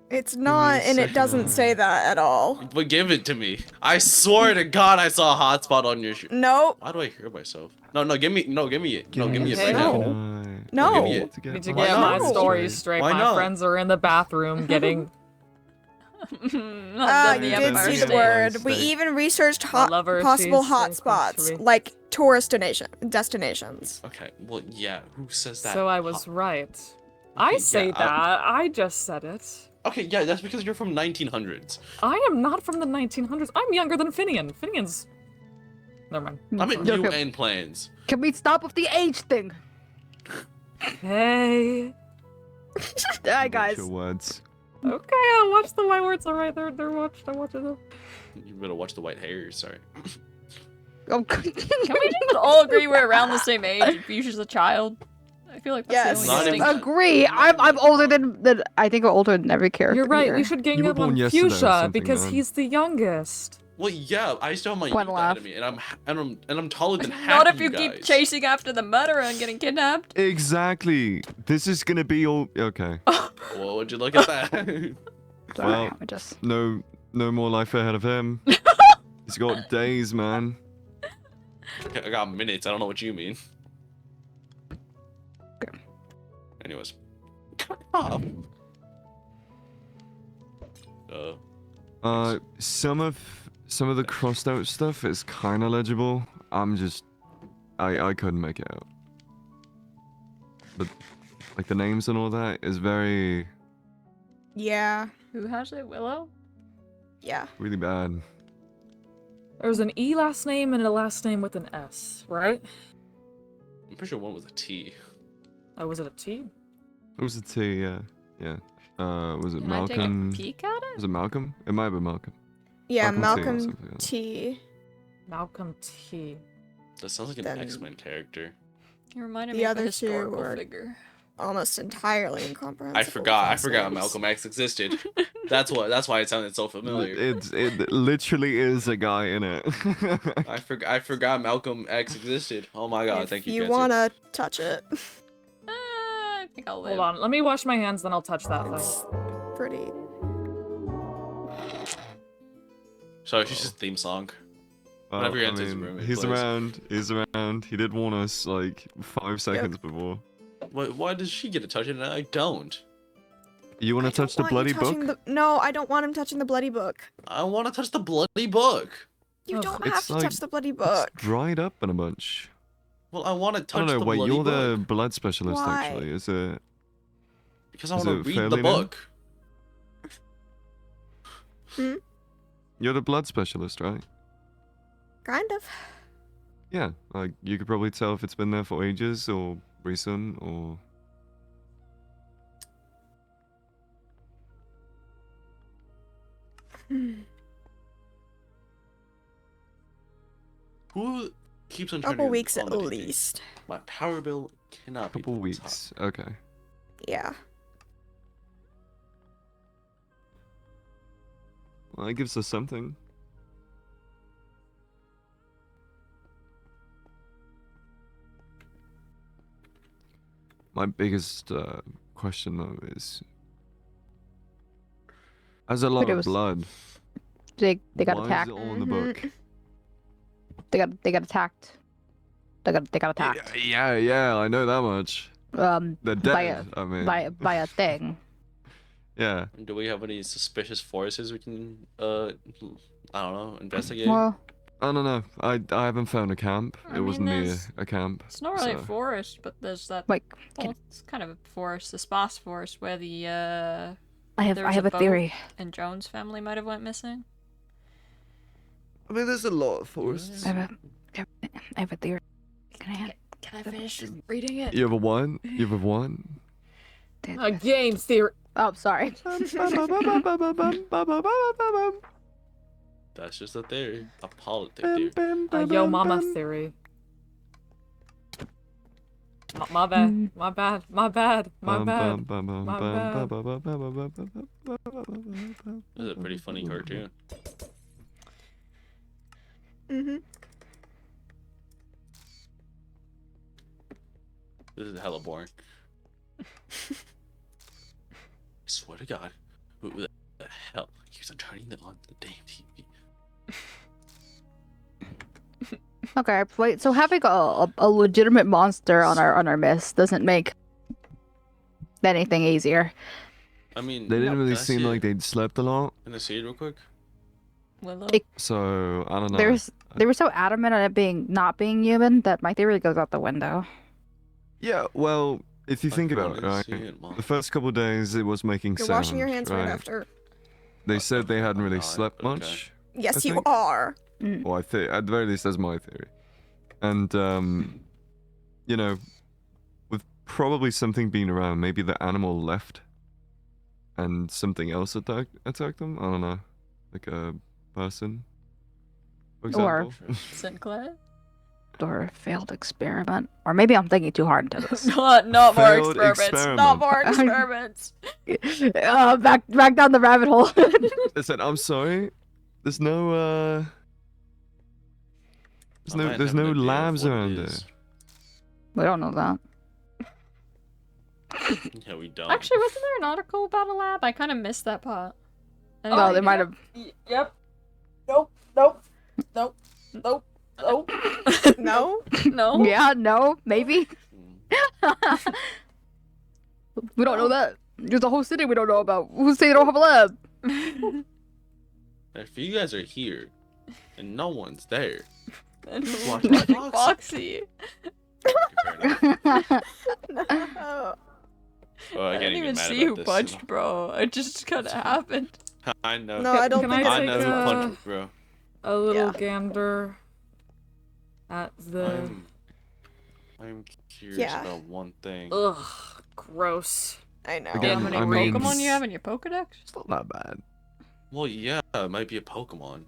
It's me not, a and it second. doesn't say that at all. But give it to me. I swear to God, I saw a hotspot on your. Nope. Why do I hear myself? No, give me it. No, give me it Give right Okay. now. No. Give me it. Need to Why get my not? story straight. Why My not? friends are in the bathroom getting. You did see the word. We State. even researched I love her, possible she's so close to hotspots, me. like tourist destinations. Okay, well, yeah. Who says that? So I was right. I Yeah, say that. I just said it. Okay, yeah, that's because you're from 1900s. I am not from the 1900s. I'm younger than Finian. Finian's. Never mind. I'm in Okay. UN plans. Can we stop with the age thing? Hey. Hi, Watch guys. your words. Okay, I'll watch the white words. Alright, they're watched. I watch them. You better watch the white hairs. Sorry. Oh, Can we just all agree we're around the same age and Fuchsia's a child? I feel like that's Yes. the Not only even- distinction. agree. I'm older than I think I'm older than every character. You're right. here. We should gang You were up on born yesterday or Fuchsia something, because man. he's the youngest. Well, yeah, I still have my One youth laugh. ahead of me, and I'm taller than half Not if of you guys. keep chasing after the murderer and getting kidnapped. Exactly. This is gonna be all okay. Well, would you look at that? Sorry, Well- I just. No more life ahead of him. He's got days, man. I got minutes. I don't know what you mean. Okay. Anyways. Oh. Some of the crossed out stuff is kind of legible. I couldn't make it out. But like the names and all that is very Yeah. Who has it? Willow? Yeah. really bad. There's an E last name and a last name with an S, right? I'm pretty sure one was a T. Oh, was it a T? It was a T, yeah. Was it Can I take a Malcolm? peek at it? Was it Malcolm? It might have been Malcolm. Yeah, Malcolm T or Malcolm something like that. T. Malcolm T. That sounds like an Then- X-Men character. You reminded The me of other a two historical were- figure. Almost entirely incomprehensible. I forgot last names. Malcolm X existed. That's why it sounded so familiar. It literally is a guy in it. I forgot Malcolm X existed. Oh my god, If thank you. you Cancer. wanna touch it, I think I'll live. Hold on, let me wash my hands, then I'll touch that thing. it's pretty. Sorry, she's just theme song. Whenever you're into his room, it he's plays. around. He's around. He did warn us like 5 seconds before. Why does she get to touch it and I don't? You want I to don't touch the want you bloody touching book? No, I don't want him touching the bloody book. I want to touch the bloody book. You Ugh, don't it's have to like- touch the bloody It's book. dried up in a bunch. Well, I want to I touch don't know. the Wait, bloody you're book. the blood specialist, Why? actually. Is it? Because I is want it to read the fairly new? book. Hmm? You're the blood specialist, right? Kind of. Yeah, like you could probably tell if it's been there for ages or recent or. Who keeps on Couple turning weeks on at the TV? least. My power bill cannot be Couple this high. weeks. Okay. Yeah. Well, that gives us something. My biggest question though is, as a lot it of was- blood, They got why attacked. is it all in the book? They got attacked. They got attacked. Yeah, I know that much. They're By dead. I mean, by a thing. yeah. Do we have any suspicious forces we can, I don't know, investigate? Well, I don't know. I haven't found a camp. I It was mean, near there's- a camp. It's not really a so- forest, but there's that. like Well, it's kind of a forest, the sparse forest, where the I have there's a a boat. theory. and Jones' family might have went missing. I mean, there's a lot of forests. I have a theory. Can Can I finish reading it? You have a one? You have a one? A game theory. Oh, sorry. That's just a theory. A politic theory. A yo mama theory. My bad. My bad. My bad. My bad. This is a pretty funny cartoon. Mm-hmm. This is hella boring. I swear to God, who the hell keeps on turning on the damn TV? Okay, wait. So having a legitimate monster on our midst doesn't make anything easier. I mean, They didn't really can I seem see like it? they'd slept a lot, Can I see it real quick? Willow. so I don't know. They were so adamant on it not being human that my theory goes out the window. Yeah, well, if you I think about it, wanna right? see it, Mom. The first couple of days it was making You're sound, washing your hands right after. They said they hadn't really God, slept okay. much. Yes, I you think- are. Well, I think at the very least that's my theory. And you know, with probably something being around, maybe the animal left, and something else attacked them. I don't know, like a person, for Or- example. Sinclair. Or a failed experiment. Or maybe I'm thinking too hard into this. Not more Failed experiments. Not experiment. more experiments. Back down the rabbit hole. Listen, I'm sorry. There's no I might there's have an no idea of labs what it around is. We don't know that. Yeah, we don't. Actually, wasn't there an article about a lab? I kind of missed that part. Oh, they might have. Yep. Nope. Nope. Nope. Nope. Nope. No? No. Yeah, no, maybe. Mm. We don't know that. There's a whole city we don't know about. Who's saying they don't have a lab? If you guys are here and no one's there, And Watch Foxy. fair enough. No. Oh, I I didn't can't even mad see who about this. punched, bro. It just kind of happened. I know. No, I don't Can think I I take know who a- punched, bro. A little Yeah. gander at the. I'm curious Yeah. about one thing. Ugh. Gross. I know. Again, How many I mean- Pokemon you have in your Pokedex? It's not that bad. Well, yeah, it might be a Pokemon.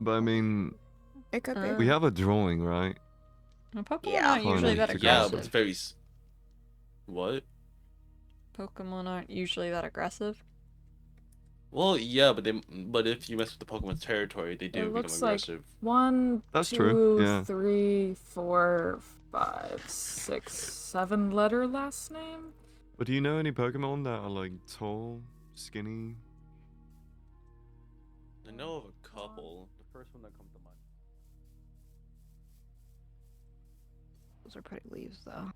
But I mean, It could Uh, be. we have a drawing, right? Well, Pokemon Yeah. aren't usually that Finally, Yeah, aggressive. but it's very. What? Pokemon aren't usually that aggressive. Well, yeah, but if you mess with the Pokemon's territory, they do It become looks like- aggressive. 1, That's 2, true, yeah. 3, 4, 5, 6, 7 letter last name? But do you know any Pokemon that are like tall, skinny? I know of a couple. The first one that comes to mind. Those are pretty leaves, though.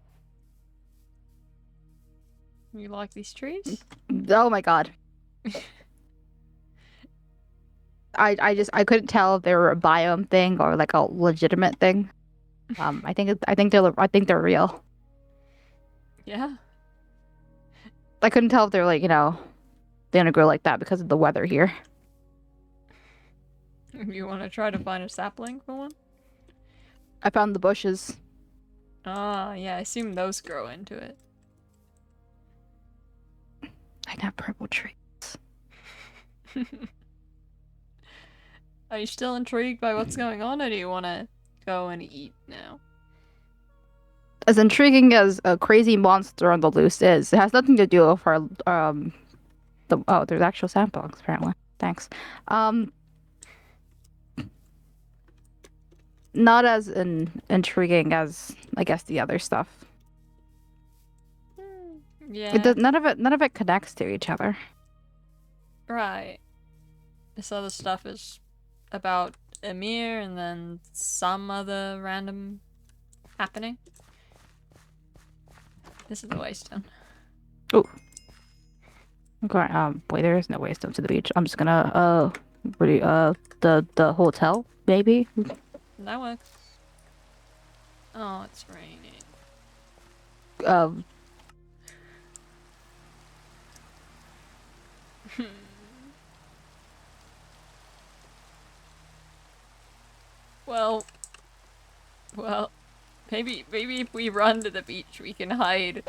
You like these trees? Oh my god. I couldn't tell if they were a biome thing or like a legitimate thing. I think they're real. Yeah. I couldn't tell if they're like, they only grow like that because of the weather here. You want to try to find a sapling for one? I found the bushes. Ah, yeah, I assume those grow into it. I got purple trees. Are you still intrigued by what's going on, or do you want to go and eat now? As intriguing as a crazy monster on the loose is, it has nothing to do with our there's actual samples apparently. Thanks. Not as intriguing as I guess the other stuff. Yeah. It does, none of it connects to each other. Right. This other stuff is about Emir and then some other random happening. This is the waystone. Oh. Okay, wait, there is no waystone to the beach. I'm just gonna, the hotel, maybe? That works. Oh, it's raining. Well, maybe if we run to the beach, we can hide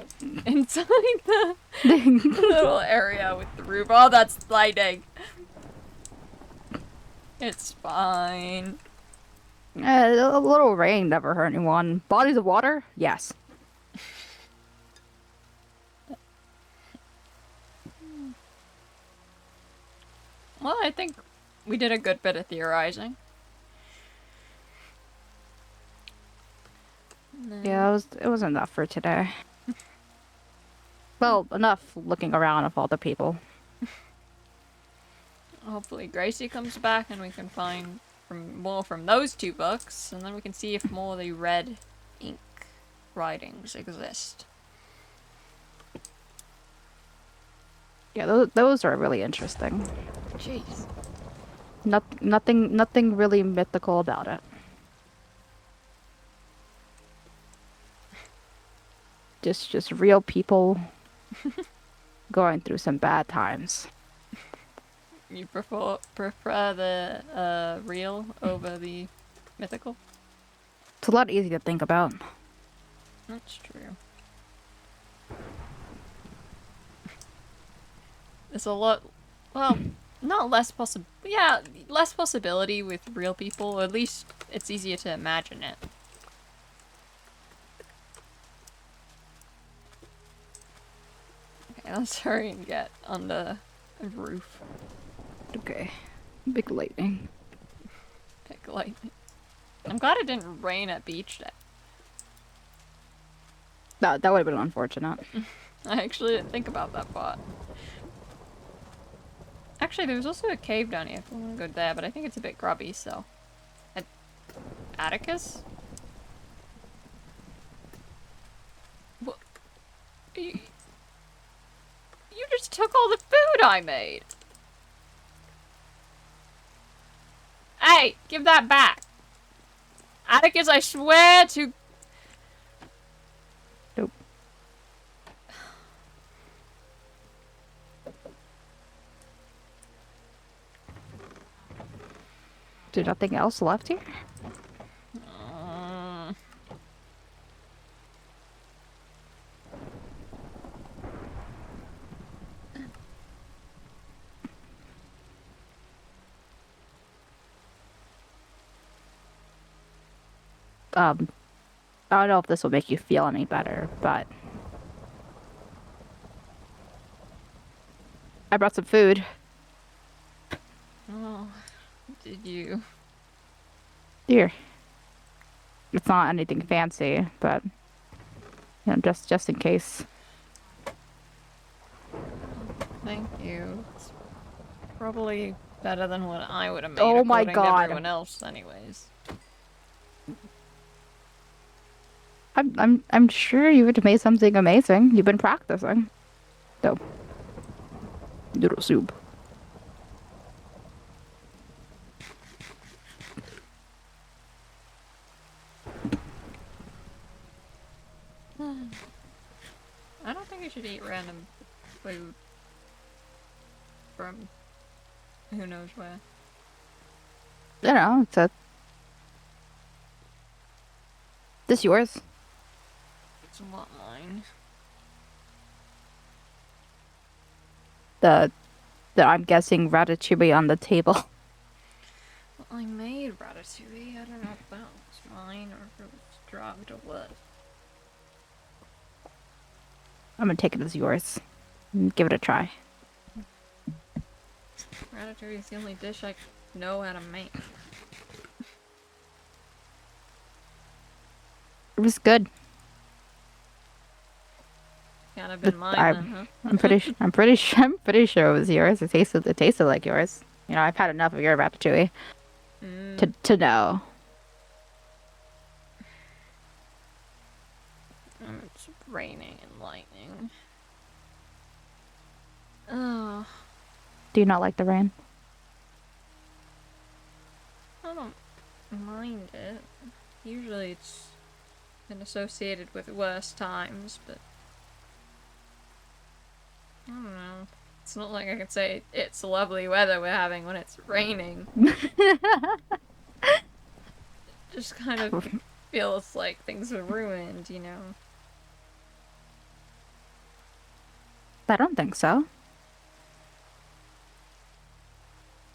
inside the little area with the roof. Oh, that's sliding. It's fine. A little rain never hurt anyone. Bodies of water? Yes. Well, I think we did a good bit of theorizing. Yeah, it was enough for today. Well, enough looking around of all the people. Hopefully Gracie comes back and we can find more from those two books, and then we can see if more of the red ink writings exist. Yeah, those are really interesting. Jeez. Nothing really mythical about it. Just real people going through some bad times. You prefer the real over the mythical? It's a lot easier to think about. That's true. There's a lot, well, not less less possibility with real people, or at least it's easier to imagine it. Okay, let's hurry and get on the roof. Okay. Big lightning. Pick lightning. I'm glad it didn't rain at beach day. That would have been unfortunate. I actually didn't think about that part. Actually, there was also a cave down here if we want to go there, but I think it's a bit grubby, so... Atticus? What? You just took all the food I made! Hey! Give that back! Atticus, I swear to... Nope. Is there nothing else left here? I don't know if this will make you feel any better, but I brought some food. Oh, did you? Here. It's not anything fancy, but you know, just in case. Thank you. It's probably better than what I would have made. Oh my according to God. everyone else, anyways. I'm sure you would have made something amazing. You've been practicing. So, noodle soup. I don't think you should eat random food from who knows where. I don't know. This yours? It's not mine. The I'm guessing ratatouille on the table. Well, I made ratatouille. I don't know if that was mine or if it was drugged or what. I'm gonna take it as yours. And give it a try. Ratatouille is the only dish I know how to make. It was good. Can't have been mine then, huh? I'm pretty sure it was yours. It tasted like yours. You know, I've had enough of your ratatouille to know. It's raining and lightning. Oh, Do you not like the rain? I don't mind it. Usually it's been associated with worse times, but I don't know. It's not like I could say it's lovely weather we're having when it's raining. Just kind of feels like things were ruined, you know? I don't think so.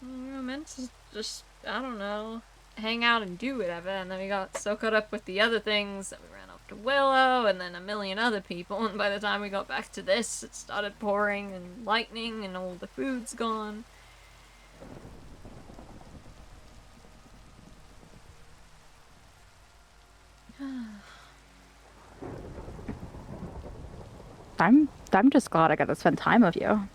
We were meant to just, I don't know, hang out and do whatever, and then we got so caught up with the other things that we ran off to Willow, and then a million other people, and by the time we got back to this, it started pouring and lightning, and all the food's gone. I'm just glad I got to spend time with you.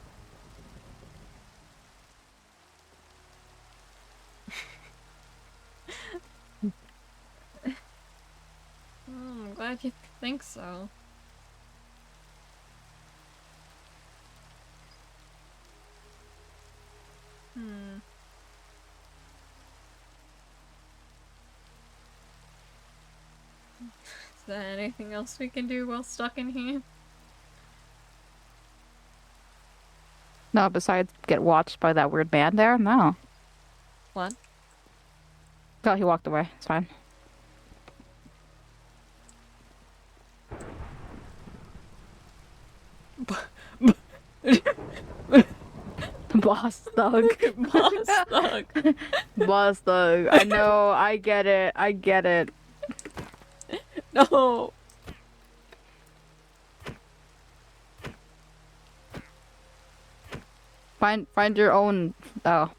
I'm glad you think so. Is there anything else we can do while stuck in here? No, besides get watched by that weird man there? No. What? Oh, he walked away. It's fine. Boss thug. Boss thug. Boss thug. I know. I get it. I get it. No. Find your own. Oh,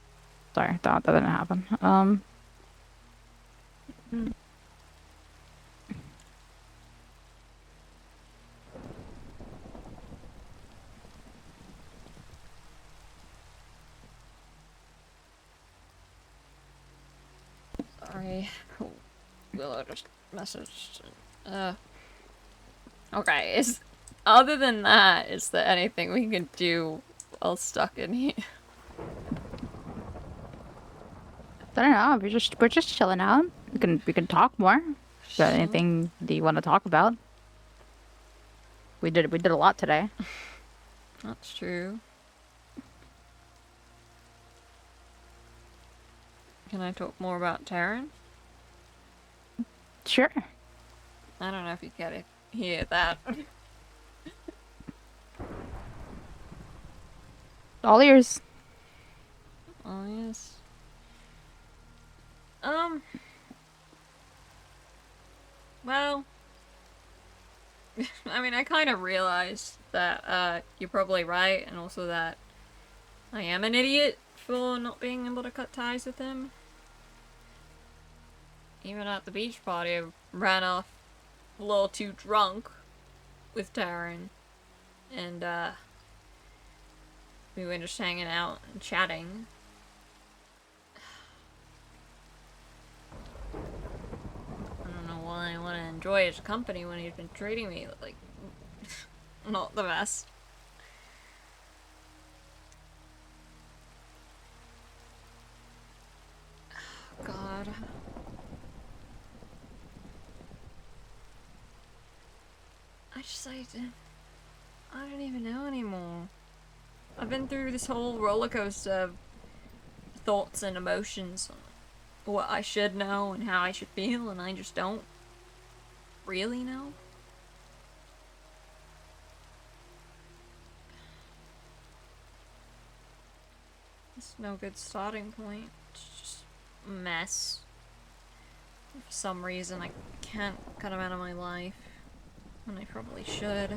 sorry. That didn't happen. Sorry. Willow just messaged. Okay, other than that, is there anything we can do while stuck in here? I don't know. We're just chilling out. We can talk more. Is there anything that you want to talk about? We did a lot today. That's true. Can I talk more about Taryn? Sure. I don't know if you get to hear that. All ears. Oh, yes. Well, I mean, I kind of realized that, you're probably right, and also that I am an idiot for not being able to cut ties with him. Even at the beach party, I ran off a little too drunk with Taryn, and, we were just hanging out and chatting. I don't know why I want to enjoy his company when he's been treating me like not the best. God. I don't even know anymore. I've been through this whole roller coaster of thoughts and emotions what I should know and how I should feel, and I just don't really know. It's no good starting point. It's just a mess. For some reason, I can't cut him out of my life. And I probably should.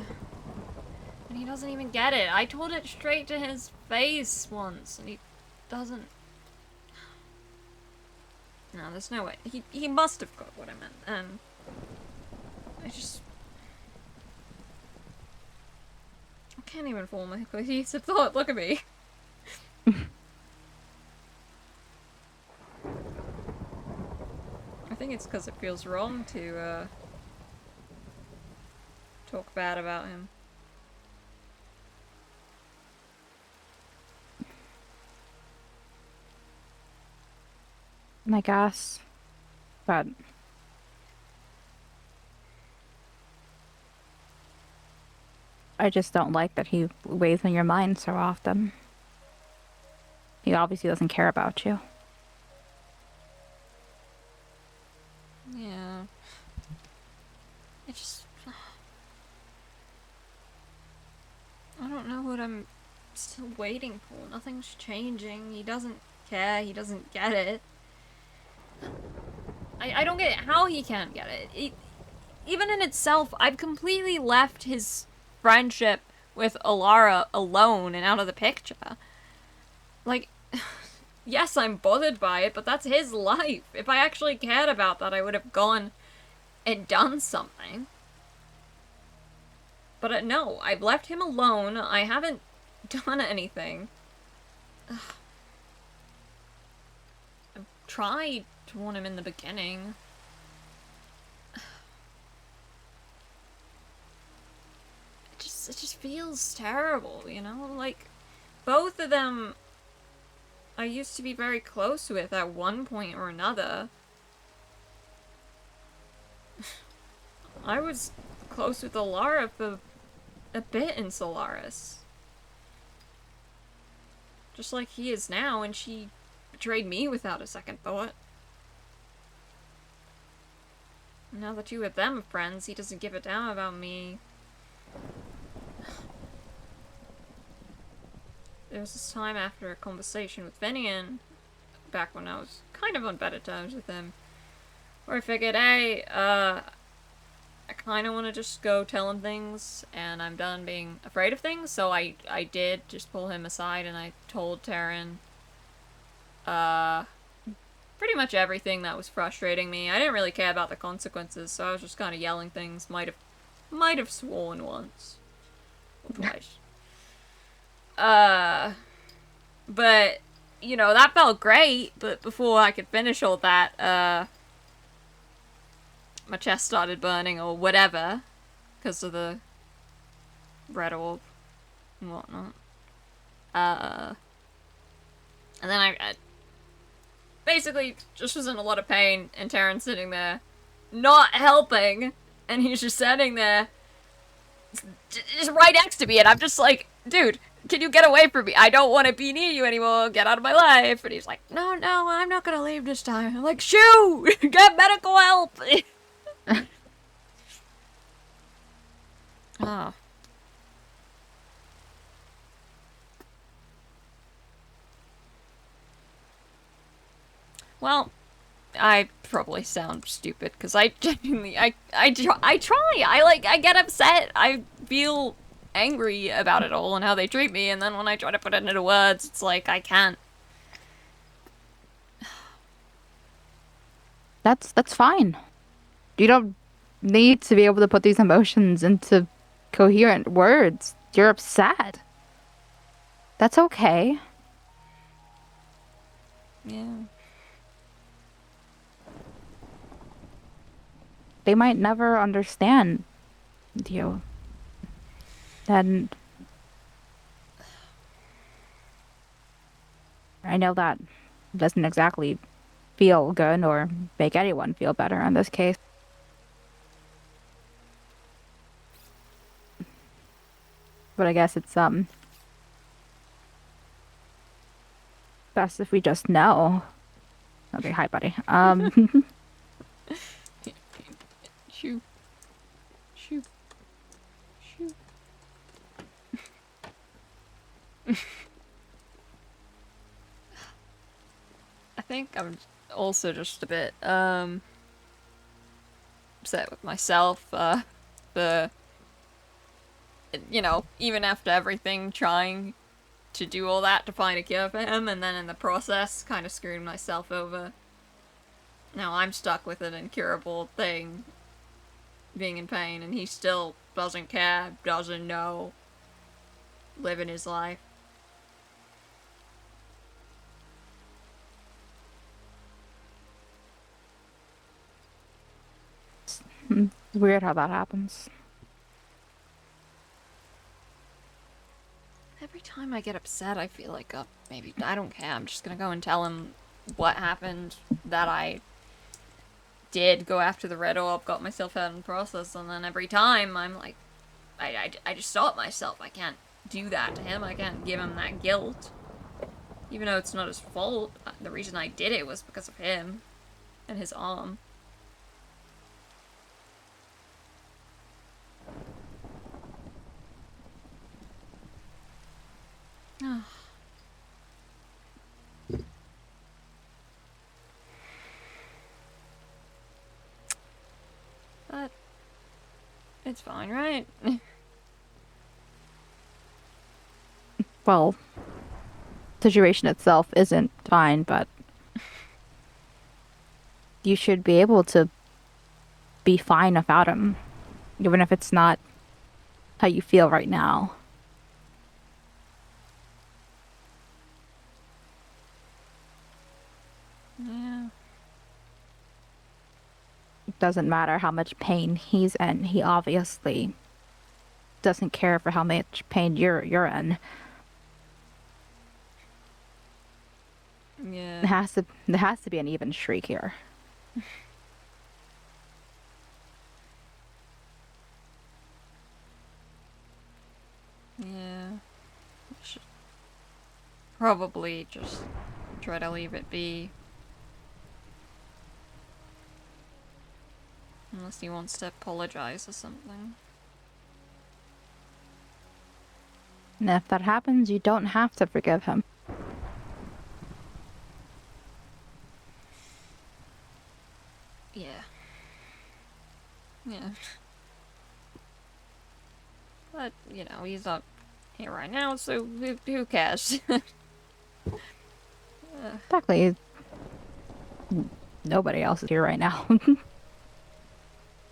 And he doesn't even get it. I told it straight to his face once, and he doesn't. No, there's no way. He must have got what I meant, and I just... I can't even form a cohesive thought. Look at me. I think it's because it feels wrong to, talk bad about him. I guess. But I just don't like that he weighs on your mind so often. He obviously doesn't care about you. Yeah. I just... I don't know what I'm still waiting for. Nothing's changing. He doesn't care. He doesn't get it. I don't get it. How he can't get it. Even in itself, I've completely left his friendship with Alara alone and out of the picture. Like, yes, I'm bothered by it, but that's his life. If I actually cared about that, I would have gone and done something. But no, I've left him alone. I haven't done anything. Ugh. I've tried to warn him in the beginning. It just feels terrible, you know? Like, both of them I used to be very close with at one point or another. I was close with Alara for a bit in Solaris. Just like he is now, and she betrayed me without a second thought. Now that you and them are friends, he doesn't give a damn about me. There was this time after a conversation with Vinian, back when I was kind of on better terms with him, where I figured, hey, I kind of want to just go tell him things, and I'm done being afraid of things, so I did just pull him aside, and I told Taryn, pretty much everything that was frustrating me. I didn't really care about the consequences, so I was just kind of yelling things. Might have sworn once. Or twice. But, you know, that felt great, but before I could finish all that, my chest started burning or whatever, because of the red orb and whatnot. And then I basically just was in a lot of pain, and Taryn's sitting there, not helping, and he's just sitting there, just right next to me, and I'm just like, dude, can you get away from me? I don't want to be near you anymore. Get out of my life. And he's like, no, I'm not gonna leave this time. I'm like, shoo! Get medical help! Oh. Well, I probably sound stupid, because I genuinely, I try. I get upset. I feel angry about it all and how they treat me, and then when I try to put it into words, it's like, I can't. That's fine. You don't need to be able to put these emotions into coherent words. You're upset. That's okay. Yeah. They might never understand you. And I know that doesn't exactly feel good or make anyone feel better in this case. But I guess it's best if we just know. Okay, hi, buddy. Shoo. Shoo. Shoo. I think I'm also just a bit, upset with myself, the, you know, even after everything, trying to do all that to find a cure for him, and then in the process, kind of screwing myself over. Now I'm stuck with an incurable thing, being in pain, and he still doesn't care, doesn't know, living his life. It's weird how that happens. Every time I get upset, I feel like, maybe, I don't care, I'm just gonna go and tell him what happened, that I did go after the red orb, got myself out in the process, and then every time I'm like, I just stop myself. I can't do that to him, I can't give him that guilt. Even though it's not his fault, the reason I did it was because of him and his arm. But it's fine, right? Well, situation itself isn't fine, but you should be able to be fine without him, even if it's not how you feel right now. Yeah. It doesn't matter how much pain he's in. He obviously doesn't care for how much pain you're in. Yeah. There has to be an even shriek here. Yeah. Should probably just try to leave it be. Unless he wants to apologize or something. And if that happens, you don't have to forgive him. Yeah. Yeah. But, you know, he's not here right now, so who cares? Exactly. Nobody else is here right now.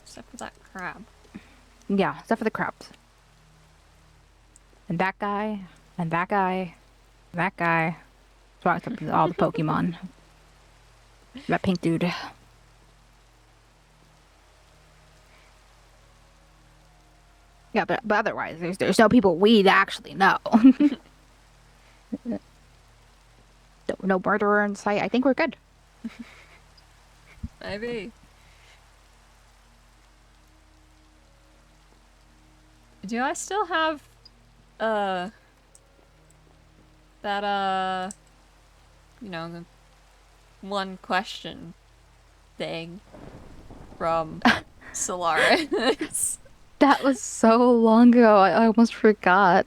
Except for that crab. Yeah, except for the crabs. And that guy, and that guy, and that guy. Sorry, except for all the Pokemon. That pink dude. Yeah, but otherwise, there's no people we actually know. No murderer in sight. I think we're good. Maybe. Do I still have, that, you know, the one question thing from Solaris? That was so long ago. I almost forgot.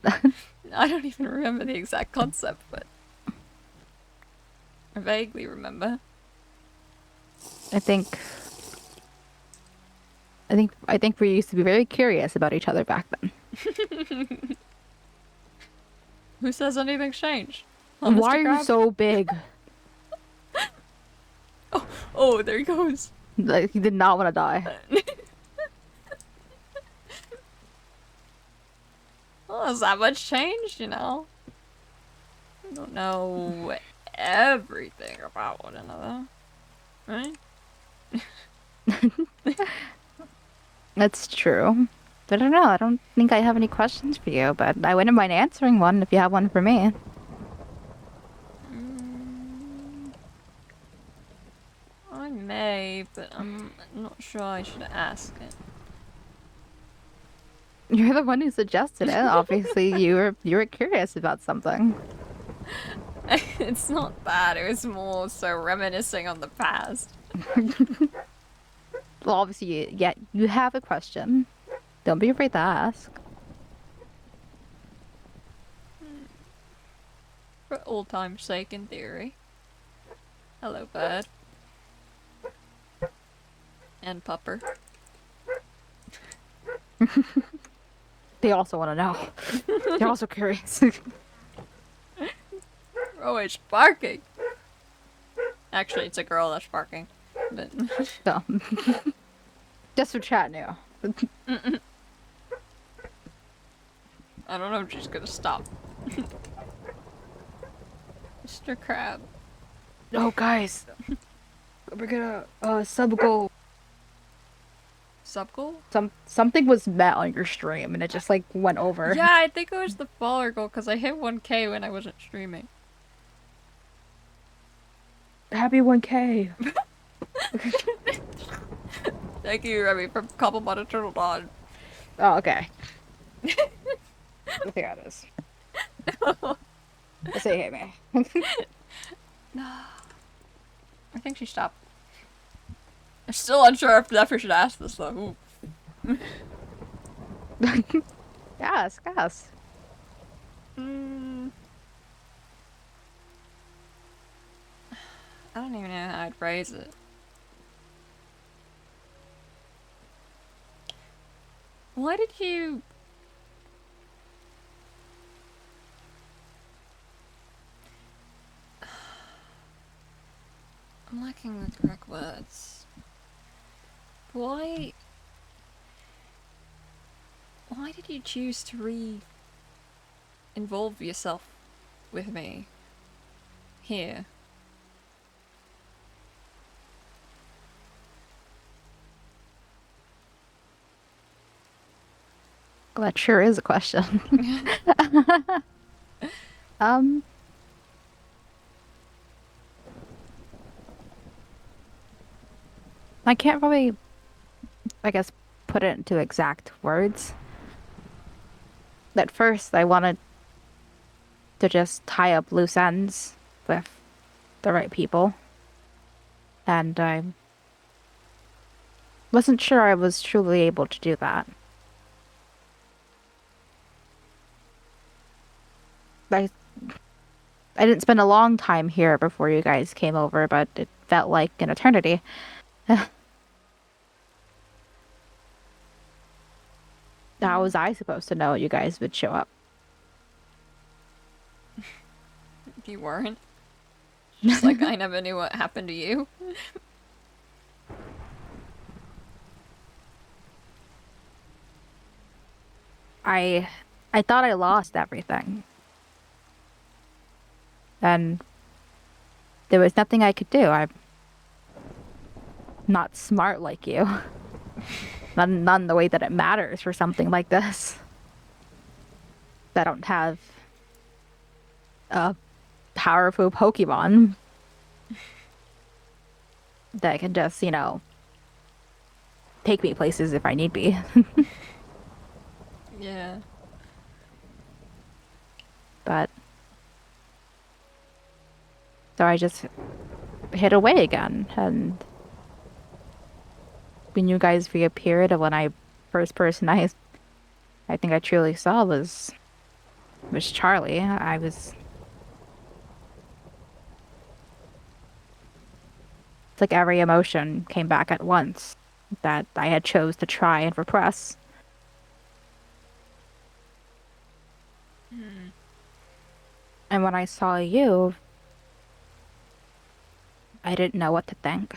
I don't even remember the exact concept, but I vaguely remember. I think we used to be very curious about each other back then. Who says anything's changed? Huh, Why Mr. are you Crab? so big? Oh, there he goes. Like, he did not want to die. Well, has that much changed, you know? We don't know everything about one another, right? That's true. But I don't know. I don't think I have any questions for you, but I wouldn't mind answering one if you have one for me. I may, but I'm not sure I should ask it. You're the one who suggested it. Obviously, you were curious about something. It's not bad. It was more so reminiscing on the past. Well, obviously, yeah, you have a question. Don't be afraid to ask. For old time's sake, in theory. Hello, bird. And pupper. They also want to know. They're also curious. Oh, it's barking. Actually, it's a girl that's barking. But So, just for chat now. I don't know if she's gonna stop. Mr. Crab. Oh, guys. We're gonna, sub goal. Sub goal? Something was met on your stream and it just, like, went over. Yeah, I think it was the follower goal because I hit 1K when I wasn't streaming. Happy 1K. Thank you, Remy, for Cobblemon and Turtle Dawn. Oh, okay. I think that is. Say hey, man. I think she stopped. I'm still unsure if Zephyr should ask this though. Yes. I don't even know how I'd phrase it. Why did you... I'm lacking the correct words. Why did you choose to involve yourself with me here? Well, that sure is a question. I can't really, I guess, put it into exact words. At first, I wanted to just tie up loose ends with the right people. And I wasn't sure I was truly able to do that. I didn't spend a long time here before you guys came over, but it felt like an eternity. How was I supposed to know you guys would show up? You weren't? Just like I never knew what happened to you? I thought I lost everything. And there was nothing I could do. I'm not smart like you. None the way that it matters for something like this. I don't have a powerful Pokemon that can just, take me places if I need be. Yeah. But so I just hid away again, and when you guys reappeared, when first person I think I truly saw was Charlie. It's like every emotion came back at once that I had chose to try and repress. And when I saw you, I didn't know what to think.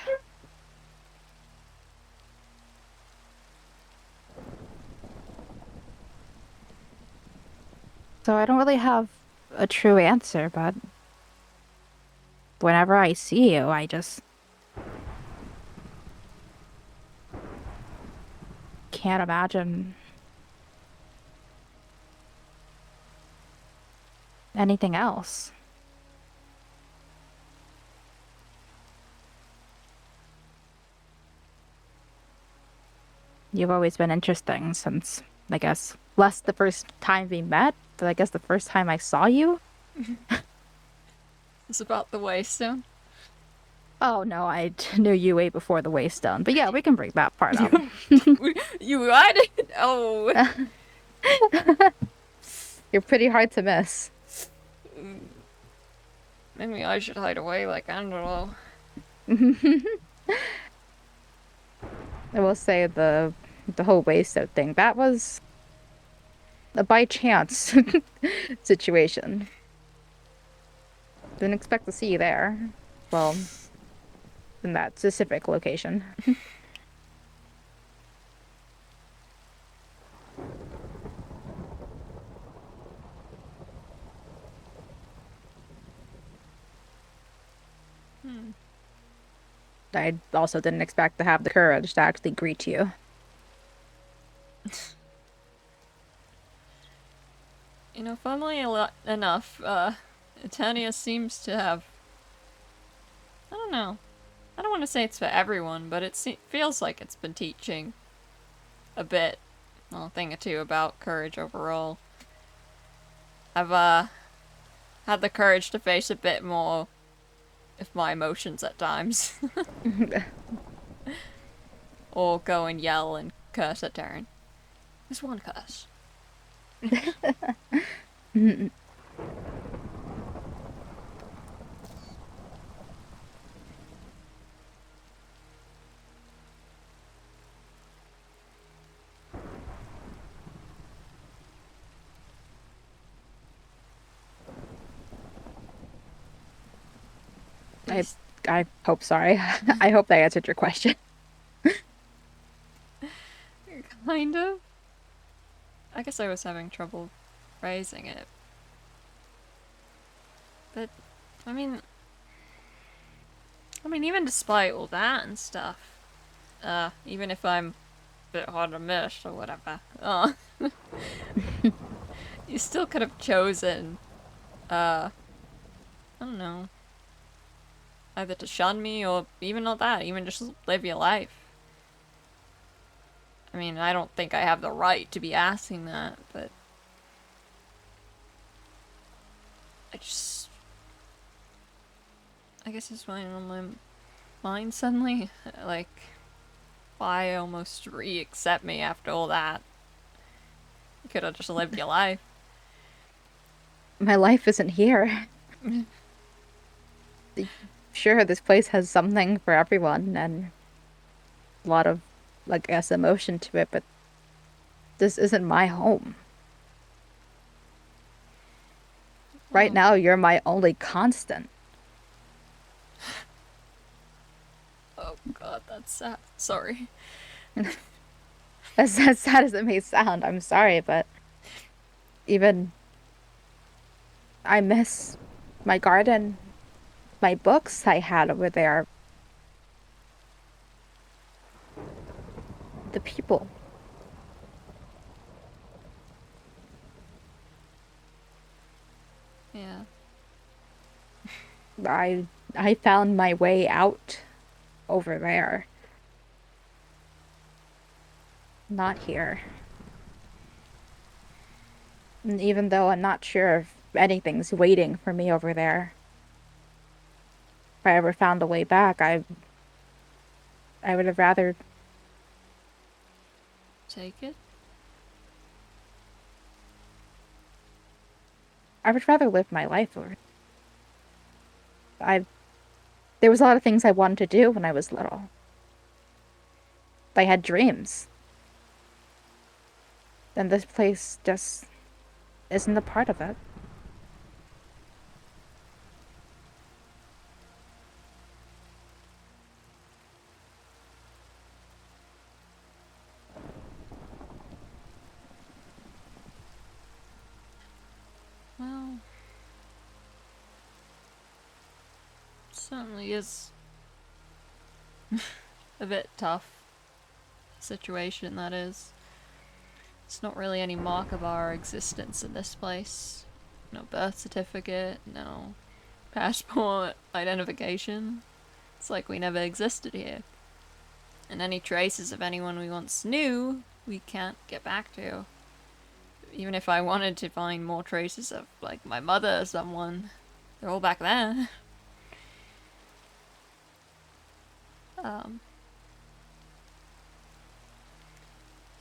So I don't really have a true answer, but whenever I see you, I just can't imagine anything else. You've always been interesting since, I guess, less the first time we met, but I guess the first time I saw you. It's about the waystone. Oh no, I knew you way before the waystone. But yeah, we can bring that part up. You what? Oh. You're pretty hard to miss. Maybe I should hide away like Angelo. I will say the whole waystone thing, that was a by chance situation. Didn't expect to see you there. Well, in that specific location. I also didn't expect to have the courage to actually greet you. You know, funnily enough, Eternia seems to have... I don't know. I don't want to say it's for everyone, but it feels like it's been teaching a bit, well, a thing or two about courage overall. I've, had the courage to face a bit more of my emotions at times. Or go and yell and curse at Darren. There's one curse. I hope, sorry. I hope that answered your question. Kind of. I guess I was having trouble phrasing it. But, I mean, even despite all that and stuff, even if I'm a bit hard to miss or whatever, you still could have chosen, I don't know, either to shun me or even not that, even just live your life. I mean, I don't think I have the right to be asking that, but I guess it's fine on my mind suddenly. Like, why almost re-accept me after all that? You could have just lived your life. My life isn't here. Sure, this place has something for everyone and a lot of, like, I guess, emotion to it, but this isn't my home. Right now, you're my only constant. Oh god, that's sad. Sorry. As sad as it may sound, I'm sorry, but even I miss my garden, my books I had over there, the people. Yeah. I found my way out over there. Not here. And even though I'm not sure if anything's waiting for me over there, if I ever found a way back, I would have rather Take it? live my life over. There was a lot of things I wanted to do when I was little. I had dreams. And this place just isn't a part of it. Well, certainly is a bit tough situation, that is. It's not really any mark of our existence in this place. No birth certificate, no passport identification. It's like we never existed here. And any traces of anyone we once knew, we can't get back to. Even if I wanted to find more traces of, like, my mother or someone, They're all back there.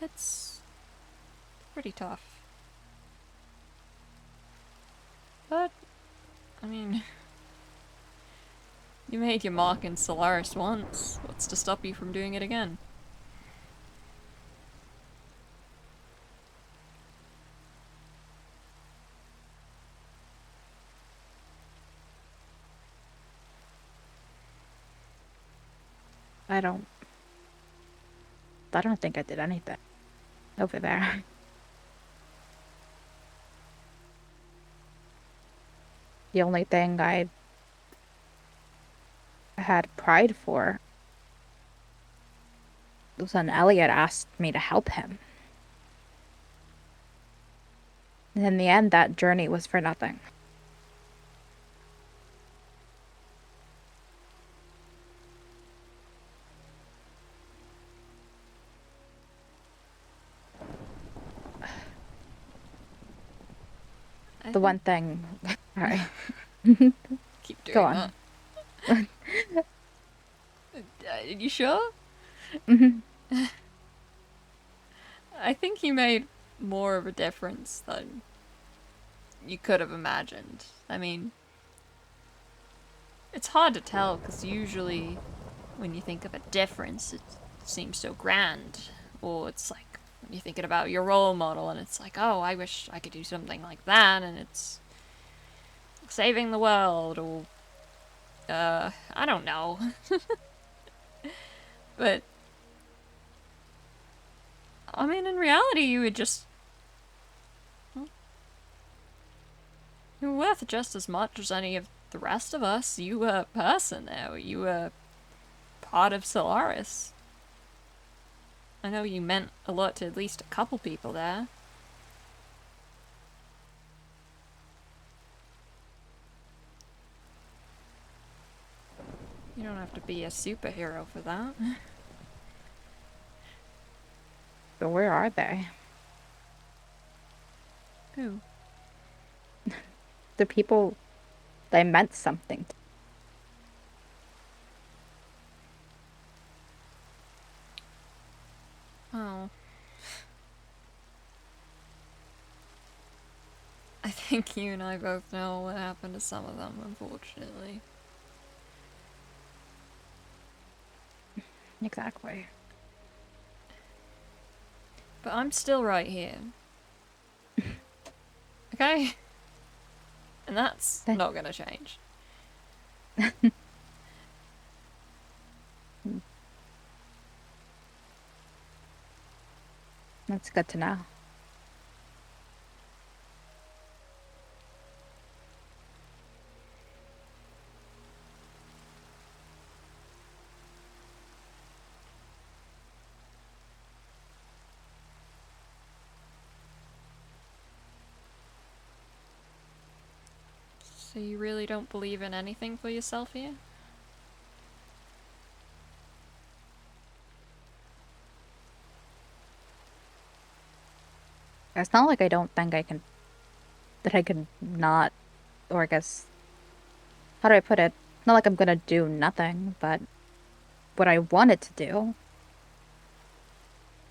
It's pretty tough. But, I mean, you made your mark in Solaris once. What's to stop you from doing it again? I don't think I did anything over there. The only thing I had pride for was when Elliot asked me to help him. And in the end, that journey was for nothing. The one thing... Alright. Keep doing Go on. that. Are you sure? Mm-hmm. I think you made more of a difference than you could have imagined. I mean, it's hard to tell because usually when you think of a difference, it seems so grand. Or it's like when you're thinking about your role model and it's like, oh, I wish I could do something like that, and it's saving the world, or I don't know. But I mean, in reality, you would just... You're worth just as much as any of the rest of us. You were a person now. You were part of Solaris. I know you meant a lot to at least a couple people there. You don't have to be a superhero for that. But where are they? Who? The people that meant something to. Oh. I think you and I both know what happened to some of them, unfortunately. Exactly. But I'm still right here. Okay? And that's not gonna change. That's good to know. So you really don't believe in anything for yourself here? It's not like I don't think I can... that I could not... or I guess... how do I put it? Not like I'm gonna do nothing, but... what I wanted to do.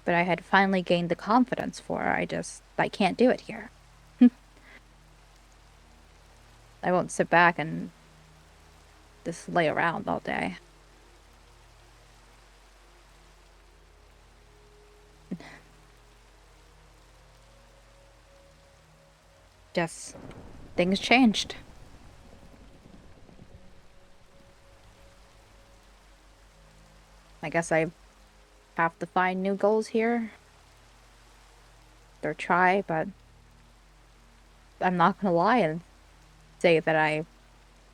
But I had finally gained the confidence for. I can't do it here. I won't sit back and just lay around all day. Just things changed. I guess I have to find new goals here. Or try, but I'm not gonna lie and say that I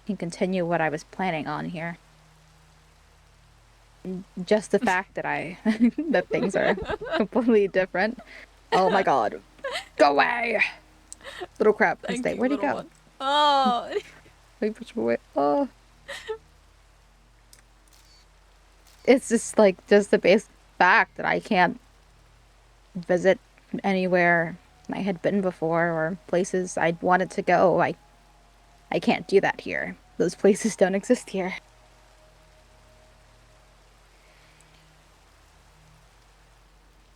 can continue what I was planning on here. Just the fact that that things are completely different. Oh my god. Go away! Little crap. Thank Stay. you, Where'd he little go? one. Oh! Wait, push him away. Oh. It's just like, just the base fact that I can't visit anywhere I had been before or places I'd wanted to go. I can't do that here. Those places don't exist here.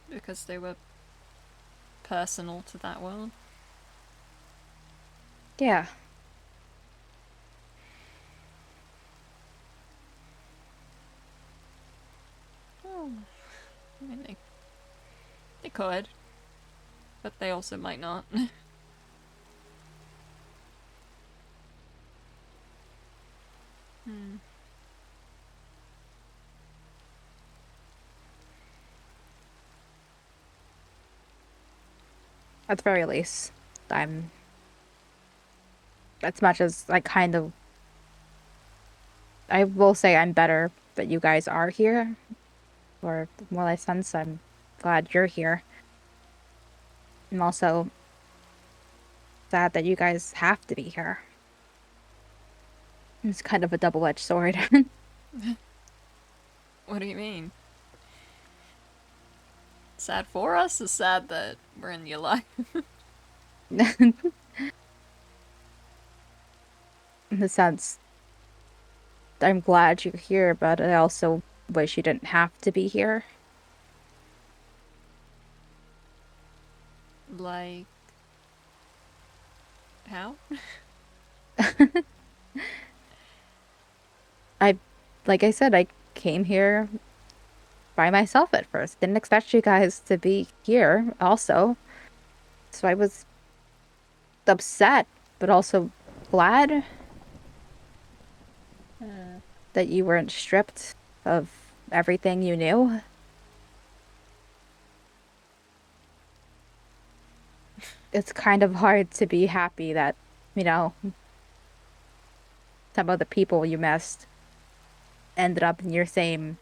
Because they were personal to that world. Yeah. Oh, I mean, they could, but they also might not. Hmm. At the very least, I'm. As much as I will say I'm better that you guys are here. Or, well, I sense I'm glad you're here. I'm also sad that you guys have to be here. It's kind of a double-edged sword. What do you mean? Sad for us, or sad that we're in your life? In the sense, I'm glad you're here, but I also wish you didn't have to be here. Like... how? Like I said, I came here by myself at first. Didn't expect you guys to be here also. So I was upset, but also glad that you weren't stripped of everything you knew. It's kind of hard to be happy that, you know, some of the people you missed ended up in your same,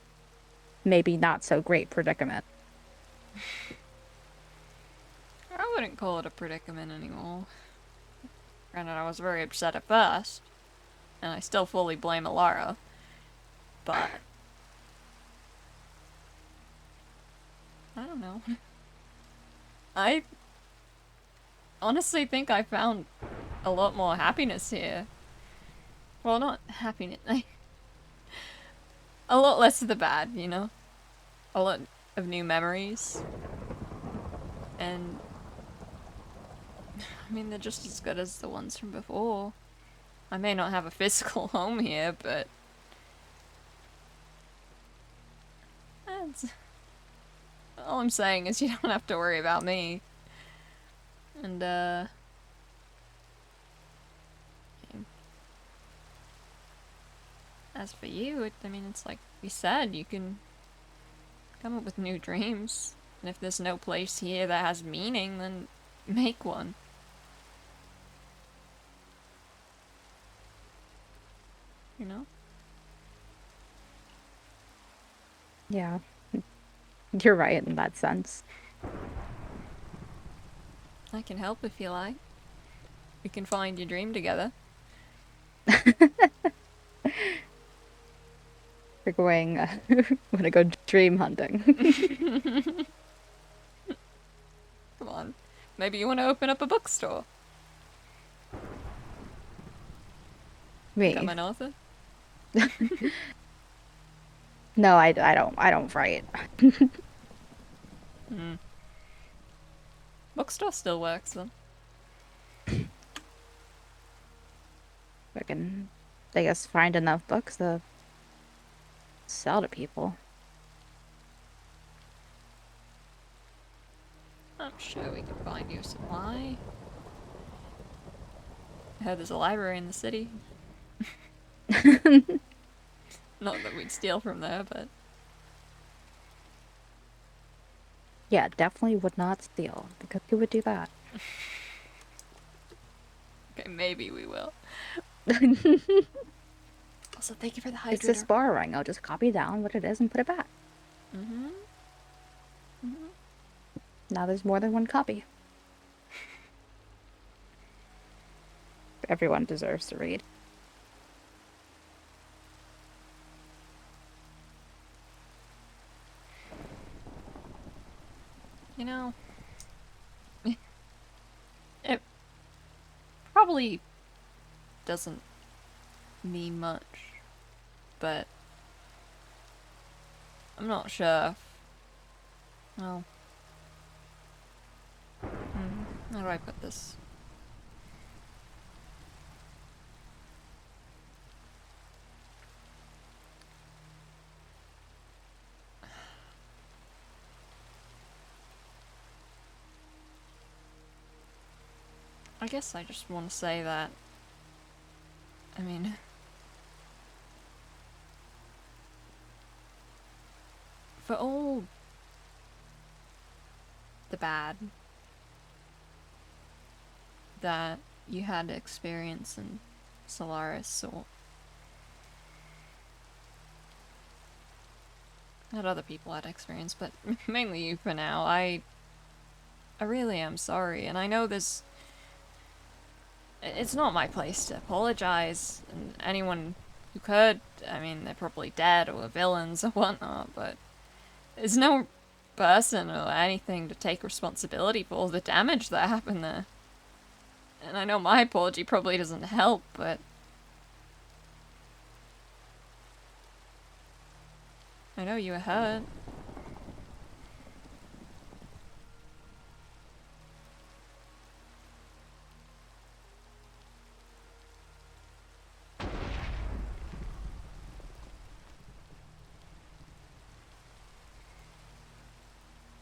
maybe not so great predicament. I wouldn't call it a predicament anymore. Granted, I was very upset at first, and I still fully blame Alara, but... I don't know. I honestly think I found a lot more happiness here. Well, not happiness. A lot less of the bad, you know? A lot of new memories. And... I mean, they're just as good as the ones from before. I may not have a physical home here, but... That's... all I'm saying is you don't have to worry about me. And, as for you, I mean, it's like we said, you can come up with new dreams. And if there's no place here that has meaning, then make one. You know? Yeah, you're right in that sense. I can help if you like. We can find your dream together. We're going, wanna go dream hunting. Come on. Maybe you want to open up a bookstore. Become Me? an author? No, I don't write. Hmm. Bookstore still works then. I can, I guess, find enough books to sell to people. I'm sure we can find you a supply. I heard there's a library in the city. Not that we'd steal from there, but... Yeah, definitely would not steal, because who would do that? Okay, maybe we will. Also, thank you for the hydrator. It's just borrowing. I'll just copy down what it is and put it back. Mm-hmm. Mm-hmm. Now there's more than one copy. Everyone deserves to read. You know... it probably doesn't mean much, but I'm not sure. Well, how do I put this? I guess I just want to say that, I mean, for all the bad that you had to experience in Solaris, or that other people had experienced, but mainly you for now, I really am sorry, and I know it's not my place to apologize, and anyone who could, I mean, they're probably dead or villains or whatnot, but there's no person or anything to take responsibility for all the damage that happened there. And I know my apology probably doesn't help, but I know you were hurt.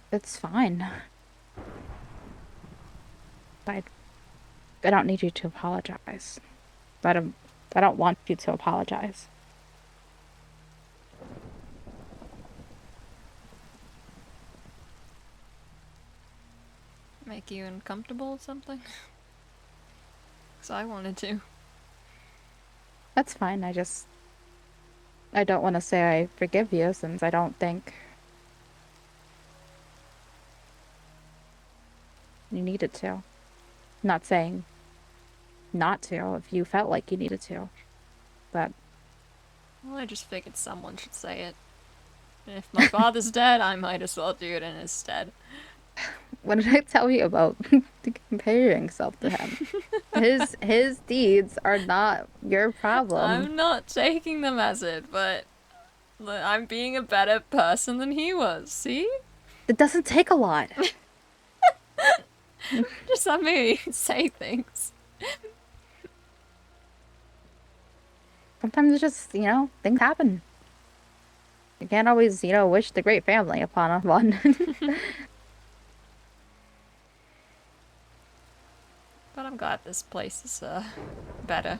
It's fine. I don't need you to apologize. I don't want you to apologize. Make you uncomfortable or something? 'Cause I wanted to. That's fine. I don't want to say I forgive you since I don't think you needed to. I'm not saying not to if you felt like you needed to, but Well, I just figured someone should say it. And if my father's dead, I might as well do it in his stead. what did I tell you about comparing yourself to him? His deeds are not your problem. I'm not taking them as it, but I'm being a better person than he was, see? It doesn't take a lot. Just let me say things. Sometimes it's just, things happen. You can't always, wish the great family upon one. But I'm glad this place is, better.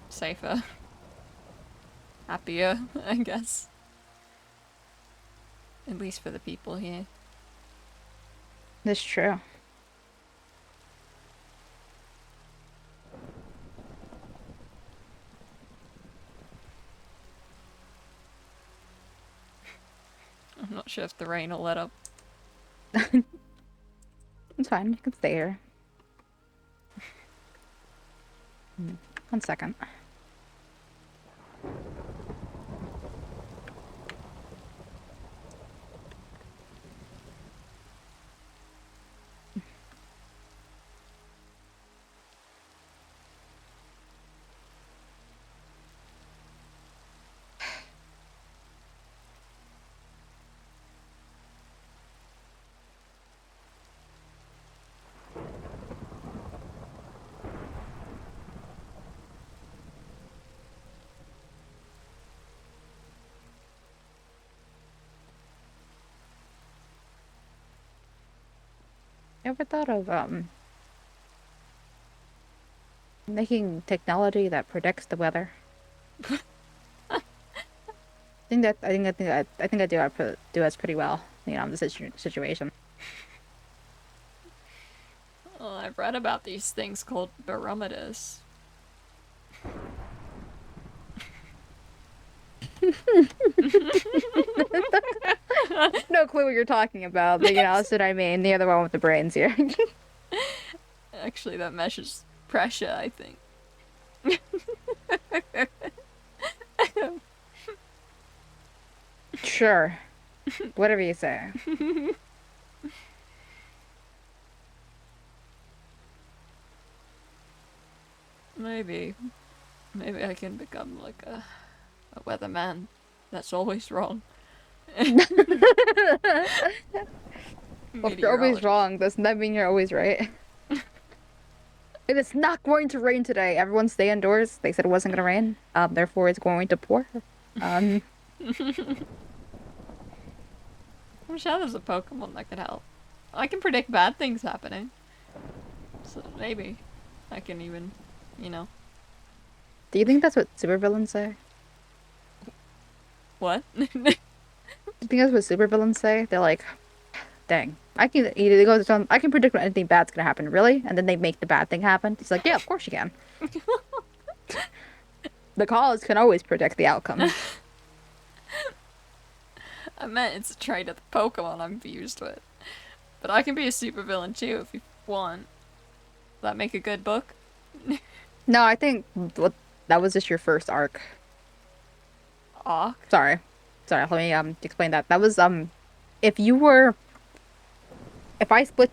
Safer. Happier, I guess. At least for the people here. That's true. I'm not sure if the rain will let up. It's fine. You can stay here. 1 second. Ever thought of making technology that predicts the weather? I think I do us pretty well, in this situation. Well, I've read about these things called barometers. No clue what you're talking about, but that's what I mean. The other one with the brains here. Actually, that measures pressure, I think. Sure. Whatever you say. Maybe. Maybe I can become like a weatherman. That's always wrong. Well, if you're always Meteorologist. wrong, doesn't that mean you're always right? It is not going to rain today. Everyone stay indoors. They said it wasn't going to rain. Therefore, it's going to pour. I'm sure there's a Pokemon that could help. I can predict bad things happening. So maybe I can even, you know. Do you think that's what supervillains say? What? Do you think that's what supervillains say? They're like, dang, I can either they go to some, I can predict when anything bad's gonna happen, really? And then they make the bad thing happen. It's like, yeah, of course you can. The cause can always predict the outcome. I meant it's a trait of the Pokemon I'm fused with. But I can be a supervillain too if you want. That make a good book? No, I think that was just your first arc. Aw. Sorry, let me explain that. That was if I split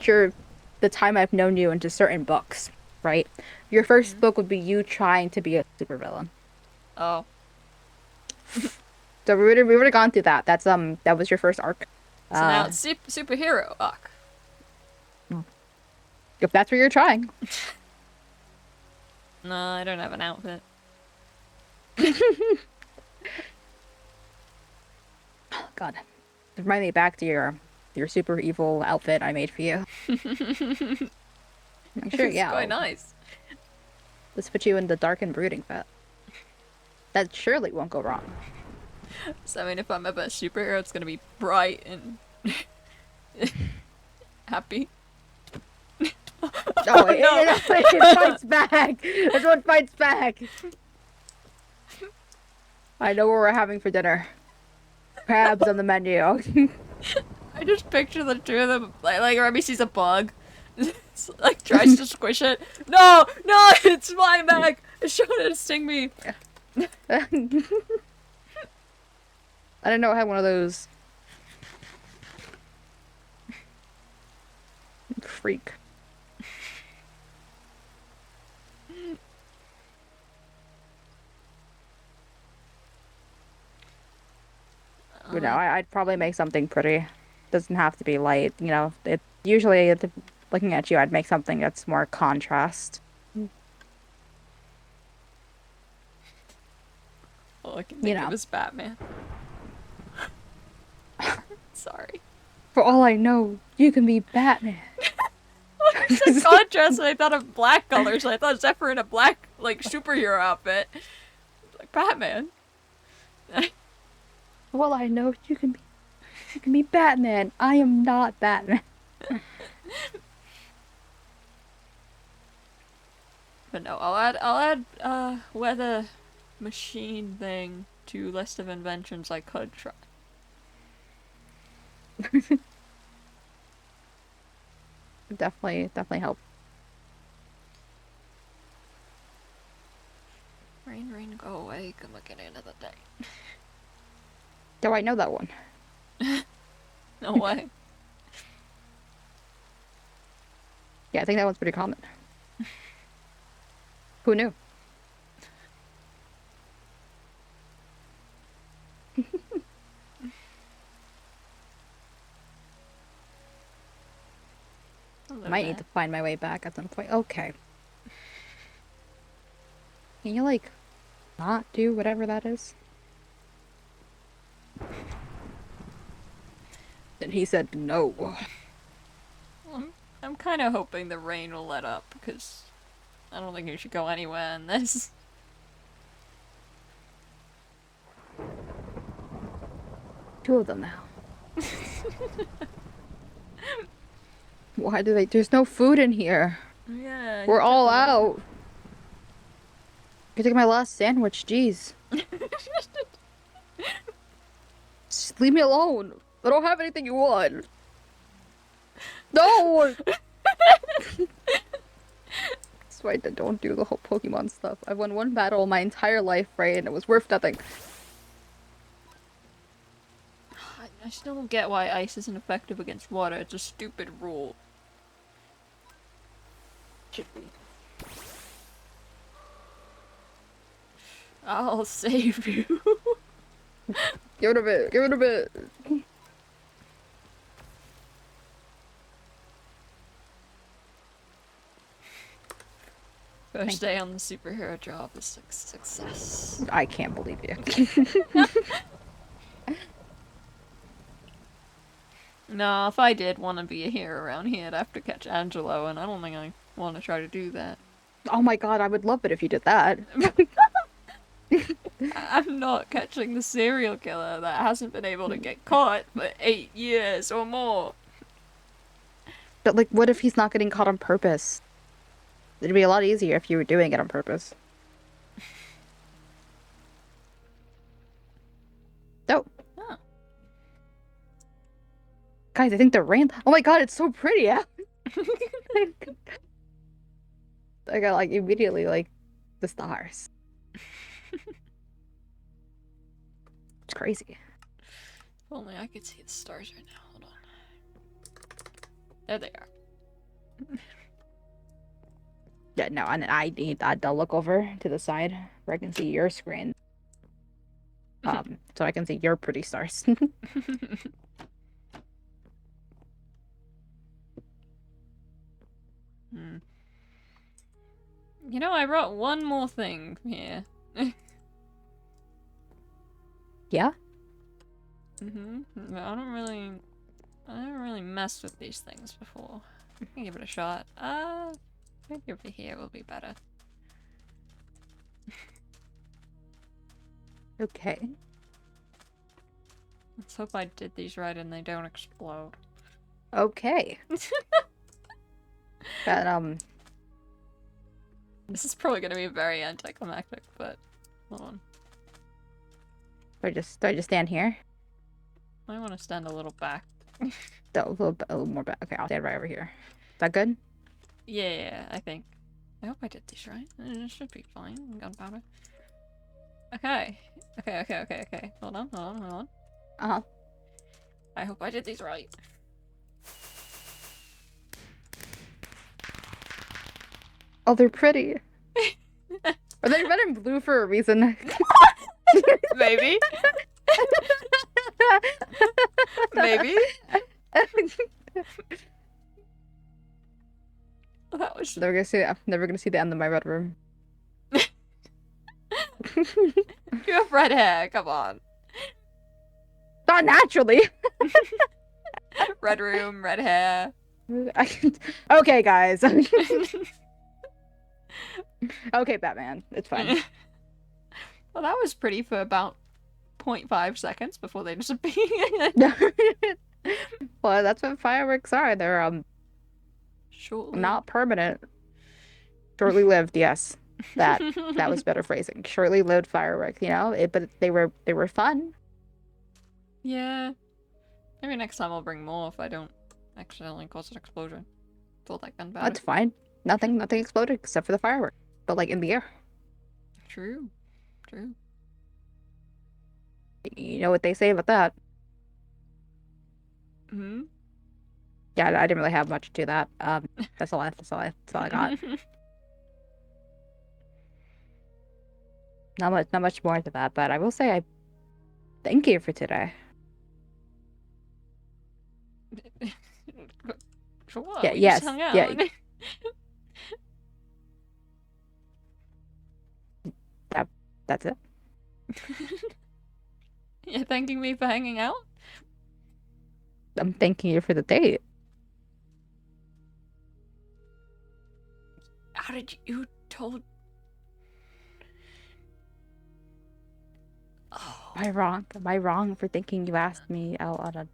the time I've known you into certain books, right? Your first book would be you trying to be a supervillain. Oh. So we would have gone through that. That was your first arc. So now it's superhero arc. If that's what you're trying. No, I don't have an outfit. God, remind me back to your super evil outfit I made for you. I'm sure, It's yeah. quite nice. Let's put you in the dark and brooding fit. That surely won't go wrong. So I mean, if I'm ever a superhero, it's gonna be bright and happy. Oh, it fights back. Everyone fights back. I know what we're having for dinner. Crabs on the menu. I just picture the two of them, like Remy sees a bug, like tries to squish it. No, it's flying back. It's trying to sting me. I didn't know I had one of those. Freak. You know, I'd probably make something pretty. Doesn't have to be light. You know, it usually looking at you, I'd make something that's more contrast. All I can think know. of is Batman. Sorry. For all I know, you can be Batman. It's a contrast, and I thought of black colors. So I thought Zephyr in a black, like, superhero outfit. Like Batman. For all I know, you can be Batman. I am not Batman. But no, I'll add weather machine thing to list of inventions I could try. Definitely help. Rain, go away. Come look at the end of the day. Do I know that one? No way. Yeah, I think that one's pretty common. Who knew? I might need to find my way back at some point. Okay. Can you, like, not do whatever that is? And he said no. I'm kind of hoping the rain will let up, because I don't think you should go anywhere in this. Two of them now. Why do they? There's no food in here. Yeah. We're all out. You took my last sandwich, jeez. Just leave me alone. I don't have anything you want. No! That's why I don't do the whole Pokemon stuff. I've won one battle my entire life, right? And it was worth nothing. I still don't get why ice isn't effective against water. It's a stupid rule. Should be. I'll save you. Give it a bit. Give it a bit. First day on the superhero job is success. I can't believe you. No, if I did want to be a hero around here, I'd have to catch Angelo, and I don't think I want to try to do that. Oh my god, I would love it if you did that. I'm not catching the serial killer that hasn't been able to get caught for 8 years or more. But like, what if he's not getting caught on purpose? It'd be a lot easier if you were doing it on purpose. Oh. Oh. Guys, I think the rain. Oh my god, it's so pretty out. I got like immediately like the stars. It's crazy. If only I could see the stars right now. Hold on. There they are. Yeah, no, and I need to look over to the side where I can see your screen. So I can see your pretty stars. You know, I brought one more thing here. Yeah? I don't really mess with these things before. I can give it a shot. Maybe over here will be better. Okay. Let's hope I did these right and they don't explode. Okay. But, This is probably gonna be very anticlimactic, but hold on. do I just stand here? I want to stand a little back. A little more back. Okay, I'll stand right over here. Is that good? Yeah, I think. I hope I did these right. It should be fine. Gunpowder. Okay. Okay. Hold on. Uh-huh. I hope I did these right. Oh, they're pretty. Are they red and blue for a reason? Maybe. Maybe. That was I'm never gonna see the end of my red room. You have red hair, come on. Not naturally. Red room, red hair. Okay, guys. Okay, Batman. It's fine. Well, that was pretty for about 0.5 seconds before they disappeared. Well, that's what fireworks are. They're Surely. not permanent. Shortly lived, yes. That was better phrasing. Shortly lived fireworks, you know? But they were fun. Yeah. Maybe next time I'll bring more if I don't accidentally cause an explosion. It's all that gunpowder. That's fine. Nothing exploded except for the firework. But like in the air. True. You know what they say about that. Hmm? Yeah, I didn't really have much to that. That's all I got. Not much more to that, but I will say I thank you for today. For what? Yeah, We yes, just hung out. yeah. That's it. You're thanking me for hanging out? I'm thanking you for the date. How did you told? Oh. Am I wrong for thinking you asked me out on a...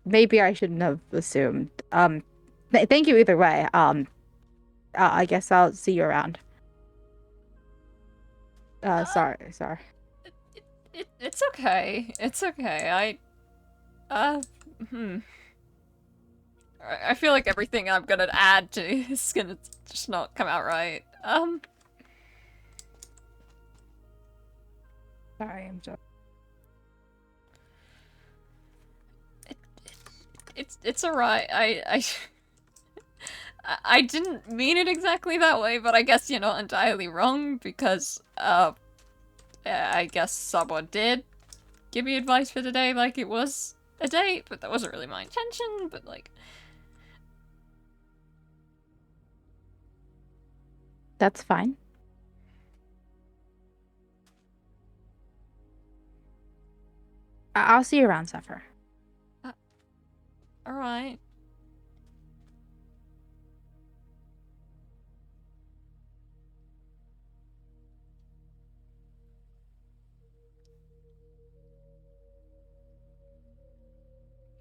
Maybe I shouldn't have assumed. Thank you either way. I guess I'll see you around. Sorry. It's okay. It's okay. I feel like everything I'm gonna add to is gonna just not come out right. Sorry, I'm sorry. it's alright. I didn't mean it exactly that way, but I guess you're not entirely wrong because I guess someone did give me advice for today like it was a date, but that wasn't really my intention, but like That's fine. I'll see you around, Zephyr. alright.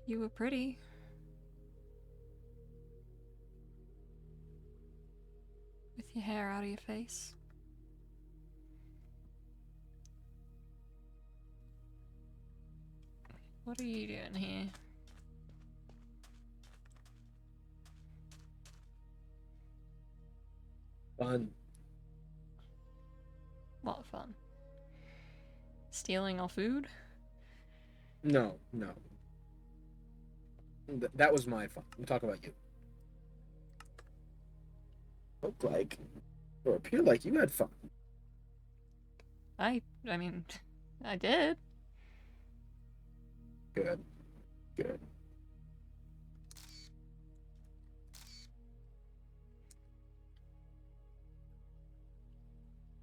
You were pretty. With your hair out of your face. What are you doing here? Fun. What fun? Stealing our food? No. That was my fun. I'm talking about you. Look like, or appear like you had fun. I mean, I did. Good.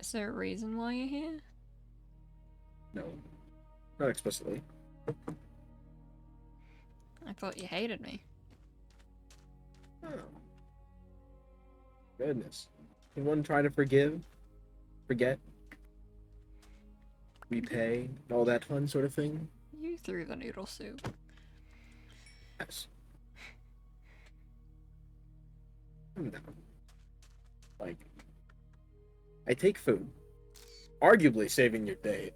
Is there a reason why you're here? No. Not explicitly. I thought you hated me. Oh. Goodness. Anyone try to forgive? Forget? Repay? All that fun sort of thing? You threw the noodle soup. Yes. No. Like, I take food, arguably saving your date,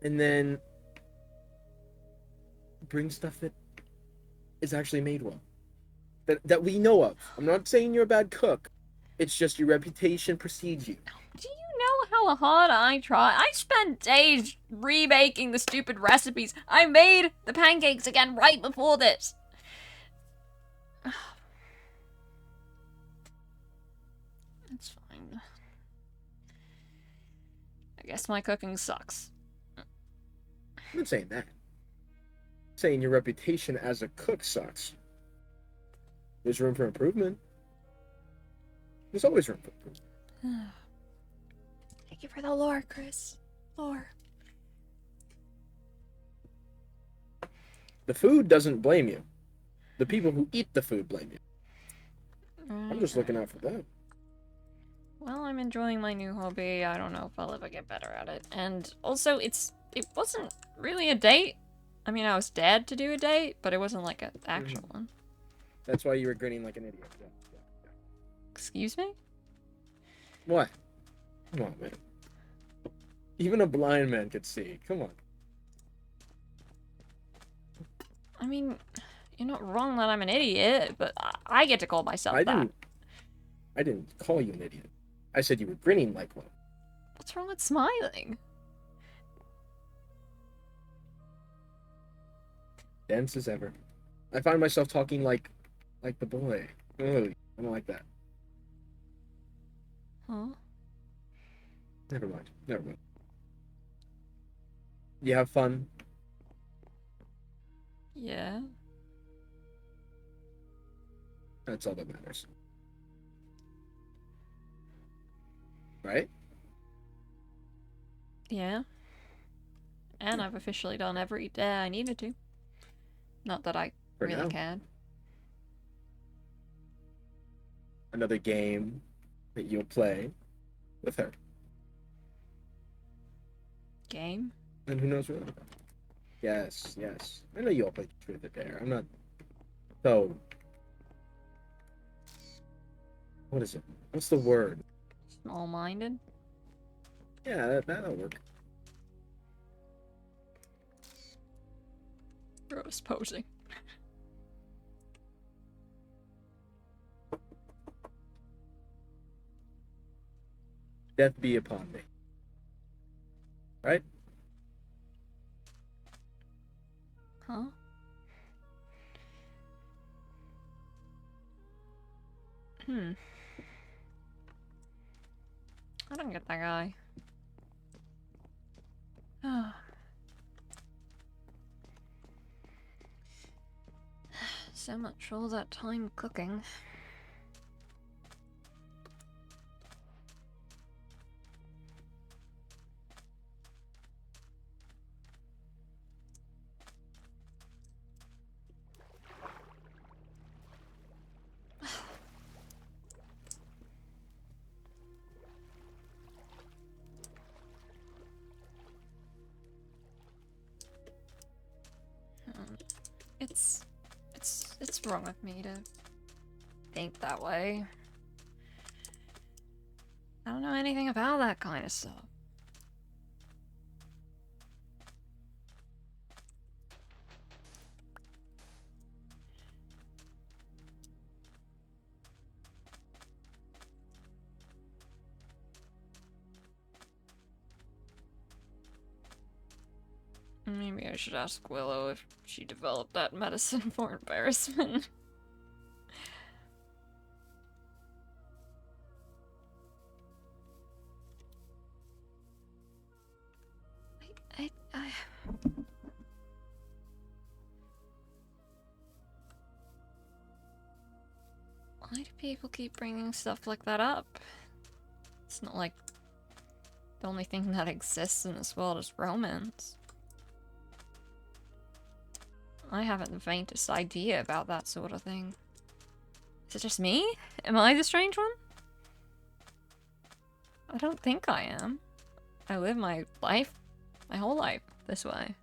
and then bring stuff that is actually made well. That we know of. I'm not saying you're a bad cook. It's just your reputation precedes you. Do you know how hard I try? I spent days remaking the stupid recipes. I made the pancakes again right before this. It's fine. I guess my cooking sucks. I'm not saying that. I'm saying your reputation as a cook sucks. There's room for improvement. There's always room for improvement. Thank you for the lore, Chris. Lore. The food doesn't blame you. The people who eat the food blame you. I'm just looking out for them. Well, I'm enjoying my new hobby. I don't know if I'll ever get better at it. And also, it wasn't really a date. I mean, I was dared to do a date, but it wasn't like an actual one. That's why you were grinning like an idiot. Yeah. Excuse me? What? Come on, man. Even a blind man could see. Come on. I mean, you're not wrong that I'm an idiot, but I get to call myself that. I didn't call you an idiot. I said you were grinning like one. What's wrong with smiling? Dense as ever. I find myself talking like the boy. Ugh, I don't like that. Huh? Never mind. You have fun? Yeah. That's all that matters. Right? Yeah. And I've officially done every day I needed to. Not that I For really now. cared. Another game that you'll play with her. Game? And who knows what? Yes. I know you all play Truth or Dare. I'm not. So. What is it? What's the word? Small-minded? Yeah, that'll work. Gross posing. Death be upon me. Right? Huh? I don't get that guy. Oh. So much for all that time cooking. It's wrong with me to think that way. I don't know anything about that kind of stuff. Maybe I should ask Willow if she developed that medicine for embarrassment. I... Why do people keep bringing stuff like that up? It's not like the only thing that exists in this world is romance. I haven't the faintest idea about that sort of thing. Is it just me? Am I the strange one? I don't think I am. I live my life, my whole life, this way.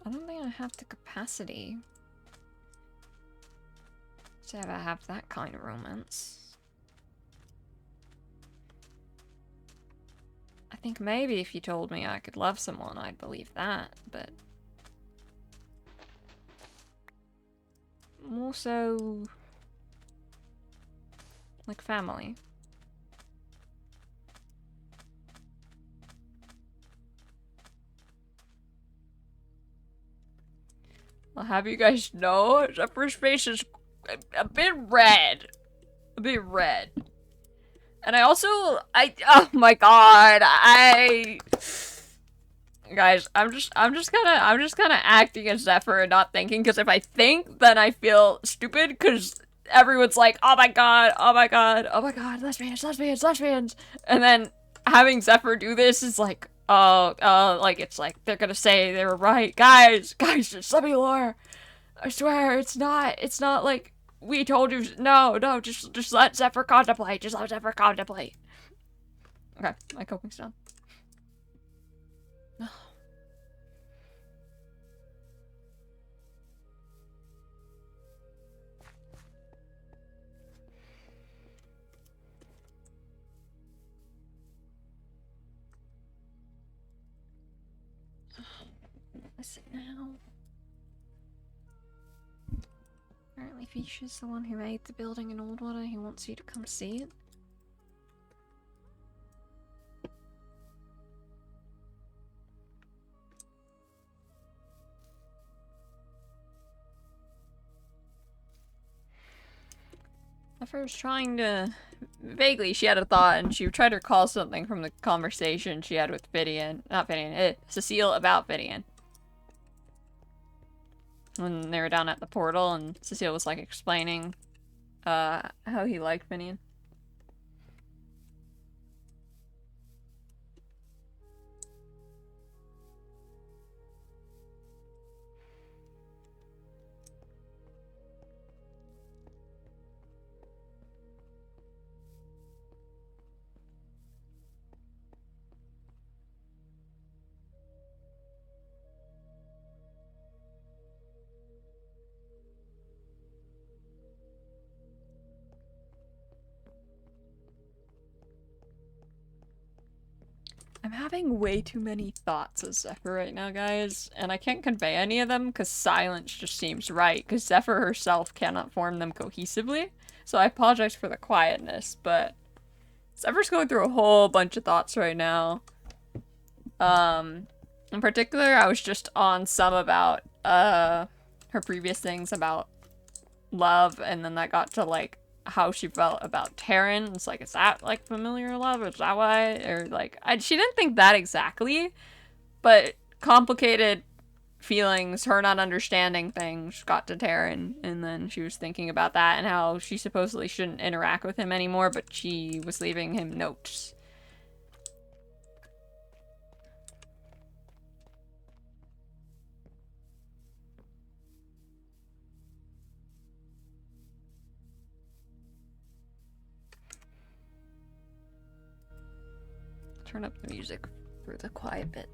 I don't think I have the capacity to ever have that kind of romance. I think maybe if you told me I could love someone, I'd believe that, but... more so... like family. I'll have you guys know, Zephyr's face is a bit red. A bit red. And I also, oh my god, guys, I'm just kind of acting as Zephyr and not thinking, because if I think, then I feel stupid, because everyone's like, oh my god, oh my god, oh my god, lesbians, lesbians, lesbians, and then having Zephyr do this is like, like, it's like, they're gonna say they were right, guys, just let me lore, I swear, it's not like, we told you, no, just let Zephyr contemplate, just let Zephyr contemplate. Okay, my coping's done. No. Listen now. Apparently Fisha's the one who made the building in Oldwater. He wants you to come see it. Zephyr was trying to... vaguely, she had a thought, and she tried to recall something from the conversation she had with Fidian. Not Fidian, Cecile about Fidian. When they were down at the portal, and Cecile was, like, explaining, how he liked Fidian. I'm having way too many thoughts as Zephyr right now, guys, and I can't convey any of them because silence just seems right, because Zephyr herself cannot form them cohesively, so I apologize for the quietness, but Zephyr's going through a whole bunch of thoughts right now. In particular, I was just on some about, her previous things about love, and then that got to, like, how she felt about Taryn. It's like, is that, like, familiar love? Is that why? Or, like, she didn't think that exactly, but complicated feelings, her not understanding things, got to Taryn, and then she was thinking about that and how she supposedly shouldn't interact with him anymore, but she was leaving him notes. Turn up the music for the quiet bit.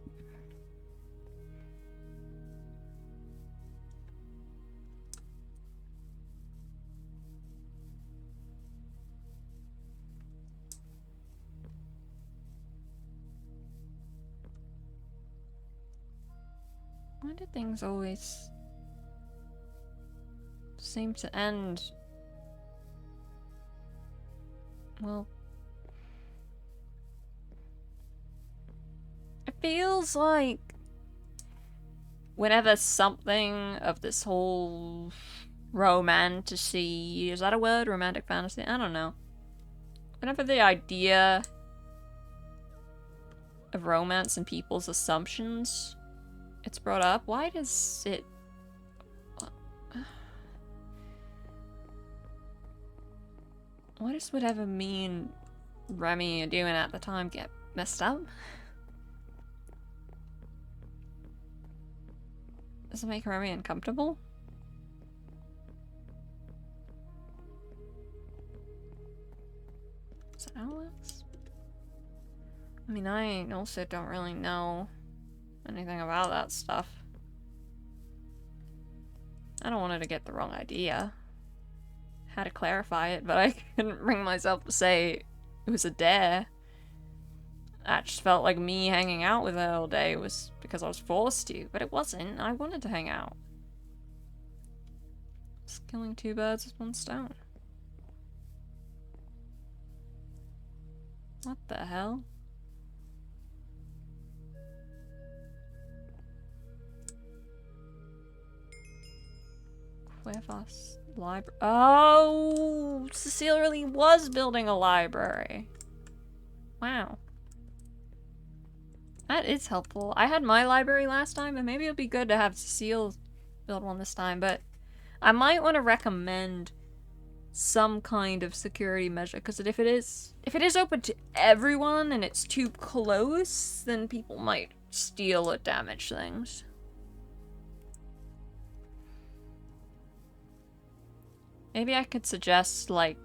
Why do things always seem to end? Well, it feels like whenever something of this whole romantasy, is that a word? Romantic fantasy? I don't know. Whenever the idea of romance and people's assumptions it's brought up, why does it... What does whatever mean Remy doing at the time get messed up? Does it make Remy uncomfortable? Is that how it works? I mean, I also don't really know anything about that stuff. I don't want her to get the wrong idea. Had to clarify it, but I couldn't bring myself to say it was a dare. That just felt like me hanging out with her all day was because I was forced to, but it wasn't. I wanted to hang out. Just killing two birds with one stone. What the hell? Cuevas library. Oh, Cecile really was building a library. Wow. That is helpful. I had my library last time, and maybe it'll be good to have Cecile build one this time, but I might want to recommend some kind of security measure, because if it is open to everyone and it's too close, then people might steal or damage things. Maybe I could suggest, like,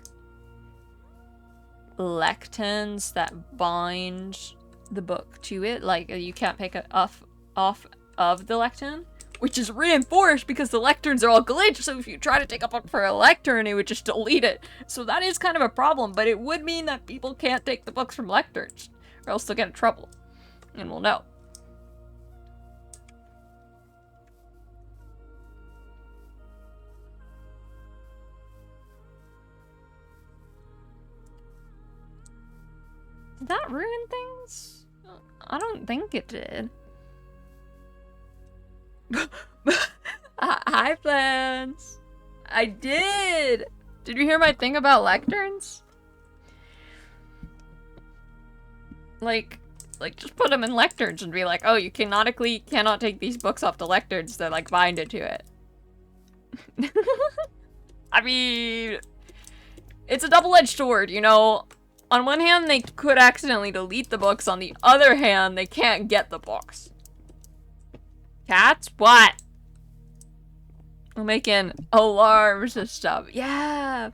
lecterns that bind the book to it. Like, you can't pick it off of the lectern, which is reinforced because the lecterns are all glitched, so if you try to take a book for a lectern, it would just delete it. So that is kind of a problem, but it would mean that people can't take the books from lecterns, or else they'll get in trouble. And we'll know. Did that ruin things? I don't think it did. Hi, plans. I did. Did you hear my thing about lecterns? Like just put them in lecterns and be like, oh, you canonically cannot take these books off the lecterns. They're like binded to it. I mean, it's a double-edged sword, you know. On one hand, they could accidentally delete the books. On the other hand, they can't get the books. Cats? What? I'm making alarms and stuff. Yeah.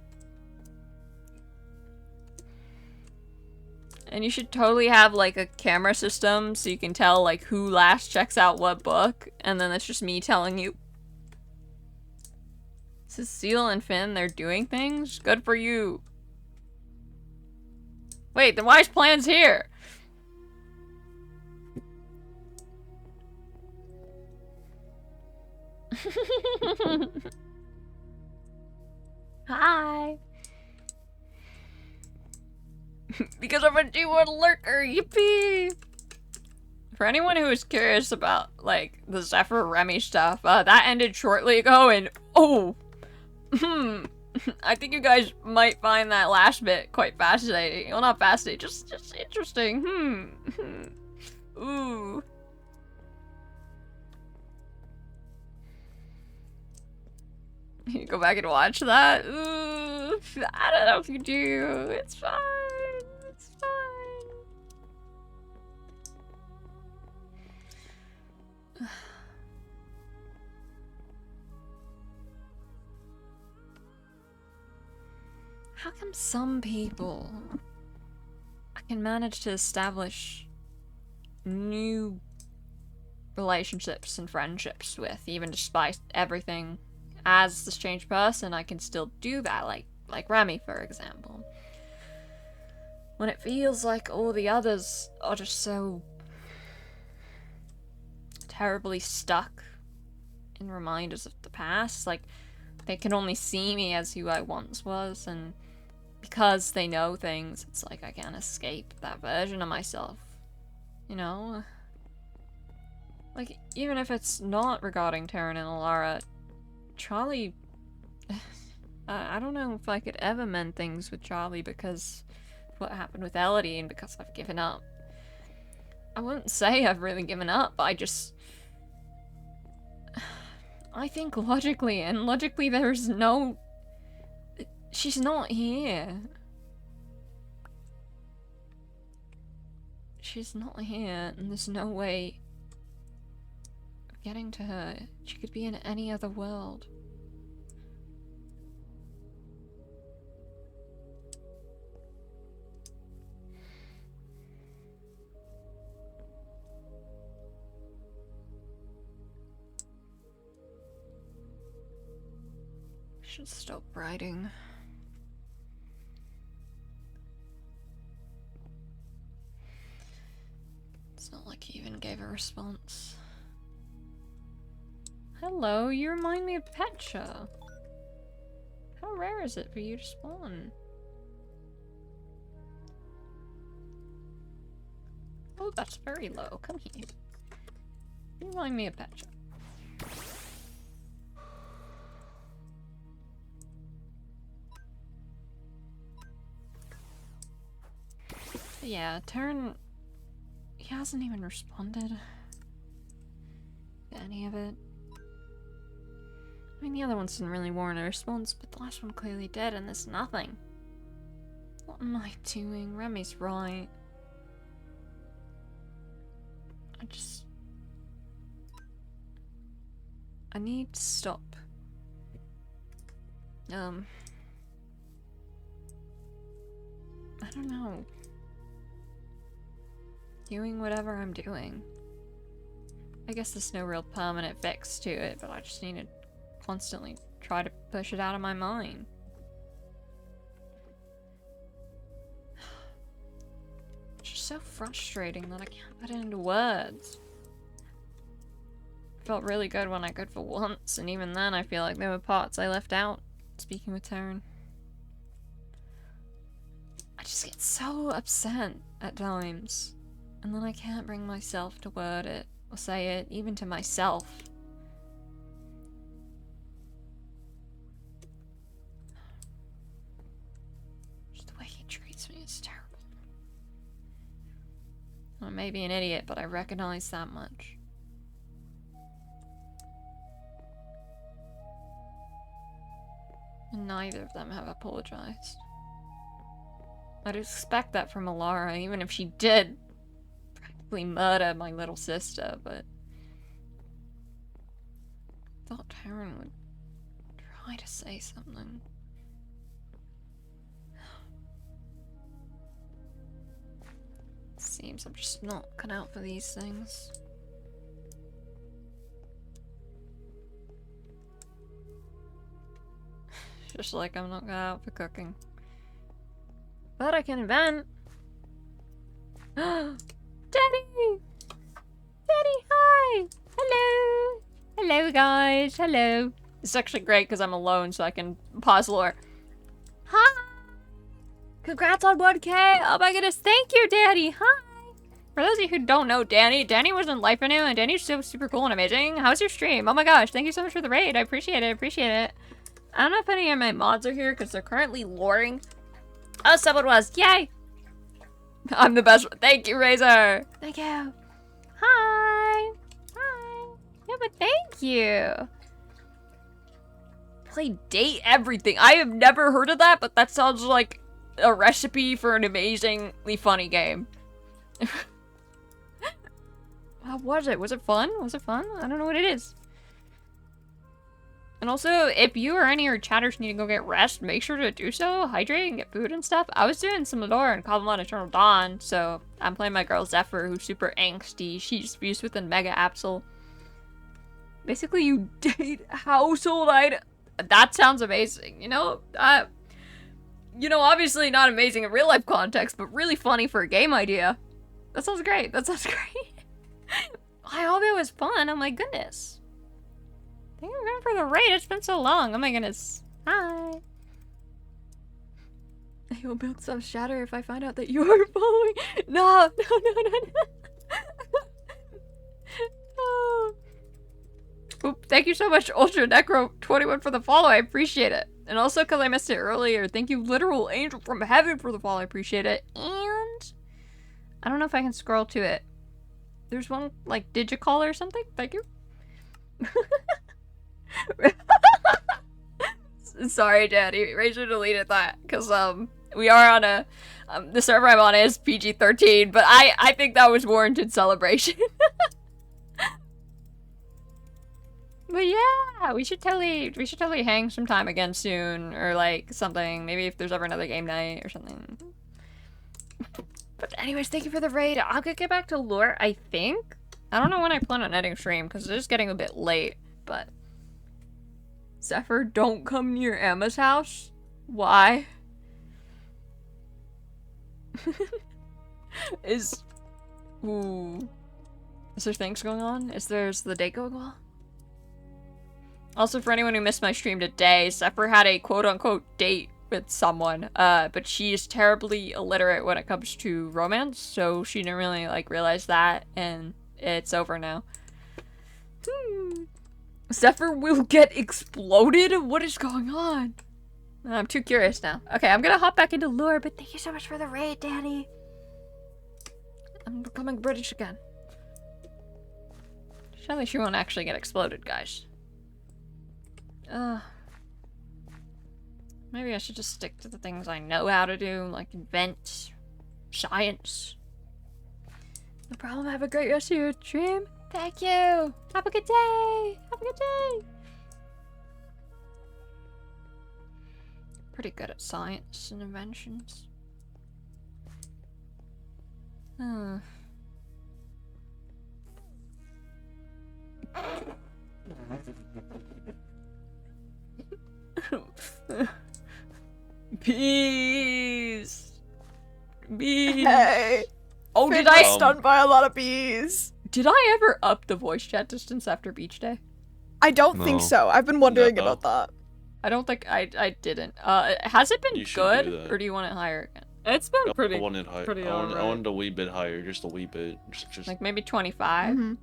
And you should totally have, like, a camera system so you can tell, like, who last checks out what book. And then it's just me telling you. Cecile and Finn, they're doing things? Good for you. Wait, then why is Plans here? Hi. Because I'm a G1 lurker, yippee! For anyone who is curious about, like, the Zephyr Remy stuff, that ended shortly ago, and oh I think you guys might find that last bit quite fascinating. Well, not fascinating, just interesting. Ooh. You go back and watch that? Ooh. I don't know if you do. It's fine. It's fine. How come some people I can manage to establish new relationships and friendships with, even despite everything as this changed person? I can still do that, like Remy, for example. When it feels like all the others are just so terribly stuck in reminders of the past, like they can only see me as who I once was, and because they know things, it's like I can't escape that version of myself, you know? Like, even if it's not regarding Taryn and Alara, Charlie... I don't know if I could ever mend things with Charlie because of what happened with Elodie and because I've given up. I wouldn't say I've really given up, I just... I think logically, and logically there's no... She's not here. She's not here, and there's no way of getting to her. She could be in any other world. I should stop writing. It's not like he even gave a response. Hello, you remind me of Petra. How rare is it for you to spawn? Oh, that's very low. Come here. You remind me of Petra. But yeah, Taryn... He hasn't even responded to any of it. I mean, the other ones didn't really warrant a response, but the last one clearly did, and there's nothing. What am I doing? Remy's right. I need to stop. I don't know. Doing whatever I'm doing. I guess there's no real permanent fix to it, but I just need to constantly try to push it out of my mind. It's just so frustrating that I can't put it into words. It felt really good when I could for once, and even then I feel like there were parts I left out, speaking with Taryn. I just get so upset at times, and then I can't bring myself to word it, or say it, even to myself. Just the way he treats me is terrible. I may be an idiot, but I recognize that much. And neither of them have apologized. I'd expect that from Alara, even if she did practically murder my little sister, but I thought Taryn would try to say something. Seems I'm just not cut out for these things. Just like I'm not cut out for cooking. But I can invent. Daddy! Daddy, hi! Hello! Hello, guys. Hello. It's actually great because I'm alone, so I can pause lore. Hi! Congrats on 1K! Oh my goodness, thank you, Daddy! Hi! For those of you who don't know Danny, Danny was in Life Renew, and Danny's so super cool and amazing. How's your stream? Oh my gosh, thank you so much for the raid. I appreciate it, appreciate it. I don't know if any of my mods are here because they're currently luring. Oh, someone was. Yay! I'm the best one. Thank you, Razor. Thank you. Hi. Hi. Yeah, but thank you. Play date everything. I have never heard of that, but that sounds like a recipe for an amazingly funny game. How was it? Was it fun? Was it fun? I don't know what it is. And also, if you or any of your chatters need to go get rest, make sure to do so. Hydrate and get food and stuff. I was doing some lore in Cobblemon Eternal Dawn, so I'm playing my girl Zephyr, who's super angsty. She's fused with a Mega Absol. Basically, you date household item. That sounds amazing. You know, obviously not amazing in real life context, but really funny for a game idea. That sounds great. That sounds great. I hope it was fun. Oh my goodness. Thank you again for the raid. It's been so long. Oh my goodness. Hi. I will build some shatter if I find out that you are following. No. Oh. Oop, thank you so much, Ultra Necro 21 for the follow. I appreciate it. And also because I missed it earlier, thank you, literal angel from heaven, for the follow. I appreciate it. And I don't know if I can scroll to it. There's one like digicall or something. Thank you. Sorry, Daddy. Razor deleted that because we are on a the server I'm on is PG-13, but I think that was warranted celebration. But yeah, we should totally hang some time again soon, or like something. Maybe if there's ever another game night or something. But anyways, thank you for the raid. I'll get back to lore, I think. I don't know when I plan on ending stream because it is getting a bit late. But Zephyr, don't come near Emma's house. Why? Is there things going on? Is the date going well? Also, for anyone who missed my stream today, Zephyr had a quote-unquote date with someone, but she is terribly illiterate when it comes to romance, so she didn't really, like, realize that, and it's over now. Zephyr will get exploded? What is going on? I'm too curious now. Okay, I'm gonna hop back into lore, but thank you so much for the raid, Daddy. I'm becoming British again. Surely she won't actually get exploded, guys. Maybe I should just stick to the things I know how to do, like invent, science. No problem. Have a great rest of your stream. Thank you. Have a good day. Have a good day. Pretty good at science and inventions. Bees. Bees. Hey. Oh, Finn did I got stunned by a lot of bees? Did I ever up the voice chat distance after beach day? I don't think No. so. I've been wondering No. about that. I don't think I didn't. Has it been You should do good, that. or do you want it higher again? It's been I pretty. want it high. pretty I alright. want it a wee bit higher, just a wee bit. Just Like maybe 25, Mhm.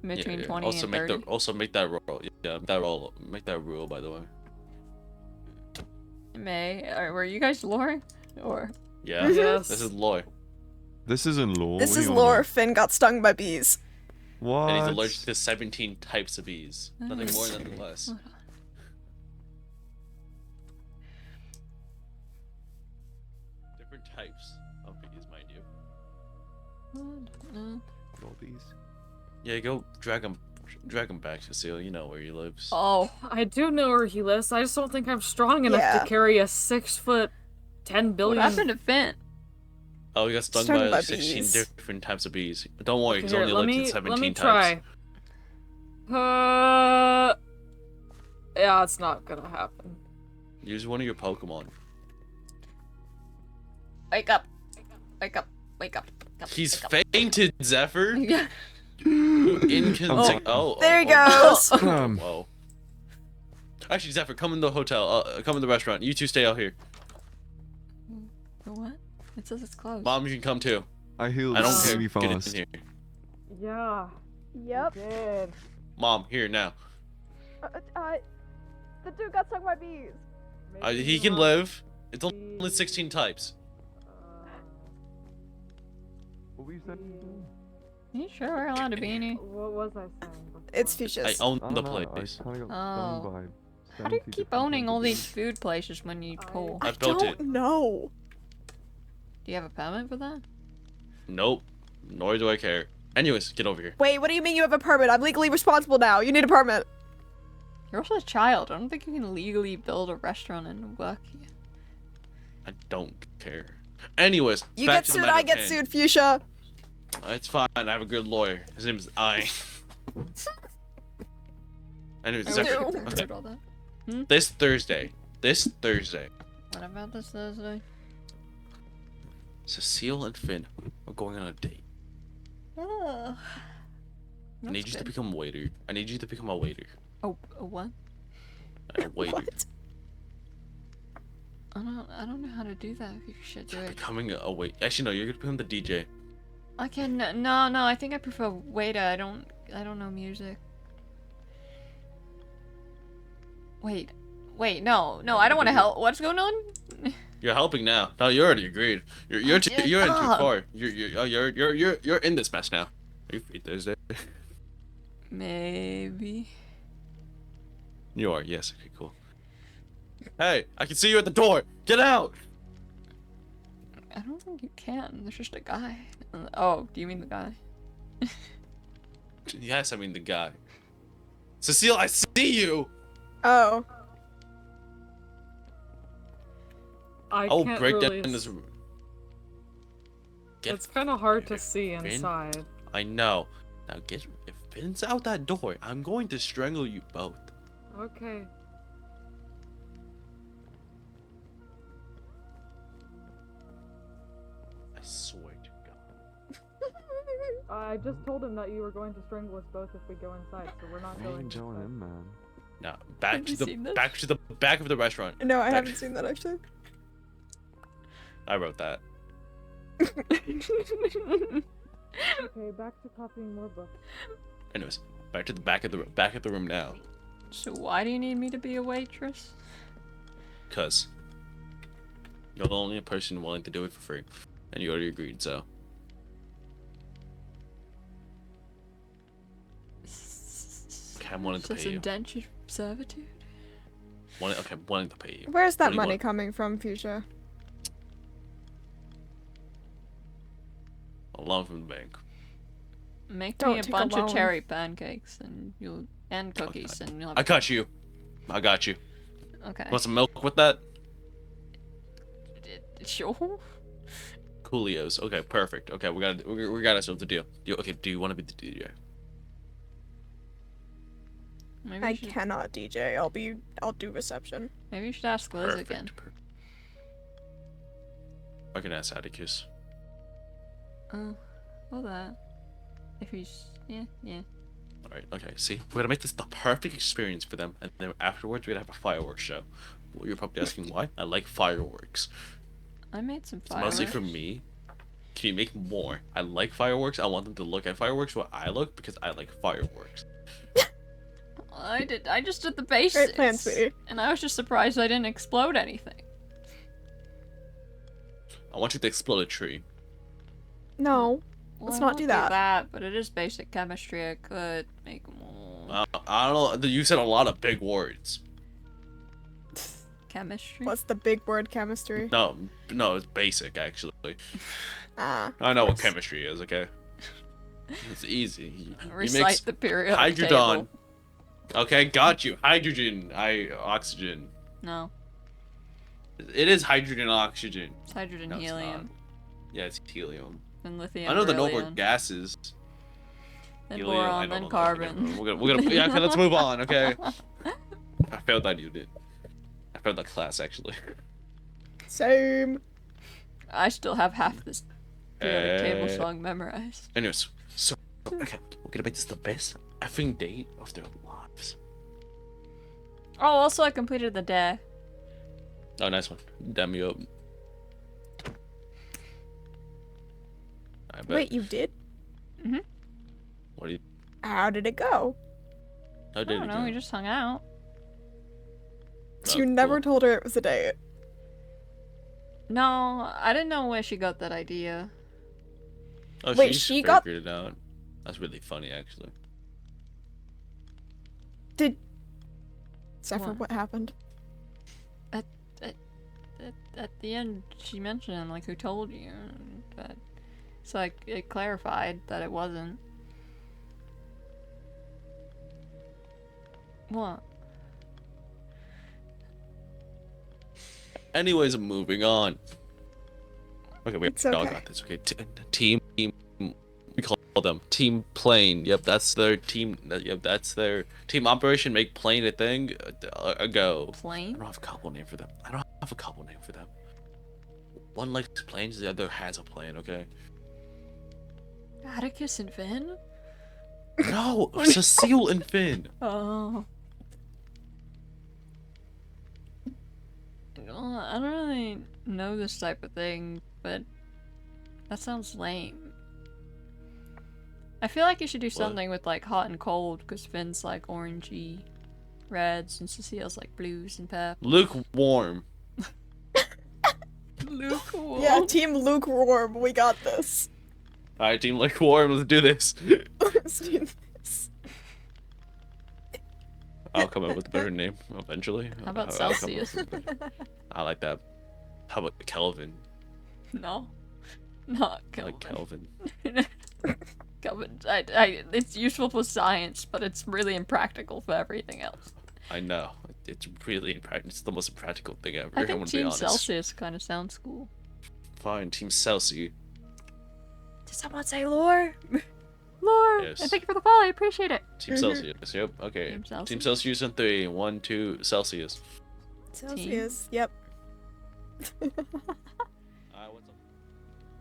between 20 also and make 30. make that roll. Yeah, make that rule, by the way. Were you guys luring, or? Yeah. Yes. This is Loy. This isn't lore. This what do is you wanna lore. know? Finn got stung by bees. What? And he's allergic to 17 types of bees. Nothing more, nothing less. Hold Different types of bees, mind you. on. All these. Yeah, go drag him back, Cecile. You know where he lives. Oh, I do know where he lives. I just don't think I'm strong enough Yeah. to carry a 6 foot, 10 what billion. happened to Finn? Oh, he got stung Stung by, by 16 bees. different types of bees. But don't worry, he's Here, only let allergic me to 17 let me types. try. Yeah, it's not gonna happen. Use one of your Pokemon. Wake up! Wake up! Wake up! Wake up! He's wake up. fainted, Zephyr. Yeah. There he goes. Whoa. Actually, Zephyr, come in the hotel. Come in the restaurant. You two stay out here. What? It says it's closed. Mom, you can come too. I healed I don't care. really Get in fast. here. Yeah. Yep. Did. Mom, here now. The dude got stung by bees. He can live. It's only 16 types. What were you saying? You sure we're allowed to be in here? What was I saying? before? It's I Fuchsia's. own I the don't know, place. I kind of got Oh. stung by How do you 70 keep different owning kinds all of these bees. food places when you pull? I I built don't it. know. Do you have a permit for that? Nope. Nor do I care. Anyways, get over here. Wait, what do you mean you have a permit? I'm legally responsible now. You need a permit. You're also a child. I don't think you can legally build a restaurant and work here. I don't care. Anyways, You back get to the sued, matter I at get hand. sued, Fuchsia. It's fine. I have a good lawyer. His name is I. Anyways, it's I actually, wish I okay. could all that. This Thursday. What about this Thursday? Cecile and Finn are going on a date. Oh. I need you to become a waiter. I need you to become a waiter. Oh, a what? A waiter. What? I don't know how to do that. If you should do it. Becoming a wait. Actually, no. You're gonna become the DJ. I can no. I think I prefer waiter. I don't know music. Wait, no. I don't want to help. What's going on? You're helping now. No, you already agreed. You're in too far. You're in this mess now. Are you free Thursday? Maybe. You are. Yes. Okay. Cool. Hey, I can see you at the door. Get out. I don't think you can. There's just a guy. Oh, do you mean the guy? Yes, I mean the guy. Cecile, I see you. Oh. I will can't break really down this. Get It's kind of hard to here, see Finn. inside. I know. Now get. If Finn's out that door, I'm going to strangle you both. Okay. I swear to God. I just told him that you were going to strangle us both if we go inside, so we're not I going ain't going inside. in, man. Now back Have to you the seen this? back of the restaurant. No, I Back- haven't seen that actually. I wrote that. Okay, back to copying more books. Anyways, back to the back of the room now. So why do you need me to be a waitress? Cause you're the only person willing to do it for free, and you already agreed. So okay, I'm willing to Just pay you. indentured servitude? Okay, I'm willing to pay you. Where's What that do you money want? coming from, Fuchsia? A loan from the bank. Make Don't me a take a bunch of loan. cherry pancakes and cookies and you'll have I got you. I got you. Okay. Want some milk with that? Sure. Coolios. Okay, perfect. Okay, we got ourselves a deal. Okay, do you want to be the DJ? Maybe I you should, cannot DJ. I'll do reception. maybe you should ask Liz again. I can ask Atticus. Well that. If he's yeah. Alright, okay, see? We're gonna make this the perfect experience for them, and then afterwards we're gonna have a fireworks show. Well, you're probably asking why? I like fireworks. I made some It's fireworks. mostly for me. Can you make more? I like fireworks. I want them to look at fireworks what I look because I like fireworks. I just did the basics. Great plan, sweetie. And I was just surprised I didn't explode anything. I want you to explode a tree. No. Well, Let's I not won't do that. but it is basic chemistry. I could make more I don't know. You said a lot of big words. chemistry. What's the big word chemistry? No, it's basic actually. Ah. I know what chemistry is. Okay, it's easy. You Recite mix the periodic hydrogen. table. Okay, got you. Hydrogen, oxygen. No, It is hydrogen and oxygen. it's hydrogen, No, it's helium, not. Yeah, it's helium. then lithium. I know the beryllium, noble gases. then Helium, I boron, don't then know. carbon. We're gonna yeah. Okay, let's move on. Okay. I failed that unit. I failed that class actually. Same. I still have half this periodic table Eh. song memorized. Anyways, so okay, we're gonna make this the best effing date of their lives. Oh, also I completed the day. Oh, nice one. Damn you up. I bet. Wait, you did? What do you? How did it go? How I did don't it know. go? We just hung out. You never cool. told her it was a date. No, I didn't know where she got that idea. Oh, Wait, she she got- figured it out. That's really funny, actually. Zephyr, What? what happened? At the end, she mentioned, like, who told you, but so like it clarified that it wasn't. What? Anyways, moving on. Okay, we It's all okay. got this. Okay, team. We call them Team Plane. Yep, that's their team. Yep, that's their team operation. Make plane a thing. Go. I Plane? don't have a couple name for them. I don't have a couple name for them. One likes planes, the other has a plane. Okay. Atticus and Finn? No, Cecile and Finn. Oh. Well, I don't really know this type of thing, but that sounds lame. I feel like you should do something with like hot and cold, because Finn's like orangey reds and Cecile's like blues and purple. Lukewarm. Lukewarm. Yeah, Team Lukewarm, we got this. All right, Team Lukewarm. Let's do this. Let's do this. I'll come up with a better name eventually. How about I'll come up Celsius? with a better- I like that. How about Kelvin? No. Not I Kelvin. like Kelvin. Kelvin, it's useful for science, but it's really impractical for everything else. I know. It's really impractical. It's the most impractical thing ever. I I'm think gonna be Team honest. Celsius kind of sounds cool. Fine, Team Celsius. Did someone say lore? Lore! Yes. And thank you for the follow, I appreciate it. Team Celsius. Yep. Okay. Team Celsius. Team Celsius in 3. 1, 2. Celsius. Celsius, yep. What's up?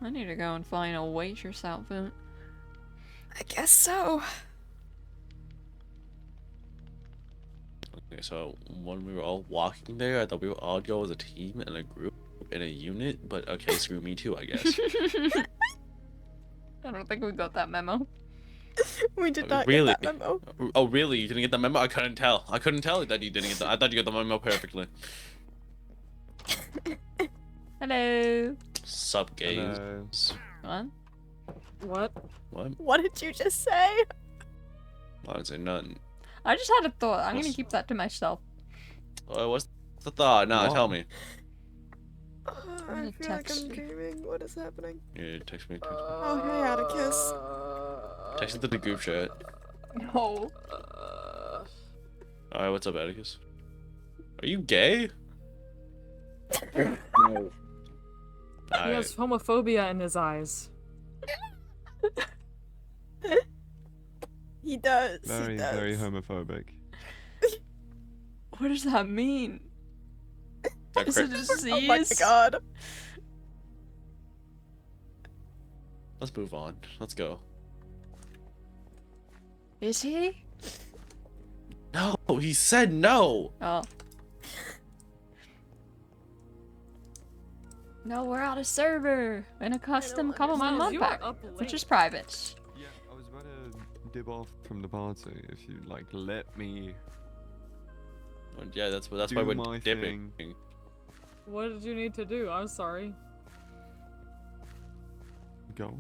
I need to go and find a waitress outfit. I guess so. Okay, so when we were all walking there, I thought we would all go as a team and a group in a unit, but okay, screw me too, I guess. I don't think we got that memo. We did not Really? get that memo. Oh, really? You didn't get the memo? I couldn't tell. I couldn't tell that you didn't get the. I thought you got the memo perfectly. Hello. Sup, gays? Hello. What? What? What did you just say? I didn't say nothing. I just had a thought. I'm gonna keep that to myself. What's the thought? Nah, What? tell me. I gonna feel like text I'm you. dreaming. What is happening? Yeah, text me. Oh, hey, Atticus. Text me to the group chat. No. Alright, what's up, Atticus? Are you gay? No. He Alright. has homophobia in his eyes. He does. Very, he does. very homophobic. What does that mean? Is it a disease? Oh my god. Let's move on. Let's go. Is he? No, he said no. Oh. No, we're on a server in a custom Cobblemon Miles, mod you are pack, up which late. is private. Yeah, I was about to dip off from the party if you like let me Yeah, that's why Do we're my dipping. What did you need to do? I'm sorry. go.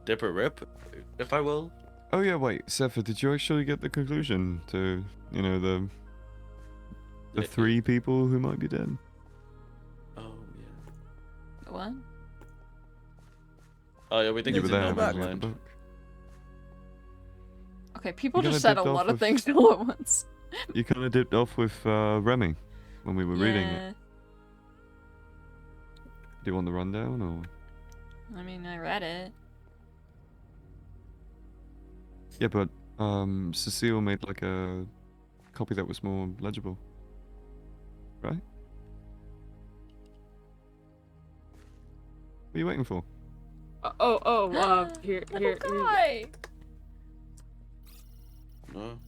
Dip or rip, if I will. Oh yeah, wait, Zephyr, did you actually get the conclusion to, you know, the Yeah. 3 people who might be dead? Oh yeah. What? Oh yeah, we think You it's were in there no when man's we read land. the book. Okay, people You just kinda said a dipped lot off of with- things all at once. You kind of dipped off with Remy when we were reading it. Yeah. Do you want the rundown or? I mean, I read it. Yeah, but Cecile made like a copy that was more legible, right? What are you waiting for? Here. Guy! No.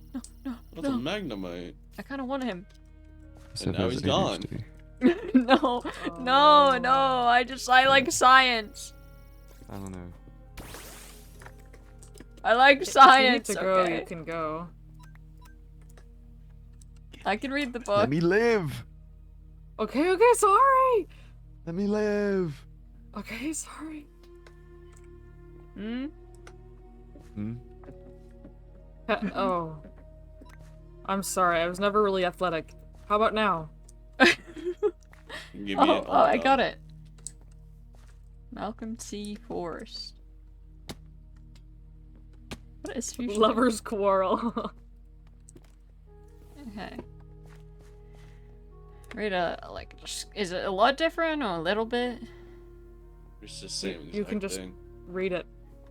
No, That's a no. Magnemite. I kind of want him. Zephyr now has he's gone. ADHD. No, no, I like science. I don't know. I like If you need science, to go, okay? you can go. I can read the Let book. me live. Okay, sorry. Let me live. Okay, sorry. Hmm? Hmm? Oh. I'm sorry, I was never really athletic. How about now? Give me Oh, it. oh, I my got God. it. Malcolm C. Forrest. What is fusion? Lovers quarrel. Okay. Read is it a lot different or a little bit? It's the same exact You can just thing. read it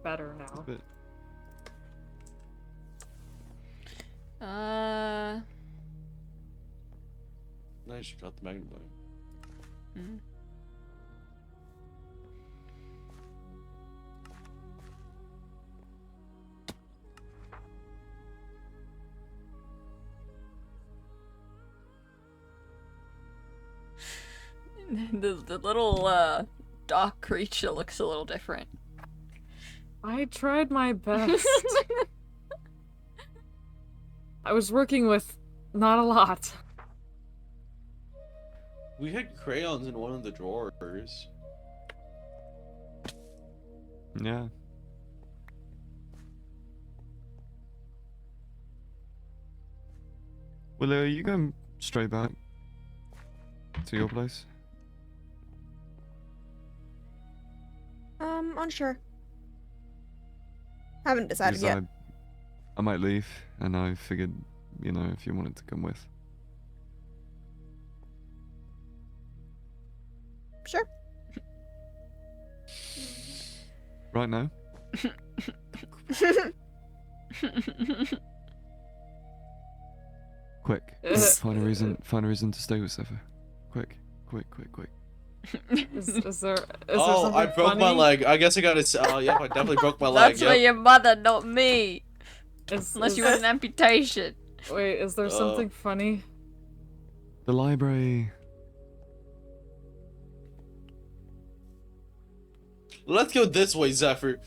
better now. Bit. Uh. Nice, you got the magnifying. mm. The little dock creature looks a little different. I tried my best. I was working with not a lot. We had crayons in one of the drawers. Yeah. Well, are you going straight back to your place? Unsure. Haven't decided Because yet. I might leave, and I figured, you know, if you wanted to come with. Sure. Right now? Quick. Find a reason to stay with Zephyr. Quick. Is there something I broke funny? my leg. I guess I got it. Yep, I definitely broke my leg. That's for your mother, not me. Unless you is- want an amputation. Wait, is there something funny? The library. Let's go this way, Zephyr.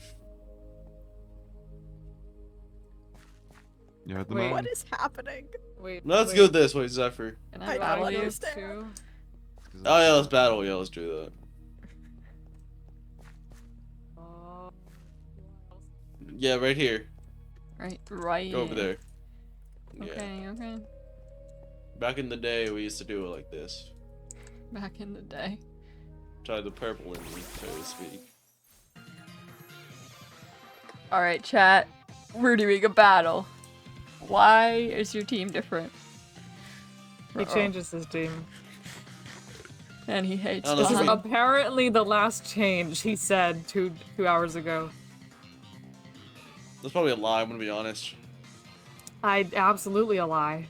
You heard the Wait, man. What is happening? Wait. Let's wait. go this way, Zephyr. Can I I battle don't you? understand. Too? Oh yeah, let's battle. Yeah, let's do that. Yeah, right here. Right. Go over there. Okay, okay. Back in the day, we used to do it like this. Back in the day. Try the purple in me, so to speak. Alright, chat. We're doing a battle. Why is your team different? He changes his team. And he hates Oh, that's This is fine. apparently the last change he said two hours ago. That's probably a lie, I'm gonna be honest. Absolutely a lie.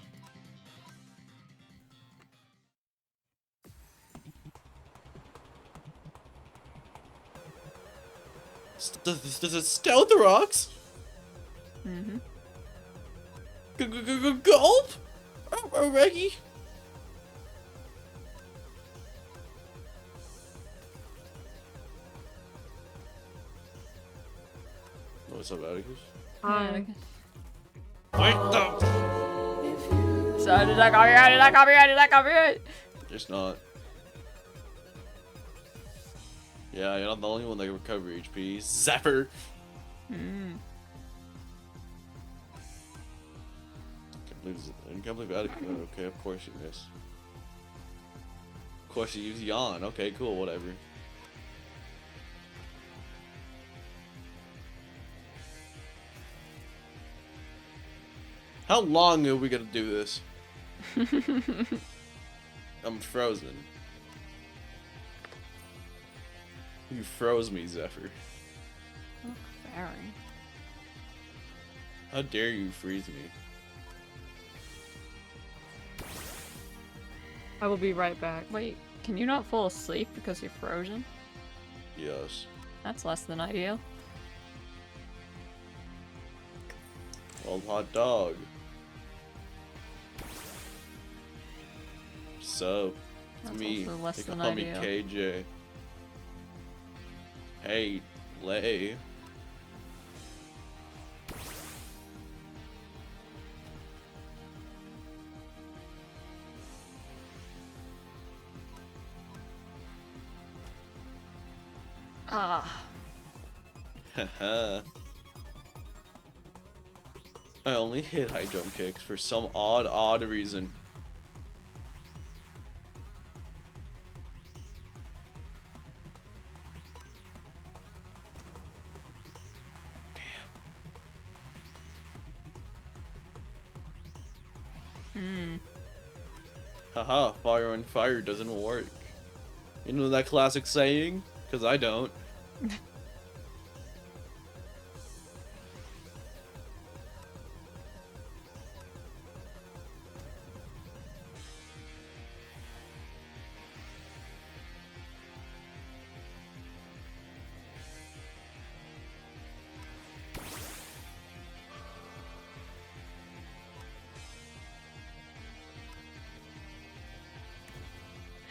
Does it stealth rocks? Mm-hmm. Gulp? Oh, Reggie? What's up, Atticus? Hi. Wait, no! So did that copyright? Did that copyright? Did that copyright? It's not. Yeah, you're not the only one that can recover HP. Zephyr! Mm. I can't believe Atticus. Okay, of course you miss. Of course you use yawn. Okay, cool, whatever. How long are we gonna do this? I'm frozen. You froze me, Zephyr. Very. How dare you freeze me? I will be right back. Wait, can you not fall asleep because you're frozen? Yes. That's less than ideal. Well, hot dog. So, it's That's me. also less They can than call me ideal. KJ. Hey, Lay. Ah. Haha. I only hit high jump kicks for some odd reason. Hmm. Haha, fire on fire doesn't work. You know that classic saying? Because I don't.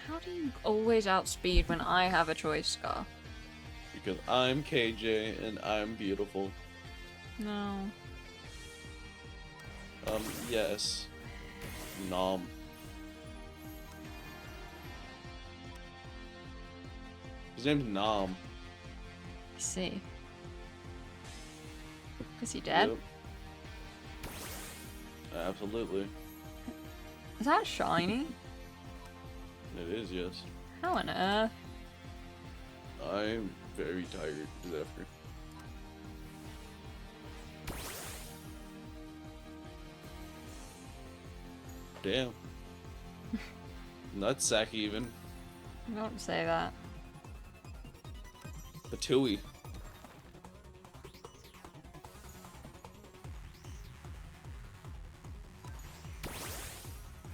How do you always outspeed when I have a choice, Scar? Because I'm KJ and I'm beautiful. No. Yes. Nom. His name's Nom. I see. Is he dead? Yep. Absolutely. Is that shiny? It is, yes. How on earth? I'm very tired, Zephyr. Damn. Nutsack even. Don't say that. A Tui.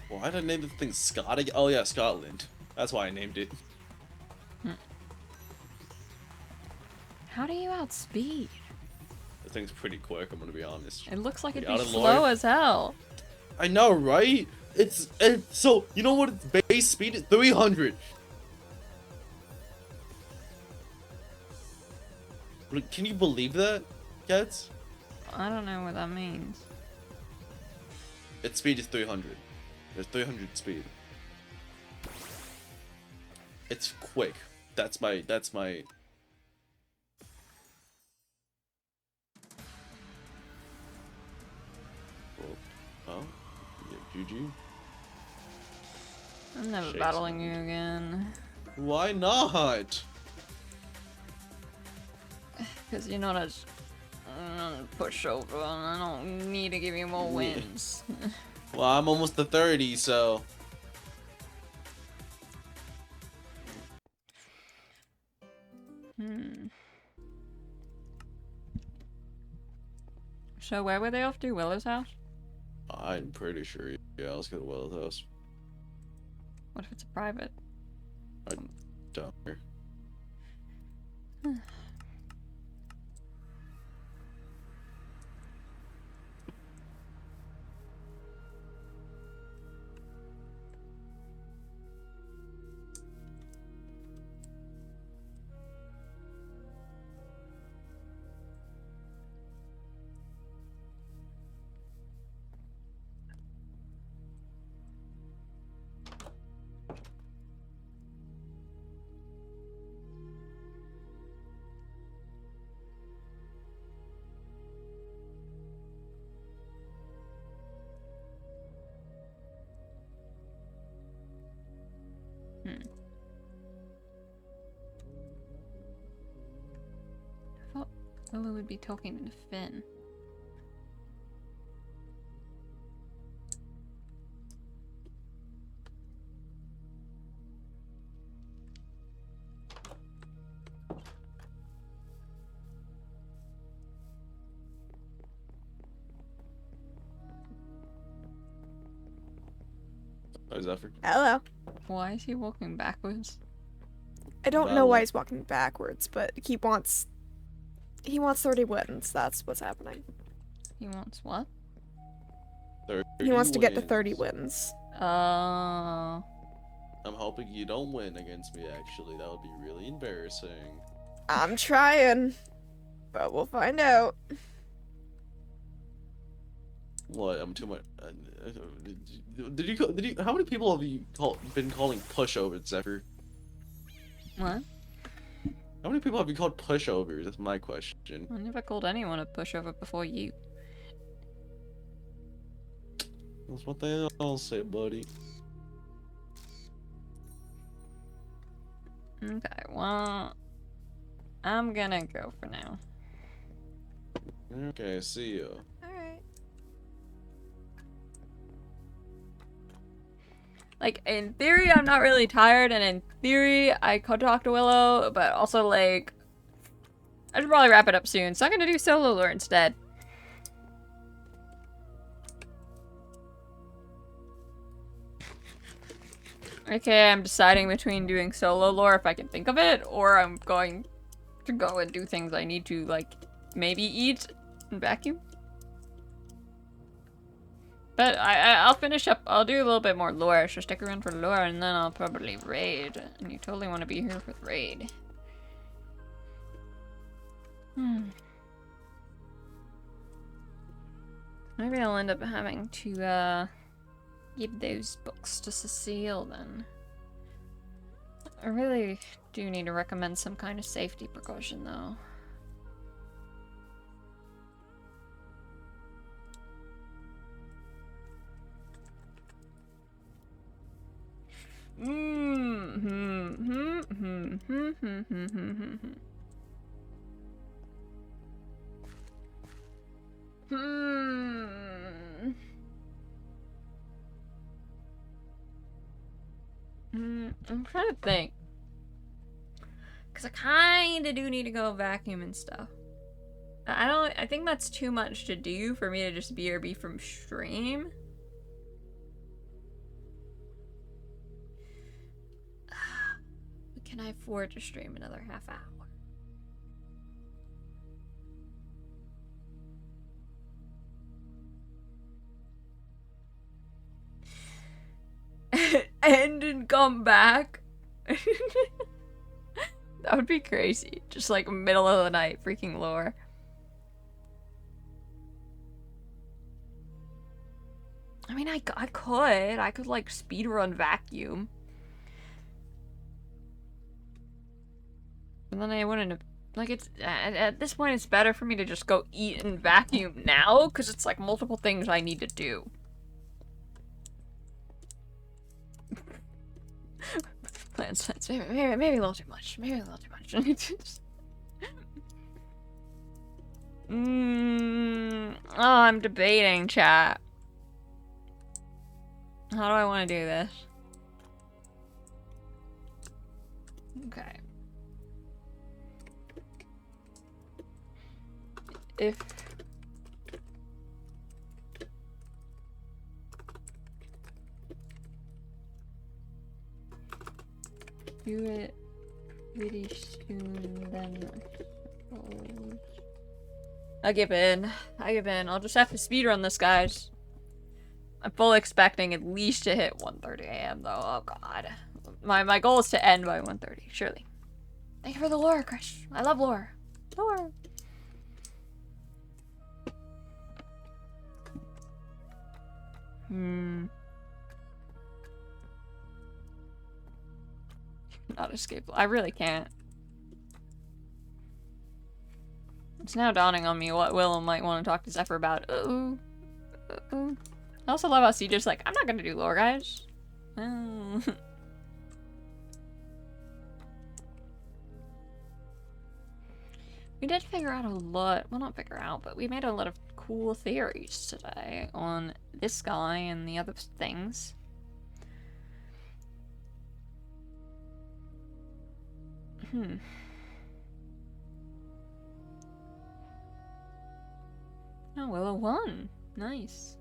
Why did I name the thing Scott again? Oh yeah, Scotland. That's why I named it. How do you outspeed? The thing's pretty quick, I'm gonna be honest. It looks like it'd Out be of slow lore. as hell. I know, right? It's so you know what its base speed is? 300. Like, can you believe that, cats? I don't know what that means. Its speed is 300. There's 300 speed. It's quick. That's my. Oh, yeah, GG. I'm never Shakespeare. battling you again. Why not? Because you're not as pushover, and I don't need to give you more wins. Well, I'm almost to 30, so. So where were they off to? Willow's house? I'm pretty sure. Yeah, let's go to Willow's house. What if it's a private? I'm down here. I thought Willow would be talking to Finn. Hi, Zephyr. Hello. Why is he walking backwards? I don't know why he's walking backwards, but he wants 30 wins. That's what's happening. He wants what? 30 He wants to get to wins. 30 wins. Oh. I'm hoping you don't win against me, actually. That would be really embarrassing. I'm trying, but we'll find out. What? I'm too much. Did you? How many people have you been calling pushover, Zephyr? What? How many people have you called pushovers? That's my question. I never called anyone a pushover before you. That's what they all say, buddy. Okay, well, I'm gonna go for now. Okay, see ya. Alright. Like, in theory, I'm not really tired, and in theory, I could talk to Willow, but also, like, I should probably wrap it up soon, so I'm gonna do solo lore instead. Okay, I'm deciding between doing solo lore if I can think of it, or I'm going to go and do things I need to, like, maybe eat and vacuum. But I'll finish up, I'll do a little bit more lore, so stick around for lore, and then I'll probably raid. And you totally want to be here for the raid. Maybe I'll end up having to, give those books to Cecile, then. I really do need to recommend some kind of safety precaution, though. I'm trying to think. Because I kind of do need to go vacuum and stuff. I think that's too much to do for me to just BRB from stream. Can I afford to stream another half hour? End and come back? That would be crazy. Just like middle of the night, freaking lore. I mean, I could like speedrun vacuum. And then I wouldn't have, like, it's, at this point it's better for me to just go eat and vacuum now, because it's like multiple things I need to do. Plans, maybe a little too much, maybe a little too much. Oh, I'm debating, chat. How do I want to do this? Okay. If do it really soon, then I give in. I give in. I'll just have to speedrun this, guys. I'm fully expecting at least to hit 1:30 a.m. though. Oh god. My goal is to end by 1:30, surely. Thank you for the lore, Chris. I love lore. Lore. Not escapable. I really can't. It's now dawning on me what Willow might want to talk to Zephyr about. Uh-oh. Uh-oh. I also love how CJ's like, I'm not gonna do lore, guys. Oh. We did figure out a lot. Well, not figure out, but we made a lot of cool theories today on this guy and the other things. Oh, Willow won. Nice.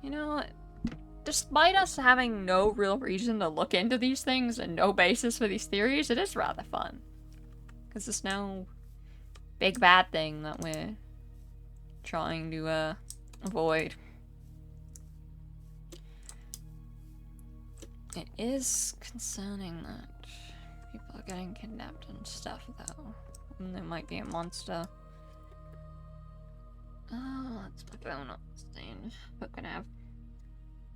You know, despite us having no real reason to look into these things and no basis for these theories, it is rather fun. Because there's no big bad thing that we're trying to avoid. It is concerning that people are getting kidnapped and stuff, though. And there might be a monster. Oh, that's my phone up stain. What can I have?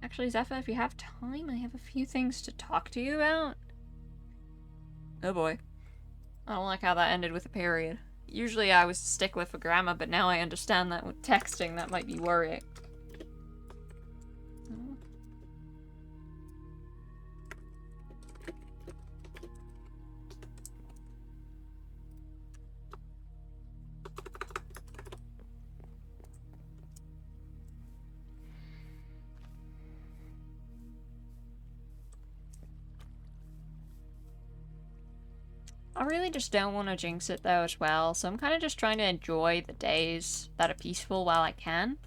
Actually, Zephyr, if you have time, I have a few things to talk to you about. Oh boy. I don't like how that ended with a period. Usually I was stick with a grammar, but now I understand that with texting that might be worrying. I really just don't want to jinx it though as well, so I'm kind of just trying to enjoy the days that are peaceful while I can.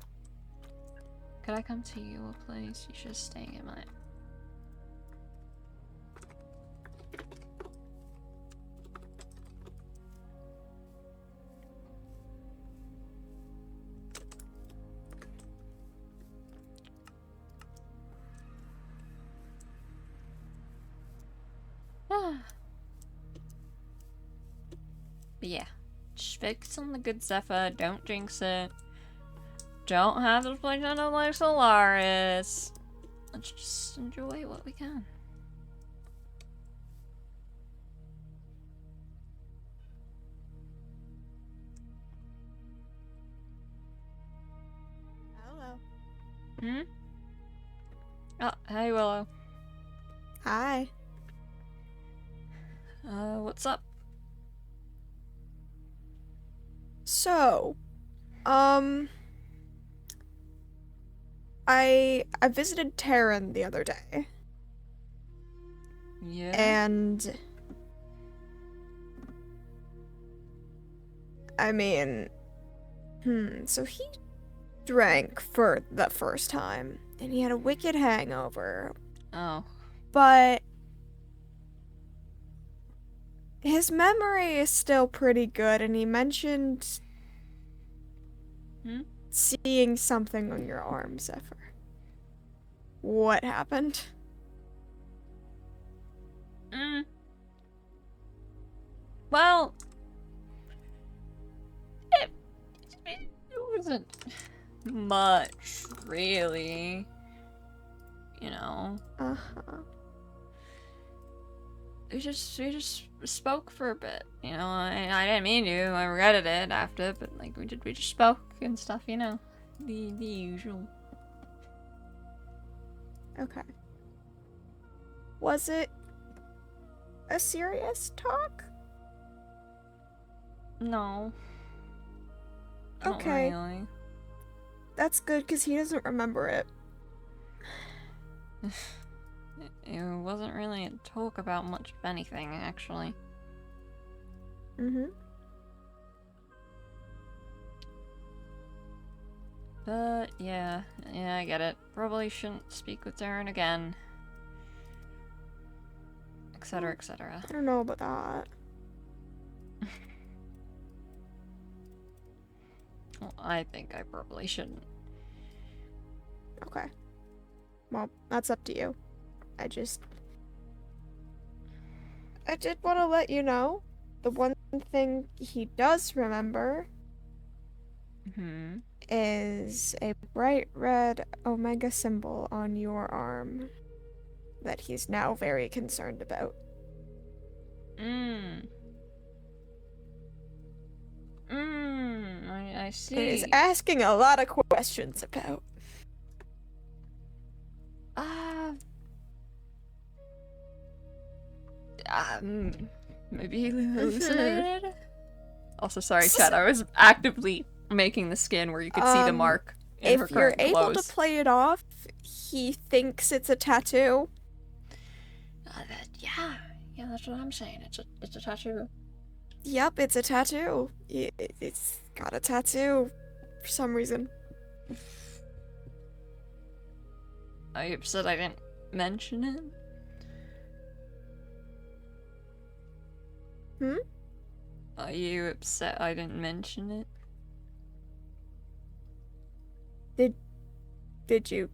Could I come to your place? You're just staying in mine. But yeah, just focus on the good Zephyr, don't jinx it. Don't have this place end up like Solaris. Let's just enjoy what we can. Hello. Hmm? Oh, hey Willow. Hi. What's up? So, I visited Terran the other day, Yeah? and I mean, so he drank for the first time, and he had a wicked hangover, Oh. but his memory is still pretty good, and he mentioned seeing something on your arm, Zephyr. What happened? Well, it wasn't much, really. You know. Uh-huh. We just spoke for a bit, you know. I didn't mean to. I regretted it after, but like we just spoke and stuff, you know. The usual. Okay. Was it a serious talk? No. Not Okay. really. That's good, because he doesn't remember it. It wasn't really a talk about much of anything, actually. Mm-hmm. But yeah, I get it. Probably shouldn't speak with Darren again. Etc. etc. I don't know about that. Well, I think I probably shouldn't. Okay. Well, that's up to you. I did want to let you know the one thing he does remember is a bright red omega symbol on your arm that he's now very concerned about. I see. And is asking a lot of questions about. Maybe he hallucinated? Also, sorry, Chad, I was actively making the skin where you could see the mark in her If you're current able to clothes. play it off, he thinks it's a tattoo. Yeah, that's what I'm saying. It's a tattoo. Yep, it's a tattoo. It's got a tattoo for some reason. Are you upset I didn't mention it? Are you upset I didn't mention it? Did you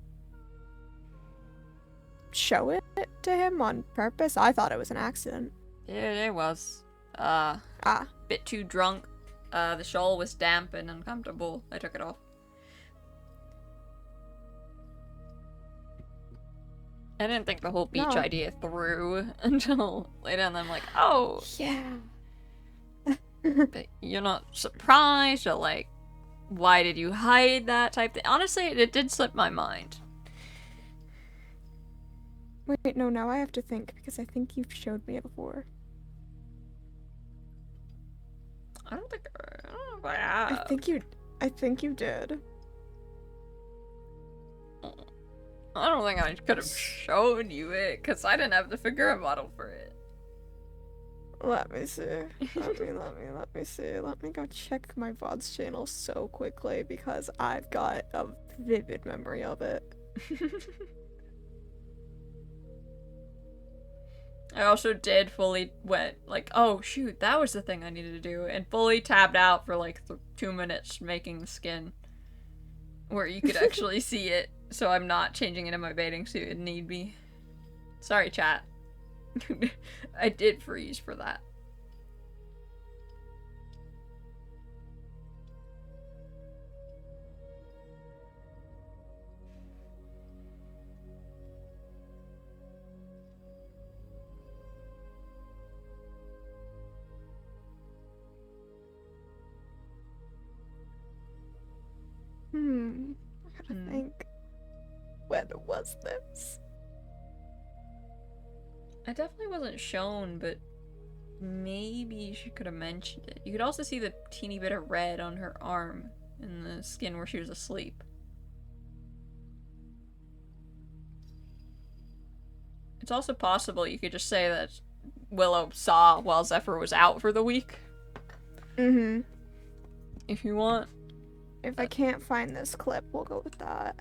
show it to him on purpose? I thought it was an accident. It was. Bit too drunk. The shawl was damp and uncomfortable. I took it off. I didn't think the whole beach No. idea through until later, and I'm like, oh, Yeah. but you're not surprised, or like, why did you hide that type thing? Honestly, it did slip my mind. Wait, no, now I have to think because I think you've showed me it before. I don't know if I have. I think you did. I don't think I could have shown you it, because I didn't have the figure model for it. Let me see. Let me see. Let me go check my VOD's channel so quickly because I've got a vivid memory of it. I also did fully went, like, oh shoot, that was the thing I needed to do, and fully tabbed out for like 2 minutes making the skin. Where you could actually see it, so I'm not changing into my bathing suit if need be. Sorry, chat. I did freeze for that. I gotta think. When was this? I definitely wasn't shown, but maybe she could have mentioned it. You could also see the teeny bit of red on her arm in the skin where she was asleep. It's also possible you could just say that Willow saw while Zephyr was out for the week. Mm-hmm. If you want. If I can't find this clip, we'll go with that.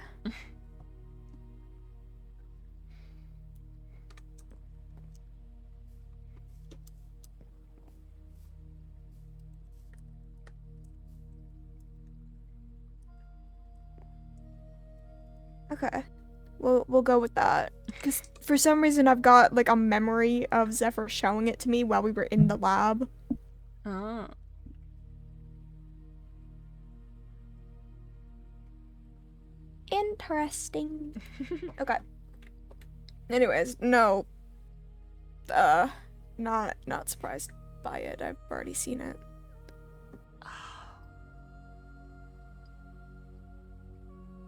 Okay. We'll go with that. Because for some reason I've got like a memory of Zephyr showing it to me while we were in the lab. Oh. Interesting. Okay. Anyways, no. Not surprised by it. I've already seen it.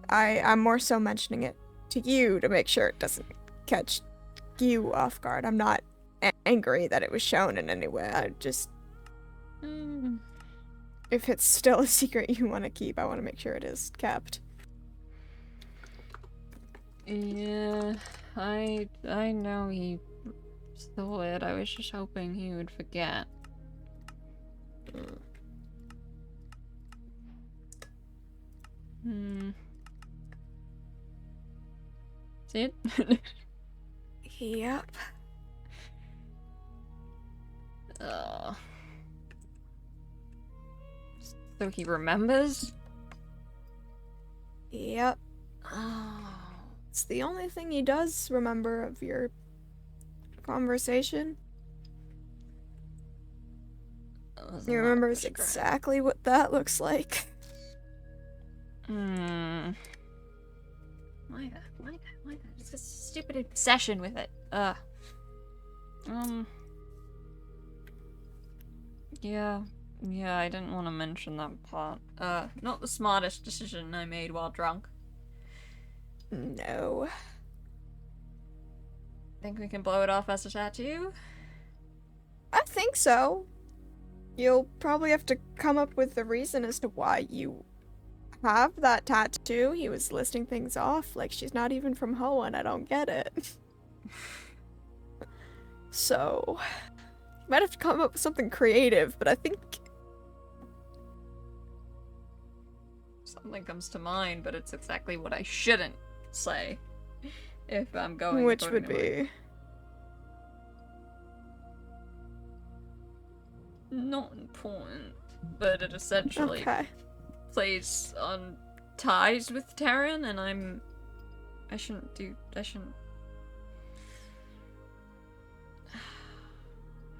I'm more so mentioning it to you to make sure it doesn't catch you off guard. I'm not angry that it was shown in any way. I just... If it's still a secret you want to keep, I want to make sure it is kept. Yeah, I know he stole it. I was just hoping he would forget. See it? Yep. So he remembers? Yep. It's the only thing he does remember of your conversation. He remembers exactly what that looks like. Why that? It's a stupid obsession with it. Yeah, I didn't want to mention that part. Not the smartest decision I made while drunk. No. Think we can blow it off as a tattoo? I think so. You'll probably have to come up with a reason as to why you have that tattoo. He was listing things off like she's not even from Hoa and I don't get it. So, you might have to come up with something creative, but I think... Something comes to mind, but it's exactly what I shouldn't say if I'm going. Which would be? Not important, but it essentially Okay. plays on ties with Terran, and I shouldn't. I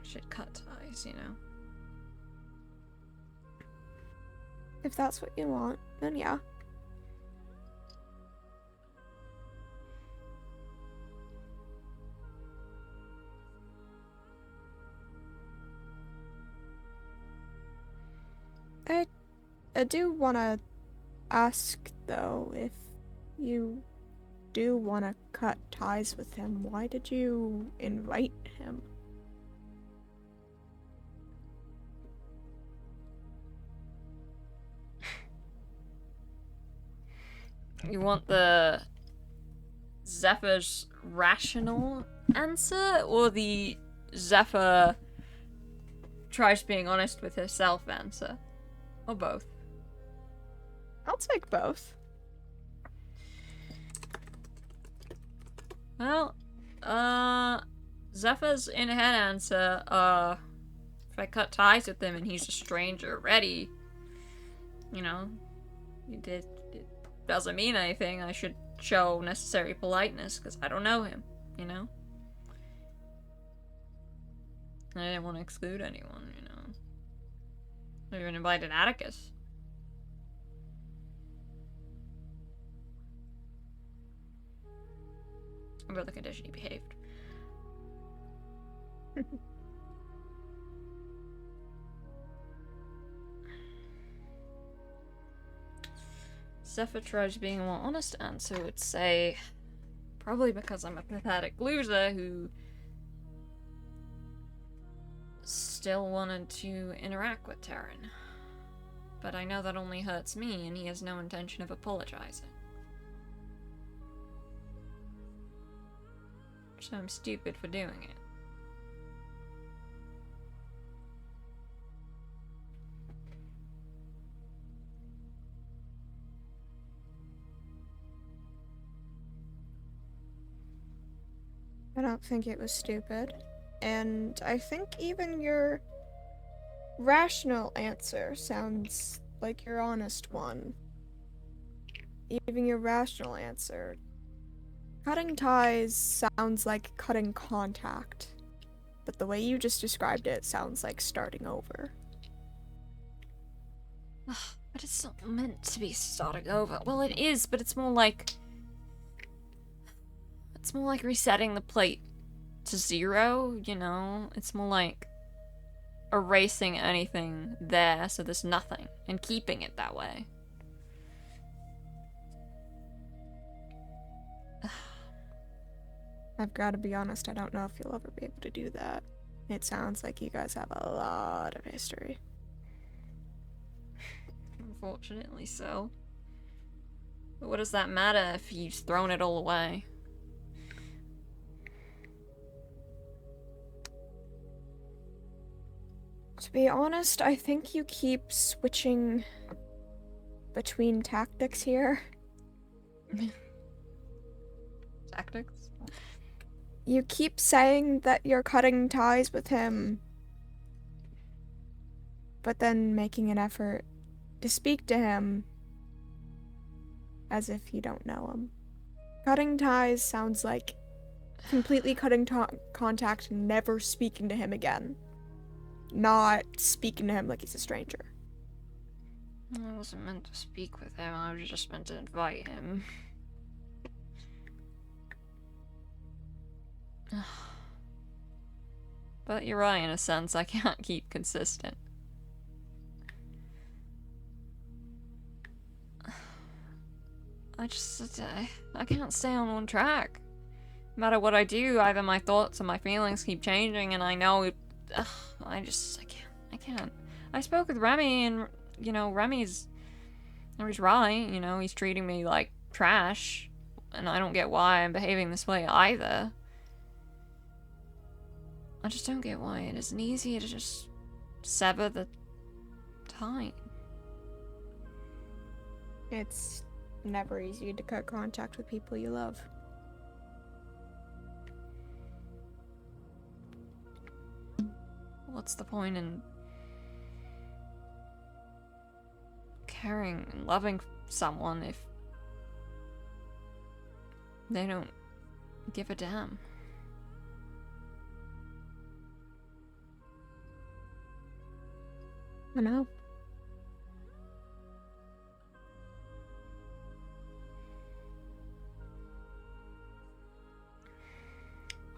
should cut ties, you know. If that's what you want, then yeah. I do want to ask, though, if you do want to cut ties with him, why did you invite him? You want the Zephyr's rational answer, or the Zephyr tries being honest with herself answer? Or both? I'll take both. Well, Zephyr's in head answer, if I cut ties with him and he's a stranger already, you know, it doesn't mean anything. I should show necessary politeness, because I don't know him, you know? I didn't want to exclude anyone, you know? I even invited Atticus. About the condition he behaved. Zephyr tries being a more honest answer would say, probably because I'm a pathetic loser who still wanted to interact with Terran. But I know that only hurts me, and he has no intention of apologizing. So I'm stupid for doing it. I don't think it was stupid. And I think even your rational answer sounds like your honest one. Even your rational answer. Cutting ties sounds like cutting contact. But the way you just described it sounds like starting over. But it's not meant to be starting over. Well, it is, but it's more like... It's more like resetting the plate to 0, you know? It's more like erasing anything there so there's nothing, and keeping it that way. I've got to be honest, I don't know if you'll ever be able to do that. It sounds like you guys have a lot of history. Unfortunately so. But what does that matter if he's thrown it all away? To be honest, I think you keep switching between tactics here. Tactics? You keep saying that you're cutting ties with him, but then making an effort to speak to him as if you don't know him. Cutting ties sounds like completely cutting contact and never speaking to him again. Not speaking to him like he's a stranger. I wasn't meant to speak with him, I was just meant to invite him. But you're right, in a sense, I can't keep consistent. I can't stay on one track. No matter what I do, either my thoughts or my feelings keep changing, and I know I can't. I spoke with Remy, and, you know, Remy's right, you know, he's treating me like trash, and I don't get why I'm behaving this way either. I just don't get why it isn't easier to just sever the tie. It's never easy to cut contact with people you love. What's the point in caring and loving someone if they don't give a damn? I know.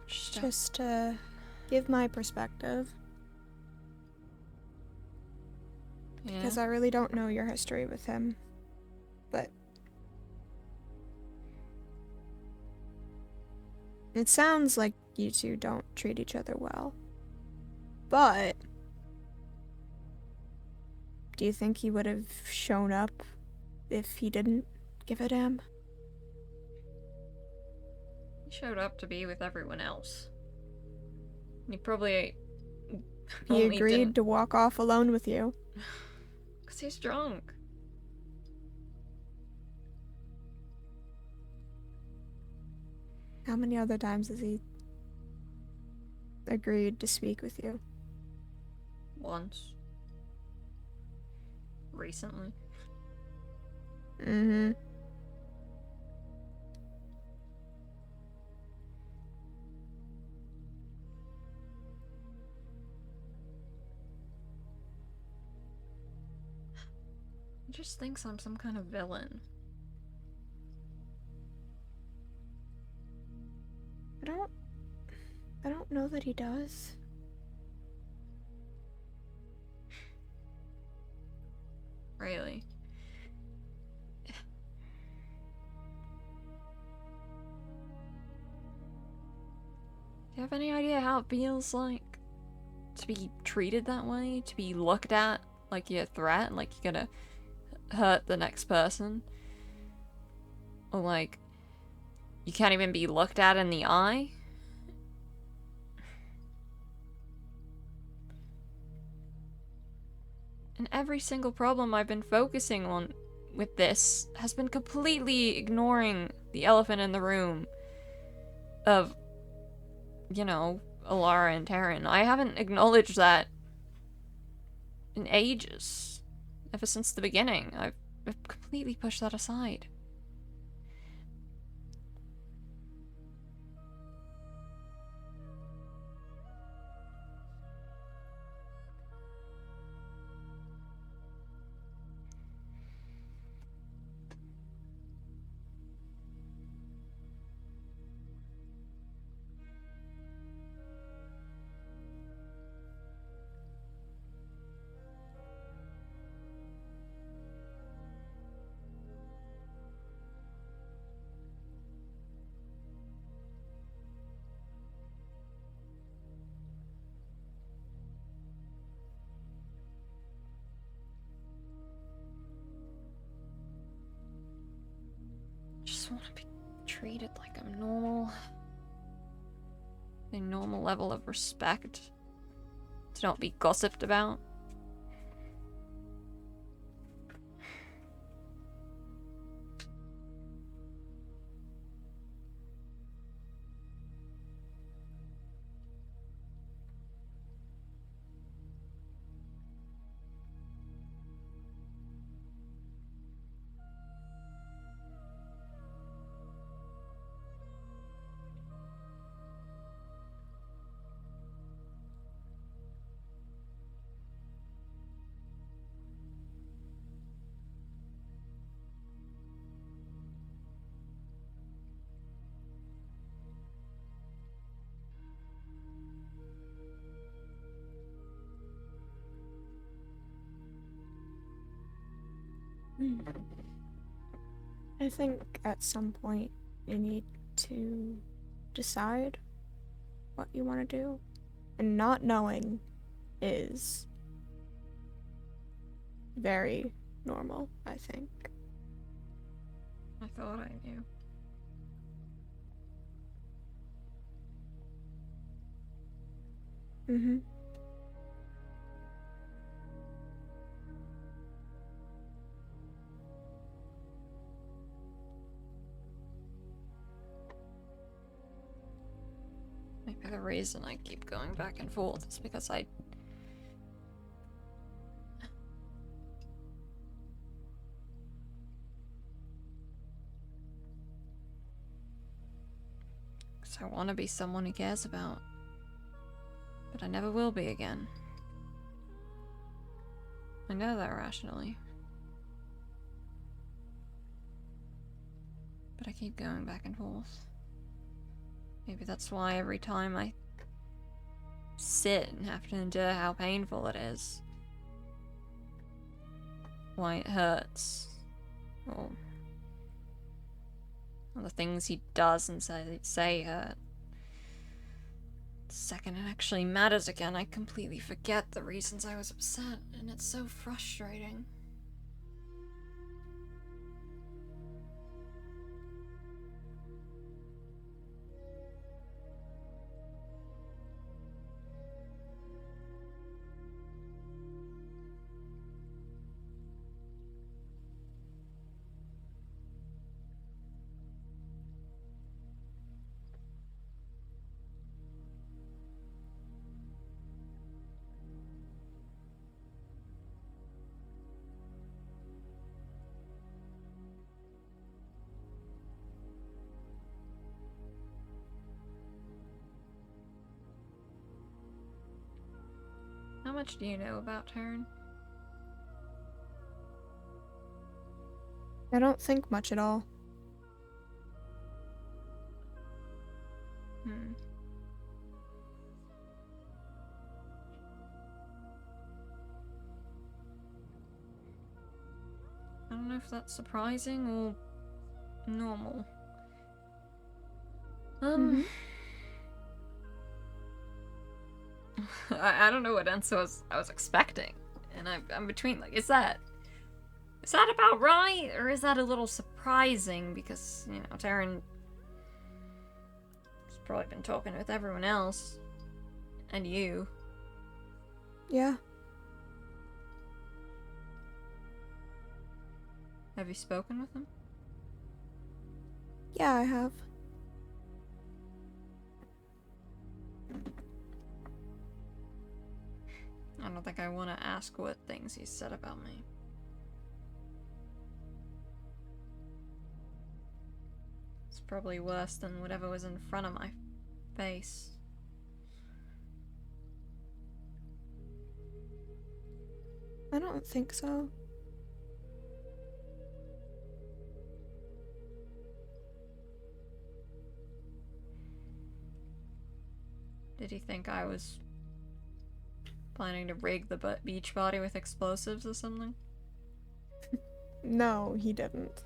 Just to give my perspective. because I really don't know your history with him. But it sounds like you two don't treat each other well. But do you think he would have shown up if he didn't give a damn? He showed up to be with everyone else. He probably He only agreed didn't... to walk off alone with you. Because he's drunk. How many other times has he agreed to speak with you? Once. Recently. Mm-hmm. He just thinks I'm some kind of villain. I don't know that he does. Really. Do you have any idea how it feels like to be treated that way? To be looked at like you're a threat, like you're gonna hurt the next person? Or like, you can't even be looked at in the eye? And every single problem I've been focusing on with this has been completely ignoring the elephant in the room of, you know, Alara and Terran. I haven't acknowledged that in ages. Ever since the beginning. I've completely pushed that aside. Just want to be treated like I'm normal. A normal level of respect. To not be gossiped about. I think at some point you need to decide what you want to do. And not knowing is very normal, I think. I thought I knew. Mm-hmm. Maybe the reason I keep going back and forth is because I... Because I want to be someone he cares about. But I never will be again. I know that rationally. But I keep going back and forth. Maybe that's why every time I sit and have to endure how painful it is, why it hurts. Or the things he does and say hurt. The second it actually matters again, I completely forget the reasons I was upset, and it's so frustrating. How much do you know about Taryn? I don't think much at all. Hmm. I don't know if that's surprising or normal. I don't know what answer I was expecting, and I'm between, like, is that about right, or is that a little surprising? Because, you know, Taryn has probably been talking with everyone else, and you. Yeah. Have you spoken with him? Yeah, I have. I don't think I want to ask what things he said about me. It's probably worse than whatever was in front of my face. I don't think so. Did he think I was planning to rig the beach body with explosives or something? No, he didn't.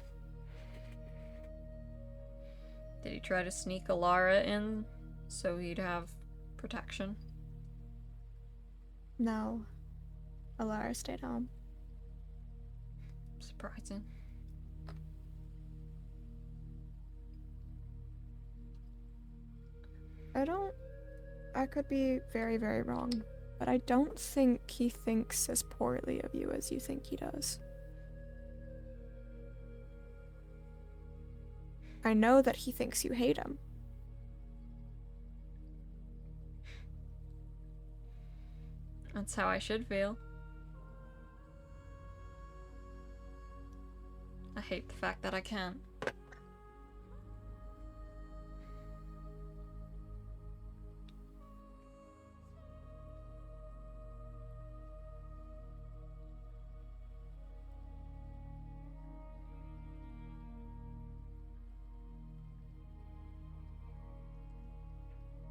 Did he try to sneak Alara in so he'd have protection? No. Alara stayed home. Surprising. I could be very, very wrong, but I don't think he thinks as poorly of you as you think he does. I know that he thinks you hate him. That's how I should feel. I hate the fact that I can't.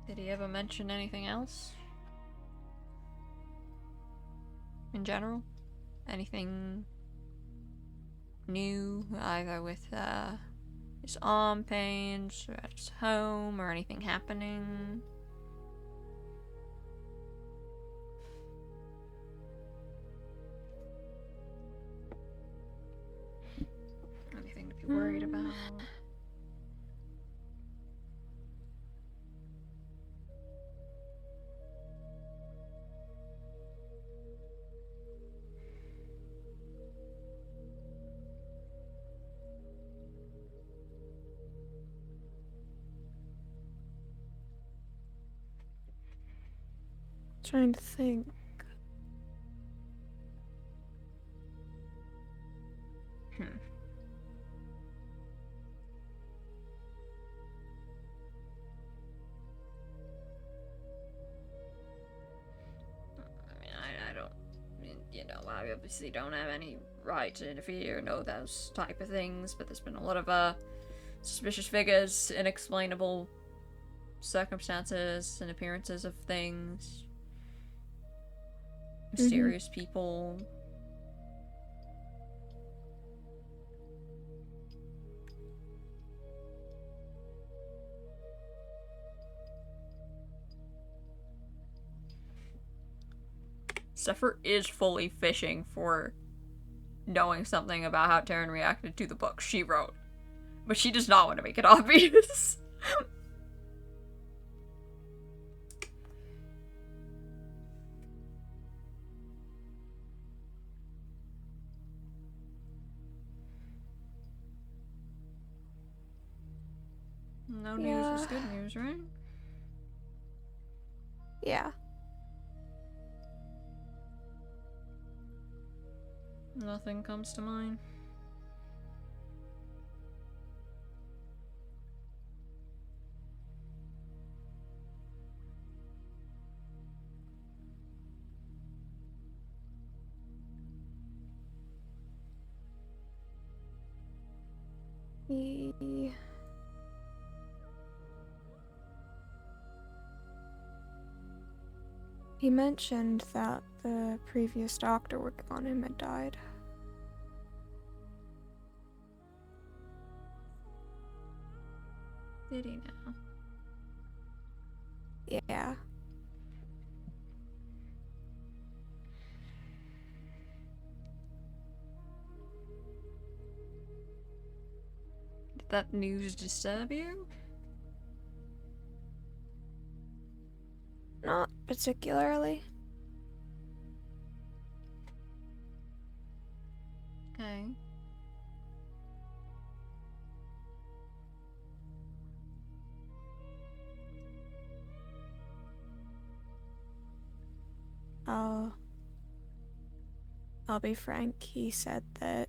Did he ever mention anything else? In general? Anything new, either with his arm pains, or at his home, or anything happening? Anything to be worried about? Trying to think. I don't, you know, I obviously don't have any right to interfere or know those type of things, but there's been a lot of, suspicious figures, inexplainable circumstances and appearances of things, mysterious people. Zephyr is fully fishing for knowing something about how Taryn reacted to the book she wrote. But she does not want to make it obvious. No news is good news, right? Yeah. Nothing comes to mind. He mentioned that the previous doctor working on him had died. Did he now? Yeah. Did that news disturb you? Not particularly. Okay. I'll be frank, he said that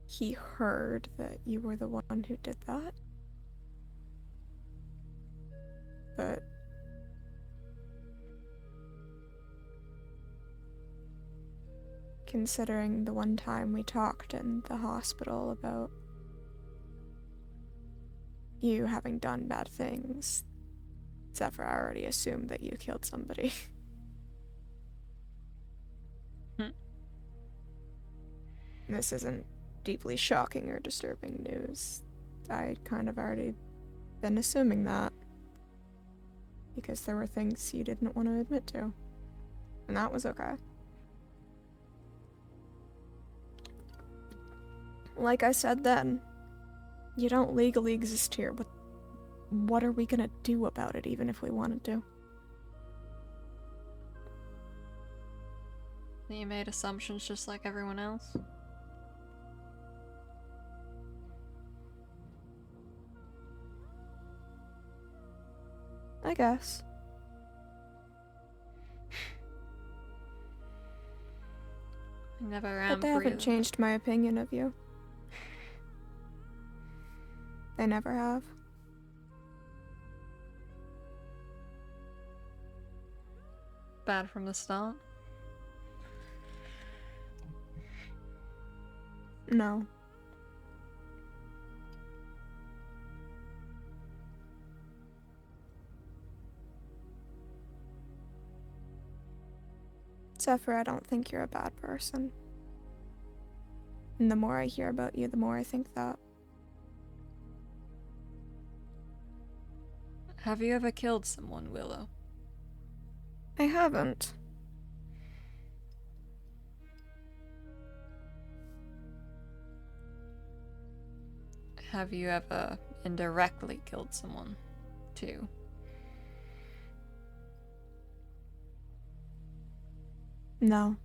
he heard that you were the one who did that. But considering the one time we talked in the hospital about you having done bad things, Zephyr already assumed that you killed somebody. This isn't deeply shocking or disturbing news. I'd kind of already been assuming that. Because there were things you didn't want to admit to. And that was okay. Like I said then, you don't legally exist here, but what are we gonna do about it even if we wanted to? You made assumptions just like everyone else. I guess. I never am But they for haven't you. changed my opinion of you. They never have. Bad from the start. No. Zephyr, I don't think you're a bad person. And the more I hear about you, the more I think that. Have you ever killed someone, Willow? I haven't. Have you ever indirectly killed someone, too? No.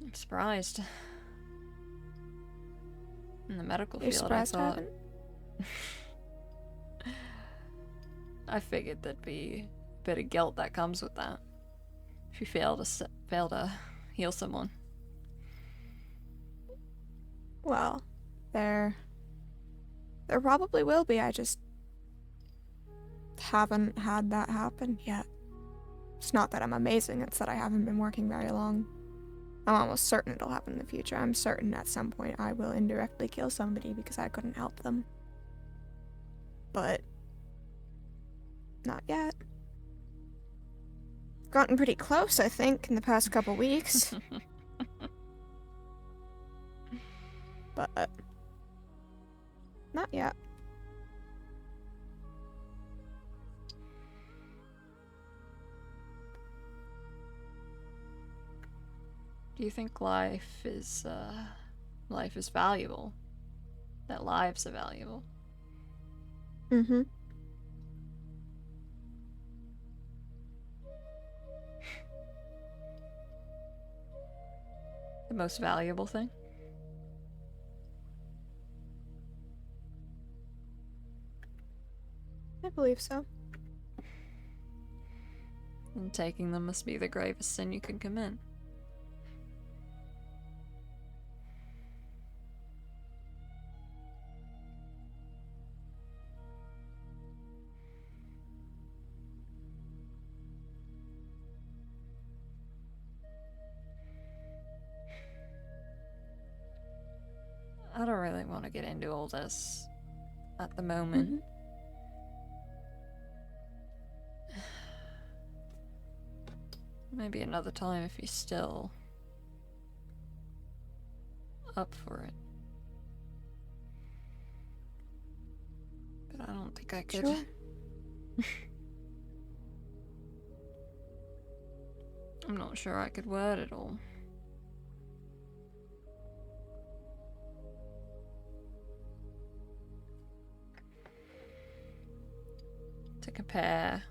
I'm surprised. In the medical You're field, surprised I I thought... haven't? I figured there'd be a bit of guilt that comes with that. If you fail to heal someone. Well, there probably will be. I just haven't had that happen yet. It's not that I'm amazing, it's that I haven't been working very long. I'm almost certain it'll happen in the future. I'm certain at some point I will indirectly kill somebody because I couldn't help them. But not yet. Gotten pretty close, I think, in the past couple weeks. But not yet. Do you think life is valuable? That lives are valuable? Mm-hmm. The most valuable thing? I believe so. And taking them must be the gravest sin you can commit. I don't really want to get into all this at the moment. Maybe another time if you're still up for it. But I don't think I could. Sure. I'm not sure I could word it all. To compare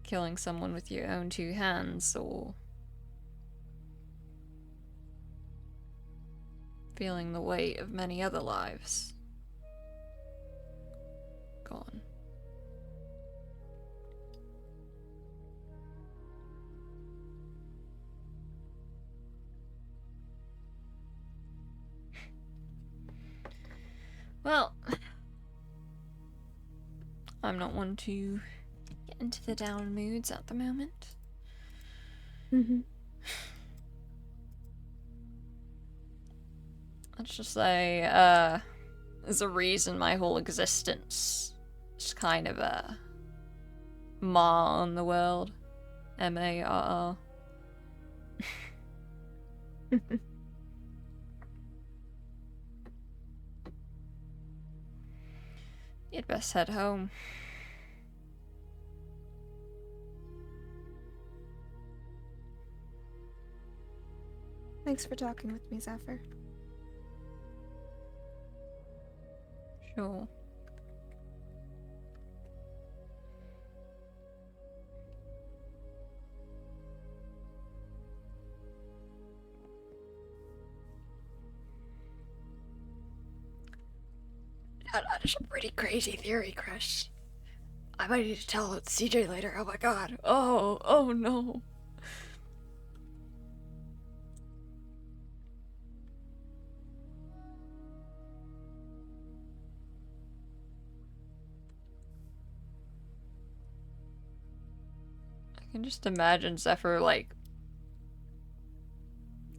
killing someone with your own two hands or feeling the weight of many other lives gone. Well, I'm not one to get into the down moods at the moment. Mm-hmm. Let's just say, there's a reason my whole existence is kind of a mar on the world. M-A-R-R. You'd best head home. Thanks for talking with me, Zephyr. Sure. That is a pretty crazy theory, Chris. I might need to tell CJ later. Oh my god. Oh no. I can just imagine Zephyr, like,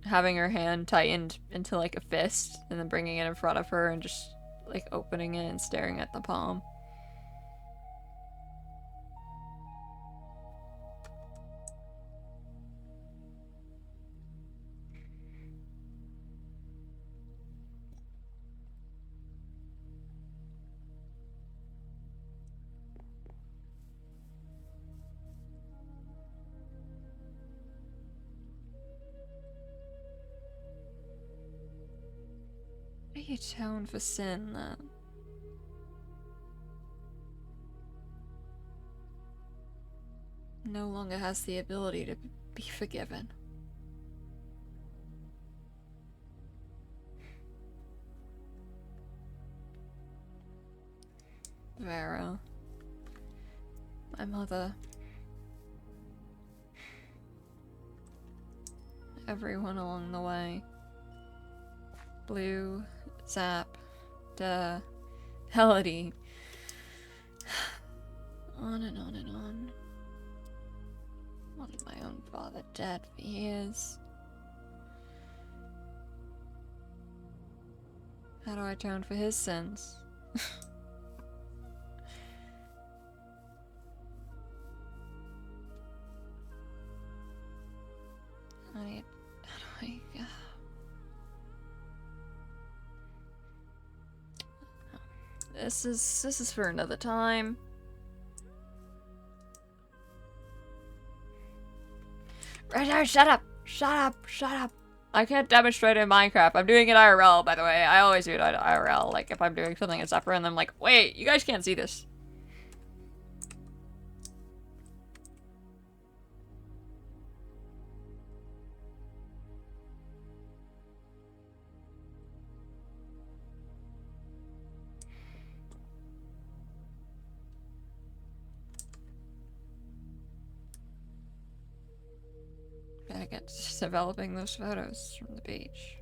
having her hand tightened into, like, a fist, and then bringing it in front of her and just, like, opening it and staring at the palm. What do you atone for sin, then? No longer has the ability to be forgiven. Vera. My mother. Everyone along the way. Blue, Zap, Duh, Melody. On and on and on. Wanted my own father dead for years. How do I atone for his sins? How do I... This is for another time. Razor, shut up! Shut up! Shut up! I can't demonstrate in Minecraft. I'm doing it IRL, by the way. I always do it IRL. Like, if I'm doing something in Zephyr and I'm like, wait, you guys can't see this. Gotta get to developing those photos from the beach.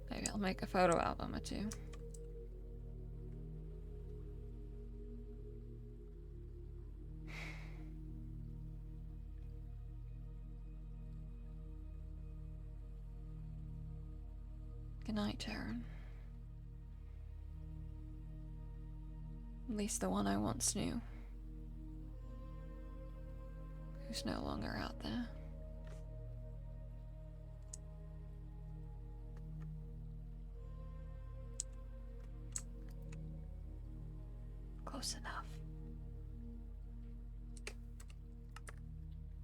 Maybe I'll make a photo album or two. Good night, Taryn. At least the one I once knew. Who's no longer out there. Close enough.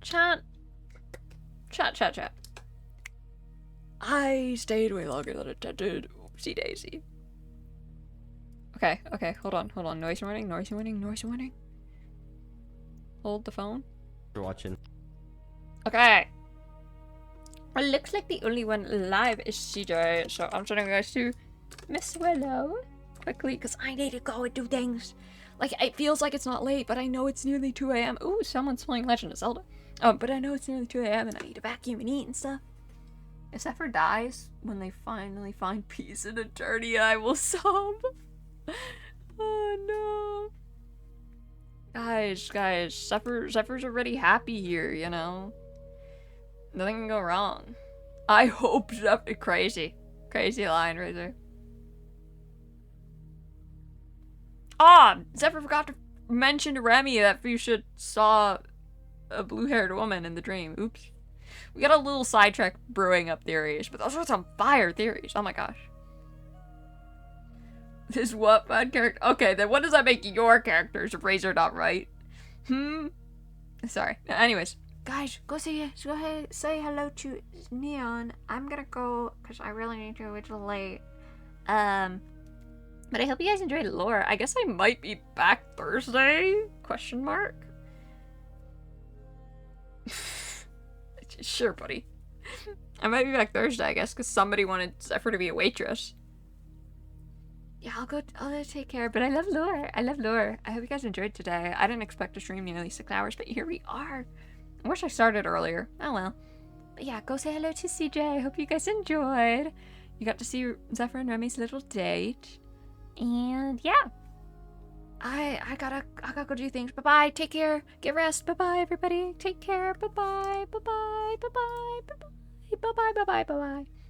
Chat. Chat. I stayed way longer than intended. Oopsie daisy. Okay, hold on. Noise warning. Hold the phone. We're watching. Okay. It looks like the only one alive is CJ, so I'm sending you guys to Miss Willow quickly, because I need to go and do things. Like, it feels like it's not late, but I know it's nearly 2 a.m. Ooh, someone's playing Legend of Zelda. But I know it's nearly 2 a.m. and I need to vacuum and eat and stuff. If Zephyr dies when they finally find peace in Eternia, I will sob. Oh no. Guys, Zephyr's already happy here, you know? Nothing can go wrong. I hope Zephyr— Crazy line right there. Zephyr forgot to mention to Remy that Fuchsia saw a blue-haired woman in the dream. Oops. We got a little sidetrack brewing up theories, but those are some fire theories. Oh my gosh. This what bad character? Okay, then what does that make your characters if Razor not right? Sorry. Anyways. Guys, go ahead, say hello to Neon. I'm gonna go, because I really need to, it's late. But I hope you guys enjoyed lore. I guess I might be back Thursday? Question mark? Sure, buddy. I might be back Thursday, I guess, because somebody wanted Zephyr to be a waitress. Yeah, I'll go take care, but I love lore. I hope you guys enjoyed today. I didn't expect to stream nearly 6 hours, but here we are. I wish I started earlier. Oh well. But yeah, go say hello to CJ. I hope you guys enjoyed. You got to see Zephyr and Remy's little date. And yeah. I gotta go do things. Bye-bye. Take care. Get rest. Bye-bye, everybody. Take care. Bye-bye. Bye-bye. Bye-bye. Bye-bye. Bye-bye. Bye-bye. Bye-bye.